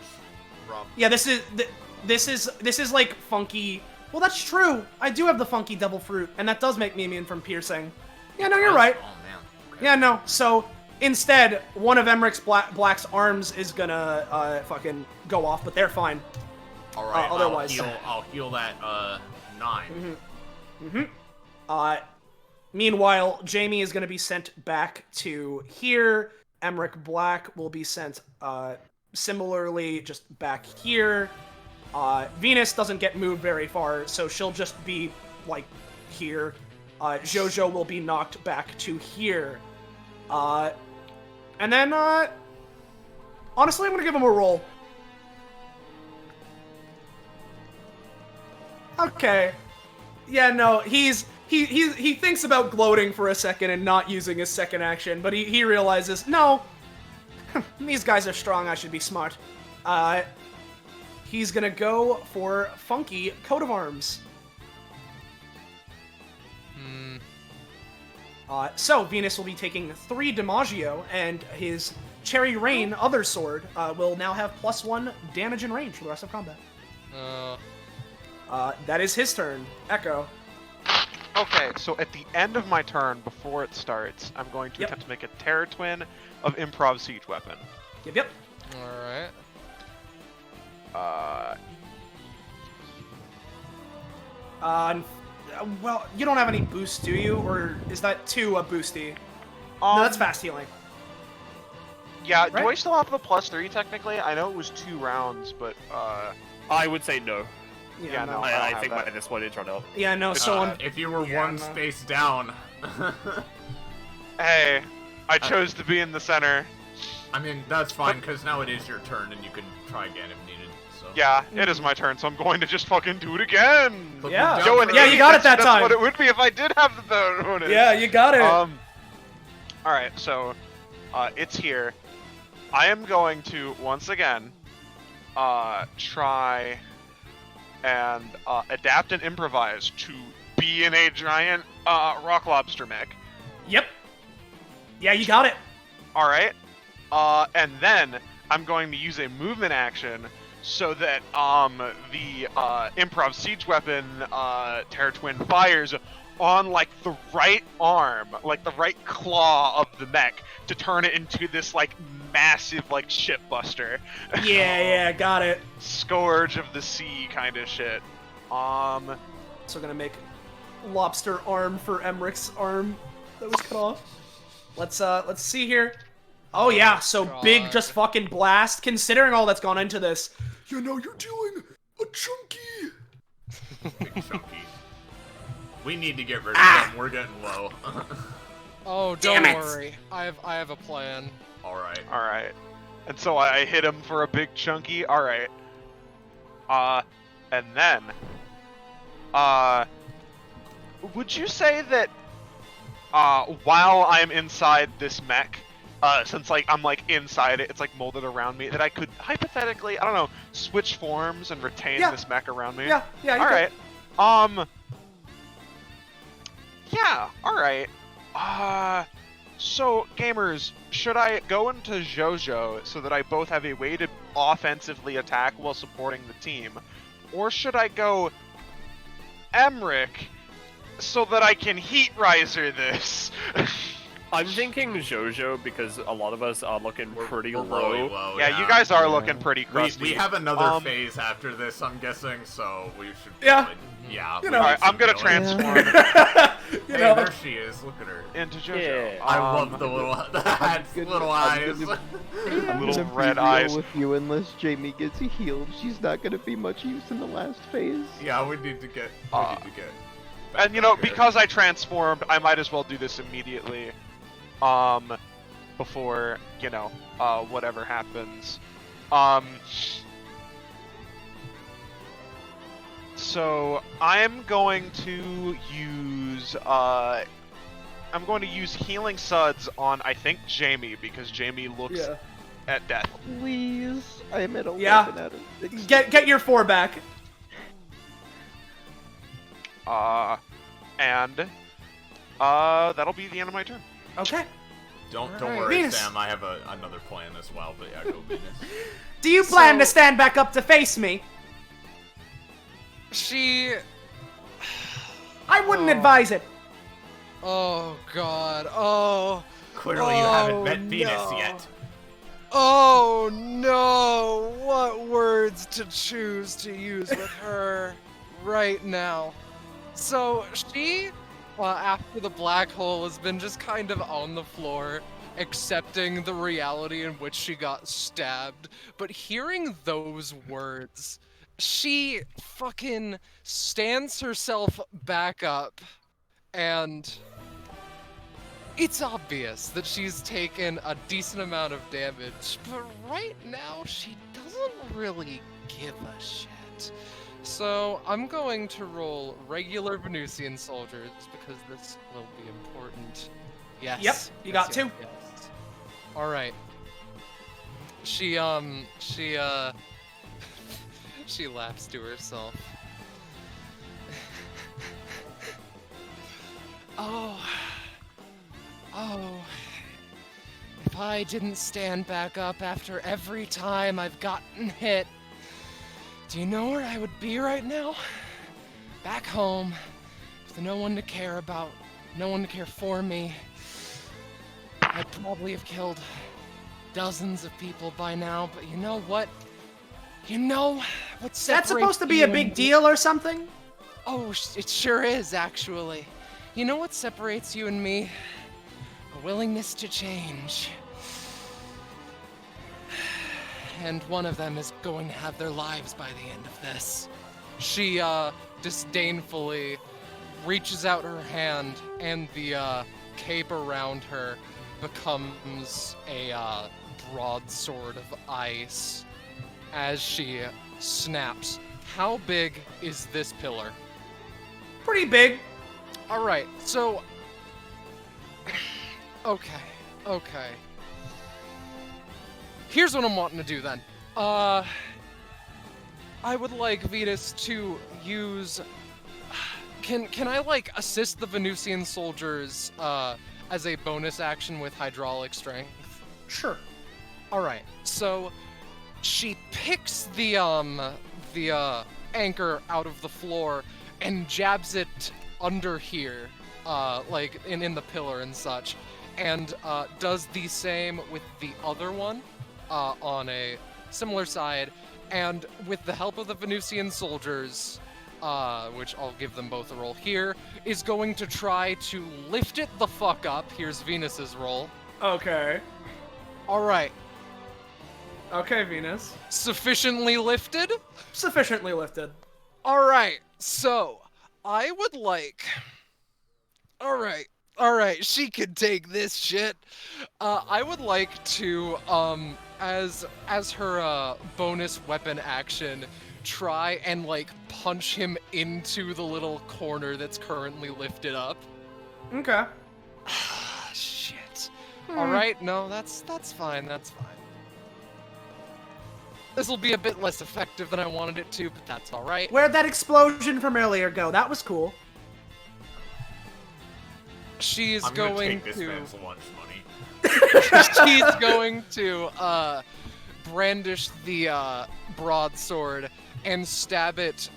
Rob. Yeah, this is like funky. Well, that's true. I do have the funky double fruit, and that does make me immune from piercing. Yeah, no, you're right. Oh man. Okay. Yeah, no. So instead, one of Emmerich's Black's arms is gonna fucking go off, but they're fine. All right. otherwise- I'll heal that 9. Meanwhile, Jamie is gonna be sent back to here. Emmerich Black will be sent similarly just back here. Venus doesn't get moved very far, so she'll just be like here. Jojo will be knocked back to here. And then, honestly, I'm gonna give him a roll. Okay. Yeah, no, he thinks about gloating for a second and not using his second action, but he realizes, no, these guys are strong, I should be smart. He's gonna go for Funky Coat of Arms. So Venus will be taking 3 DiMaggio, and his Cherry Rain other sword will now have +1 damage and range for the rest of combat. That is his turn. Echo. Okay, so at the end of my turn, before it starts, I'm going to Yep. attempt to make a Terror Twin of Improv Siege Weapon. Yep. Alright. Well, you don't have any boost, do you? Or is that 2 a boosty? Um, No, that's fast healing. Yeah, do Right? I still have the +3 technically? I know it was 2 rounds, but I would say no. Yeah, no. I don't I have think that. by this point it's run out. Yeah, no, so on. If you were Yeah, one no. space down. Hey, I chose to be in the center. I mean, that's fine, because now it is your turn, and you can try again if needed. So. Yeah, it is my turn, so I'm going to just fucking do it again. But Yeah. move Yo, down and for- Yeah, you got it that that's time. what it would be if I did have the bonus. Yeah, you got it. Alright, so, it's here. I am going to, once again, try and adapt and improvise to be in a giant rock lobster mech. Yep. Yeah, you got it. Alright. And then I'm going to use a movement action so that the improv siege weapon Terror Twin fires on like the right arm, like the right claw of the mech to turn it into this like massive like ship buster. Yeah, got it. Scourge of the sea kind of shit. So gonna make lobster arm for Emmerich's arm that was cut off. Let's see here. Oh yeah, so big God. just fucking blast. Considering all that's gone into this, you know you're doing a chunky. Big chunky. We need to get rid of them. We're getting low. Oh, Damn don't it. worry. I have a plan. Alright. Alright. And so I hit him for a big chunky. Alright. And then would you say that while I'm inside this mech, since like I'm like inside it, it's like molded around me, that I could hypothetically, I don't know, switch forms and retain Yeah. this mech around me? Yeah, you All could. right. Yeah. All right. So gamers, should I go into JoJo so that I both have a way to offensively attack while supporting the team, or should I go Emmerich so that I can Heat Riser this? I'm thinking JoJo because a lot of us are looking pretty We're really low. low. Yeah, you guys are looking pretty We, crusty. we have another phase after this, I'm guessing, so we should. Yeah. probably- Yeah. You we know. need Alright, I'm some gonna healing. transform You Hey, know. there she is. Look at her. into JoJo. Yeah. I love the little hats, gonna- little I'm eyes. gonna- Little I'm gonna be red real eyes. with you, unless Jamie gets healed, she's not gonna be much use in the last phase. Yeah, we need to get. And you know, because I transformed, I might as well do this immediately. Before, you know, whatever happens. So I'm going to use healing suds on I think Jamie, because Jamie looks Yeah. at death. Please, I'm at 11 Yeah. out of 6. Get your 4 back. And that'll be the end of my turn. Okay. Don't Alright. worry, Venus. Sam. I have another plan as well. But yeah, go Venus. Do you plan to So- stand back up to face me? She. I wouldn't Oh. advise it. Oh God. Oh. Clearly, you haven't met Oh, Venus no. yet. Oh no! What words to choose to use with her right now? So she, after the black hole has been just kind of on the floor, accepting the reality in which she got stabbed, but hearing those words, she fucking stands herself back up, and it's obvious that she's taken a decent amount of damage, but right now she doesn't really give a shit. So I'm going to roll regular Venusian soldiers because this will be important. Yes. Yep, you got two. Yes. All right. She she laughs to herself. Oh, if I didn't stand back up after every time I've gotten hit, do you know where I would be right now? Back home, with no one to care about, no one to care for me. I'd probably have killed dozens of people by now, but you know what? You know what's That's supposed to be a big deal or something? Oh, it sure is, actually. You know what separates you and me? A willingness to change. And one of them is going to have their lives by the end of this. She, disdainfully reaches out her hand, and the, cape around her becomes a, broadsword of ice as she snaps. How big is this pillar? Pretty big. Alright, so... Okay. Here's what I'm wanting to do then. I would like Venus to use... Can I, like, assist the Venusian soldiers, as a bonus action with hydraulic strength? Sure. Alright, so... She picks the anchor out of the floor and jabs it under here, like in the pillar and such, and does the same with the other one on a similar side, and with the help of the Venusian soldiers, which I'll give them both a roll here, is going to try to lift it the fuck up. Here's Venus's roll. Okay. Alright. Okay, Venus. Sufficiently lifted? Sufficiently lifted. Alright, so I would like... Alright, she can take this shit. I would like to, as her, bonus weapon action, try and, like, punch him into the little corner that's currently lifted up. Okay. Shit. Alright, no, that's fine, that's fine. This will be a bit less effective than I wanted it to, but that's alright. Where'd that explosion from earlier go? That was cool. She's I'm gonna going take this to... man's lunch money. She's going to, brandish the, broadsword and stab it,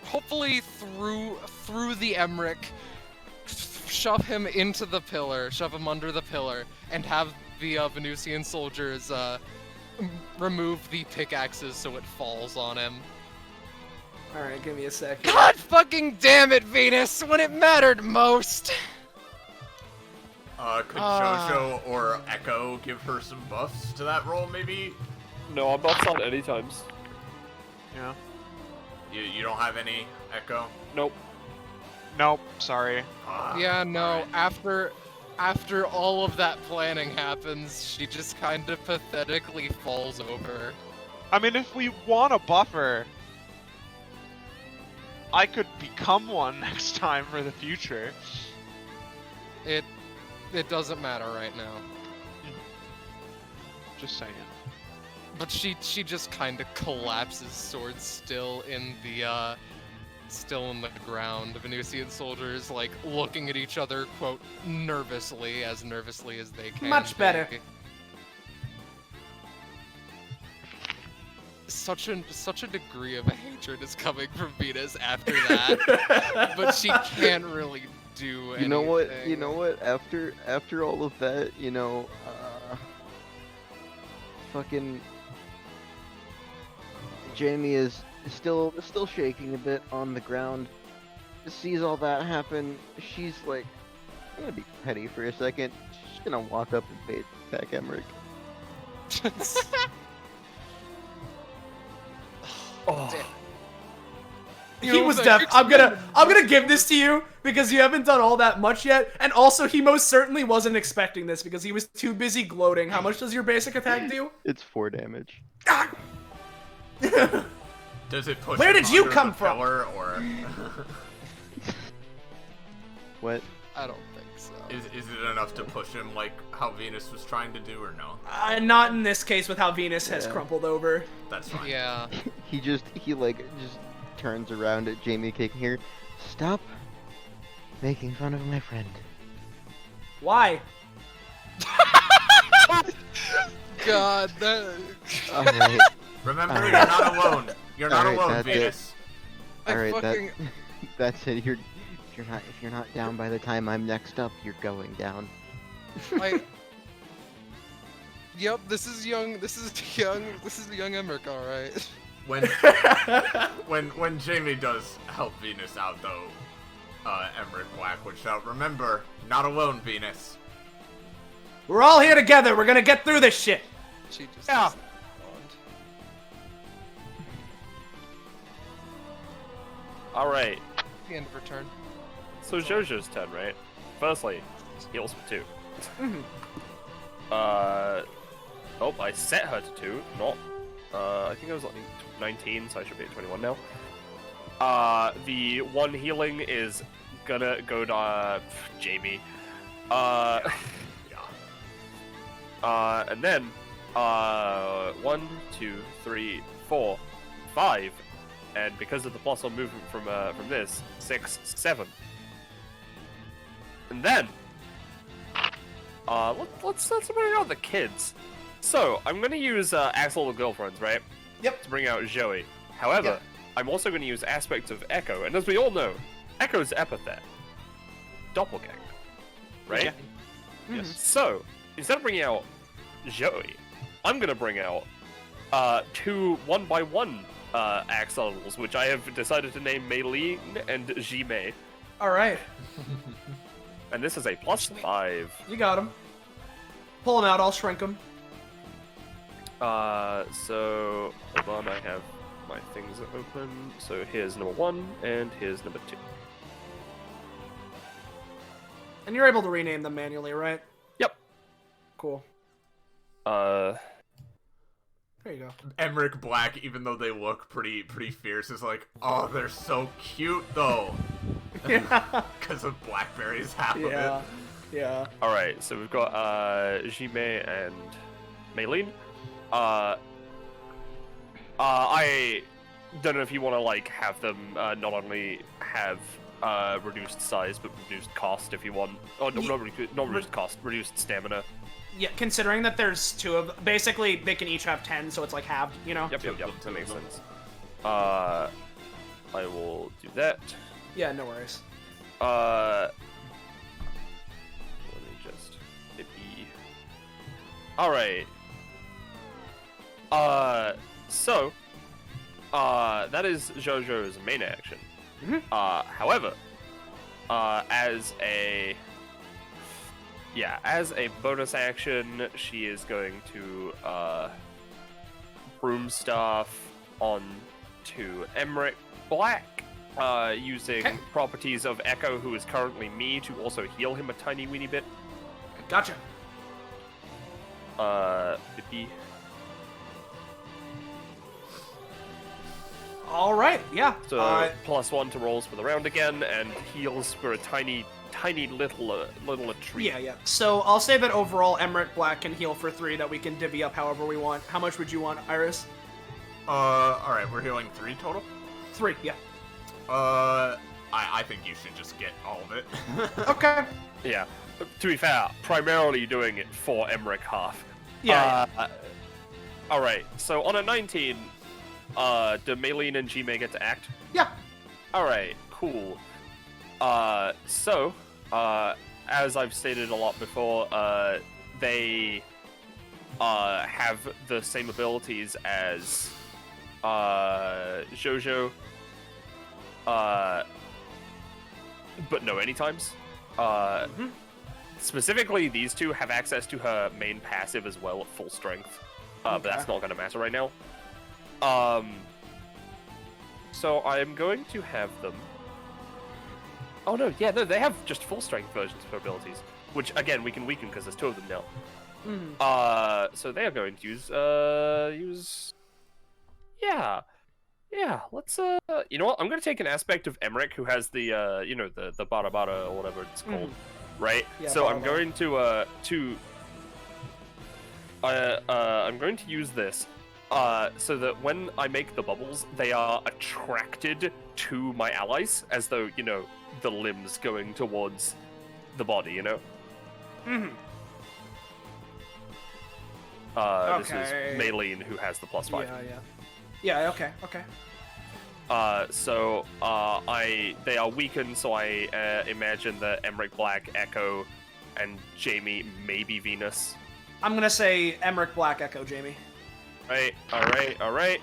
hopefully through the Emmerich, shove him into the pillar, shove him under the pillar, and have the, Venusian soldiers, remove the pickaxes so it falls on him. Alright, give me a second. God fucking damn it, Venus, when it mattered most! Could Jojo or Echo give her some buffs to that roll, maybe? No, I'm not on any times. Yeah. You don't have any, Echo? Nope. Nope, sorry. Yeah, no, alright. after all of that planning happens, she just kind of pathetically falls over. I mean, if we want a buffer, I could become one next time for the future. It doesn't matter right now. Just saying. But she just kind of collapses, sword still in the ground. The Venusian soldiers, like, looking at each other, quote, nervously as they can. Much better. be. Such a degree of hatred is coming from Venus after that, but she can't really do anything. You know what? After all of that, fucking Jamie is still shaking a bit on the ground. Sees all that happen. She's like, I'm gonna be petty for a second. She's gonna walk up and pay back Emmerich. Oh. He was deaf. I'm gonna give this to you because you haven't done all that much yet, and also he most certainly wasn't expecting this because he was too busy gloating. How much does your basic attack do? It's 4 damage. Does it push Where him did you under come the from? pillar, or What? I don't think so. is it enough to push him like how Venus was trying to do, or no? Not in this case with how Venus has Yeah. crumpled over. That's fine. Yeah. He just turns around at Jamie kicking her. Stop making fun of my friend. Why? God, that... Alright. Remember, Alright. you're not alone. You're not Alright, alone, that's it. Venus. Alright, fucking... that's it. If you're not down by the time I'm next up, you're going down. Yep, this is young Emmerich, alright. when Jamie does help Venus out, though, Emmerich Black would shout, "Remember, not alone, Venus." We're all here together. We're gonna get through this shit. She just Yeah. doesn't respond. All right. The end of her turn. So Jojo's turn, right? Firstly, heals for 2. Mhm. Oh, I set her to 2, not. I think I was like 19, so I should be at 21 now. The 1 healing is gonna go to Jamie. And then 1, 2, 3, 4, 5, and because of the plus 1 movement from this, 6, 7. And then let's bring out the kids. So I'm gonna use Axel the girlfriends, right? Yep. To bring out Zoe. However, Yep. I'm also gonna use aspects of Echo, and as we all know, Echo's epithet, doppelganger, right? Yes. So instead of bringing out Zoe, I'm gonna bring out 2 1x1 Axels, which I have decided to name Mei and GMed. All right. And this is a +5. You got him. Pull him out. I'll shrink him. So hold on, I have my things open. So here's number 1, and here's number 2. And you're able to rename them manually, right? Yep. Cool. Uh, There you go. Emmerich Black, even though they look pretty fierce, is like, oh, they're so cute though, Yeah. because of blackberries half Yeah. of it. Yeah. all right, so we've got GMed and Maylene. I don't know if you want to like have them not only have reduced size but reduced cost if you want. Oh, no, not reduced cost, reduced stamina. Yeah. Considering that there's 2 of, basically they can each have 10, so it's like halved. You know. Yep, that makes sense. I will do that. Yeah. No worries. Let me just maybe. All right. So, that is JoJo's main action. Mhm. However, as a bonus action, she is going to broom staff on to Emmerich Black, using Okay. properties of Echo, who is currently me, to also heal him a tiny weeny bit. Gotcha. Bippy. All right. Yeah. So +1 to rolls for the round again, and heals for a tiny little a treat. Yeah. Yeah. So I'll say that overall, Emmerich Black can heal for 3 that we can divvy up however we want. How much would you want, Iris? Alright, we're healing 3 total? 3. Yeah. I think you should just get all of it. Okay. Yeah. To be fair, primarily doing it for Emmerich half. Yeah. All right. So on a 19, do Maylene and GMed get to act? Yeah. All right. Cool. So, as I've stated a lot before, they have the same abilities as JoJo, but no anytimes. Specifically, these 2 have access to her main passive as well at full strength, but that's not going to matter right now. So I'm going to have them. Oh no, yeah, no, they have just full strength versions of her abilities, which again we can weaken because there's 2 of them now. So they are going to use. Yeah. Let's you know what? I'm gonna take an aspect of Emmerich, who has the the Bada Bada or whatever it's called, right? Yeah, so I'm Bada going to I'm going to use this. So that when I make the bubbles, they are attracted to my allies, as though, the limbs going towards the body, Mhm. This is Okay. Maylene, who has the +5. Yeah. Yeah. Okay. Okay. So they are weakened, so I imagine that Emmerich Black, Echo, and Jamie, maybe Venus. I'm gonna say Emmerich Black, Echo, Jamie. All right.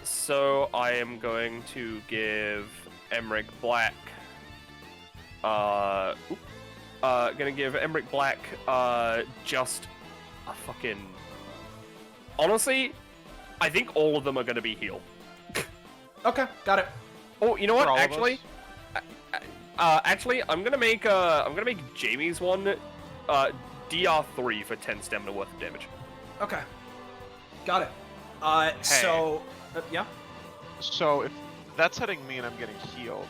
So I am going to give Emmerich Black. Gonna give Emmerich Black, just a fucking. Honestly, I think all of them are gonna be healed. Okay, got it. Oh, you know For what? all of Actually, I'm gonna make Jamie's one, DR3 for 10 stamina worth of damage. Okay, got it. So yeah. So if that's hitting me and I'm getting healed,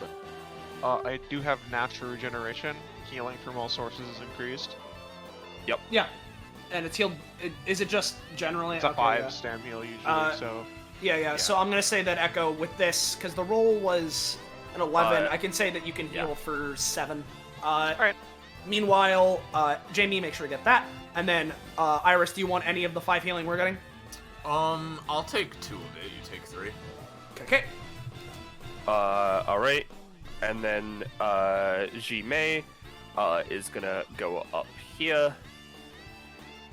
I do have natural regeneration. Healing from all sources is increased. Yeah, and it's healed. Is it just generally? It's a okay, 5 yeah. stam heal usually, so... Yeah. So I'm gonna say that Echo with this, because the roll was an 11. I can say that you can heal for 7. Alright. Meanwhile, Jamie, make sure to get that. And then, Iris, do you want any of the 5 healing we're getting? I'll take 2 of it. You take 3. Okay. Alright. And then, GMed, is gonna go up here.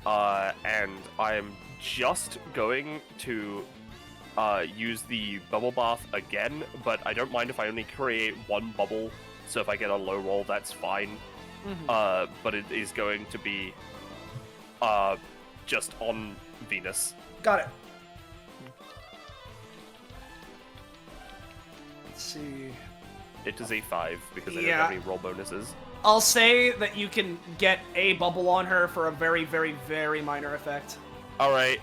And I'm just going to, use the bubble bath again, but I don't mind if I only create 1 bubble, so if I get a low roll, that's fine. Mm-hmm. But it is going to be, just on Venus. Got it. Let's see. It is a 5, because I don't Yeah. have any roll bonuses. I'll say that you can get a bubble on her for a very, very, very minor effect. Alright.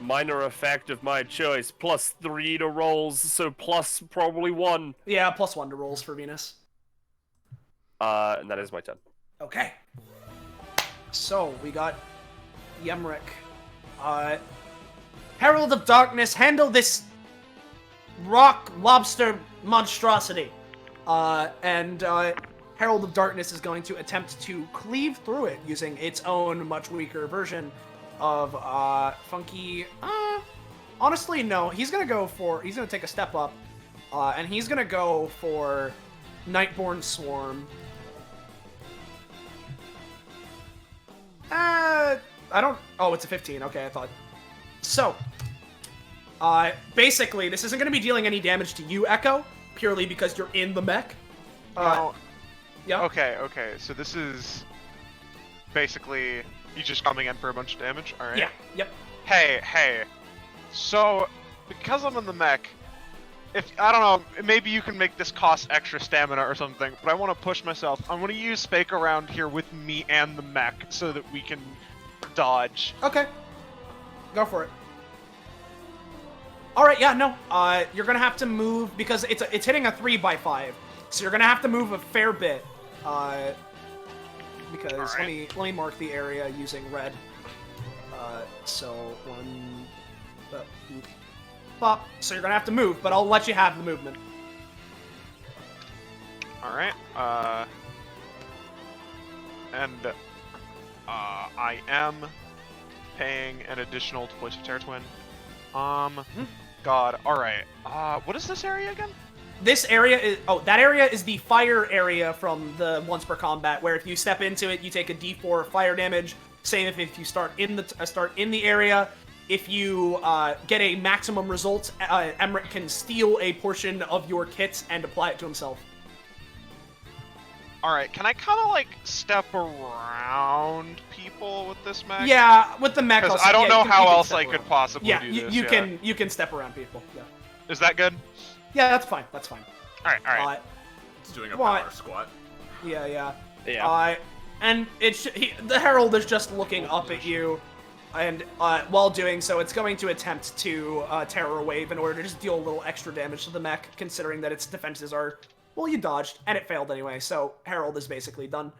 Minor effect of my choice, plus 3 to rolls, so plus probably 1. Yeah, +1 to rolls for Venus. And that is my turn. Okay. So, we got Yemric. Herald of Darkness, handle this rock lobster monstrosity. Herald of Darkness is going to attempt to cleave through it using its own much weaker version of Funky. Honestly, no. He's gonna take a step up, and he's gonna go for Nightborn Swarm. I don't. Oh, it's a 15. Okay, I thought. So, basically, this isn't gonna be dealing any damage to you, Echo, purely because you're in the mech. Yeah. Okay, so this is basically you just coming in for a bunch of damage, alright? Yeah, yep. Hey. So, because I'm in the mech, I don't know, maybe you can make this cost extra stamina or something, but I want to push myself. I'm going to use Fake around here with me and the mech so that we can dodge. Okay. Go for it. Alright, yeah, no. You're gonna have to move, because it's hitting a 3x5. So you're gonna have to move a fair bit. Because let me mark the area using red. So 1, pop. So you're gonna have to move, but I'll let you have the movement. Alright, and I am paying an additional to place a Terror Twin. God, alright. What is this area again? This area is... Oh, that area is the fire area from the once per combat, where if you step into it, you take a d4 fire damage. Same if you start in the area. If you get a maximum result, Emmerich can steal a portion of your kit and apply it to himself. Alright, can I kind of like step around people with this mech? Yeah, with the mech. Because also, I don't yeah, know you how can else step I around. could possibly Yeah, do you, this. you can step around people. Yeah. Is that good? Yeah, that's fine. That's fine. Alright. It's doing a What? power squat. Yeah. Yeah. And the Herald is just looking up at you, and while doing so, it's going to attempt to Terror Wave in order to just deal a little extra damage to the mech, considering that its defenses are, well, you dodged, and it failed anyway, so Herald is basically done.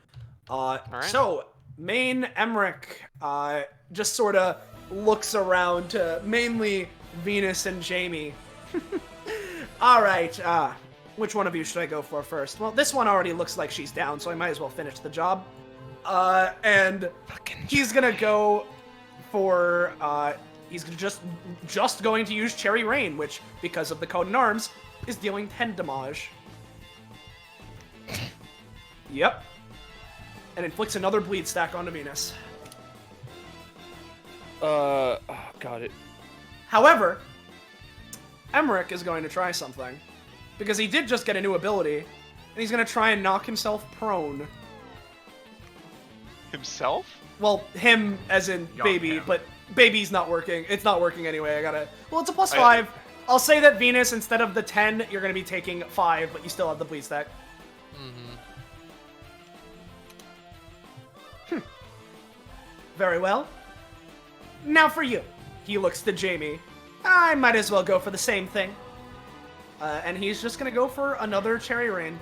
So, main Emmerich just sort of looks around to mainly Venus and Jamie. Alright, which one of you should I go for first? Well, this one already looks like she's down, so I might as well finish the job. And he's gonna go for, he's just going to use Cherry Rain, which, because of the Code in Arms, is dealing 10 damage. Yep. And inflicts another bleed stack onto Venus. Oh, got it. However, Emmerich is going to try something. Because he did just get a new ability, and he's going to try and knock himself prone. Himself? Well, him as in Young baby, him. but baby's not working. It's not working anyway. I gotta. Well, it's a plus I- 5. I'll say that Venus, instead of the 10, you're gonna be taking 5, but you still have the bleed stack. Very well. Now for you. He looks to Jamie. I might as well go for the same thing. And he's just gonna go for another Cherry Rain.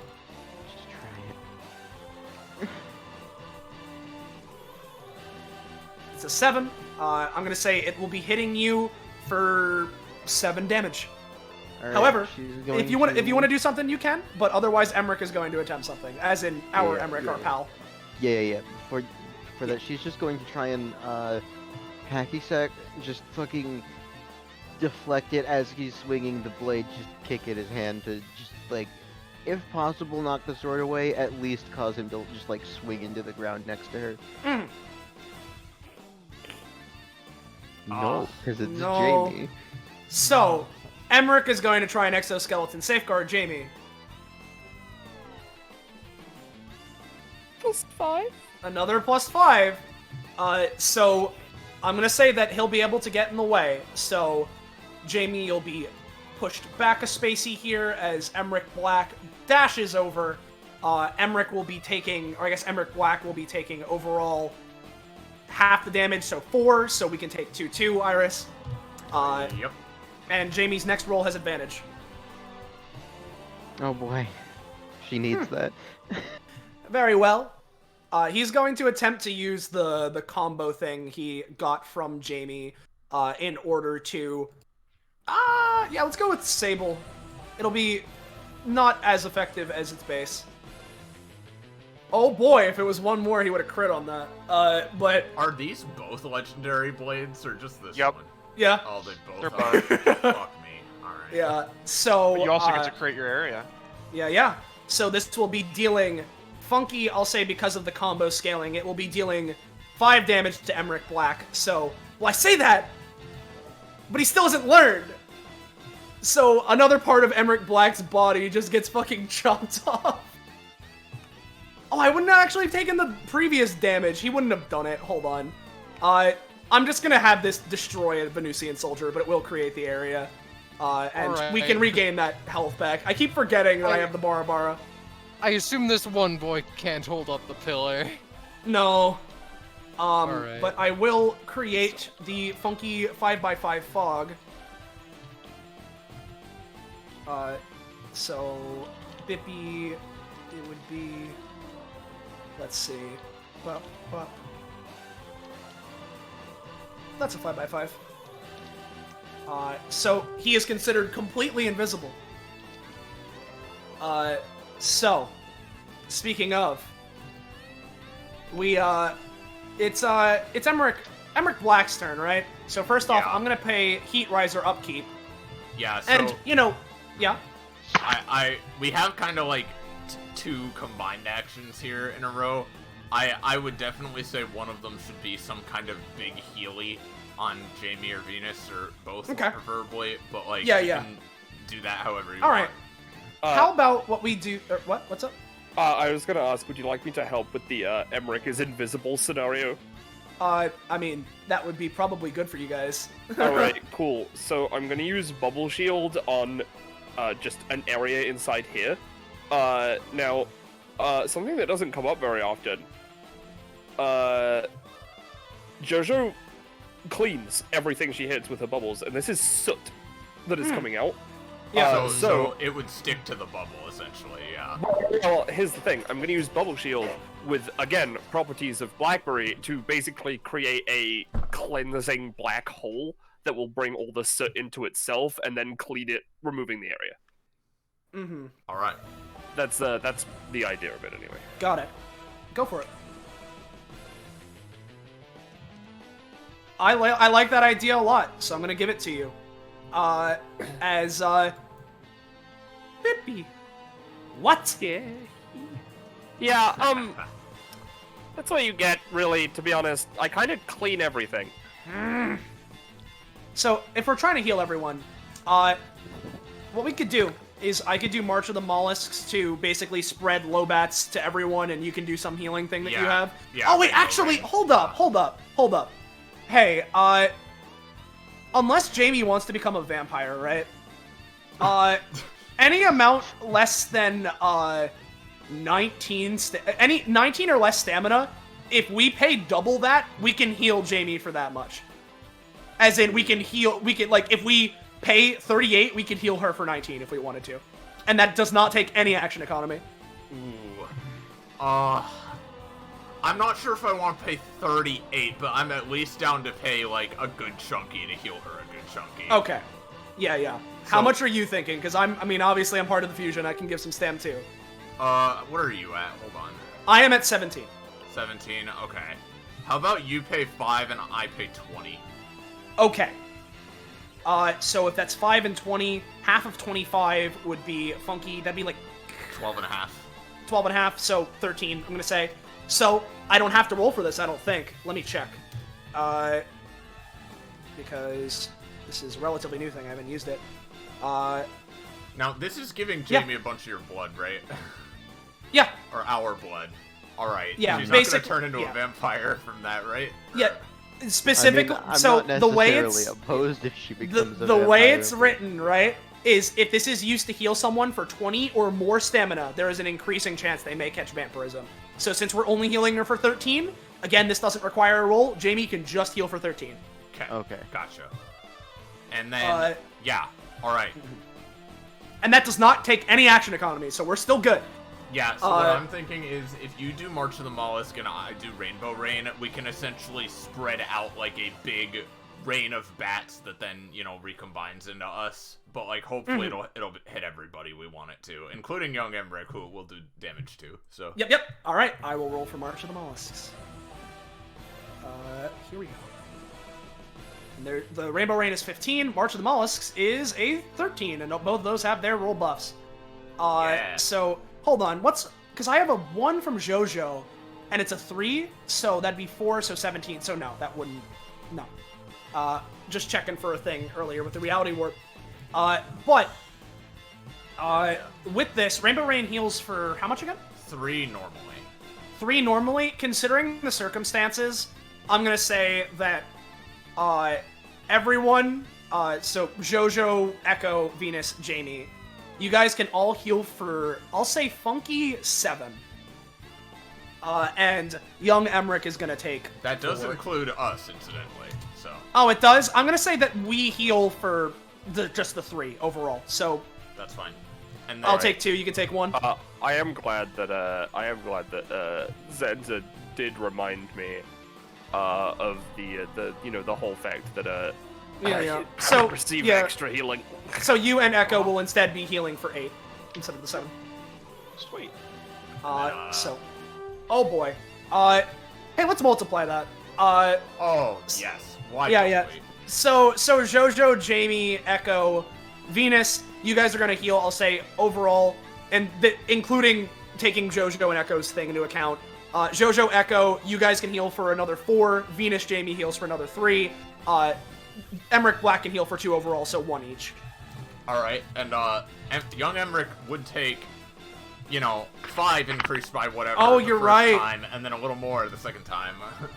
Just try it. It's a 7. I'm gonna say it will be hitting you for 7 damage. Alright, However, she's if you want to do something, you can. But otherwise, Emmerich is going to attempt something, as in our Yeah, Emmerich, yeah, our yeah. pal. Yeah. For that, she's just going to try and hacky sack, just fucking deflect it as he's swinging the blade, just kick at his hand to just like, if possible, knock the sword away. At least cause him to just like swing into the ground next to her. Mm. No, because it's no. Jamie. So, Emmerich is going to try an exoskeleton safeguard Jamie. +5. Another plus 5. So, I'm gonna say that he'll be able to get in the way. So, Jamie, you'll be pushed back a spacey here as Emmerich Black dashes over. Emmerich will be taking, or I guess Emmerich Black will be taking overall half the damage, so 4, so we can take 2-2, Iris. Yep. And Jamie's next roll has advantage. Oh boy, she needs that. Very well. He's going to attempt to use the combo thing he got from Jamie in order to... yeah, let's go with Sable. It'll be not as effective as its base. Oh boy, if it was one more, he would have crit on that. But... Are these both legendary blades or just this Yep. one? Yeah. Oh, they both They're are. both. Fuck me. Alright. Yeah, so... But you also get to create your area. Yeah. So this will be dealing... Funky, I'll say because of the combo scaling, it will be dealing 5 damage to Emmerich Black. So, well, I say that, but he still hasn't learned. So another part of Emmerich Black's body just gets fucking chopped off. Oh, I wouldn't have actually taken the previous damage. He wouldn't have done it. Hold on. I'm just gonna have this destroy a Venusian soldier, but it will create the area. And we can Alright. regain that health back. I keep forgetting that I have the Barabara. I assume this one boy can't hold up the pillar. No. Alright. But I will create the funky 5x5 fog. So, Bippy, it would be, let's see, that's a 5x5. So, he is considered completely invisible. So, speaking of, it's Emmerich Black's turn, right? So first off, Yeah. I'm gonna pay Heat Riser upkeep, Yeah, so and yeah. we have kind of like two combined actions here in a row. I would definitely say one of them should be some kind of big healy on Jamie or Venus or both, Okay. preferably. But like, Yeah, you yeah. can do that however you All want. right. How about what we do? What's up? I was gonna ask, would you like me to help with the Emmerich is invisible scenario? I mean, that would be probably good for you guys. Alright, cool. So I'm gonna use Bubble Shield on just an area inside here. Now, something that doesn't come up very often. Jojo cleans everything she hits with her bubbles, and this is soot that is coming out. Yeah. So it would stick to the bubble essentially. Yeah. Well, here's the thing. I'm going to use Bubble Shield with, again, properties of Blackberry to basically create a cleansing black hole that will bring all the soot into itself and then clean it, removing the area. Mm-hmm. All right. That's the idea of it, anyway. Got it. Go for it. I like that idea a lot, so I'm gonna give it to you. As Bippy. What? Yeah, that's what you get, really, to be honest. I kind of clean everything. So, if we're trying to heal everyone, what we could do is I could do March of the Mollusks to basically spread Lobats to everyone, and you can do some healing thing that you have. Yeah, Oh wait, Rainbow actually, Rain. hold up. Hey, unless Jamie wants to become a vampire, right? Any amount less than 19 or less stamina, if we pay double that, we can heal Jamie for that much. As in, we can like, if we pay 38, we could heal her for 19 if we wanted to. And that does not take any action economy. Ooh. I'm not sure if I want to pay 38, but I'm at least down to pay, like, a good chunky to heal her a good chunky. Okay. Yeah. How So- much are you thinking? Because I mean, obviously I'm part of the fusion. I can give some stam too. What are you at? Hold on. I am at 17. 17, okay. How about you pay 5 and I pay 20? Okay. So if that's 5 and 20, half of 25 would be funky. That'd be like 12 and a half. 12 and a half, so 13, I'm gonna say. So, I don't have to roll for this, I don't think. Let me check. Because this is a relatively new thing, I haven't used it. Now, this is giving Jamie a bunch of your blood, right? Yeah, Or our blood. Alright. Yeah, She's not gonna basic- turn into yeah. a vampire from that, right? yeah. Specifically, I mean, I'm so not the way necessarily it's... opposed if she becomes a The way vampire, it's but- written, right, is if this is used to heal someone for 20 or more stamina, there is an increasing chance they may catch vampirism. So since we're only healing her for 13, again, this doesn't require a roll, Jamie can just heal for 13. Okay. Gotcha. And then, yeah. Alright. And that does not take any action economy, so we're still good. Yeah, so what I'm thinking is, if you do March of the Mollusk and I do Rainbow Rain, we can essentially spread out, like, a big rain of bats that then, you know, recombines into us. But, like, hopefully it'll hit everybody we want it to, including young Emmerich, who it will do damage to, so... Yep. Alright, I will roll for March of the Mollusks. Here we go. And the Rainbow Rain is 15, March of the Mollusks is a 13, and both of those have their roll buffs. Yeah. So, hold on, because I have a 1 from JoJo, and it's a 3, so that'd be 4, so 17, so no, that wouldn't, no. Just checking for a thing earlier with the reality warp. But, with this, Rainbow Rain heals for how much again? 3 normally. 3 normally, considering the circumstances, I'm gonna say that, everyone, so JoJo, Echo, Venus, Jamie, you guys can all heal for, I'll say funky 7. And young Emmerich is gonna take That does 4. include us, incidentally, so... Oh, it does? I'm gonna say that we heal for just the 3 overall, so That's fine. And then, I'll take 2, you can take 1. I am glad that Zenza did remind me of the whole fact that Yeah. I So, received yeah. extra healing. So you and Echo will instead be healing for 8 instead of the 7. Sweet. So, oh boy. Hey, let's multiply that. Oh, yes. Why Yeah, don't yeah. we? So JoJo, Jamie, Echo, Venus, you guys are gonna heal, I'll say, overall, and including taking JoJo and Echo's thing into account. JoJo, Echo, you guys can heal for another 4. Venus, Jamie heals for another 3. Emmerich Black can heal for 2 overall, so 1 each. Alright, and young Emmerich would take, 5 increased by whatever Oh, the you're first right. time, and then a little more the second time.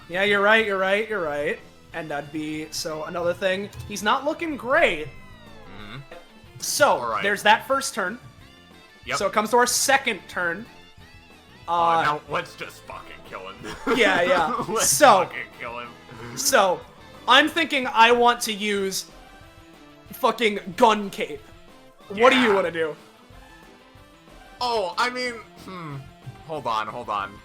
Yeah, you're right. And that'd be, so another thing, he's not looking great. Mhm. So, Alright. there's that first turn. Yep. So it comes to our second turn. Now let's just fucking kill him. Yeah. Let's So- fucking kill him. So, I'm thinking I want to use fucking gun cape. What do you Yeah. want to do? Oh, I mean, hold on.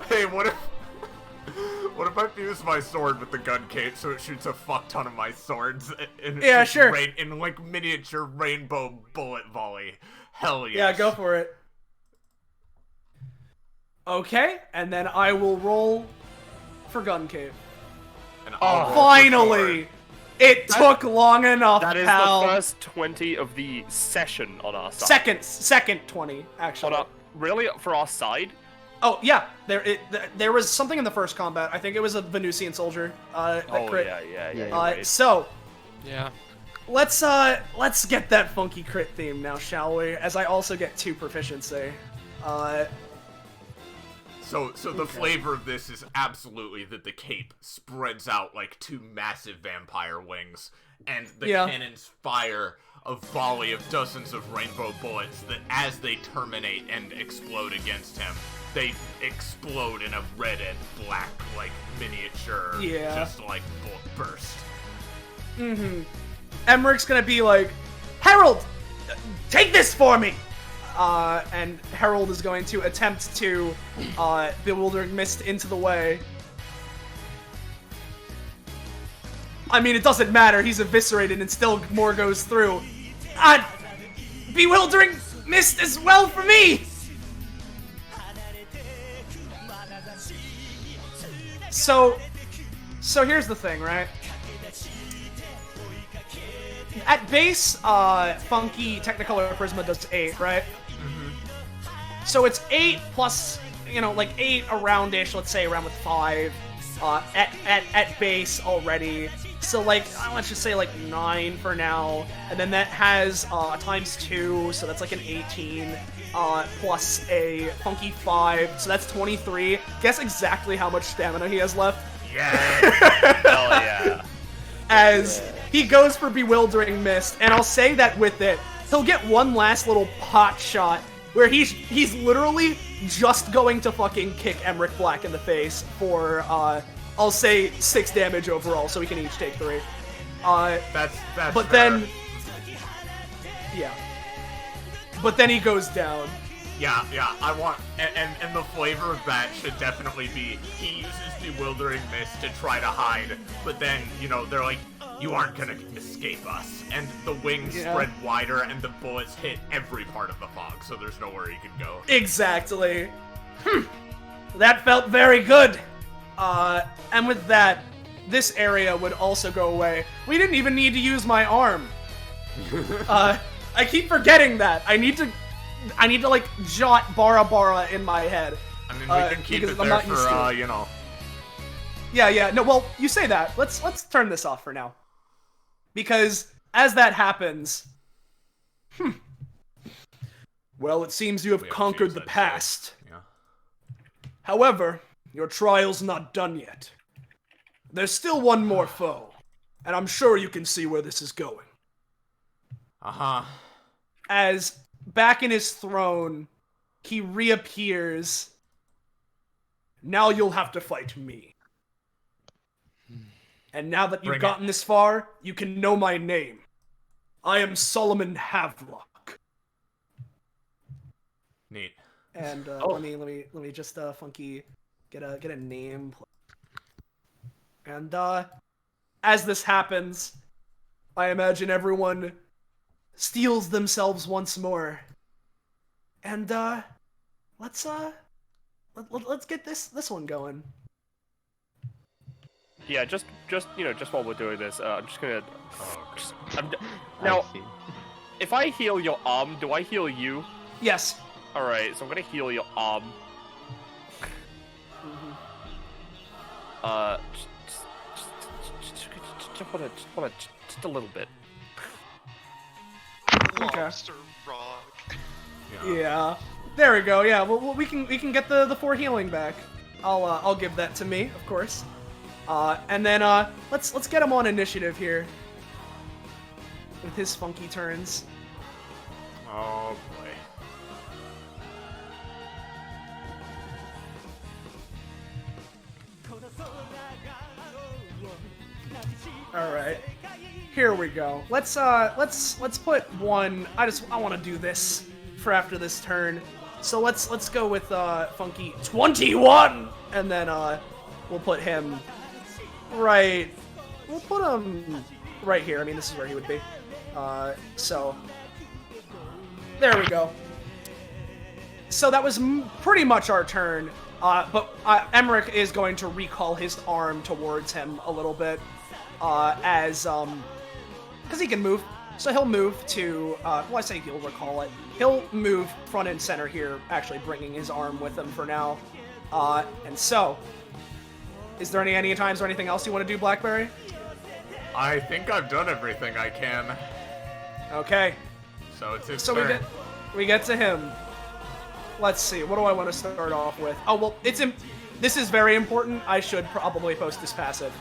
Hey, what if I fuse my sword with the gun cape so it shoots a fuck ton of my swords in Yeah, sure. in like miniature rainbow bullet volley? Hell yes. Yeah, go for it. Okay, and then I will roll for gun cape. And I'll roll for Finally! sword. It took long enough, That is pal. the first 20 of the session on our side. Second 20, actually. Really? For our side? Oh, yeah. There was something in the first combat. I think it was a Venusian soldier. That Oh, crit. yeah. Yeah. Right. So, Yeah. Let's get that funky crit theme now, shall we? As I also get 2 proficiency. So the flavor of this is absolutely that the cape spreads out like 2 massive vampire wings, and the cannons fire a volley of dozens of rainbow bullets that, as they terminate and explode against him, they explode in a red and black, like, miniature, just like bullet burst. Mm-hmm. Emmerich's gonna be like, Harold, take this for me! And Harold is going to attempt to Bewildering Mist into the way. I mean, it doesn't matter, he's eviscerated and still more goes through. Bewildering Mist as well for me! So here's the thing, right? At base, Funky Technicolor Prisma does 8, right? Mm-hmm. So it's 8 plus, like 8 around-ish, let's say around with 5, at base already. So like, let's just say like 9 for now, and then that has times 2, so that's like an 18, plus a Funky 5, so that's 23. Guess exactly how much stamina he has left? Yeah! Hell yeah. As he goes for Bewildering Mist, and I'll say that with it, he'll get one last little pot shot where he's literally just going to fucking kick Emmerich Black in the face for I'll say 6 damage overall, so we can each take 3. That's but fair. then yeah. But then he goes down. Yeah, I want, and the flavor of that should definitely be, he uses Bewildering Mist to try to hide, but then, they're like, you aren't gonna escape us, and the wings spread wider, and the bullets hit every part of the fog, so there's nowhere you can go. Exactly. That felt very good. And with that, this area would also go away. We didn't even need to use my arm. I keep forgetting that. I need to like jot Bara Bara in my head. I mean, we can keep it there for, Yeah, no, well, you say that. Let's turn this off for now. Because as that happens, well, it seems you have conquered the past. Yeah. However, your trial's not done yet. There's still one more foe, and I'm sure you can see where this is going. Uh-huh. As back in his throne, he reappears. Now you'll have to fight me. And now that you've gotten this far, you can know my name. I am Solomon Havelock. Neat. And let me just funky get a name. And as this happens, I imagine everyone steels themselves once more. And let's get this one going. Yeah, just while we're doing this, I'm just gonna. Now, if I heal your arm, do I heal you? Yes. All right, so I'm gonna heal your arm. Just a little bit. Lobster rock. Yeah. There we go. Yeah. Well, we can get the 4 healing back. I'll give that to me, of course. And then let's get him on initiative here. With his funky turns. Oh boy. All right. Here we go. Let's put one. I want to do this for after this turn. So let's go with Funky 21, and then we'll put him right. We'll put him right here. I mean, this is where he would be. So there we go. So that was pretty much our turn. But Emmerich is going to recall his arm towards him a little bit, because he can move. So he'll move to, well, I say he'll recall it. He'll move front and center here, actually bringing his arm with him for now. And so, is there any times or anything else you want to do, Blackberry? I think I've done everything I can. Okay. So it's his So turn. we get to him. Let's see. What do I want to start off with? Oh well, this is very important. I should probably post this passive.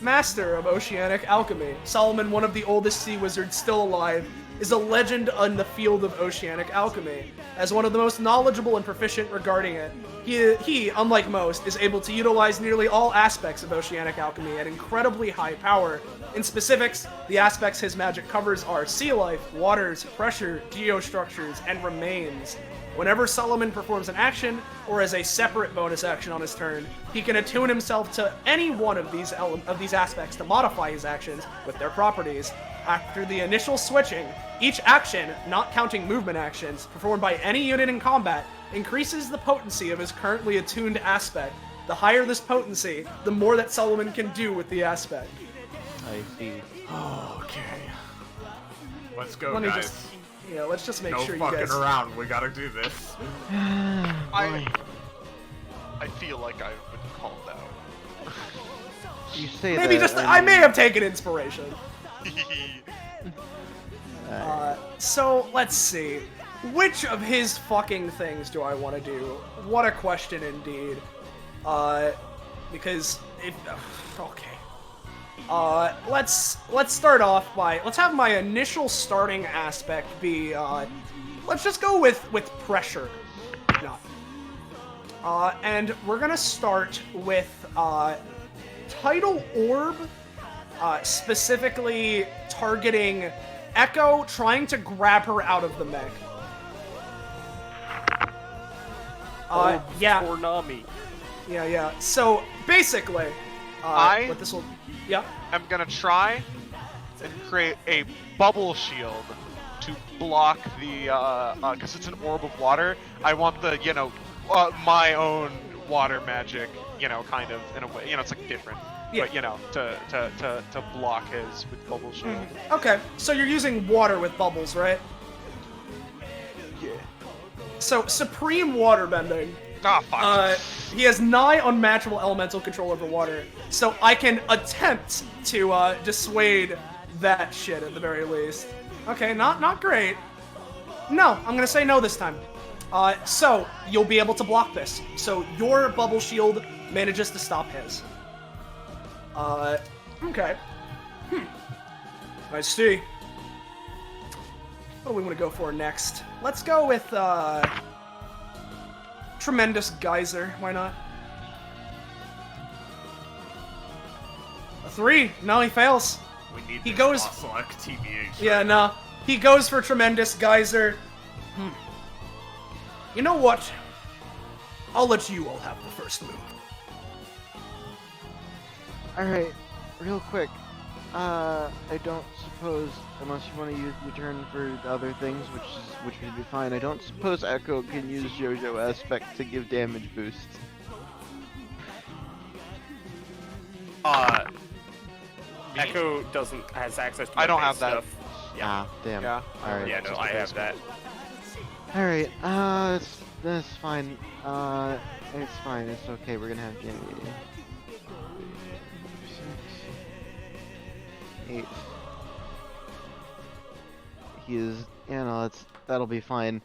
Master of oceanic alchemy, Solomon, one of the oldest sea wizards still alive, is a legend in the field of oceanic alchemy. As one of the most knowledgeable and proficient regarding it, he, unlike most, is able to utilize nearly all aspects of oceanic alchemy at incredibly high power. In specifics, the aspects his magic covers are sea life, waters, pressure, geostructures, and remains. Whenever Solomon performs an action, or as a separate bonus action on his turn, he can attune himself to any one of these aspects to modify his actions with their properties. After the initial switching, each action, not counting movement actions, performed by any unit in combat, increases the potency of his currently attuned aspect. The higher this potency, the more that Solomon can do with the aspect. I see. Okay. Let's go, Let me guys. let's just make No sure you fucking guys... around. We gotta do this. I feel like I've been called out. You say Maybe that, just... I may have taken inspiration. So, let's see. Which of his fucking things do I want to do? What a question indeed. Because if... Okay. Let's start off by... Let's have my initial starting aspect be, let's just go with pressure. No. And we're gonna start with, Tidal Orb, specifically targeting Echo, trying to grab her out of the mech. Yeah. Or Nami. Yeah. So, basically, what this will... Yeah. I'm gonna try and create a bubble shield to block the, because it's an orb of water. I want the, my own water magic, kind of, in a way, it's like different. Yeah. But, to block his with bubble shield. Okay, so you're using water with bubbles, right? Yeah. So, Supreme Waterbending. Ah, fuck. He has nigh unmatchable elemental control over water, so I can attempt to dissuade that shit at the very least. Okay, not great. No, I'm gonna say no this time. So you'll be able to block this. So your bubble shield manages to stop his. Okay. I see. What do we want to go for next? Let's go with Tremendous Geyser, why not? A 3. No, he fails. We need He this goes- select TBH. Yeah, no. He goes for Tremendous Geyser. You know what? I'll let you all have the first move. Alright, real quick. I don't suppose, unless you want to use your turn for other things, which would be fine, I don't suppose Echo can use JoJo Aspect to give damage boosts. Echo has access to I don't my have that. stuff. Ah, damn. Yeah. Alright. Yeah, no, I have that. Alright, that's fine. It's fine, it's okay, we're gonna have Jimmy. 6, 8. He is, that'll be fine.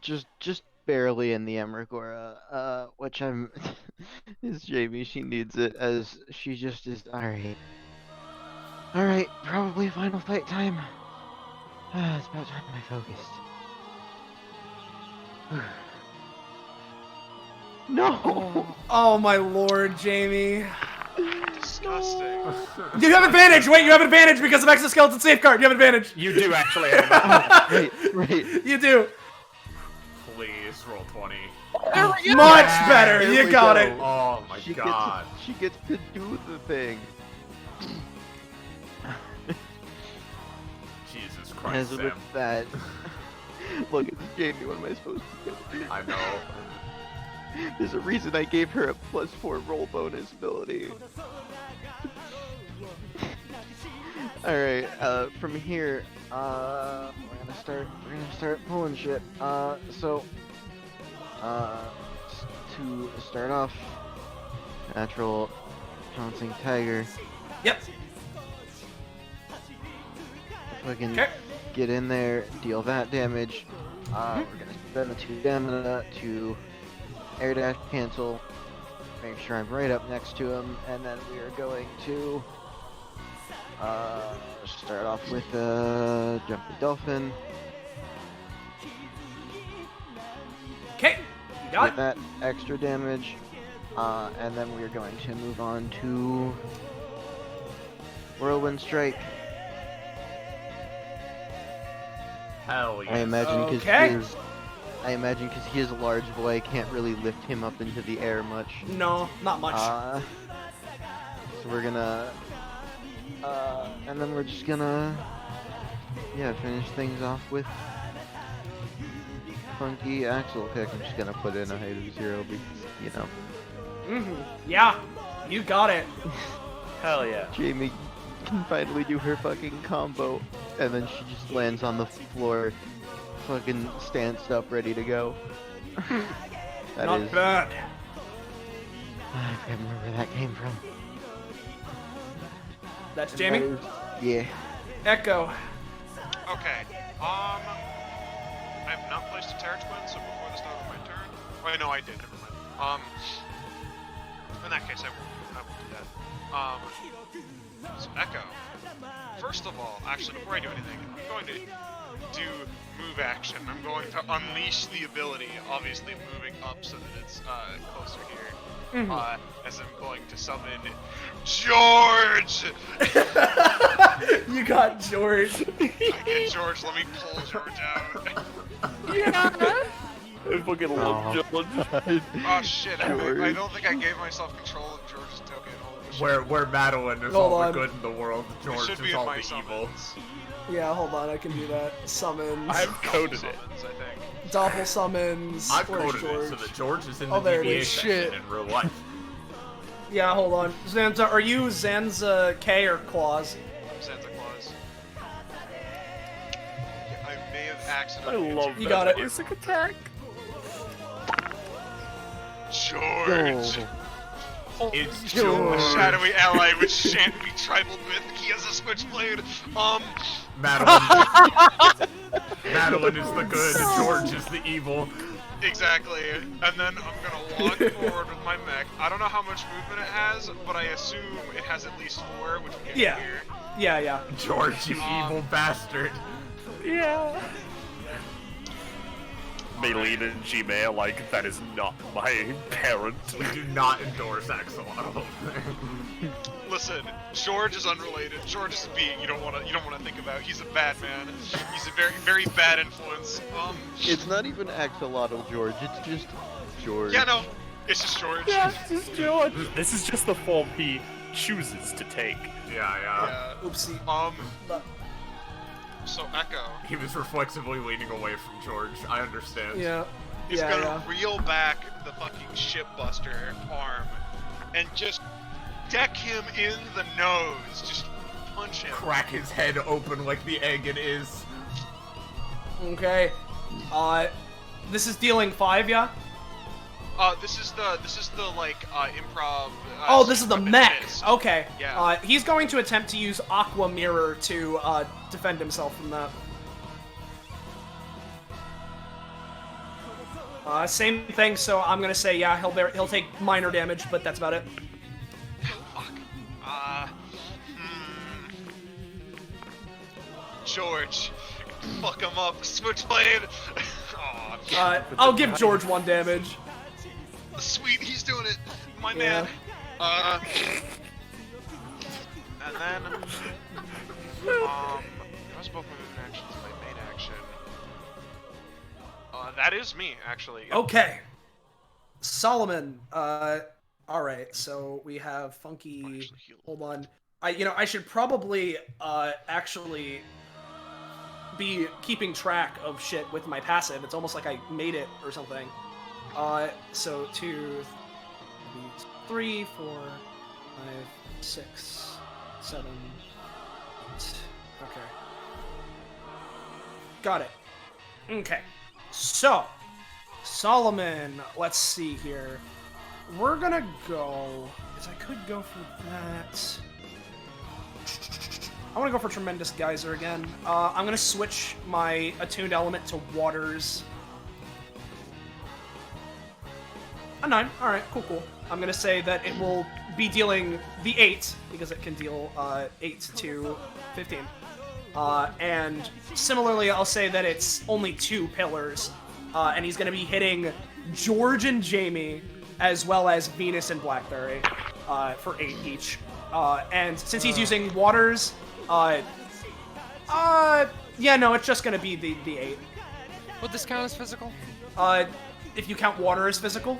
Just barely in the Emrakora, which I'm, is Jamie, she needs it, as she just is, alright. Alright, probably final fight time. It's about time I focused. No! Oh my lord, Jamie. Disgusting. You have advantage! Wait, you have advantage because of Exoskeleton Safeguard! You have advantage! You do actually have that. Right. You do. Please roll 20. Much better! There You we got go. it! Oh my god. She gets to do the thing. Jesus As Christ, with Sam. that, look, it's Jamie. What am I supposed to do? I know. There's a reason I gave her a +4 roll bonus ability. Alright, from here, we're gonna start pulling shit. So, to start off, natural pouncing tiger. Yep. If I can Okay. get in there, deal that damage. We're gonna spend the 2 stamina to air dash cancel. Make sure I'm right up next to him, and then we are going to start off with jumping dolphin. Okay. You got Get it. that extra damage, and then we're going to move on to whirlwind strike. Hell yeah. I imagine because Okay. I imagine because he is a large boy, I can't really lift him up into the air much. No, not much. So we're gonna, and then we're just gonna, yeah, finish things off with funky axle kick. I'm just gonna put in a height of 0 because, Yeah. You got it. Hell yeah. Jamie can finally do her fucking combo, and then she just lands on the floor, fucking stanced up, ready to go. That Not is- bad. I can't remember where that came from. That's Jamie. Yeah. Echo. Okay. I have not placed a Terror Twin, so before the start of my turn. Wait, no, I did. Never mind. In that case, I won't do that. So Echo. First of all, actually, before I do anything, I'm going to do move action. I'm going to unleash the ability, obviously moving up so that it's closer here. As I'm going to summon George! You got George. I get George, let me pull George out. I fucking love George. Oh shit, I George. don't think I gave myself control of George's token. Holy shit. Where Madeline is Hold all on. the good in the world, It George should be is in all my the evil. summons. Yeah, hold on. I can do that. Summons. I've coded it. Summons, I think. Doppel summons. I've Where's coded George? it so that George is in the Oh, there it DBA is. section Shit. in real life. Yeah, hold on. Zanza, are you Zanza K or Claus? I'm Santa Claus. Yeah, I may have I accidentally. love You that got it. basic attack. George! It's A George. shadowy ally which shan't be tribal with. He has a switchblade. Madeline. Madeline is the good, George is the evil. Exactly. And then I'm gonna walk forward with my mech. I don't know how much movement it has, but I assume it has at least 4, which will get Yeah. me here. Yeah. George, you evil bastard. Yeah. Maylene and Gmail, like, that is not my parent. We do not endorse Axolotl. Listen, George is unrelated. George is a being you don't wanna think about. He's a bad man. He's a very, very bad influence. It's not even Axolotl George, it's just George. Yeah, no, it's just George. Yeah, this is George. This is just the form he chooses to take. Yeah. Yeah. Oopsie. So Echo. He was reflexively leaning away from George. I understand. Yeah. He's Yeah, gonna reel back the fucking shipbuster arm and just deck him in the nose. Just punch him. Crack his head open like the egg it is. Okay. This is dealing 5, yeah? This is the like improv. Oh, this is the weapon mech. fist. Okay. Yeah. He's going to attempt to use Aqua Mirror to defend himself from that. Same thing. So I'm gonna say yeah. He'll take minor damage, but that's about it. Fuck. George, fuck him up. Switchblade. Aw, I'll give George 1 damage. sweet, he's doing it. My Yeah. man. And then what's both my movement actions and my main action? That is me, actually. Okay. Solomon. All right. So we have Funky. Hold on. I should probably actually be keeping track of shit with my passive. It's almost like I made it or something. So 2, 3, 4, 5, 6, 7. 8. Okay. Got it. Okay. So, Solomon, let's see here. we're gonna go. Because I could go for that. I want to go for Tremendous Geyser again. I'm gonna switch my attuned element to waters. A 9. All right, cool. I'm gonna say that it will be dealing the 8 because it can deal 8 to 15. And similarly, I'll say that it's only 2 pillars, and he's gonna be hitting George and Jamie as well as Venus and Blackberry for 8 each. And since he's using waters, yeah, no, it's just gonna be the 8. Would this count as physical? If you count water as physical,